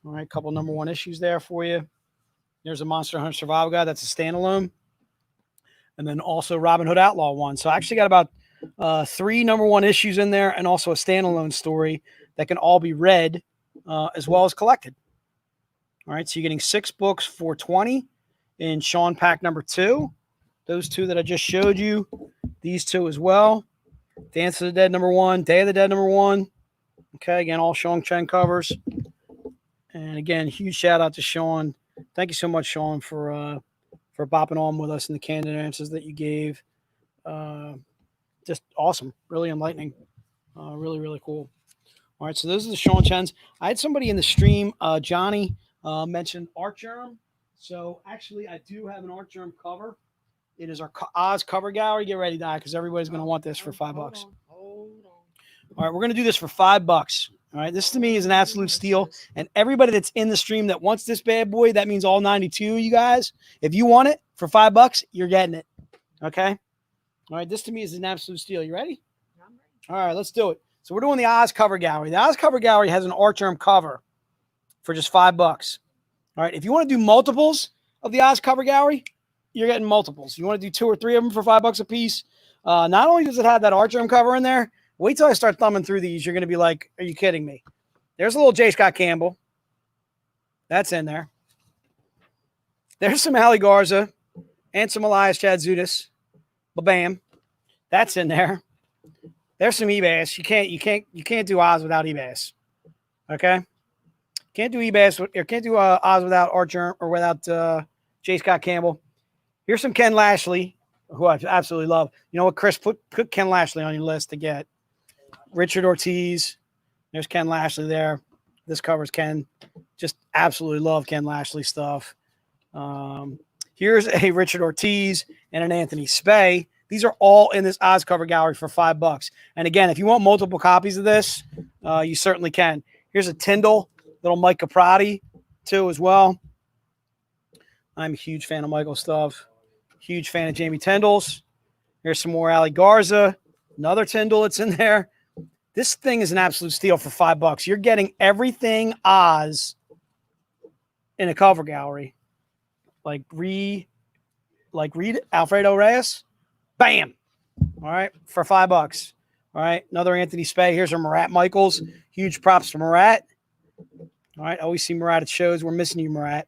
All right, couple number one issues there for you. There's a Monster Hunter Survival Guide. That's a standalone. And then also Robin Hood Outlaw one. So I actually got about 3 number one issues in there and also a standalone story that can all be read as well as collected. All right, so you're getting 6 books for $20 in Sean pack number 2. Those 2 that I just showed you. These 2 as well. Dance of the Dead number 1. Day of the Dead number 1. Okay, again, all Sean Chen covers. And again, huge shout out to Sean. Thank you so much, Sean, for bopping on with us and the candid answers that you gave. Just awesome. Really enlightening. Really, really cool. All right, so those are the Sean Chens. I had somebody in the stream, Johnny, mentioned Art Germ. So actually, I do have an Art Germ cover. It is our Oz cover gallery. Get ready, Di, because everybody's going to want this for $5. Hold on. All right, we're going to do this for $5. All right, this to me is an absolute steal. And everybody that's in the stream that wants this bad boy, that means all 92 of you guys. If you want it for $5, you're getting it. Okay? All right, this to me is an absolute steal. You ready? All right, let's do it. So we're doing the Oz cover gallery. The Oz cover gallery has an Art Germ cover for just $5. All right, if you want to do multiples of the Oz cover gallery, you're getting multiples. You want to do 2 or 3 of them for $5 a piece. Not only does it have that Art Germ cover in there, wait till I start thumbing through these. You're going to be like, are you kidding me? There's a little J. Scott Campbell. That's in there. There's some Ali Garza and some Elias Chatzoudis. Ba-bam. That's in there. There's some Ebas. You can't do Oz without Ebas. Okay? Can't do Ebas or can't do Oz without Art Germ or without J. Scott Campbell. Here's some Ken Lashley, who I absolutely love. You know what, Chris? Put Ken Lashley on your list to get. Richard Ortiz. There's Ken Lashley there. This covers Ken. Just absolutely love Ken Lashley stuff. Here's a Richard Ortiz and an Anthony Spey. These are all in this Oz cover gallery for $5. And again, if you want multiple copies of this, you certainly can. Here's a Tyndall, little Mike Caprati too as well. I'm a huge fan of Michael's stuff. Huge fan of Jamie Tyndall's. Here's some more Ali Garza. Another Tyndall that's in there. This thing is an absolute steal for $5. You're getting everything Oz in a cover gallery. Like read Alfredo Reyes. Bam. All right. For $5. All right. Another Anthony Spey. Here's our Murat Michaels. Huge props for Murat. All right. Always see Murat at shows. We're missing you, Murat.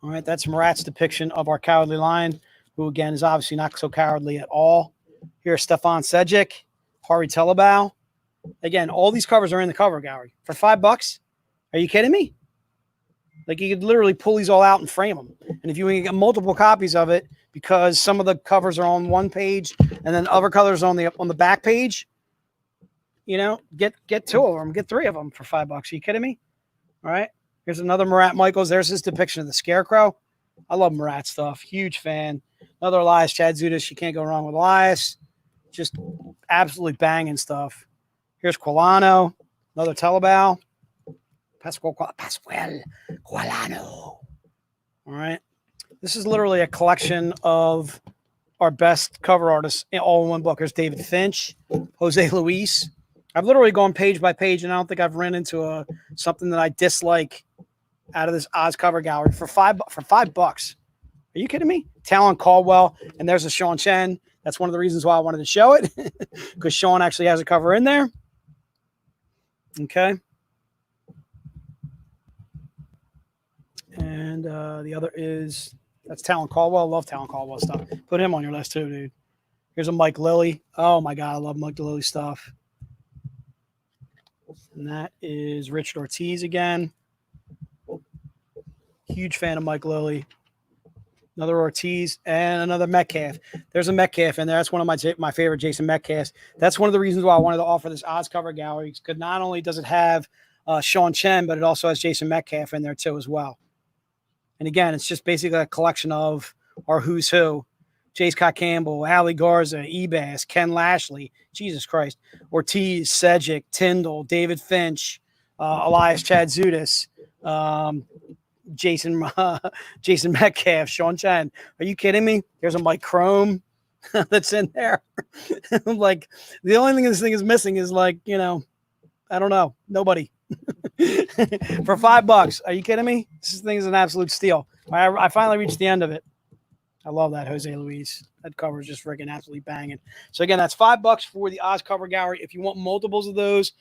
All right. That's Murat's depiction of our Cowardly Lion, who again is obviously not so cowardly at all. Here's Stefan Sejic. Hari Telebau. Again, all these covers are in the cover gallery for $5. Are you kidding me? Like you could literally pull these all out and frame them. And if you can get multiple copies of it, because some of the covers are on one page and then other colors on the back page, you know, get 2 of them, get 3 of them for $5. Are you kidding me? All right. Here's another Murat Michaels. There's his depiction of the Scarecrow. I love Murat stuff. Huge fan. Another Elias Chatzoudis. You can't go wrong with Elias. Just absolutely banging stuff. Here's Quilano, another Telebau. Pascual Quilano. All right. This is literally a collection of our best cover artists all in one book. There's David Finch, Jose Luis. I've literally gone page by page, and I don't think I've run into something that I dislike out of this Oz cover gallery for $5. Are you kidding me? Talon Caldwell, and there's a Sean Chen. That's one of the reasons why I wanted to show it, because Sean actually has a cover in there. Okay. And the other that's Talon Caldwell. I love Talon Caldwell stuff. Put him on your list too, dude. Here's a Mike Lilly. Oh my God, I love Mike Lilly stuff. And that is Richard Ortiz again. Huge fan of Mike Lilly. Another Ortiz and another Metcalf. There's a Metcalf in there. That's one of my favorite Jason Metcalfs. That's one of the reasons why I wanted to offer this Oz cover gallery, because not only does it have Sean Chen, but it also has Jason Metcalf in there too as well. And again, it's just basically a collection of our who's who. J. Scott Campbell, Ali Garza, Ebas, Ken Lashley, Jesus Christ, Ortiz, Sejic, Tyndall, David Finch, Elias Chatzoudis, Jason Metcalf, Sean Chen. Are you kidding me? There's a Mike Chrome that's in there. Like, the only thing this thing is missing is, like, you know, I don't know. Nobody. For $5. Are you kidding me? This thing is an absolute steal. I finally reached the end of it. I love that, Jose Luis. That cover is just freaking absolutely banging. So again, that's $5 for the Oz cover gallery. If you want multiples of those,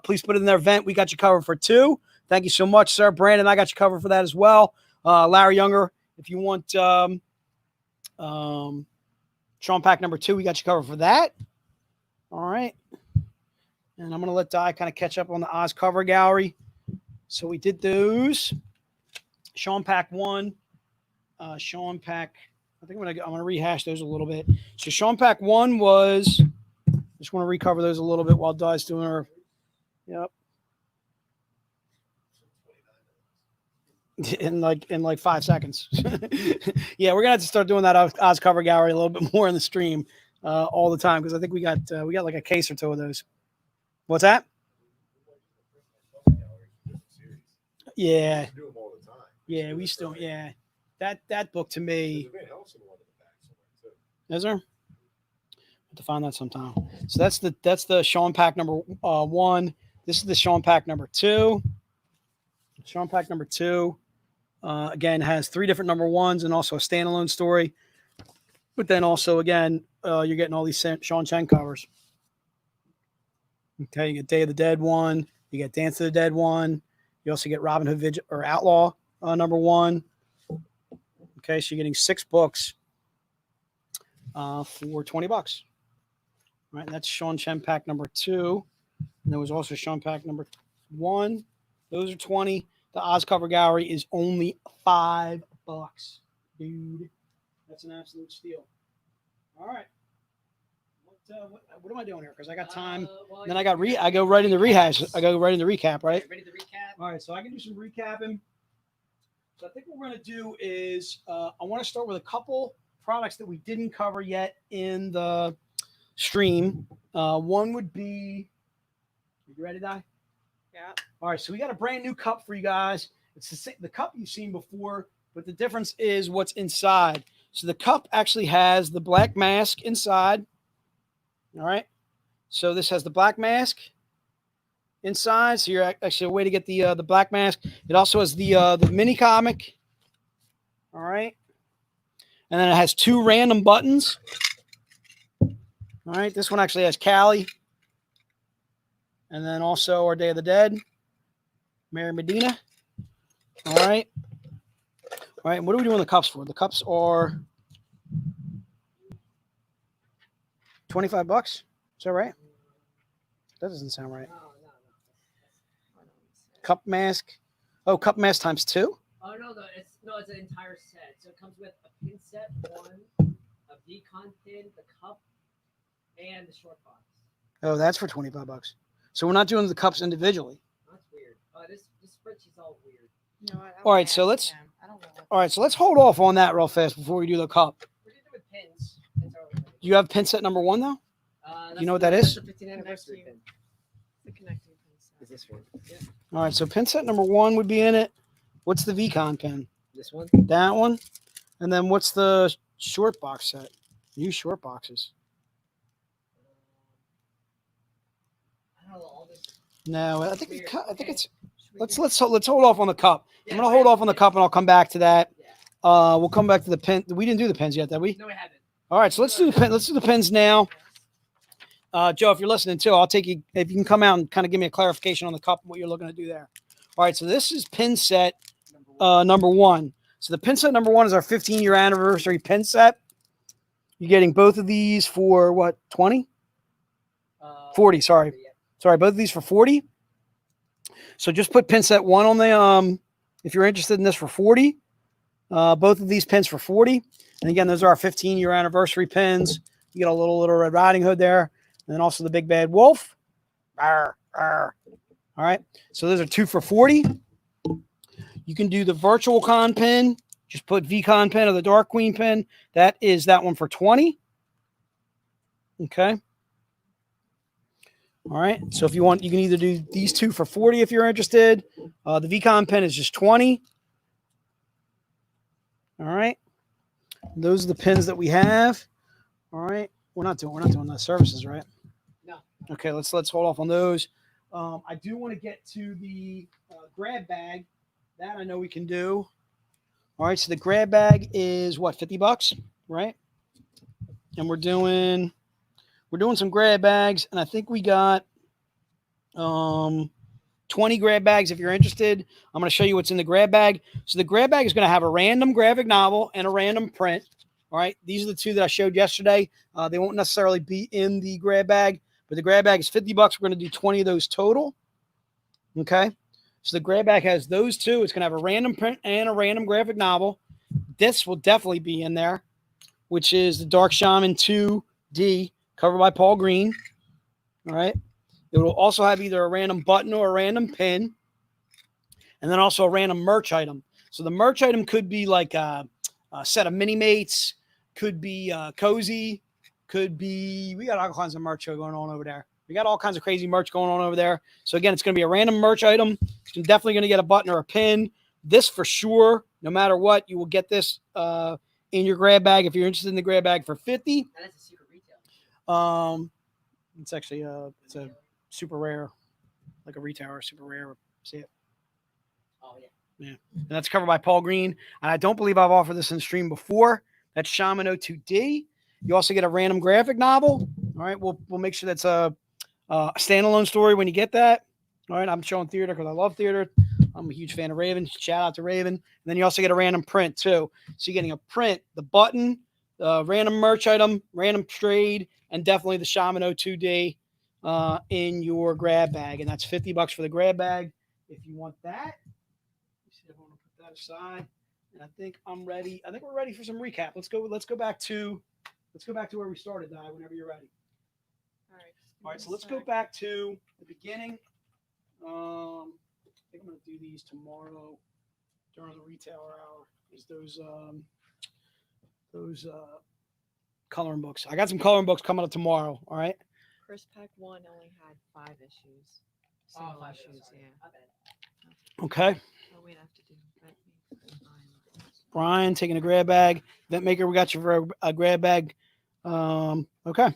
please put it in their event. We got you covered for 2. Thank you so much, sir. Brandon, I got you covered for that as well. Larry Younger, if you want Sean Pack number 2, we got you covered for that. All right. And I'm going to let Di kind of catch up on the Oz cover gallery. So we did those. Sean Pack 1. Sean Pack, I think I'm going to rehash those a little bit. So Sean Pack 1 was, just want to recover those a little bit while Di's doing her. Yep. In like 5 seconds. Yeah, we're gonna have to start doing that Oz cover gallery a little bit more in the stream all the time, because I think we got like a case or 2 of those. What's that? Yeah. Yeah, we still that book to me. Is there? Have to find that sometime. So that's the Sean Pack number 1. This is the Sean Pack number 2. Sean Pack number 2. Again, has 3 different number 1s and also a standalone story. But then also, again, you're getting all these Sean Chen covers. Okay, you get Day of the Dead 1. You get Dance of the Dead 1. You also get Robin Hood or Outlaw number 1. Okay, so you're getting 6 books for $20. All right, that's Sean Chen Pack number 2. And there was also Sean Pack number 1. Those are 20. The Oz cover gallery is only $5, dude. That's an absolute steal. All right. What am I doing here? Because I got time. Then I go right into rehash. I go right into recap, right? Ready to recap? All right. So I can do some recapping. So I think what we're going to do is I want to start with a couple products that we didn't cover yet in the stream. One would be. You ready, Di? Yeah. All right, so we got a brand new cup for you guys. It's the cup you've seen before, but the difference is what's inside. So the cup actually has the black mask inside. All right. So this has the black mask inside. So you're actually a way to get the black mask. It also has the mini comic. All right. And then it has 2 random buttons. All right. This one actually has Callie. And then also our Day of the Dead, Mary Medina. All right. All right. And what are we doing the cups for? The cups are $25. Is that right? That doesn't sound right. No. Cup mask. Oh, cup mask times 2? Oh no, it's an entire set. So it comes with a pin set 1, a V-Con pin, the cup, and the short box. Oh, that's for $25. So we're not doing the cups individually. That's weird. This spreadsheet's all weird. You know what? All right, so let's. I don't know. All right, so let's hold off on that real fast before we do the cup. We're gonna do with pins. Do you have pin set number 1 though? You know what that is? That's the 15th anniversary pin. The connecting pins. Is this one? Yeah. All right, so pin set number 1 would be in it. What's the V-Con pin? This one? That one. And then what's the short box set? New short boxes. I don't know all this. No, I think it's. Let's hold off on the cup. I'm gonna hold off on the cup, and I'll come back to that. We'll come back to the pin. We didn't do the pins yet, did we? No, we haven't. All right, so let's do the pin. Let's do the pins now. Joe, if you're listening too, I'll take you. If you can come out and kind of give me a clarification on the cup and what you're looking to do there. All right, so this is pin set number 1. So the pin set number 1 is our 15-year anniversary pin set. You're getting both of these for what? 20? 40. Sorry, both of these for 40. So just put pin set 1 on the if you're interested in this for 40. Both of these pins for 40. And again, those are our 15-year anniversary pins. You get a little Red Riding Hood there, and then also the Big Bad Wolf. Arr, arr. All right, so those are 2 for 40. You can do the virtual con pin. Just put V-Con pin or the Dark Queen pin. That one for 20. Okay. All right. So if you want, you can either do these 2 for 40 if you're interested. The V-Con pin is just 20. All right. Those are the pins that we have. All right. We're not doing the services, right? No. Okay. Let's hold off on those. I do want to get to the grab bag. That I know we can do. All right, so the grab bag is what, $50, right? And we're doing some grab bags, and I think we got 20 grab bags. If you're interested, I'm going to show you what's in the grab bag. So the grab bag is going to have a random graphic novel and a random print. All right, these are the two that I showed yesterday. They won't necessarily be in the grab bag, but the grab bag is $50. We're going to do 20 of those total. Okay, so the grab bag has those two. It's going to have a random print and a random graphic novel. This will definitely be in there, which is the Dark Shaman 2D, covered by Paul Green. All right. It will also have either a random button or a random pin, and then also a random merch item. So the merch item could be like a set of mini mates, could be cozy, could be, we got all kinds of merch going on over there. We got all kinds of crazy merch going on over there. So again, it's going to be a random merch item. You're definitely going to get a button or a pin. This for sure, no matter what, you will get this in your grab bag if you're interested in the grab bag for $50. That's a secret retail. It's actually it's a super rare, like a retailer, super rare. See it? Oh yeah. Yeah, and that's covered by Paul Green. And I don't believe I've offered this in stream before. That's Shaman 02D. You also get a random graphic novel. All right, we'll make sure that's a standalone story when you get that. All right, I'm showing theater because I love theater. I'm a huge fan of Raven. Shout out to Raven. And then you also get a random print too. So you're getting a print, the button, random merch item, random trade, and definitely the Shaman 02D in your grab bag. And that's $50 for the grab bag. If you want that, let's see if I want to put that aside. And I think I'm ready. I think we're ready for some recap. Let's go back to where we started, Di, whenever you're ready. All right, so let's go back to the beginning. I think I'm going to do these tomorrow during the retail hour. Is those coloring books. I got some coloring books coming up tomorrow. All right. Chris Pack 1 only had 5 issues. Single issues, yeah. Okay. Oh, we'd have to do Brian taking a grab bag. Ventmaker, we got you for a grab bag. Okay.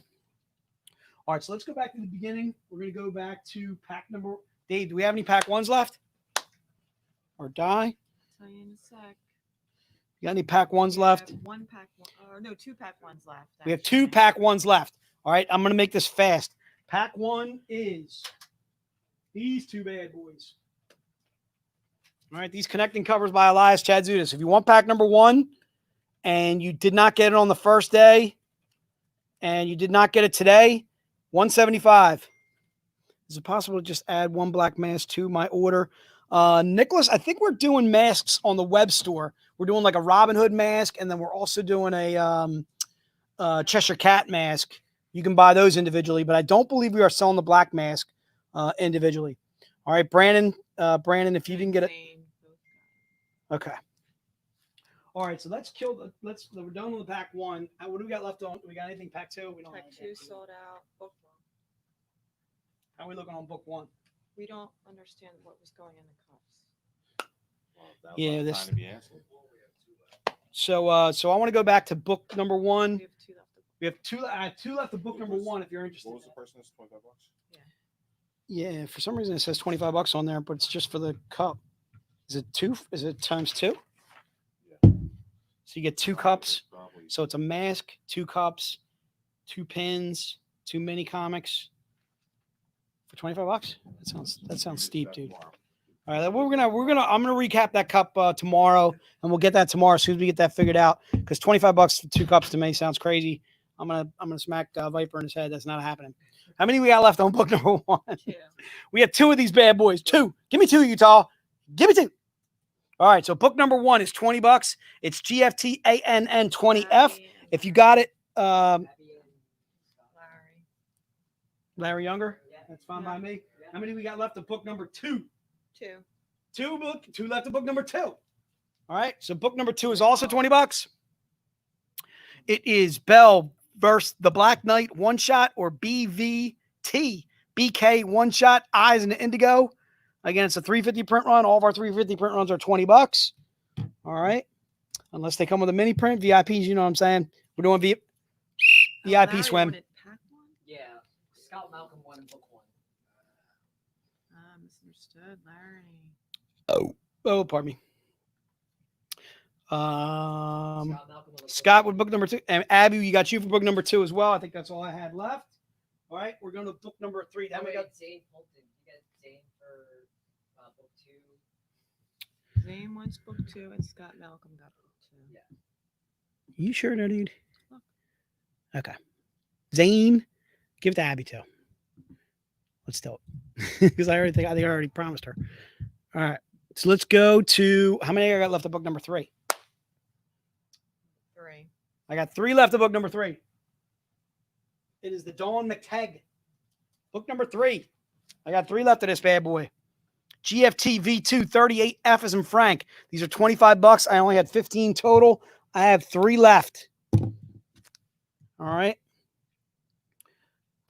All right, so let's go back to the beginning. We're going to go back to pack number. Dave, do we have any pack ones left? Or die? I'll tell you in a sec. You got any pack ones left? One pack, or no, 2 pack ones left. We have 2 pack ones left. All right, I'm going to make this fast. Pack 1 is these 2 bad boys. All right, these connecting covers by Elias Chatzoudis. If you want pack number 1 and you did not get it on the first day and you did not get it today, $175. Is it possible to just add 1 black mask to my order? Nicholas, I think we're doing masks on the web store. We're doing like a Robin Hood mask, and then we're also doing a Cheshire Cat mask. You can buy those individually, but I don't believe we are selling the black mask individually. All right, Brandon, if you didn't get it. Okay. All right, so we're done with pack 1. What do we got left on? Do we got anything pack 2? We don't. Pack 2 sold out. Book 1. How are we looking on book 1? We don't understand what was going in the cups. Well, Yeah, this. Time to be answered. So I want to go back to book number 1. We have 2 left. I have 2 left of book number 1. If you're interested. What was the person's $25? Yeah, for some reason it says $25 on there, but it's just for the cup. Is it 2? Is it times 2? Yeah. So you get 2 cups. So it's a mask, 2 cups, 2 pins, 2 mini comics for $25. That sounds steep, dude. All right, I'm gonna recap that cup tomorrow, and we'll get that tomorrow as soon as we get that figured out. Because $25 for 2 cups to me sounds crazy. I'm gonna smack Viper in his head. That's not happening. How many we got left on book number 1? Yeah. We have 2 of these bad boys. 2. Give me 2, Utah. Give me 2. All right. So book number 1 is $20. It's GFT ANN 20F. If you got it, Larry Younger. That's fine by me. How many we got left of book number 2? 2. 2 left of book number 2. All right. So book number 2 is also $20. It is Belle versus the Black Knight one shot, or BVT. BK one shot, Eyes in the Indigo. Again, it's a 350 print run. All of our 350 print runs are $20. All right. Unless they come with a mini print. VIPs, you know what I'm saying? We're doing VIP swim. Yeah. Scott Malcolm won book 1. Oh, pardon me. Scott with book number 2. And Abby, you got you for book number 2 as well. I think that's all I had left. All right, we're going to book number 3. Then we got Zane Holton. You got Zane for book 2. Zane wants book 2, and Scott Malcolm got book 2. Yeah. You sure, no, dude? Okay. Zane, give it to Abby too. Let's do it. Because I think I already promised her. All right. So let's go to how many I got left of book number 3? 3. I got 3 left of book number 3. It is the Dawn McTeigue. Book number 3. I got 3 left of this bad boy. GFT V2 38 F as in Frank. These are $25. I only had 15 total. I have 3 left. All right.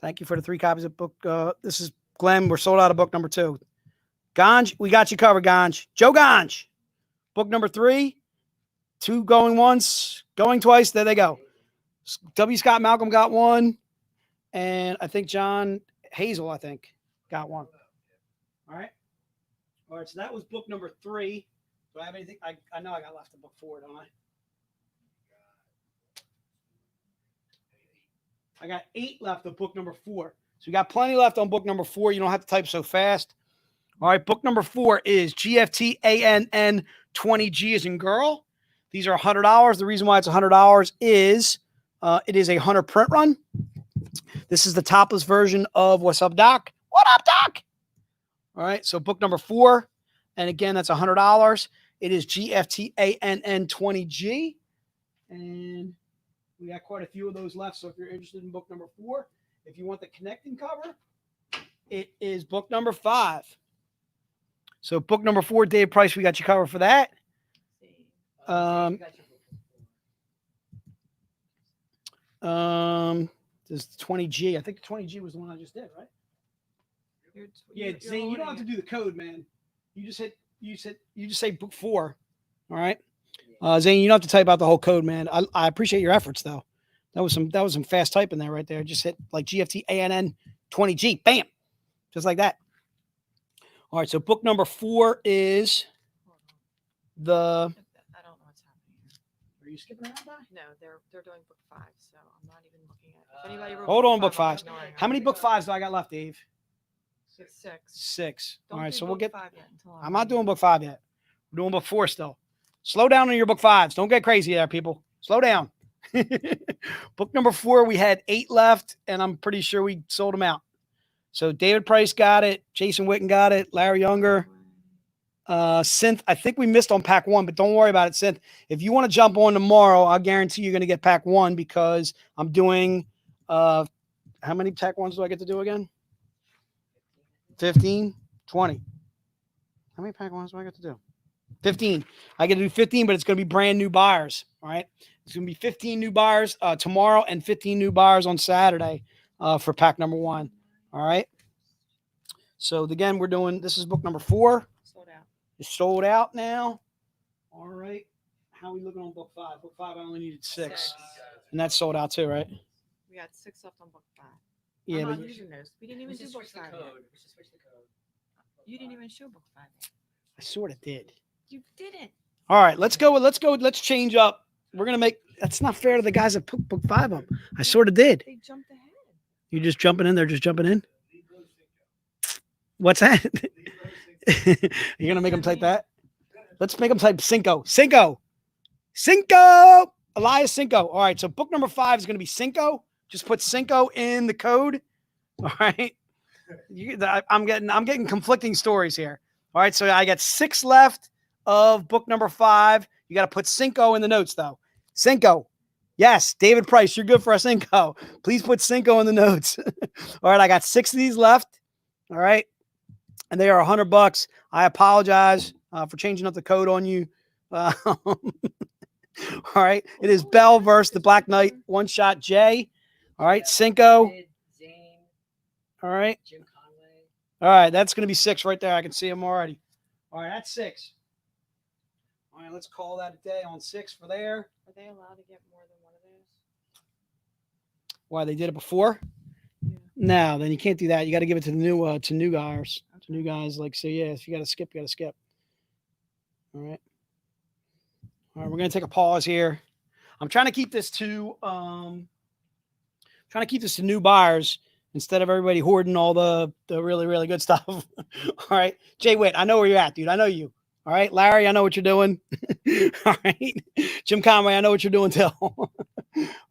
Thank you for the 3 copies of book. This is Glenn. We're sold out of book number 2. Ganj, we got you covered, Ganj. Joe Ganj. Book number 3. 2 going once, going twice. There they go. W. Scott Malcolm got 1. And I think John Hazel, got 1. All right. All right. So that was book number 3. Do I have anything? I know I got left in book 4, don't I? I got 8 left of book number 4. So we got plenty left on book number 4. You don't have to type so fast. All right. Book number 4 is GFT ANN 20G as in girl. These are $100. The reason why it's $100 is it is a Hunter print run. This is the topless version of What's Up, Doc? What up, Doc? All right. So book number 4. And again, that's $100. It is GFT ANN 20G. And we got quite a few of those left. So if you're interested in book number 4, if you want the connecting cover, it is book number 5. So book number 4, Dave Price, we got you covered for that. This 20G. I think the 20G was the one I just did, right? Yeah, Zane, you don't have to do the code, man. You just say book 4. All right. Zane, you don't have to type out the whole code, man. I appreciate your efforts though. That was some fast typing there right there. Just hit like GFT ANN 20G. Bam. Just like that. All right. So book number 4 is the. I don't know what's happening here. Are you skipping around, Di? No, they're doing book 5, so I'm not even looking at. If anybody wrote Hold on, book I'm 5s. ignoring How many them. book 5s do I got left, Dave? 6. 6. Don't All right. do So we'll book get. 5 yet until I'm not doing book 5 yet. We're doing book 4 still. Slow down on your book 5s. Don't get crazy there, people. Slow down. Book number 4, we had 8 left, and I'm pretty sure we sold them out. So David Price got it. Jason Witten got it. Larry Younger. Synth, I think we missed on pack 1, but don't worry about it, Synth. If you want to jump on tomorrow, I'll guarantee you're going to get pack 1 because I'm doing how many pack 1s do I get to do again? 15, 20. How many pack 1s do I get to do? 15. I get to do 15, but it's going to be brand new buyers. All right. It's going to be 15 new buyers tomorrow and 15 new buyers on Saturday for pack number 1. All right. So again, we're doing, this is book number 4. Sold out. It's sold out now. All right. How are we looking on book 5? Book 5, I only needed 6. And that's sold out too, right? We got 6 left on book 5. Yeah. I'm But not using those. We didn't even do book 5 yet. You didn't even show book 5 yet. I sort of did. You didn't. All right. Let's go. Let's change up. We're going to make, that's not fair to the guys that put book 5 up. I sort of did. They jumped ahead. You're just jumping in. They're just jumping in. What's that? You're going to make them type that? Let's make them type Cinco. Cinco. Cinco. Elias Cinco. All right. So book number 5 is going to be Cinco. Just put Cinco in the code. All right. I'm getting conflicting stories here. All right. So I got 6 left of book number 5. You got to put Cinco in the notes though. Cinco. Yes. David Price, you're good for a Cinco. Please put Cinco in the notes. All right. I got 6 of these left. All right. And they are $100. I apologize for changing up the code on you. All right. It is Belle versus the Black Knight One Shot J. All right. Cinco. All right. All right. That's going to be 6 right there. I can see them already. All right. That's 6. All right. Let's call that a day on 6 for there. Are they allowed to get more than one of those? Why, they did it before? Yeah. No, then you can't do that. You got to give it to the new guys. To new guys. Like, so yeah, if you got to skip, you got to skip. All right. All right, we're gonna take a pause here. I'm trying to keep this to new buyers instead of everybody hoarding all the really, really good stuff. All right. Jay Witt, I know where you're at, dude. I know you. All right. Larry, I know what you're doing. All right. Jim Conway, I know what you're doing too. All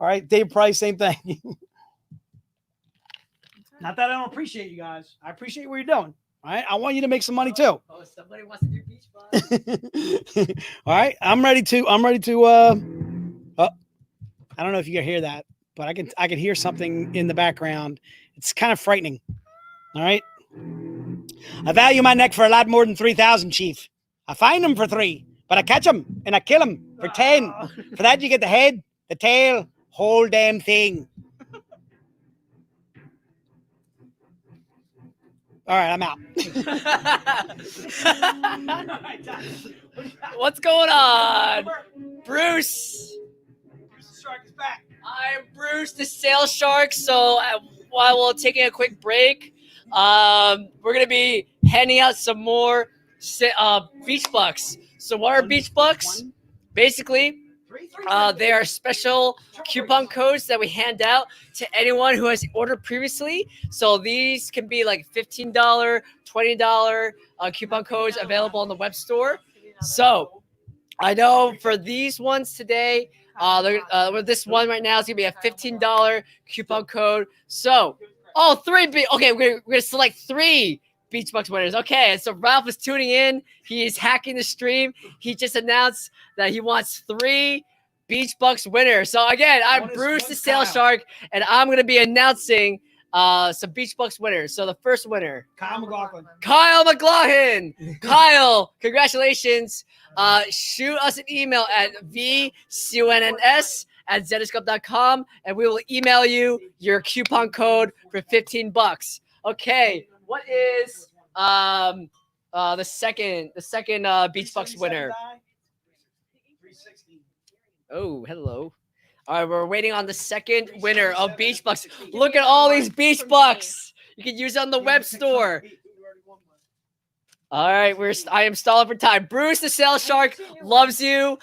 right. Dave Price, same thing. Not that I don't appreciate you guys. I appreciate what you're doing. All right. I want you to make some money too. Oh, somebody wants to do beach bug. All right. I'm ready to I don't know if you can hear that, but I can hear something in the background. It's kind of frightening. All right. I value my neck for a lot more than 3,000, Chief. I find them for 3, but I catch them and I kill them for 10. For that, you get the head, the tail, whole damn thing. All right, I'm out. What's going on? Bruce. Bruce the Shark is back. I'm Bruce the Sales Shark. So while we're taking a quick break, we're going to be handing out some more beach bucks. So what are beach bucks? Basically, they are special coupon codes that we hand out to anyone who has ordered previously. So these can be like $15, $20 coupon codes available on the web store. So I know for these ones today, this one right now is gonna be a $15 coupon code. So, okay, we're gonna select 3 Beach Bucks winners. Okay, so Ralph is tuning in. He is hacking the stream. He just announced that he wants 3 Beach Bucks winners. So again, I'm Bruce the Sales Shark, and I'm gonna be announcing some Beach Bucks winners. So the first winner, Kyle McLaughlin. Kyle McLaughlin. Kyle, congratulations. Shoot us an email at vconns@zenescope.com, and we will email you your coupon code for $15. Okay, what is the second Beach Bucks winner? 360. Oh, hello. All right, we're waiting on the second winner of Beach Bucks. Look at all these Beach Bucks. You can use it on the web store. All right, I am stalling for time. Bruce the Sales Shark loves you.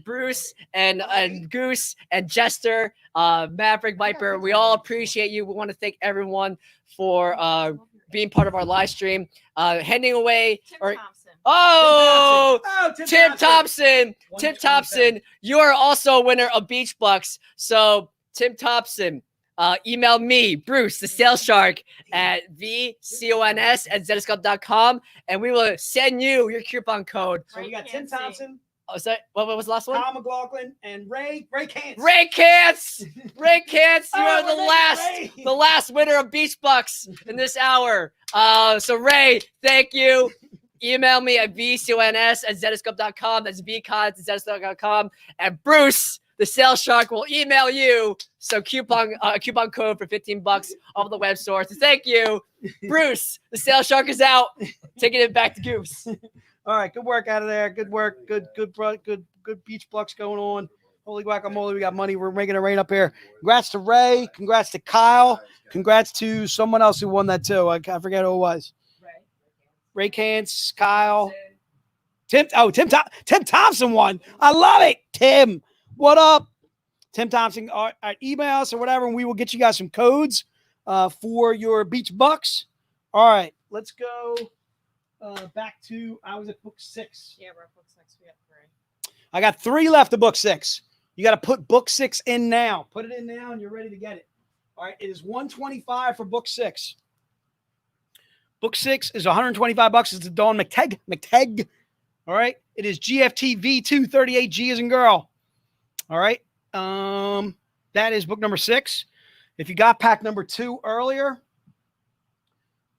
Bruce and Goose and Jester, Maverick Viper, we all appreciate you. We want to thank everyone for being part of our live stream. Handing away Tim Thompson. Tim Thompson, you are also a winner of Beach Bucks. So Tim Thompson, email me, Bruce, the Sales Shark, at vcons@zenescope.com, and we will send you your coupon code. So we got Tim Thompson. Oh, is that what was the last one? Kyle McLaughlin and Ray Kantz. Ray Kantz, you are the last winner of Beach Bucks in this hour. So Ray, thank you. Email me at vcons@zenescope.com. That's vcons@zenescope.com. And Bruce, the Sales Shark, will email you some coupon code for $15 off the web store. So thank you, Bruce. The Sales Shark is out. Taking it back to Goose. All right, good work out of there. Good work. Good Beach Bucks going on. Holy guacamole, we got money. We're making it rain up here. Congrats to Ray. Congrats to Kyle. Congrats to someone else who won that too. I forget who it was. Ray Kantz, Kyle, Tim Thompson won. I love it. Tim, what up? Tim Thompson, email us or whatever, and we will get you guys some codes for your Beach Bucks. All right, let's go back to, I was at book 6. Yeah, we're at book 6. We got 3. I got 3 left of book 6. You got to put book 6 in now. Put it in now, and you're ready to get it. All right, it is $125 for book 6. Book 6 is $125. It's a Dawn McTeigue. All right. It is GFT V2 38G as in girl. All right. That is book number 6. If you got pack number 2 earlier,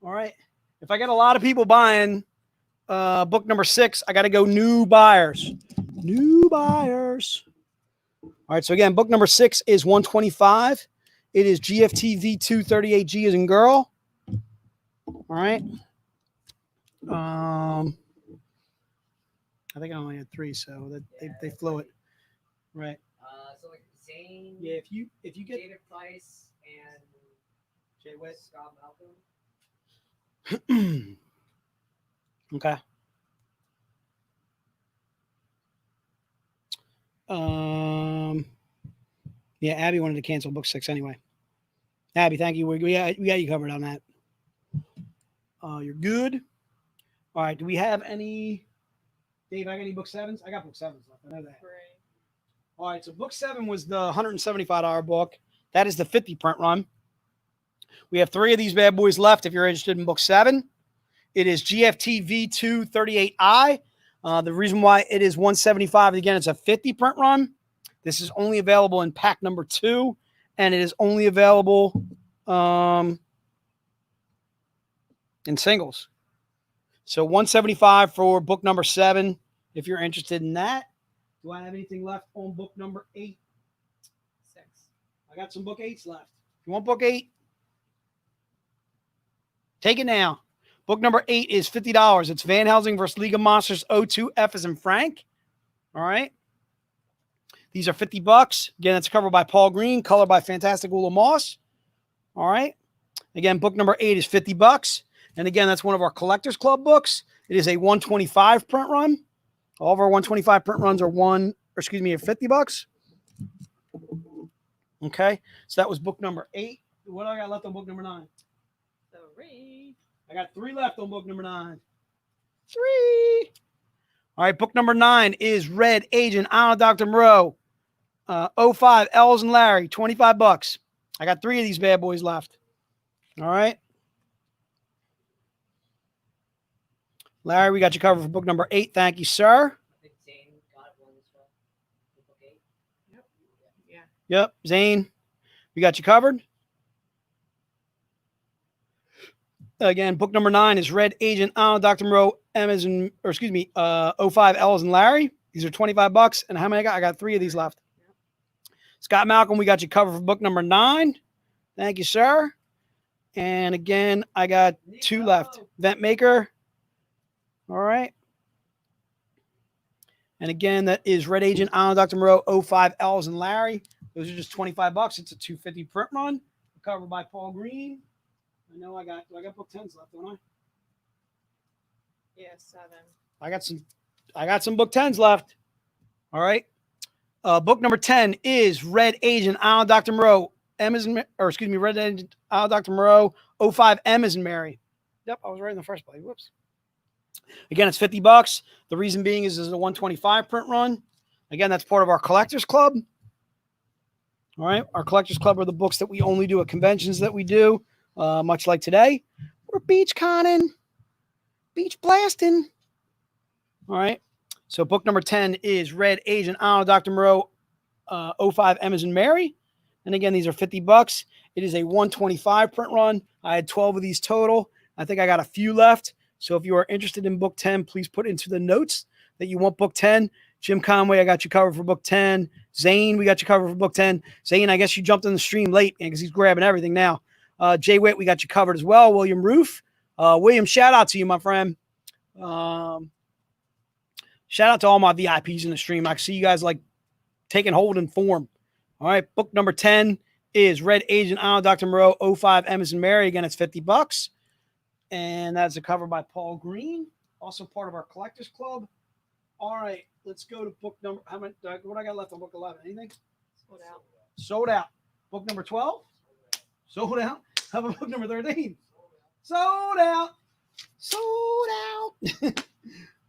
all right. If I get a lot of people buying book number 6, I got to go new buyers. New buyers. All right. So again, book number 6 is $125. It is GFT V2 38G as in girl. All right. I think I only had 3, so that they flew it. Right. So like Zane. Yeah, if you get David Price and Jay Witt. Scott Malcolm. Okay. Yeah, Abby wanted to cancel book 6 anyway. Abby, thank you. We got you covered on that. You're good. All right. Do we have any? Dave, I got any book 7s? I got book 7s left. I know that. Right. All right. So book 7 was the $175 book. That is the 50 print run. We have 3 of these bad boys left. If you're interested in book 7, it is GFT V2 38I. The reason why it is $175, again, it's a 50 print run. This is only available in pack number 2, and it is only available in singles. So $175 for book number 7, if you're interested in that. Do I have anything left on book number 8? 6. I got some book 8s left. If you want book 8, take it now. Book number 8 is $50. It's Van Helsing versus League of Monsters 02 F as in Frank. All right. These are $50. Again, it's covered by Paul Green, color by Fantastic Ula Moss. All right. Again, book number 8 is $50. And again, that's one of our Collectors Club books. It is a 125 print run. All of our 125 print runs are $50. Okay. So that was book number 8. What do I got left on book number 9? 3. I got 3 left on book number 9. 3. All right, book number 9 is Red Agent Anna Dr. Moreau. 05 Els and Larry, $25. I got 3 of these bad boys left. All right. Larry, we got you covered for book number 8. Thank you, sir. I think Zane got one as well. Book 8. Yeah. Yep, Zane, we got you covered. Again, book number 9 is Red Agent Anna Dr. Moreau, 05 Els and Larry. These are $25. And how many I got? I got 3 of these left. Scott Malcolm, we got you covered for book number 9. Thank you, sir. And again, I got 2 left. Vent Maker. All right. And again, that is Red Agent Anna Dr. Moreau, 05 Els and Larry. Those are just $25. It's a 250 print run. Covered by Paul Green. I know I got book 10s left, don't I? Yeah, 7. I got some book 10s left. All right. Book number 10 is Red Agent Anna Dr. Moreau, Red Agent Anna Dr. Moreau, 05 M as in Mary. Yep, I was right in the first place. Whoops. Again, it's $50. The reason being is a 125 print run. Again, that's part of our Collectors Club. All right. Our Collectors Club are the books that we only do at conventions that we do. Much like today. We're beach conning, beach blasting. All right. So book number 10 is Red Agent Anna Dr. Moreau, 05 M as in Mary. And again, these are $50. It is a 125 print run. I had 12 of these total. I think I got a few left. So if you are interested in book 10, please put into the notes that you want book 10. Jim Conway, I got you covered for book 10. Zane, we got you covered for book 10. Zane, I guess you jumped in the stream late because he's grabbing everything now. Jay Witt, we got you covered as well. William Roof. William, shout out to you, my friend. Shout out to all my VIPs in the stream. I see you guys like taking hold in form. All right. Book number 10 is Red Agent Anna Dr. Moreau, 05 M as in Mary. Again, it's $50. And that's a cover by Paul Green. Also part of our Collectors Club. All right. Let's go to book number. What I got left on book 11? Anything? Sold out. Sold out. Book number 12? Sold out. How about book number 13? Sold out. Sold out.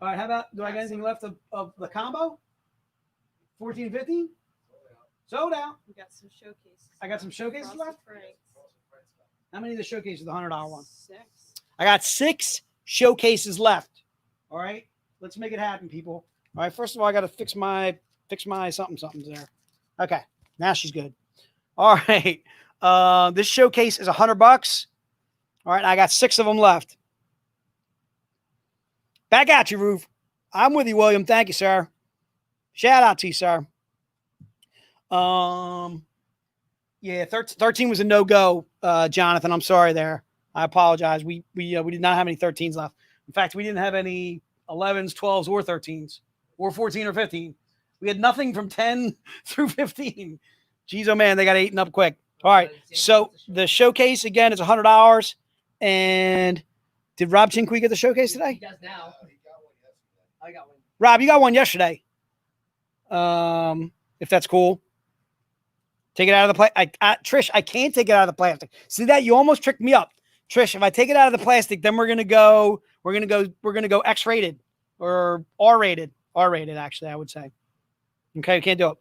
All right. How about, do I got anything left of the combo? 14, 15? Sold out. We got some showcases. I got some showcases Across left? the Frights. How many of the showcases are the $100 one? 6. I got 6 showcases left. All right. Let's make it happen, people. All right. First of all, I got to fix my something there. Okay. Now she's good. All right. This showcase is $100. All right. I got 6 of them left. Back at you, Roof. I'm with you, William. Thank you, sir. Shout out to you, sir. Yeah, 13 was a no-go, Jonathan. I'm sorry there. I apologize. We did not have any 13s left. In fact, we didn't have any 11s, 12s, or 13s, or 14 or 15. We had nothing from 10 through 15. Jeez, oh man, they got eaten up quick. All right, so the showcase again is $100. And did Rob Chinqui get the showcase today? He does now. I got one. Rob, you got one yesterday. if that's cool. Take it out of the plastic. Trish, I can't take it out of the plastic. See that? You almost tricked me up. Trish, if I take it out of the plastic, then we're gonna go X-rated or R-rated. R-rated, actually, I would say. Okay, we can't do it.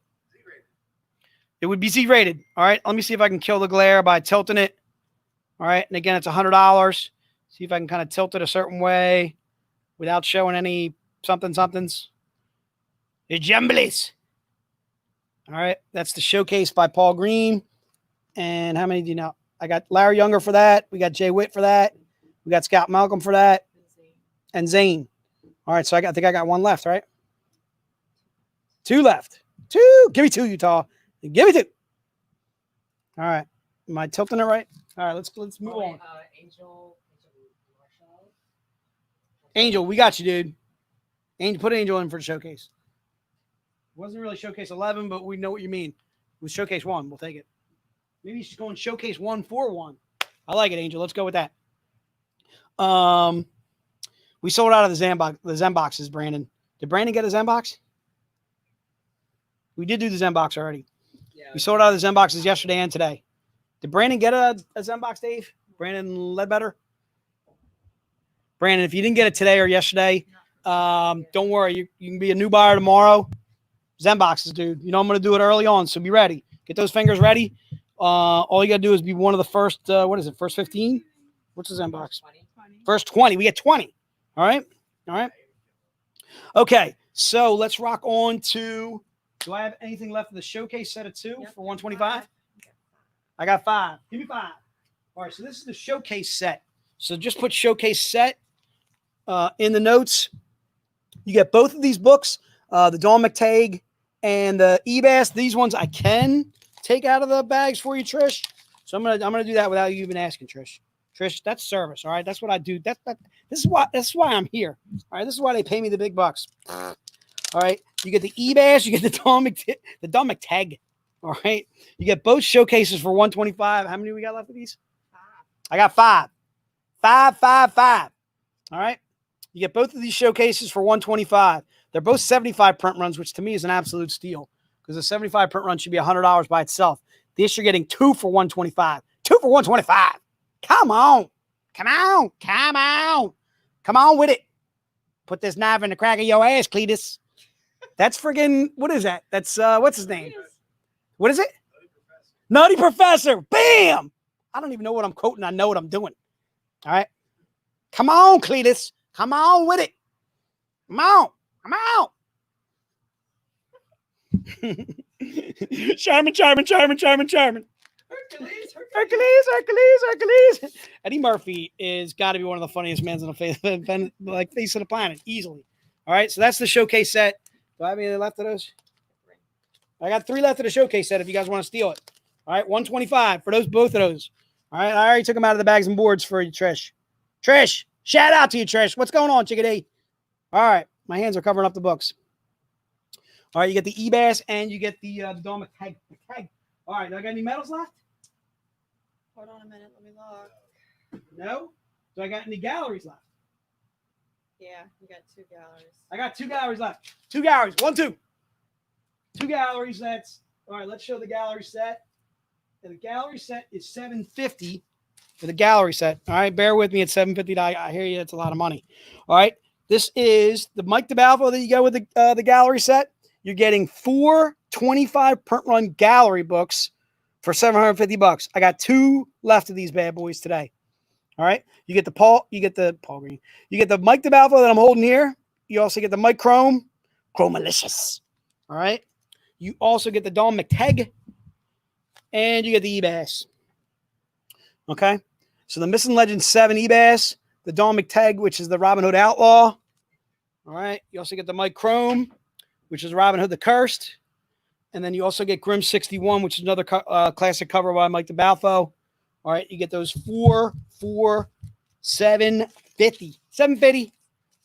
It would be Z-rated. All right, let me see if I can kill the glare by tilting it. All right, and again, it's $100. See if I can kind of tilt it a certain way without showing any somethings. It's jumblies. All right, that's the Showcase by Paul Green. And how many do you know? I got Larry Younger for that. We got Jay Witt for that. We got Scott Malcolm for that. And Zane. All right, so I think I got one left, right? 2 left. 2. Give me 2, Utah. Give me 2. All right. Am I tilting it right? All right, let's move on. Angel, we got you, dude. Angel, put Angel in for the Showcase. It wasn't really Showcase 11, but we know what you mean. It was Showcase 1. We'll take it. Maybe she's going Showcase 141. I like it, Angel. Let's go with that. We sold out of the Zenboxes, Brandon. Did Brandon get a Zenbox? We did do the Zenbox already. Yeah, we sold out of the Zenboxes yesterday and today. Did Brandon get a Zenbox, Dave? Brandon Ledbetter? Brandon, if you didn't get it today or yesterday, don't worry. You can be a new buyer tomorrow. Zenboxes, dude. You know I'm going to do it early on, so be ready. Get those fingers ready. All you got to do is be one of the first, first 15? What's the Zenbox? 20. First 20. We get 20. All right? All right. Okay, so let's rock on to, do I have anything left in the Showcase set of 2 for 125? I got 5. Give me 5. All right, so this is the Showcase set. So just put Showcase set in the notes. You get both of these books, the Dawn McTeigue and the Ebas. These ones I can take out of the bags for you, Trish. So I'm gonna do that without you even asking, Trish. Trish, that's service. All right, that's what I do. This is why I'm here. All right, this is why they pay me the big bucks. All right, you get the Ebas, you get the Dawn McTeigue. All right, you get both Showcases for 125. How many we got left of these? 5. I got 5. 5. All right, you get both of these Showcases for 125. They're both 75 print runs, which to me is an absolute steal because a 75 print run should be $100 by itself. This you're getting 2 for 125. 2 for 125. Come on with it. Put this knife in the crack of your ass, Cletus. That's friggin', what is that? That's, what's his name? What is it? Nutty Professor. Bam! I don't even know what I'm quoting. I know what I'm doing. All right. Come on, Cletus. Come on with it. Come on. Charmin. Hercules. Eddie Murphy is got to be one of the funniest men on the face of the planet, easily. All right, so that's the Showcase set. Do I have any left of those? I got 3 left of the Showcase set if you guys want to steal it. All right, 125 for both of those. All right, I already took them out of the bags and boards for you, Trish. Trish, shout out to you, Trish. What's going on, Chickadee? All right, my hands are covering up the books. All right, you get the Ebas and you get the Dawn McTeigue. All right, do I got any medals left? Hold on a minute. Let me look. No? Do I got any galleries left? Yeah, you got 2 galleries. I got 2 galleries left. 2 galleries. 1, 2. 2 galleries. That's all right. Let's show the gallery set. And the gallery set is $750 for the gallery set. All right, bear with me at $750. I hear you. It's a lot of money. All right, this is the Mike DeBalvo that you go with the gallery set. You're getting 4 25 print run gallery books for $750. I got 2 left of these bad boys today. All right. You get the Paul Green. You get the Mike DeBalvo that I'm holding here. You also get the Mike Chromalicious. All right. You also get the Dawn McTeigue. And you get the Ebas. Okay. So the Missing Legend 7 Ebas, the Dawn McTeigue, which is the Robin Hood Outlaw. All right. You also get the Mike Chrome, which is Robin Hood the Cursed. And then you also get Grim 61, which is another classic cover by Mike DeBalvo. All right, you get those 4 for $750. $750.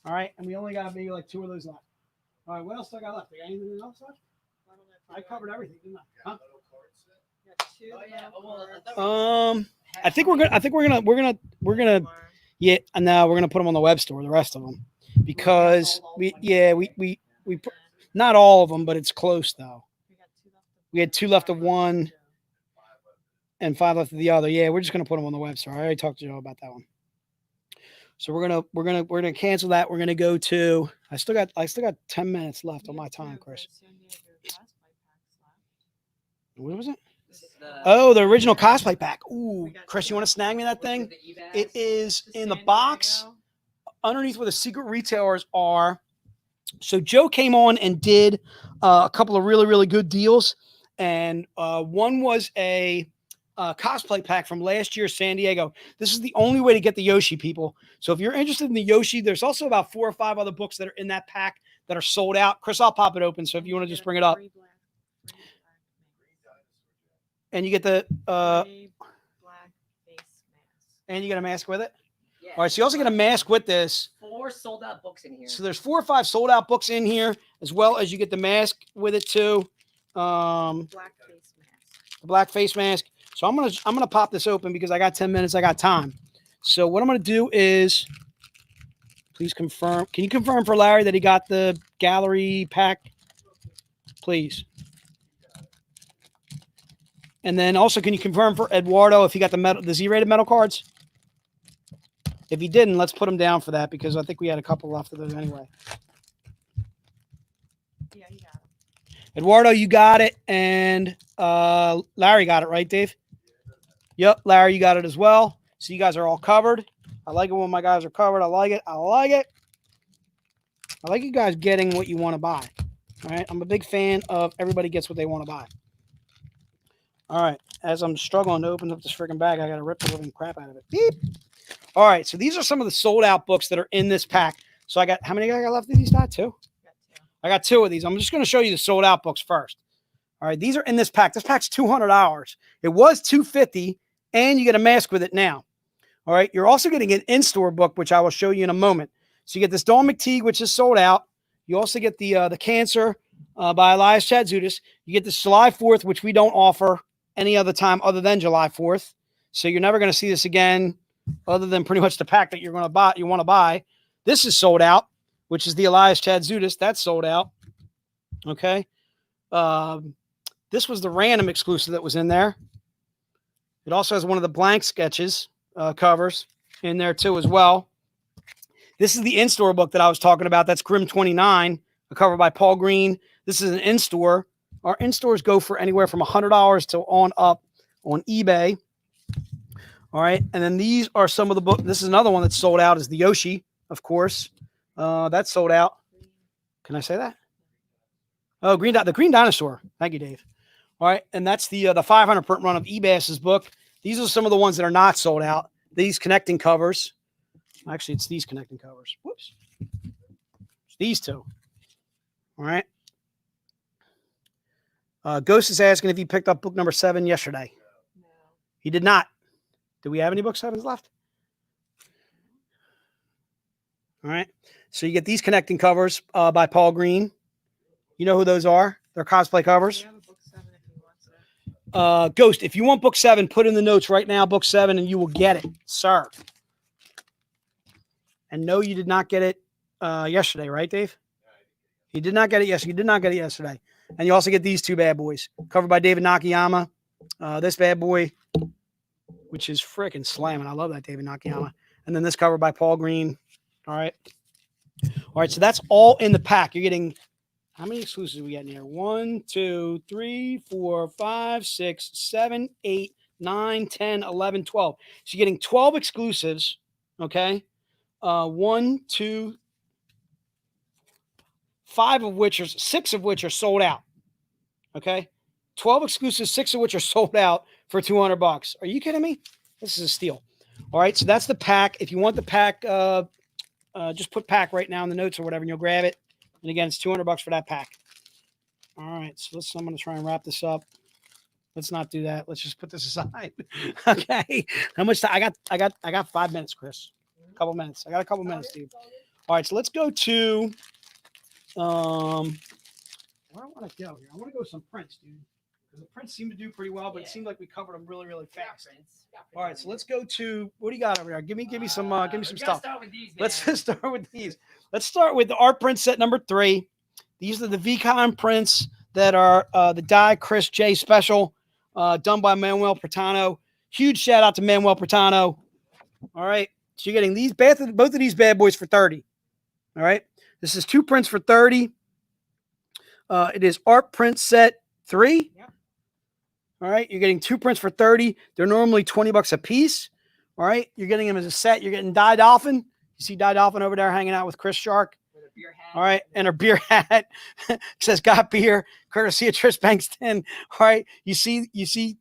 All right, and we only got maybe like 2 of those left. All right, what else do I got left? I got anything else left? I covered everything, didn't I? Huh? I think we're gonna yeah, no, we're gonna put them on the web store, the rest of them, because we not all of them, but it's close though. We had 2 left of one and 5 left of the other. Yeah, we're just gonna put them on the website. I already talked to Joe about that one. So we're gonna cancel that. We're gonna go to. I still got 10 minutes left on my time, Chris. What was it? Oh, the original cosplay pack. Ooh, Chris, you want to snag me that thing? It is in the box underneath where the secret retailers are. So Joe came on and did a couple of really, really good deals. And one was a cosplay pack from last year, San Diego. This is the only way to get the Yoshi, people. So if you're interested in the Yoshi, there's also about 4 or 5 other books that are in that pack that are sold out. Chris, I'll pop it open. So if you want to just bring it up. And you get the black face mask. And you get a mask with it? Yeah. All right, so you also get a mask with this. 4 sold out books in here. So there's 4 or 5 sold out books in here, as well as you get the mask with it too. Black face mask. The black face mask. So I'm gonna pop this open because I got 10 minutes, I got time. So what I'm gonna do is please confirm. Can you confirm for Larry that he got the gallery pack? Please. And then also, can you confirm for Eduardo if he got the Z-rated metal cards? If he didn't, let's put him down for that because I think we had a couple left of those anyway. Yeah, you got it. Eduardo, you got it. And Larry got it, right, Dave? Yep, Larry, you got it as well. So you guys are all covered. I like it when my guys are covered. I like it. I like it. I like you guys getting what you want to buy. All right. I'm a big fan of everybody gets what they want to buy. All right. As I'm struggling to open up this freaking bag, I got to rip the living crap out of it. Beep. All right. So these are some of the sold out books that are in this pack. So I got, how many I got left of these? Not 2. I got 2 of these. I'm just going to show you the sold out books first. All right. These are in this pack. This pack's $200. It was $250 and you get a mask with it now. All right. You're also getting an in-store book, which I will show you in a moment. So you get this Dawn McTeigue, which is sold out. You also get the Cancer by Elias Chatzoudis. You get the July 4th, which we don't offer any other time other than July 4th. So you're never going to see this again other than pretty much the pack that you're going to buy. You want to buy. This is sold out, which is the Elias Chatzoudis. That's sold out. Okay. This was the random exclusive that was in there. It also has one of the blank sketches covers in there too as well. This is the in-store book that I was talking about. That's Grim 29, a cover by Paul Green. This is an in-store. Our in-stores go for anywhere from $100 to on up on eBay. All right. And then these are some of the books. This is another one that's sold out is the Yoshi, of course. That's sold out. Can I say that? Oh, the Green Dinosaur. Thank you, Dave. All right. And that's the 500 print run of Ebas's book. These are some of the ones that are not sold out. These connecting covers. Actually, it's these connecting covers. Whoops. It's these 2. All right. Ghost is asking if he picked up book number 7 yesterday. No. He did not. Do we have any book 7s left? All right. So you get these connecting covers by Paul Green. You know who those are? They're cosplay covers. Ghost, if you want book 7, put in the notes right now, book 7, and you will get it, sir. And no, you did not get it yesterday, right, Dave? You did not get it yesterday. You did not get it yesterday. And you also get these 2 bad boys, covered by David Nakayama. This bad boy, which is freaking slamming. I love that David Nakayama. And then this cover by Paul Green. All right. All right, so that's all in the pack. You're getting, how many exclusives are we getting here? 1, 2, 3, 4, 5, 6, 7, 8, 9, 10, 11, 12. So you're getting 12 exclusives, okay? 1, 2, 5 of which are 6 of which are sold out. Okay, 12 exclusives, 6 of which are sold out for $200. Are you kidding me? This is a steal. All right, so that's the pack. If you want the pack, just put pack right now in the notes or whatever, and you'll grab it. And again, it's $200 for that pack. All right, so I'm going to try and wrap this up. Let's not do that. Let's just put this aside. Okay, how much time? I got 5 minutes, Chris. A couple minutes. I got a couple minutes, dude. All right, so let's go to where I want to go here. I want to go with some prints, dude. Because the prints seem to do pretty well, but it seemed like we covered them really, really fast. All right, so let's go to what do you got over there? Give me some stuff. Let's just start with these. Let's start with the art print set number 3. These are the VCon prints. that are the Die Chris J special, done by Manuel Pratano. Huge shout out to Manuel Pratano. All right. So you're getting these both of these bad boys for 30. All right. This is 2 prints for 30. It is art print set 3. Yep. All right. You're getting 2 prints for 30. They're normally $20 a piece. All right. You're getting them as a set. You're getting Die Dolphin. You see Die Dolphin over there hanging out with Chris Shark. All right. And her beer hat says got beer, courtesy of Trish Bankston. All right. You see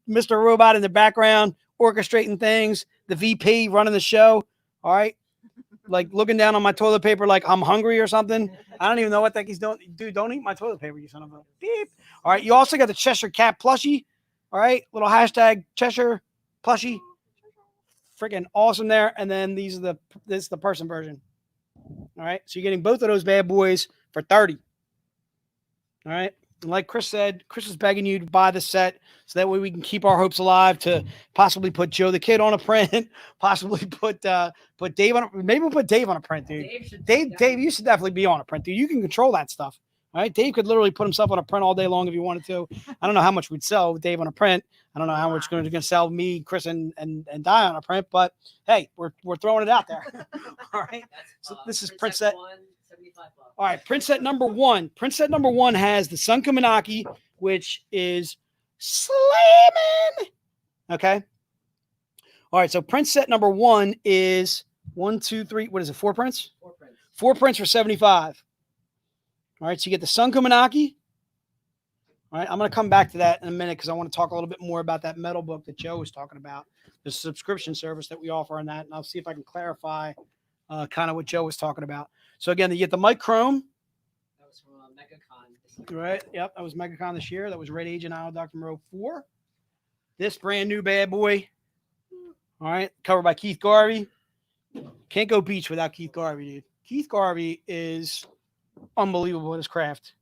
Mr. Robot in the background orchestrating things, the VP running the show. All right. Like looking down on my toilet paper like I'm hungry or something. I don't even know what the heck he's doing. Dude, don't eat my toilet paper, you son of a beep. All right. You also got the Cheshire Cat plushie. All right. Little hashtag Cheshire plushie. Freaking awesome there. And then this is the person version. All right. So you're getting both of those bad boys for 30. All right. And like Chris said, Chris is begging you to buy the set so that way we can keep our hopes alive to possibly put Joe the Kid on a print, possibly put Dave on maybe we'll put Dave on a print, dude. Dave, you should definitely be on a print, dude. You can control that stuff. All right. Dave could literally put himself on a print all day long if he wanted to. I don't know how much we'd sell with Dave on a print. I don't know how much we're going to sell me, Chris, and Die on a print, but hey, we're throwing it out there. All right. So this is print set. All right, print set number 1. Print set number 1 has the Sun Kumanaki, which is slamming. Okay. All right, so print set number 1 is 1, 2, 3. What is it? 4 prints? 4 prints. 4 prints for 75. All right, so you get the Sun Kumanaki. All right, I'm going to come back to that in a minute because I want to talk a little bit more about that metal book that Joe was talking about, the subscription service that we offer on that, and I'll see if I can clarify kind of what Joe was talking about. So again, you get the Mike Chrome. That was from MegaCon. Right. Yep. That was MegaCon this year. That was Red Agent Isle Dr. Moreau 4. This brand new bad boy. All right. Covered by Keith Garvey. Can't go beach without Keith Garvey, dude. Keith Garvey is unbelievable at his craft.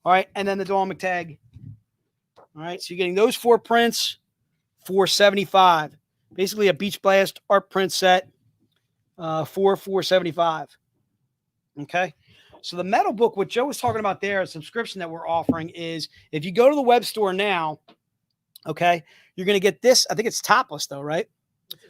All right. And then the Dawn McTeigue. All right. So you're getting those 4 prints for $75. Basically a Beach Blast art print set for $475. Okay. So the metal book, what Joe was talking about there, a subscription that we're offering is if you go to the web store now, okay, you're going to get this. I think it's topless though, right?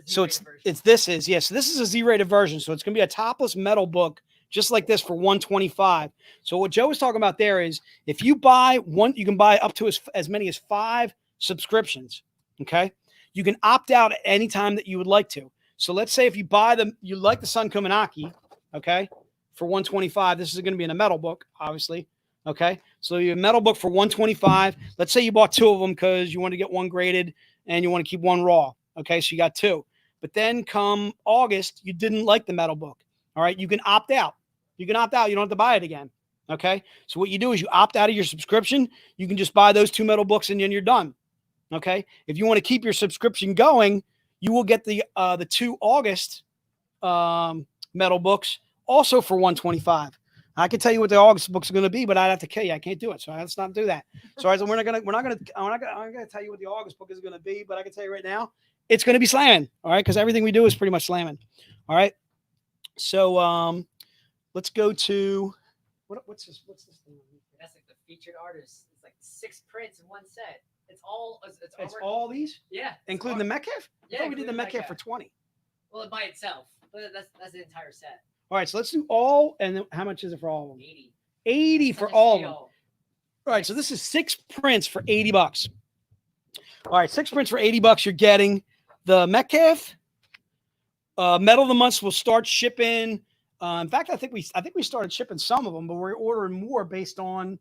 So this is a Z-rated version. So it's going to be a topless metal book just like this for $125. So what Joe was talking about there is if you buy one, you can buy up to as many as 5 subscriptions. Okay. You can opt out at any time that you would like to. So let's say if you buy them, you like the Sun Kumanaki, okay, for $125. This is going to be in a metal book, obviously. Okay. So your metal book for $125. Let's say you bought 2 of them because you want to get 1 graded and you want to keep 1 raw. Okay. So you got 2. But then come August, you didn't like the metal book. All right. You can opt out. You can opt out. You don't have to buy it again. Okay. So what you do is you opt out of your subscription. You can just buy those 2 metal books and then you're done. Okay. If you want to keep your subscription going, you will get the 2 August metal books also for $125. I can tell you what the August books are going to be, but I'd have to kill you. I can't do it, so let's not do that. So I'm not going to tell you what the August book is going to be, but I can tell you right now, it's going to be slamming. All right, because everything we do is pretty much slamming. All right. So let's go to what's this thing? That's like the featured artist. It's like 6 prints in 1 set. It's all these? Yeah. Including the Metcalf? Yeah. I thought we did the Metcalf for 20. Well, by itself. But that's the entire set. All right, so let's do all, and then how much is it for all of them? 80. 80 for all of them. All right, so this is 6 prints for $80. All right, 6 prints for $80. You're getting the Metcalf. Metal of the Months will start shipping. In fact, I think we started shipping some of them, but we're ordering more based on.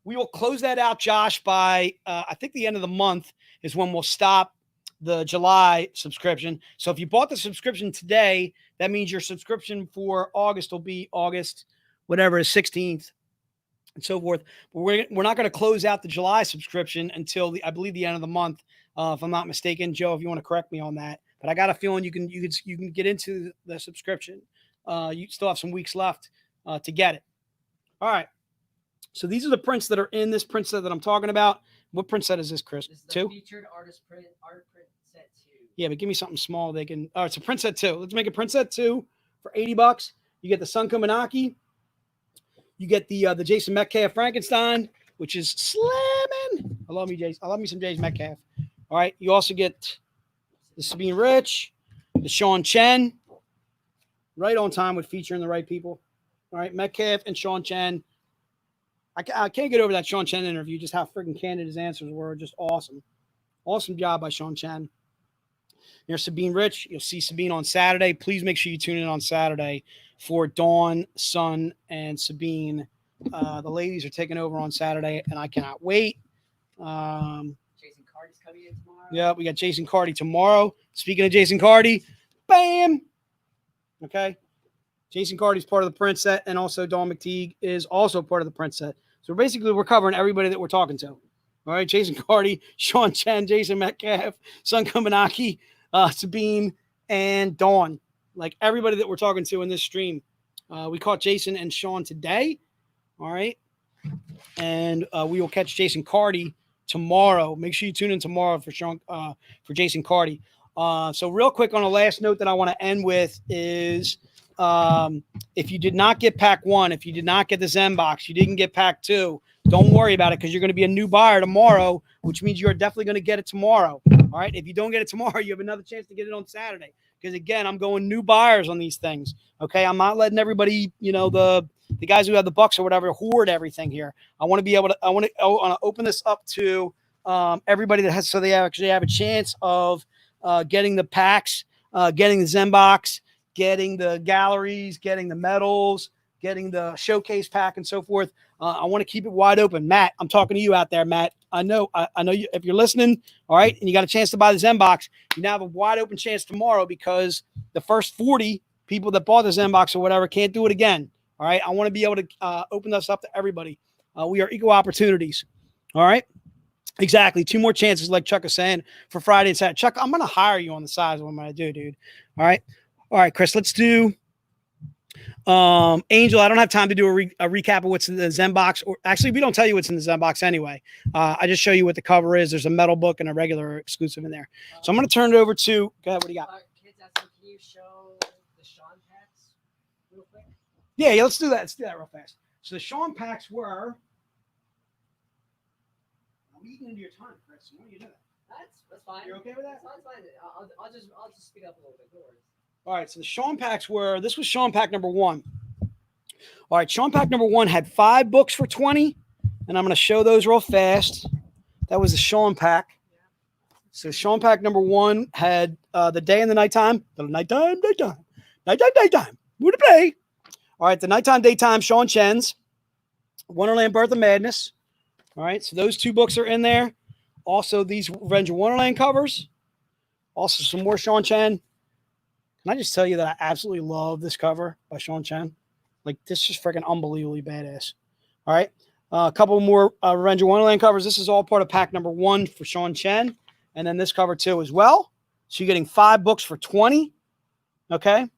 We will close that out, Josh, by I think the end of the month is when we'll stop the July subscription. So if you bought the subscription today, that means your subscription for August will be August, whatever is 16th and so forth. But we're not going to close out the July subscription until I believe the end of the month. If I'm not mistaken, Joe, if you want to correct me on that, but I got a feeling you can get into the subscription. You still have some weeks left to get it. All right. So these are the prints that are in this print set that I'm talking about. What print set is this, Chris? This is 2? Featured art print set 2. Yeah, but give me something small. They can. All right, so print set 2. Let's make a print set 2 for $80. You get the Sun Kumanaki. You get the Jason Metcalf Frankenstein. which is slamming. I love me, Jason. I love me some Jason Metcalf. All right. You also get the Sabine Rich, the Sean Chen, right on time with featuring the right people. All right. Metcalf and Sean Chen. I can't get over that Sean Chen interview, just how freaking candid his answers were. Just awesome. Awesome job by Sean Chen. There's Sabine Rich. You'll see Sabine on Saturday. Please make sure you tune in on Saturday for Dawn, Sun, and Sabine. The ladies are taking over on Saturday, and I cannot wait. Jason Cardy's coming in tomorrow. Yeah, we got Jason Cardy tomorrow. Speaking of Jason Cardy, bam. Okay. Jason Cardy's part of the print set, and also Dawn McTeigue is also part of the print set. So basically, we're covering everybody that we're talking to. All right, Jason Cardy, Sean Chen, Jason Metcalf, Sun Kumanaki, Sabine, and Dawn. Like everybody that we're talking to in this stream. We caught Jason and Sean today. All right. And we will catch Jason Cardy tomorrow. Make sure you tune in tomorrow for Sean, for Jason Cardy. So real quick on the last note that I want to end with is if you did not get pack 1, if you did not get the Zenbox, you didn't get pack 2, don't worry about it because you're going to be a new buyer tomorrow, which means you're definitely going to get it tomorrow. All right. If you don't get it tomorrow, you have another chance to get it on Saturday. Because again, I'm going new buyers on these things. Okay. I'm not letting everybody, the guys who have the bucks or whatever hoard everything here. I want to be able to, I want to open this up to everybody that has, so they actually have a chance of getting the packs, getting the Zenbox, getting the galleries, getting the medals, getting the showcase pack and so forth. I want to keep it wide open. Matt, I'm talking to you out there, Matt. I know you, if you're listening, all right, and you got a chance to buy the Zenbox, you now have a wide open chance tomorrow because the first 40 people that bought the Zenbox or whatever can't do it again. All right. I want to be able to open this up to everybody. We are equal opportunities. All right. Exactly. 2 more chances, like Chuck is saying, for Friday and Saturday. Chuck, I'm going to hire you on the size of what I'm going to do, dude. All right. All right, Chris, let's do Angel. I don't have time to do a recap of what's in the Zenbox. Or actually, we don't tell you what's in the Zenbox anyway. I just show you what the cover is. There's a metal book and a regular exclusive in there. So I'm going to turn it over to, go ahead, what do you got? Kids asking, can you show the Sean packs real quick? Yeah, let's do that. Let's do that real fast. So the Sean packs were, I'm eating into your time, Chris. Why don't you do that? That's fine. You're okay with that? That's fine. I'll just speed up a little bit. No worries. All right, so the Sean packs were, this was Sean pack number 1. All right, Sean pack number 1 had 5 books for 20, and I'm going to show those real fast. That was the Sean pack. So Sean pack number 1 had the day and the nighttime. The nighttime. Who to play? All right, the nighttime, daytime, Sean Chen's. Wonderland, Birth of Madness. All right, so those 2 books are in there. Also, these Revenge of Wonderland covers. Also, some more Sean Chen. Can I just tell you that I absolutely love this cover by Sean Chen? Like, this is freaking unbelievably badass. All right. A couple more Revenge of Wonderland covers. This is all part of pack number 1 for Sean Chen. And then this cover too as well. So you're getting 5 books for 20. Okay.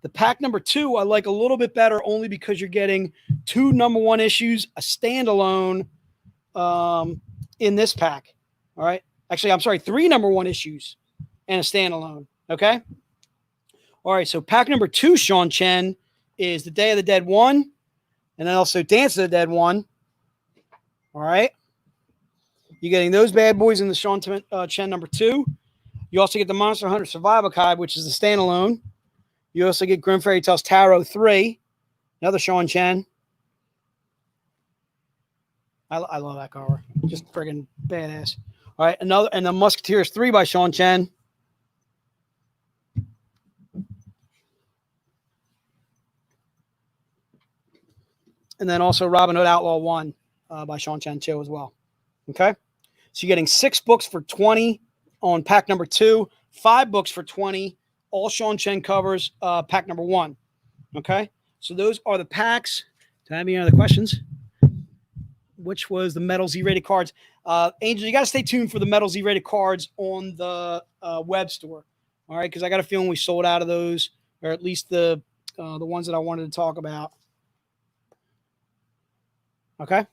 The pack number 2, I like a little bit better only because you're getting 2 number 1 issues, a standalone in this pack. All right. Actually, I'm sorry, 3 number 1 issues and a standalone. Okay. All right, so pack number 2, Sean Chen, is the Day of the Dead 1, and then also Dance of the Dead 1. All right. You're getting those bad boys in the Sean Chen number 2. You also get the Monster Hunter Survival Guide, which is the standalone. You also get Grim Fairy Tales Tarot 3, another Sean Chen. I love that cover. Just friggin' badass. All right, another, and the Musketeers 3 by Sean Chen. And then also Robin Hood Outlaw 1 by Sean Chen too as well. Okay. So you're getting 6 books for 20 on pack number 2, 5 books for 20, all Sean Chen covers, pack number 1. Okay. So those are the packs. Do I have any other questions? Which was the Metal Z-rated cards. Angel, you got to stay tuned for the Metal Z-rated cards on the web store. All right. Because I got a feeling we sold out of those, or at least the ones that I wanted to talk about. Okay.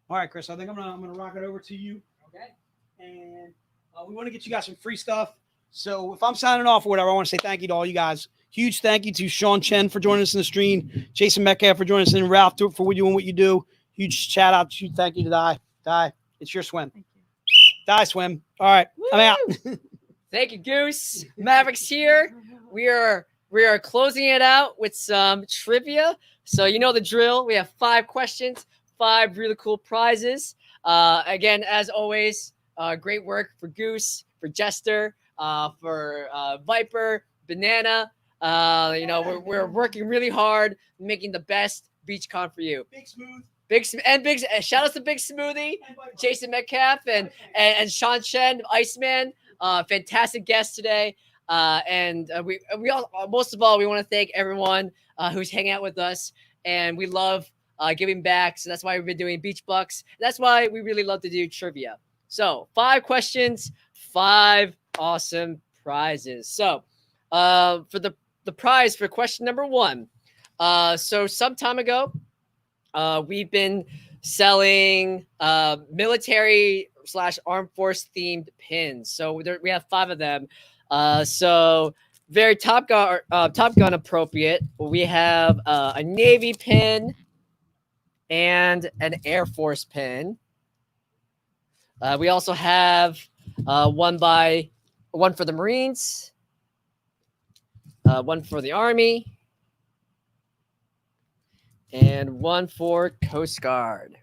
All right, Chris. I think I'm gonna rock it over to you. Okay. And we want to get you guys some free stuff. So if I'm signing off or whatever, I want to say thank you to all you guys. Huge thank you to Sean Chen for joining us in the stream, Jason Metcalf for joining us, and Ralph for doing what you do. Huge shout out to you. Thank you to Die. Die. It's your swim. Thank you. Die swim. All right. I'm out. Thank you, Goose. Mavericks here. We are closing it out with some trivia. So you know the drill. We have 5 questions, 5 really cool prizes. Again, as always, great work for Goose, for Jester, for Viper, Banana. We're working really hard, making the best BeachCon for you. Big Smooth. Shout out to Big Smoothie, Jason Metcalf, and Sean Chen, Iceman. Fantastic guest today. We all, most of all, we want to thank everyone who's hanging out with us, and we love giving back. So that's why we've been doing Beach Bucks. That's why we really love to do trivia. So 5 questions, 5 awesome prizes. So for the prize for question number 1. So some time ago, we've been selling military/armed force themed pins. So we have 5 of them. So very Top Gun appropriate. We have a Navy pin and an Air Force pin. We also have one for the Marines, one for the Army, and one for Coast Guard.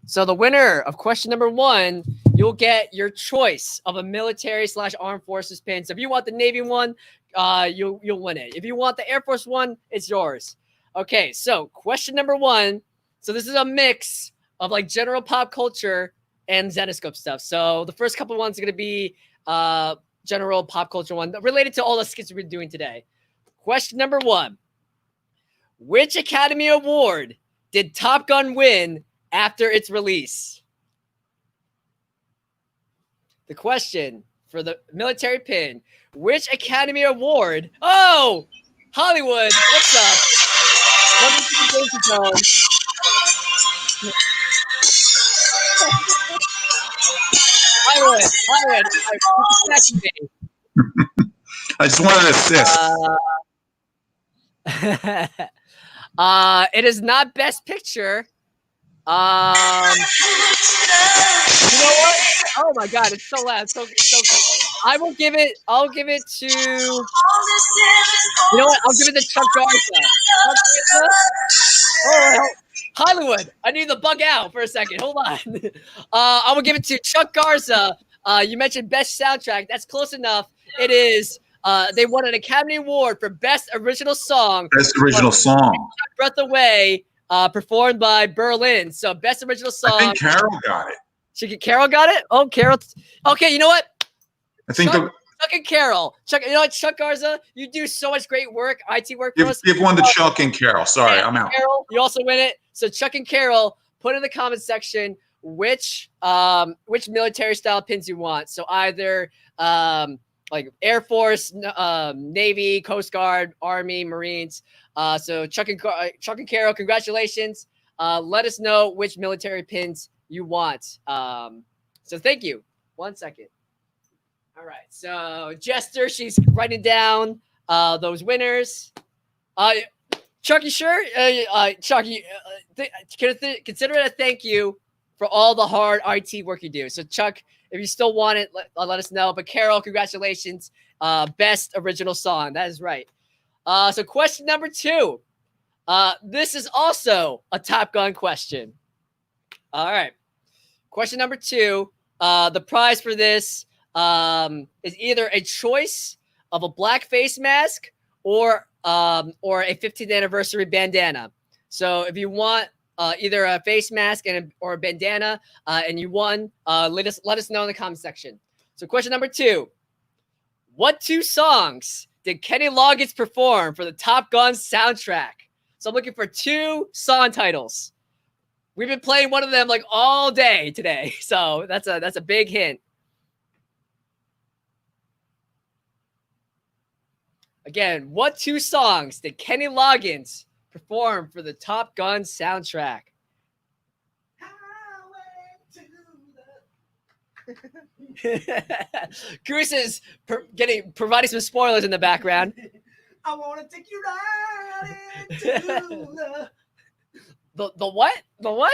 So the winner of question number 1, you'll get your choice of a military/armed forces pin. So if you want the Navy one, you'll win it. If you want the Air Force one, it's yours. Okay, so question number 1. So this is a mix of like general pop culture and Zenescope stuff. So the first couple ones are going to be general pop culture one related to all the skits we've been doing today. Question number 1. Which Academy Award did Top Gun win after its release? The question for the military pin. Which Academy Award? Oh, Hollywood, what's up? Welcome to the Danger Zone. Hollywood. I just wanted to assist. It is not Best Picture. You know what? Oh my God, it's so loud. So I'll give it to. You know what? I'll give it to Chuck Garza. Oh, Hollywood. I need to bug out for a second. Hold on. I will give it to Chuck Garza. You mentioned Best Soundtrack. That's close enough. It is. They won an Academy Award for Best Original Song. Best Original Song. Breath Away, performed by Berlin. So Best Original Song. I think Carol got it. Carol got it? Oh, Carol. Okay, you know what? I think Chuck and Carol. Chuck, you know what, Chuck Garza? You do so much great work, IT work for us. Give one to Chuck and Carol. Sorry, I'm out. Carol, you also win it. So Chuck and Carol, put in the comment section which military style pins you want. So either like Air Force, Navy, Coast Guard, Army, Marines. So Chuck and Carol, congratulations. Let us know which military pins you want. So thank you. 1 second. All right. So Jester, she's writing down those winners. Chuck, you sure? Chuck, consider it a thank you for all the hard IT work you do. So Chuck, if you still want it, let us know. But Carol, congratulations. Best Original Song. That is right. So question number 2. This is also a Top Gun question. All right. Question number 2. The prize for this is either a choice of a black face mask or a 15th anniversary bandana. So if you want either a face mask or a bandana and you won, let us know in the comment section. So question number 2. What 2 songs did Kenny Loggins perform for the Top Gun soundtrack? So I'm looking for 2 song titles. We've been playing one of them like all day today. So that's a big hint. Again, what 2 songs did Kenny Loggins perform for the Top Gun soundtrack? Goose is providing some spoilers in the background. I want to take you right into the The what? The what?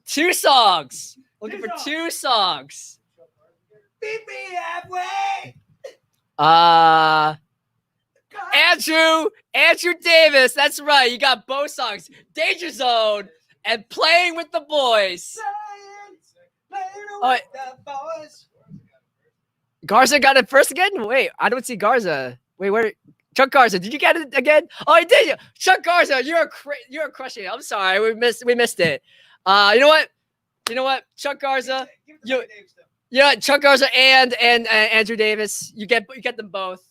2 songs. Looking for 2 songs. Meet me halfway. Andrew Davis. That's right. You got both songs. Danger Zone and Playing with the Boys. Oh, Garza got it first again? Wait, I don't see Garza. Wait, where? Chuck Garza, did you get it again? Oh, I did. Chuck Garza, you're crushing it. I'm sorry, we missed it. You know what? Chuck Garza, Chuck Garza and Andrew Davis. You get them both.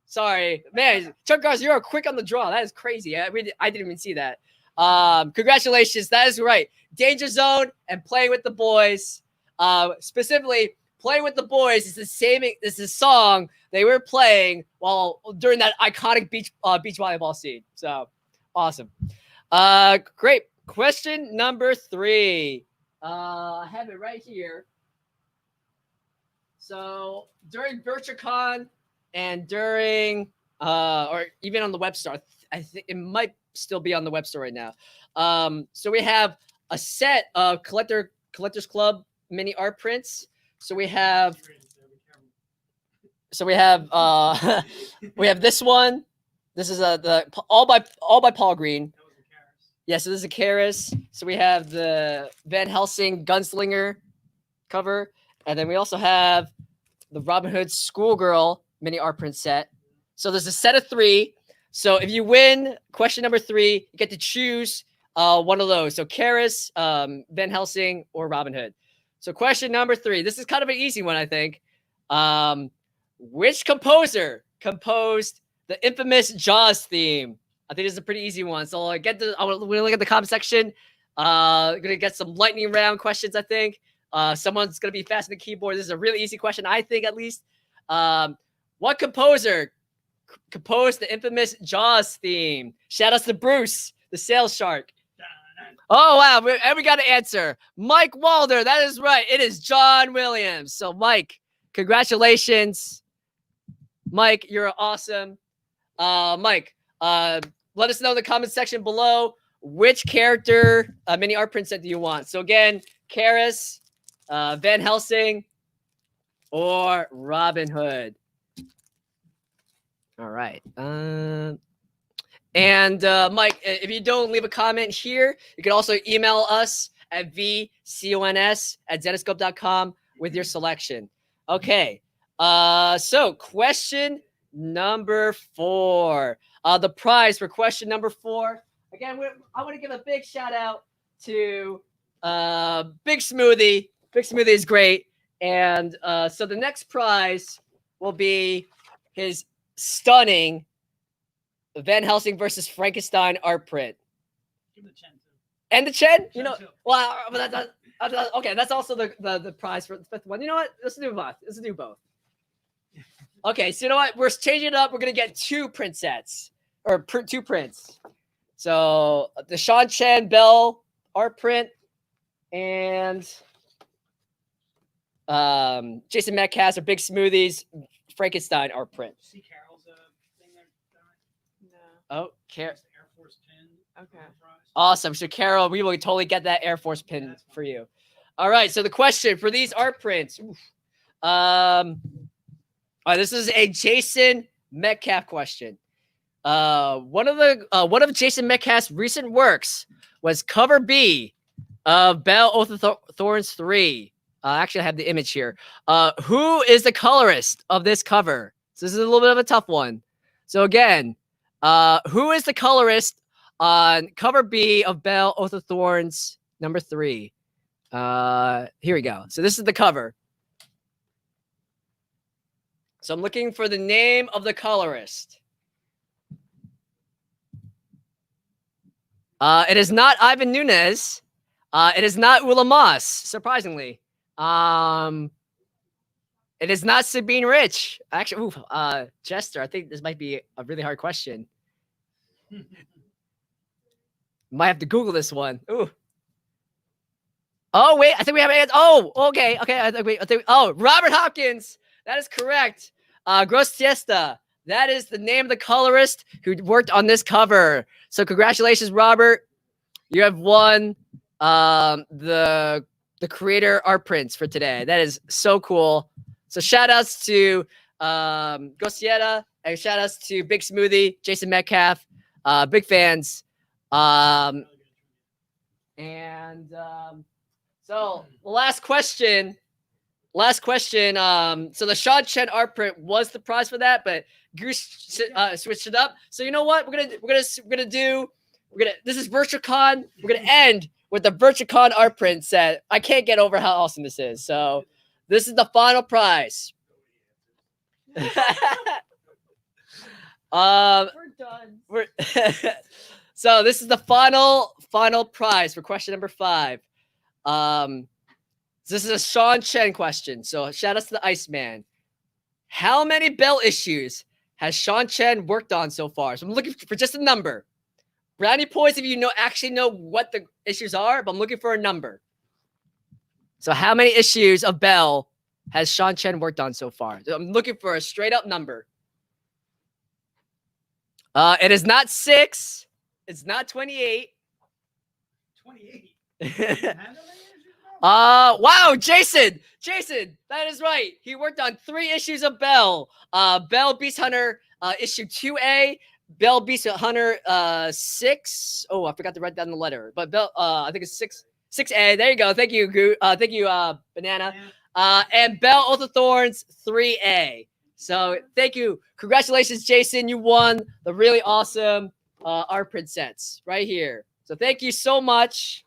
Sorry, man. Chuck Garza, you're quick on the draw. That is crazy. I didn't even see that. Congratulations. That is right. Danger Zone and Playing with the Boys. Specifically, Playing with the Boys is the same. This is a song they were playing during that iconic beach volleyball scene. So awesome. Great. Question number 3. I have it right here. So during VirtuaCon and during or even on the web store, I think it might still be on the web store right now. So we have a set of Collectors Club mini art prints. So we have we have this one. This is all by Paul Green. Yeah, so this is a Keres. So we have the Van Helsing Gunslinger cover, and then we also have the Robin Hood Schoolgirl mini art print set. So there's a set of 3. So if you win question number 3, you get to choose one of those. So Keres, Van Helsing, or Robin Hood. So question number 3. This is kind of an easy one, I think. Which composer composed the infamous Jaws theme? I think this is a pretty easy one. So I'm gonna look at the comment section. Gonna get some lightning round questions, I think. Someone's gonna be fast on the keyboard. This is a really easy question, I think, at least. What composer composed the infamous Jaws theme? Shout outs to Bruce, the sales shark. Oh, wow. And we got an answer. Mike Walder. That is right. It is John Williams. So, Mike, congratulations. Mike, you're awesome. Mike, let us know in the comment section below which character mini art print set do you want. So, again, Keres, Van Helsing, or Robin Hood. All right. And Mike, if you don't leave a comment here, you can also email us at vcons@zenescope.com with your selection. Okay. So question number 4. The prize for question number 4. Again, I want to give a big shout out to Big Smoothie. Big Smoothie is great. And so the next prize will be his stunning Van Helsing versus Frankenstein art print. Give the Chen too. And the Chen? Chen too. Well, okay, that's also the prize for the 5th one. You know what? Let's do both. Okay, so you know what? We're changing it up. We're going to get 2 print sets. Or 2 prints. So the Sean Chen Belle art print and Jason Metcalf or Big Smoothies Frankenstein art print. See Carol's thing there? No. Oh, Air Force pin. Okay. Awesome. So, Carol, we will totally get that Air Force pin for you. All right. So, the question for these art prints. All right, this is a Jason Metcalf question. One of Jason Metcalf's recent works was cover B of Belle Oath of Thorns 3. Actually, I have the image here. Who is the colorist of this cover? So this is a little bit of a tough one. So again, who is the colorist on cover B of Belle Oath of Thorns number 3? Here we go. So this is the cover. So I'm looking for the name of the colorist. It is not Ivan Nunes. It is not Ula Moss, surprisingly. It is not Sabine Rich. Actually, Jester, I think this might be a really hard question. Might have to Google this one. Ooh. Oh, wait, I think we have an answer. Oh, okay. Oh, Robert Hopkins. That is correct. Gross Siesta. That is the name of the colorist who worked on this cover. So congratulations, Robert. You have won the creator art prints for today. That is so cool. So shout outs to Gosieta and shout outs to Big Smoothie, Jason Metcalf, big fans. So the last question. So the Sean Chen art print was the prize for that, but Goose switched it up. So you know what? We're gonna do. This is VirtualCon. We're gonna end with the VirtualCon art print set. I can't get over how awesome this is. So this is the final prize. We're done. So this is the final prize for question number 5. This is a Sean Chen question. So shout out to the Iceman. How many Belle issues has Sean Chen worked on so far? So I'm looking for just a number. Brownie points if you actually know what the issues are, but I'm looking for a number. So how many issues of Belle has Sean Chen worked on so far? So I'm looking for a straight up number. It is not 6. It's not 28. 28. Wow, Jason, that is right. He worked on 3 issues of Belle. Belle Beast Hunter, issue 2A. Belle Beast Hunter, 6. Oh, I forgot to write down the letter. But Belle, I think it's 6A. There you go. Thank you, thank you, Banana. And Belle Oath of Thorns, 3A. So thank you. Congratulations, Jason. You won the really awesome art print sets right here. So thank you so much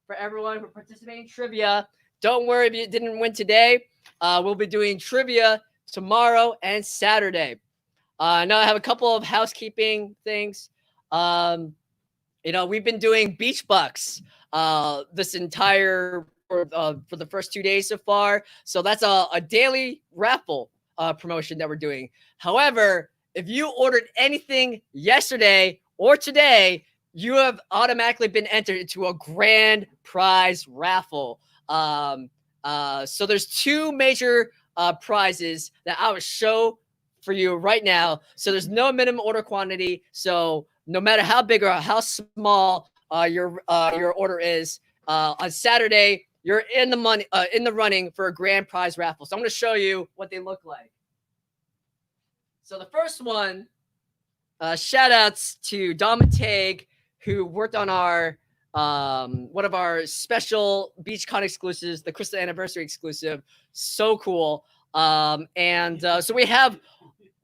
for everyone for participating in trivia. Don't worry if you didn't win today. We'll be doing trivia tomorrow and Saturday. Now I have a couple of housekeeping things. We've been doing Beach Bucks this entire for the first 2 days so far. So that's a daily raffle promotion that we're doing. However, if you ordered anything yesterday or today, you have automatically been entered into a grand prize raffle. So there's 2 major prizes that I will show for you right now. So there's no minimum order quantity. So no matter how big or how small your order is, on Saturday you're in the running for a grand prize raffle. So I'm going to show you what they look like. So the first one, shout outs to Don McTeigue, who worked on our one of our special BeachCon exclusives, the Crystal Anniversary exclusive. So cool. So we have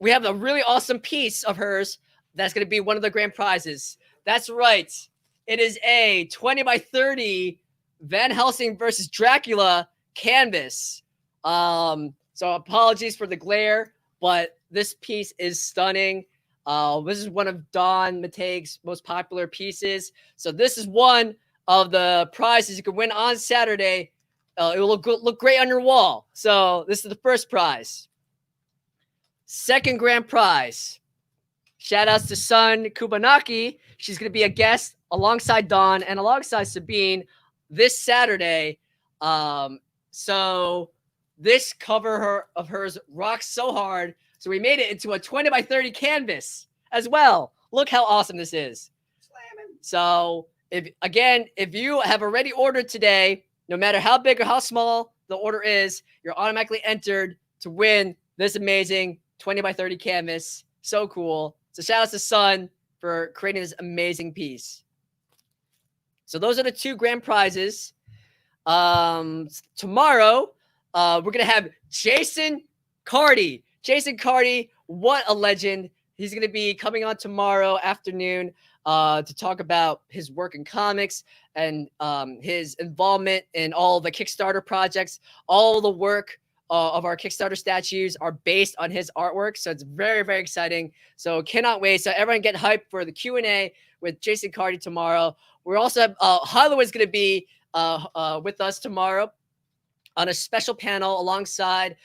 a really awesome piece of hers that's going to be one of the grand prizes. That's right. It is a 20 by 30 Van Helsing versus Dracula canvas. So apologies for the glare, but this piece is stunning. This is one of Don McTeige's most popular pieces. So this is one of the prizes you can win on Saturday. It will look great on your wall. So this is the first prize. Second grand prize. Shout outs to Sun Kubanaki. She's going to be a guest alongside Don and alongside Sabine this Saturday. So this cover of hers rocks so hard. So we made it into a 20 by 30 canvas as well. Look how awesome this is. So if you have already ordered today, no matter how big or how small the order is, you're automatically entered to win this amazing 20 by 30 canvas. So cool. So shout out to Sun for creating this amazing piece. So those are the 2 grand prizes. Tomorrow, we're going to have Jason Carty. Jason Carty, what a legend. He's going to be coming on tomorrow afternoon to talk about his work in comics and his involvement in all the Kickstarter projects. All the work of our Kickstarter statues are based on his artwork. So it's very, very exciting. So cannot wait. So everyone get hyped for the Q&A with Jason Carty tomorrow. We're also have Hollywood's going to be with us tomorrow on a special panel alongside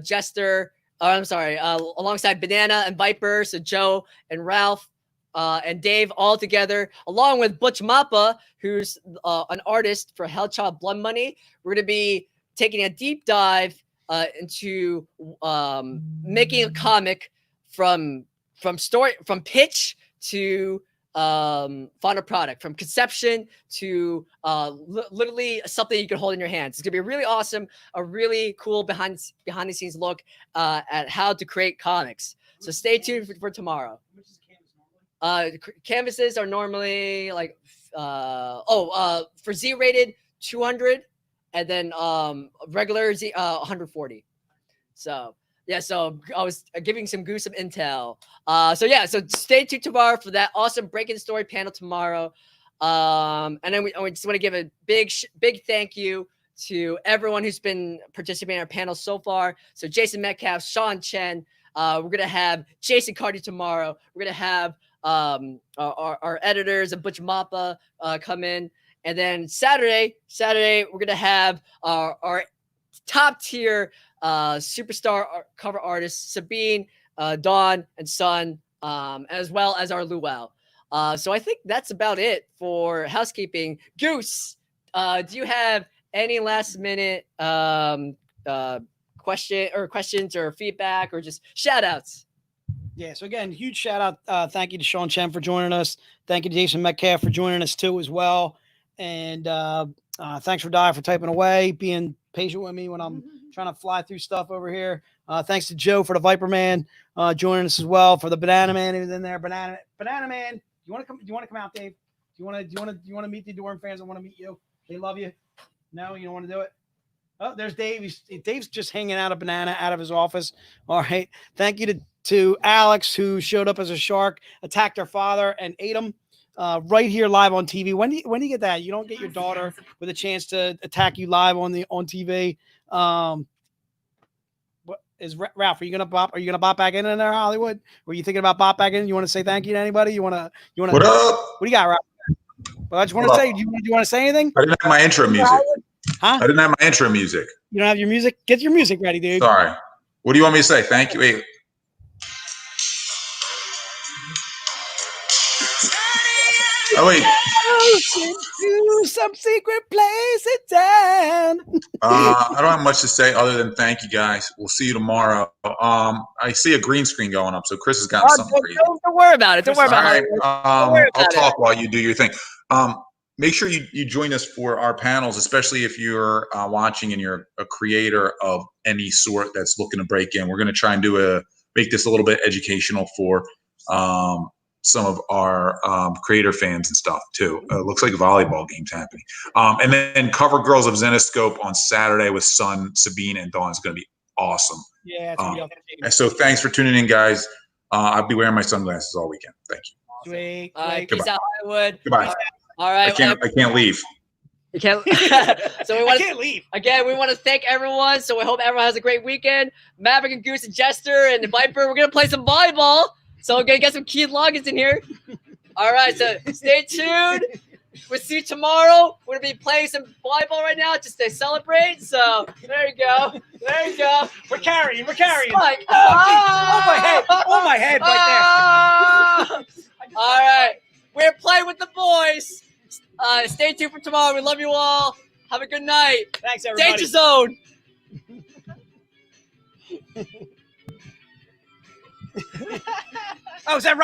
Jester. Alongside Banana and Viper, so Joe and Ralph and Dave all together, along with Butch Mappa, who's an artist for Hellchild Blood Money. We're going to be taking a deep dive into making a comic from from pitch to final product, from conception to literally something you can hold in your hands. It's gonna be really awesome, a really cool behind the scenes look at how to create comics. So stay tuned for tomorrow. Canvases are normally like for Z-rated 200, and then regular Z 140. So yeah, so I was giving some gruesome intel. So stay tuned tomorrow for that awesome breaking story panel tomorrow. And then we just want to give a big thank you to everyone who's been participating in our panel so far. So Jason Metcalf, Sean Chen. We're gonna have Jason Carty tomorrow. We're gonna have our editors and Butch Mappa come in, and then Saturday we're gonna have our top tier superstar cover artists Sabine, Dawn, and Sun, as well as our Luau. So I think that's about it for housekeeping. Goose, do you have any last minute questions or feedback or just shout outs? Yeah, so again, huge shout out. Thank you to Sean Chen for joining us. Thank you to Jason Metcalf for joining us too as well. And thanks for Di for typing away, being patient with me when I'm trying to fly through stuff over here. Thanks to Joe for the Viper Man joining us as well, for the Banana Man who's in there. Banana Man, you want to come out, Dave? Do you want to meet the Dorm fans? I want to meet you. They love you. No, you don't want to do it. Oh, there's Dave. Dave's just hanging out a banana out of his office. All right. Thank you to Alex, who showed up as a shark, attacked her father, and ate him right here live on TV. When do you get that? You don't get your daughter with a chance to attack you live on TV. What is Ralph? Are you gonna bop back in there, Hollywood? Were you thinking about bop back in? You want to say thank you to anybody? You want to? What up? What do you got, Ralph? Well, I just want to say, do you want to say anything? I didn't have my intro music. Huh? I didn't have my intro music. You don't have your music? Get your music ready, dude. Sorry. What do you want me to say? Thank you. Wait. Oh wait. To some secret place in town. I don't have much to say other than thank you guys. We'll see you tomorrow. I see a green screen going up, so Chris has got something for you. Don't worry about it. Don't worry about it. I'll talk while you do your thing. Make sure you join us for our panels, especially if you're watching and you're a creator of any sort that's looking to break in. We're going to try and make this a little bit educational for some of our creator fans and stuff too. Looks like a volleyball game's happening. And then Cover Girls of Zenescope on Saturday with Sun, Sabine, and Dawn is going to be awesome. Yeah. And so thanks for tuning in, guys. I'll be wearing my sunglasses all weekend. Thank you. Sweet. All right, peace out, Hollywood. Goodbye. All right. I can't leave. You can't. So I can't leave. Again, we want to thank everyone. So we hope everyone has a great weekend. Maverick and Goose and Jester and the Viper. We're gonna play some volleyball. So we're gonna get some key logins in here. All right. So stay tuned. We'll see you tomorrow. We're gonna be playing some volleyball right now just to celebrate. So there you go. There you go. We're carrying. Spike. Oh my head right there. All right. We're playing with the boys. Stay tuned for tomorrow. We love you all. Have a good night. Thanks, everybody. Danger Zone. Oh, is that right?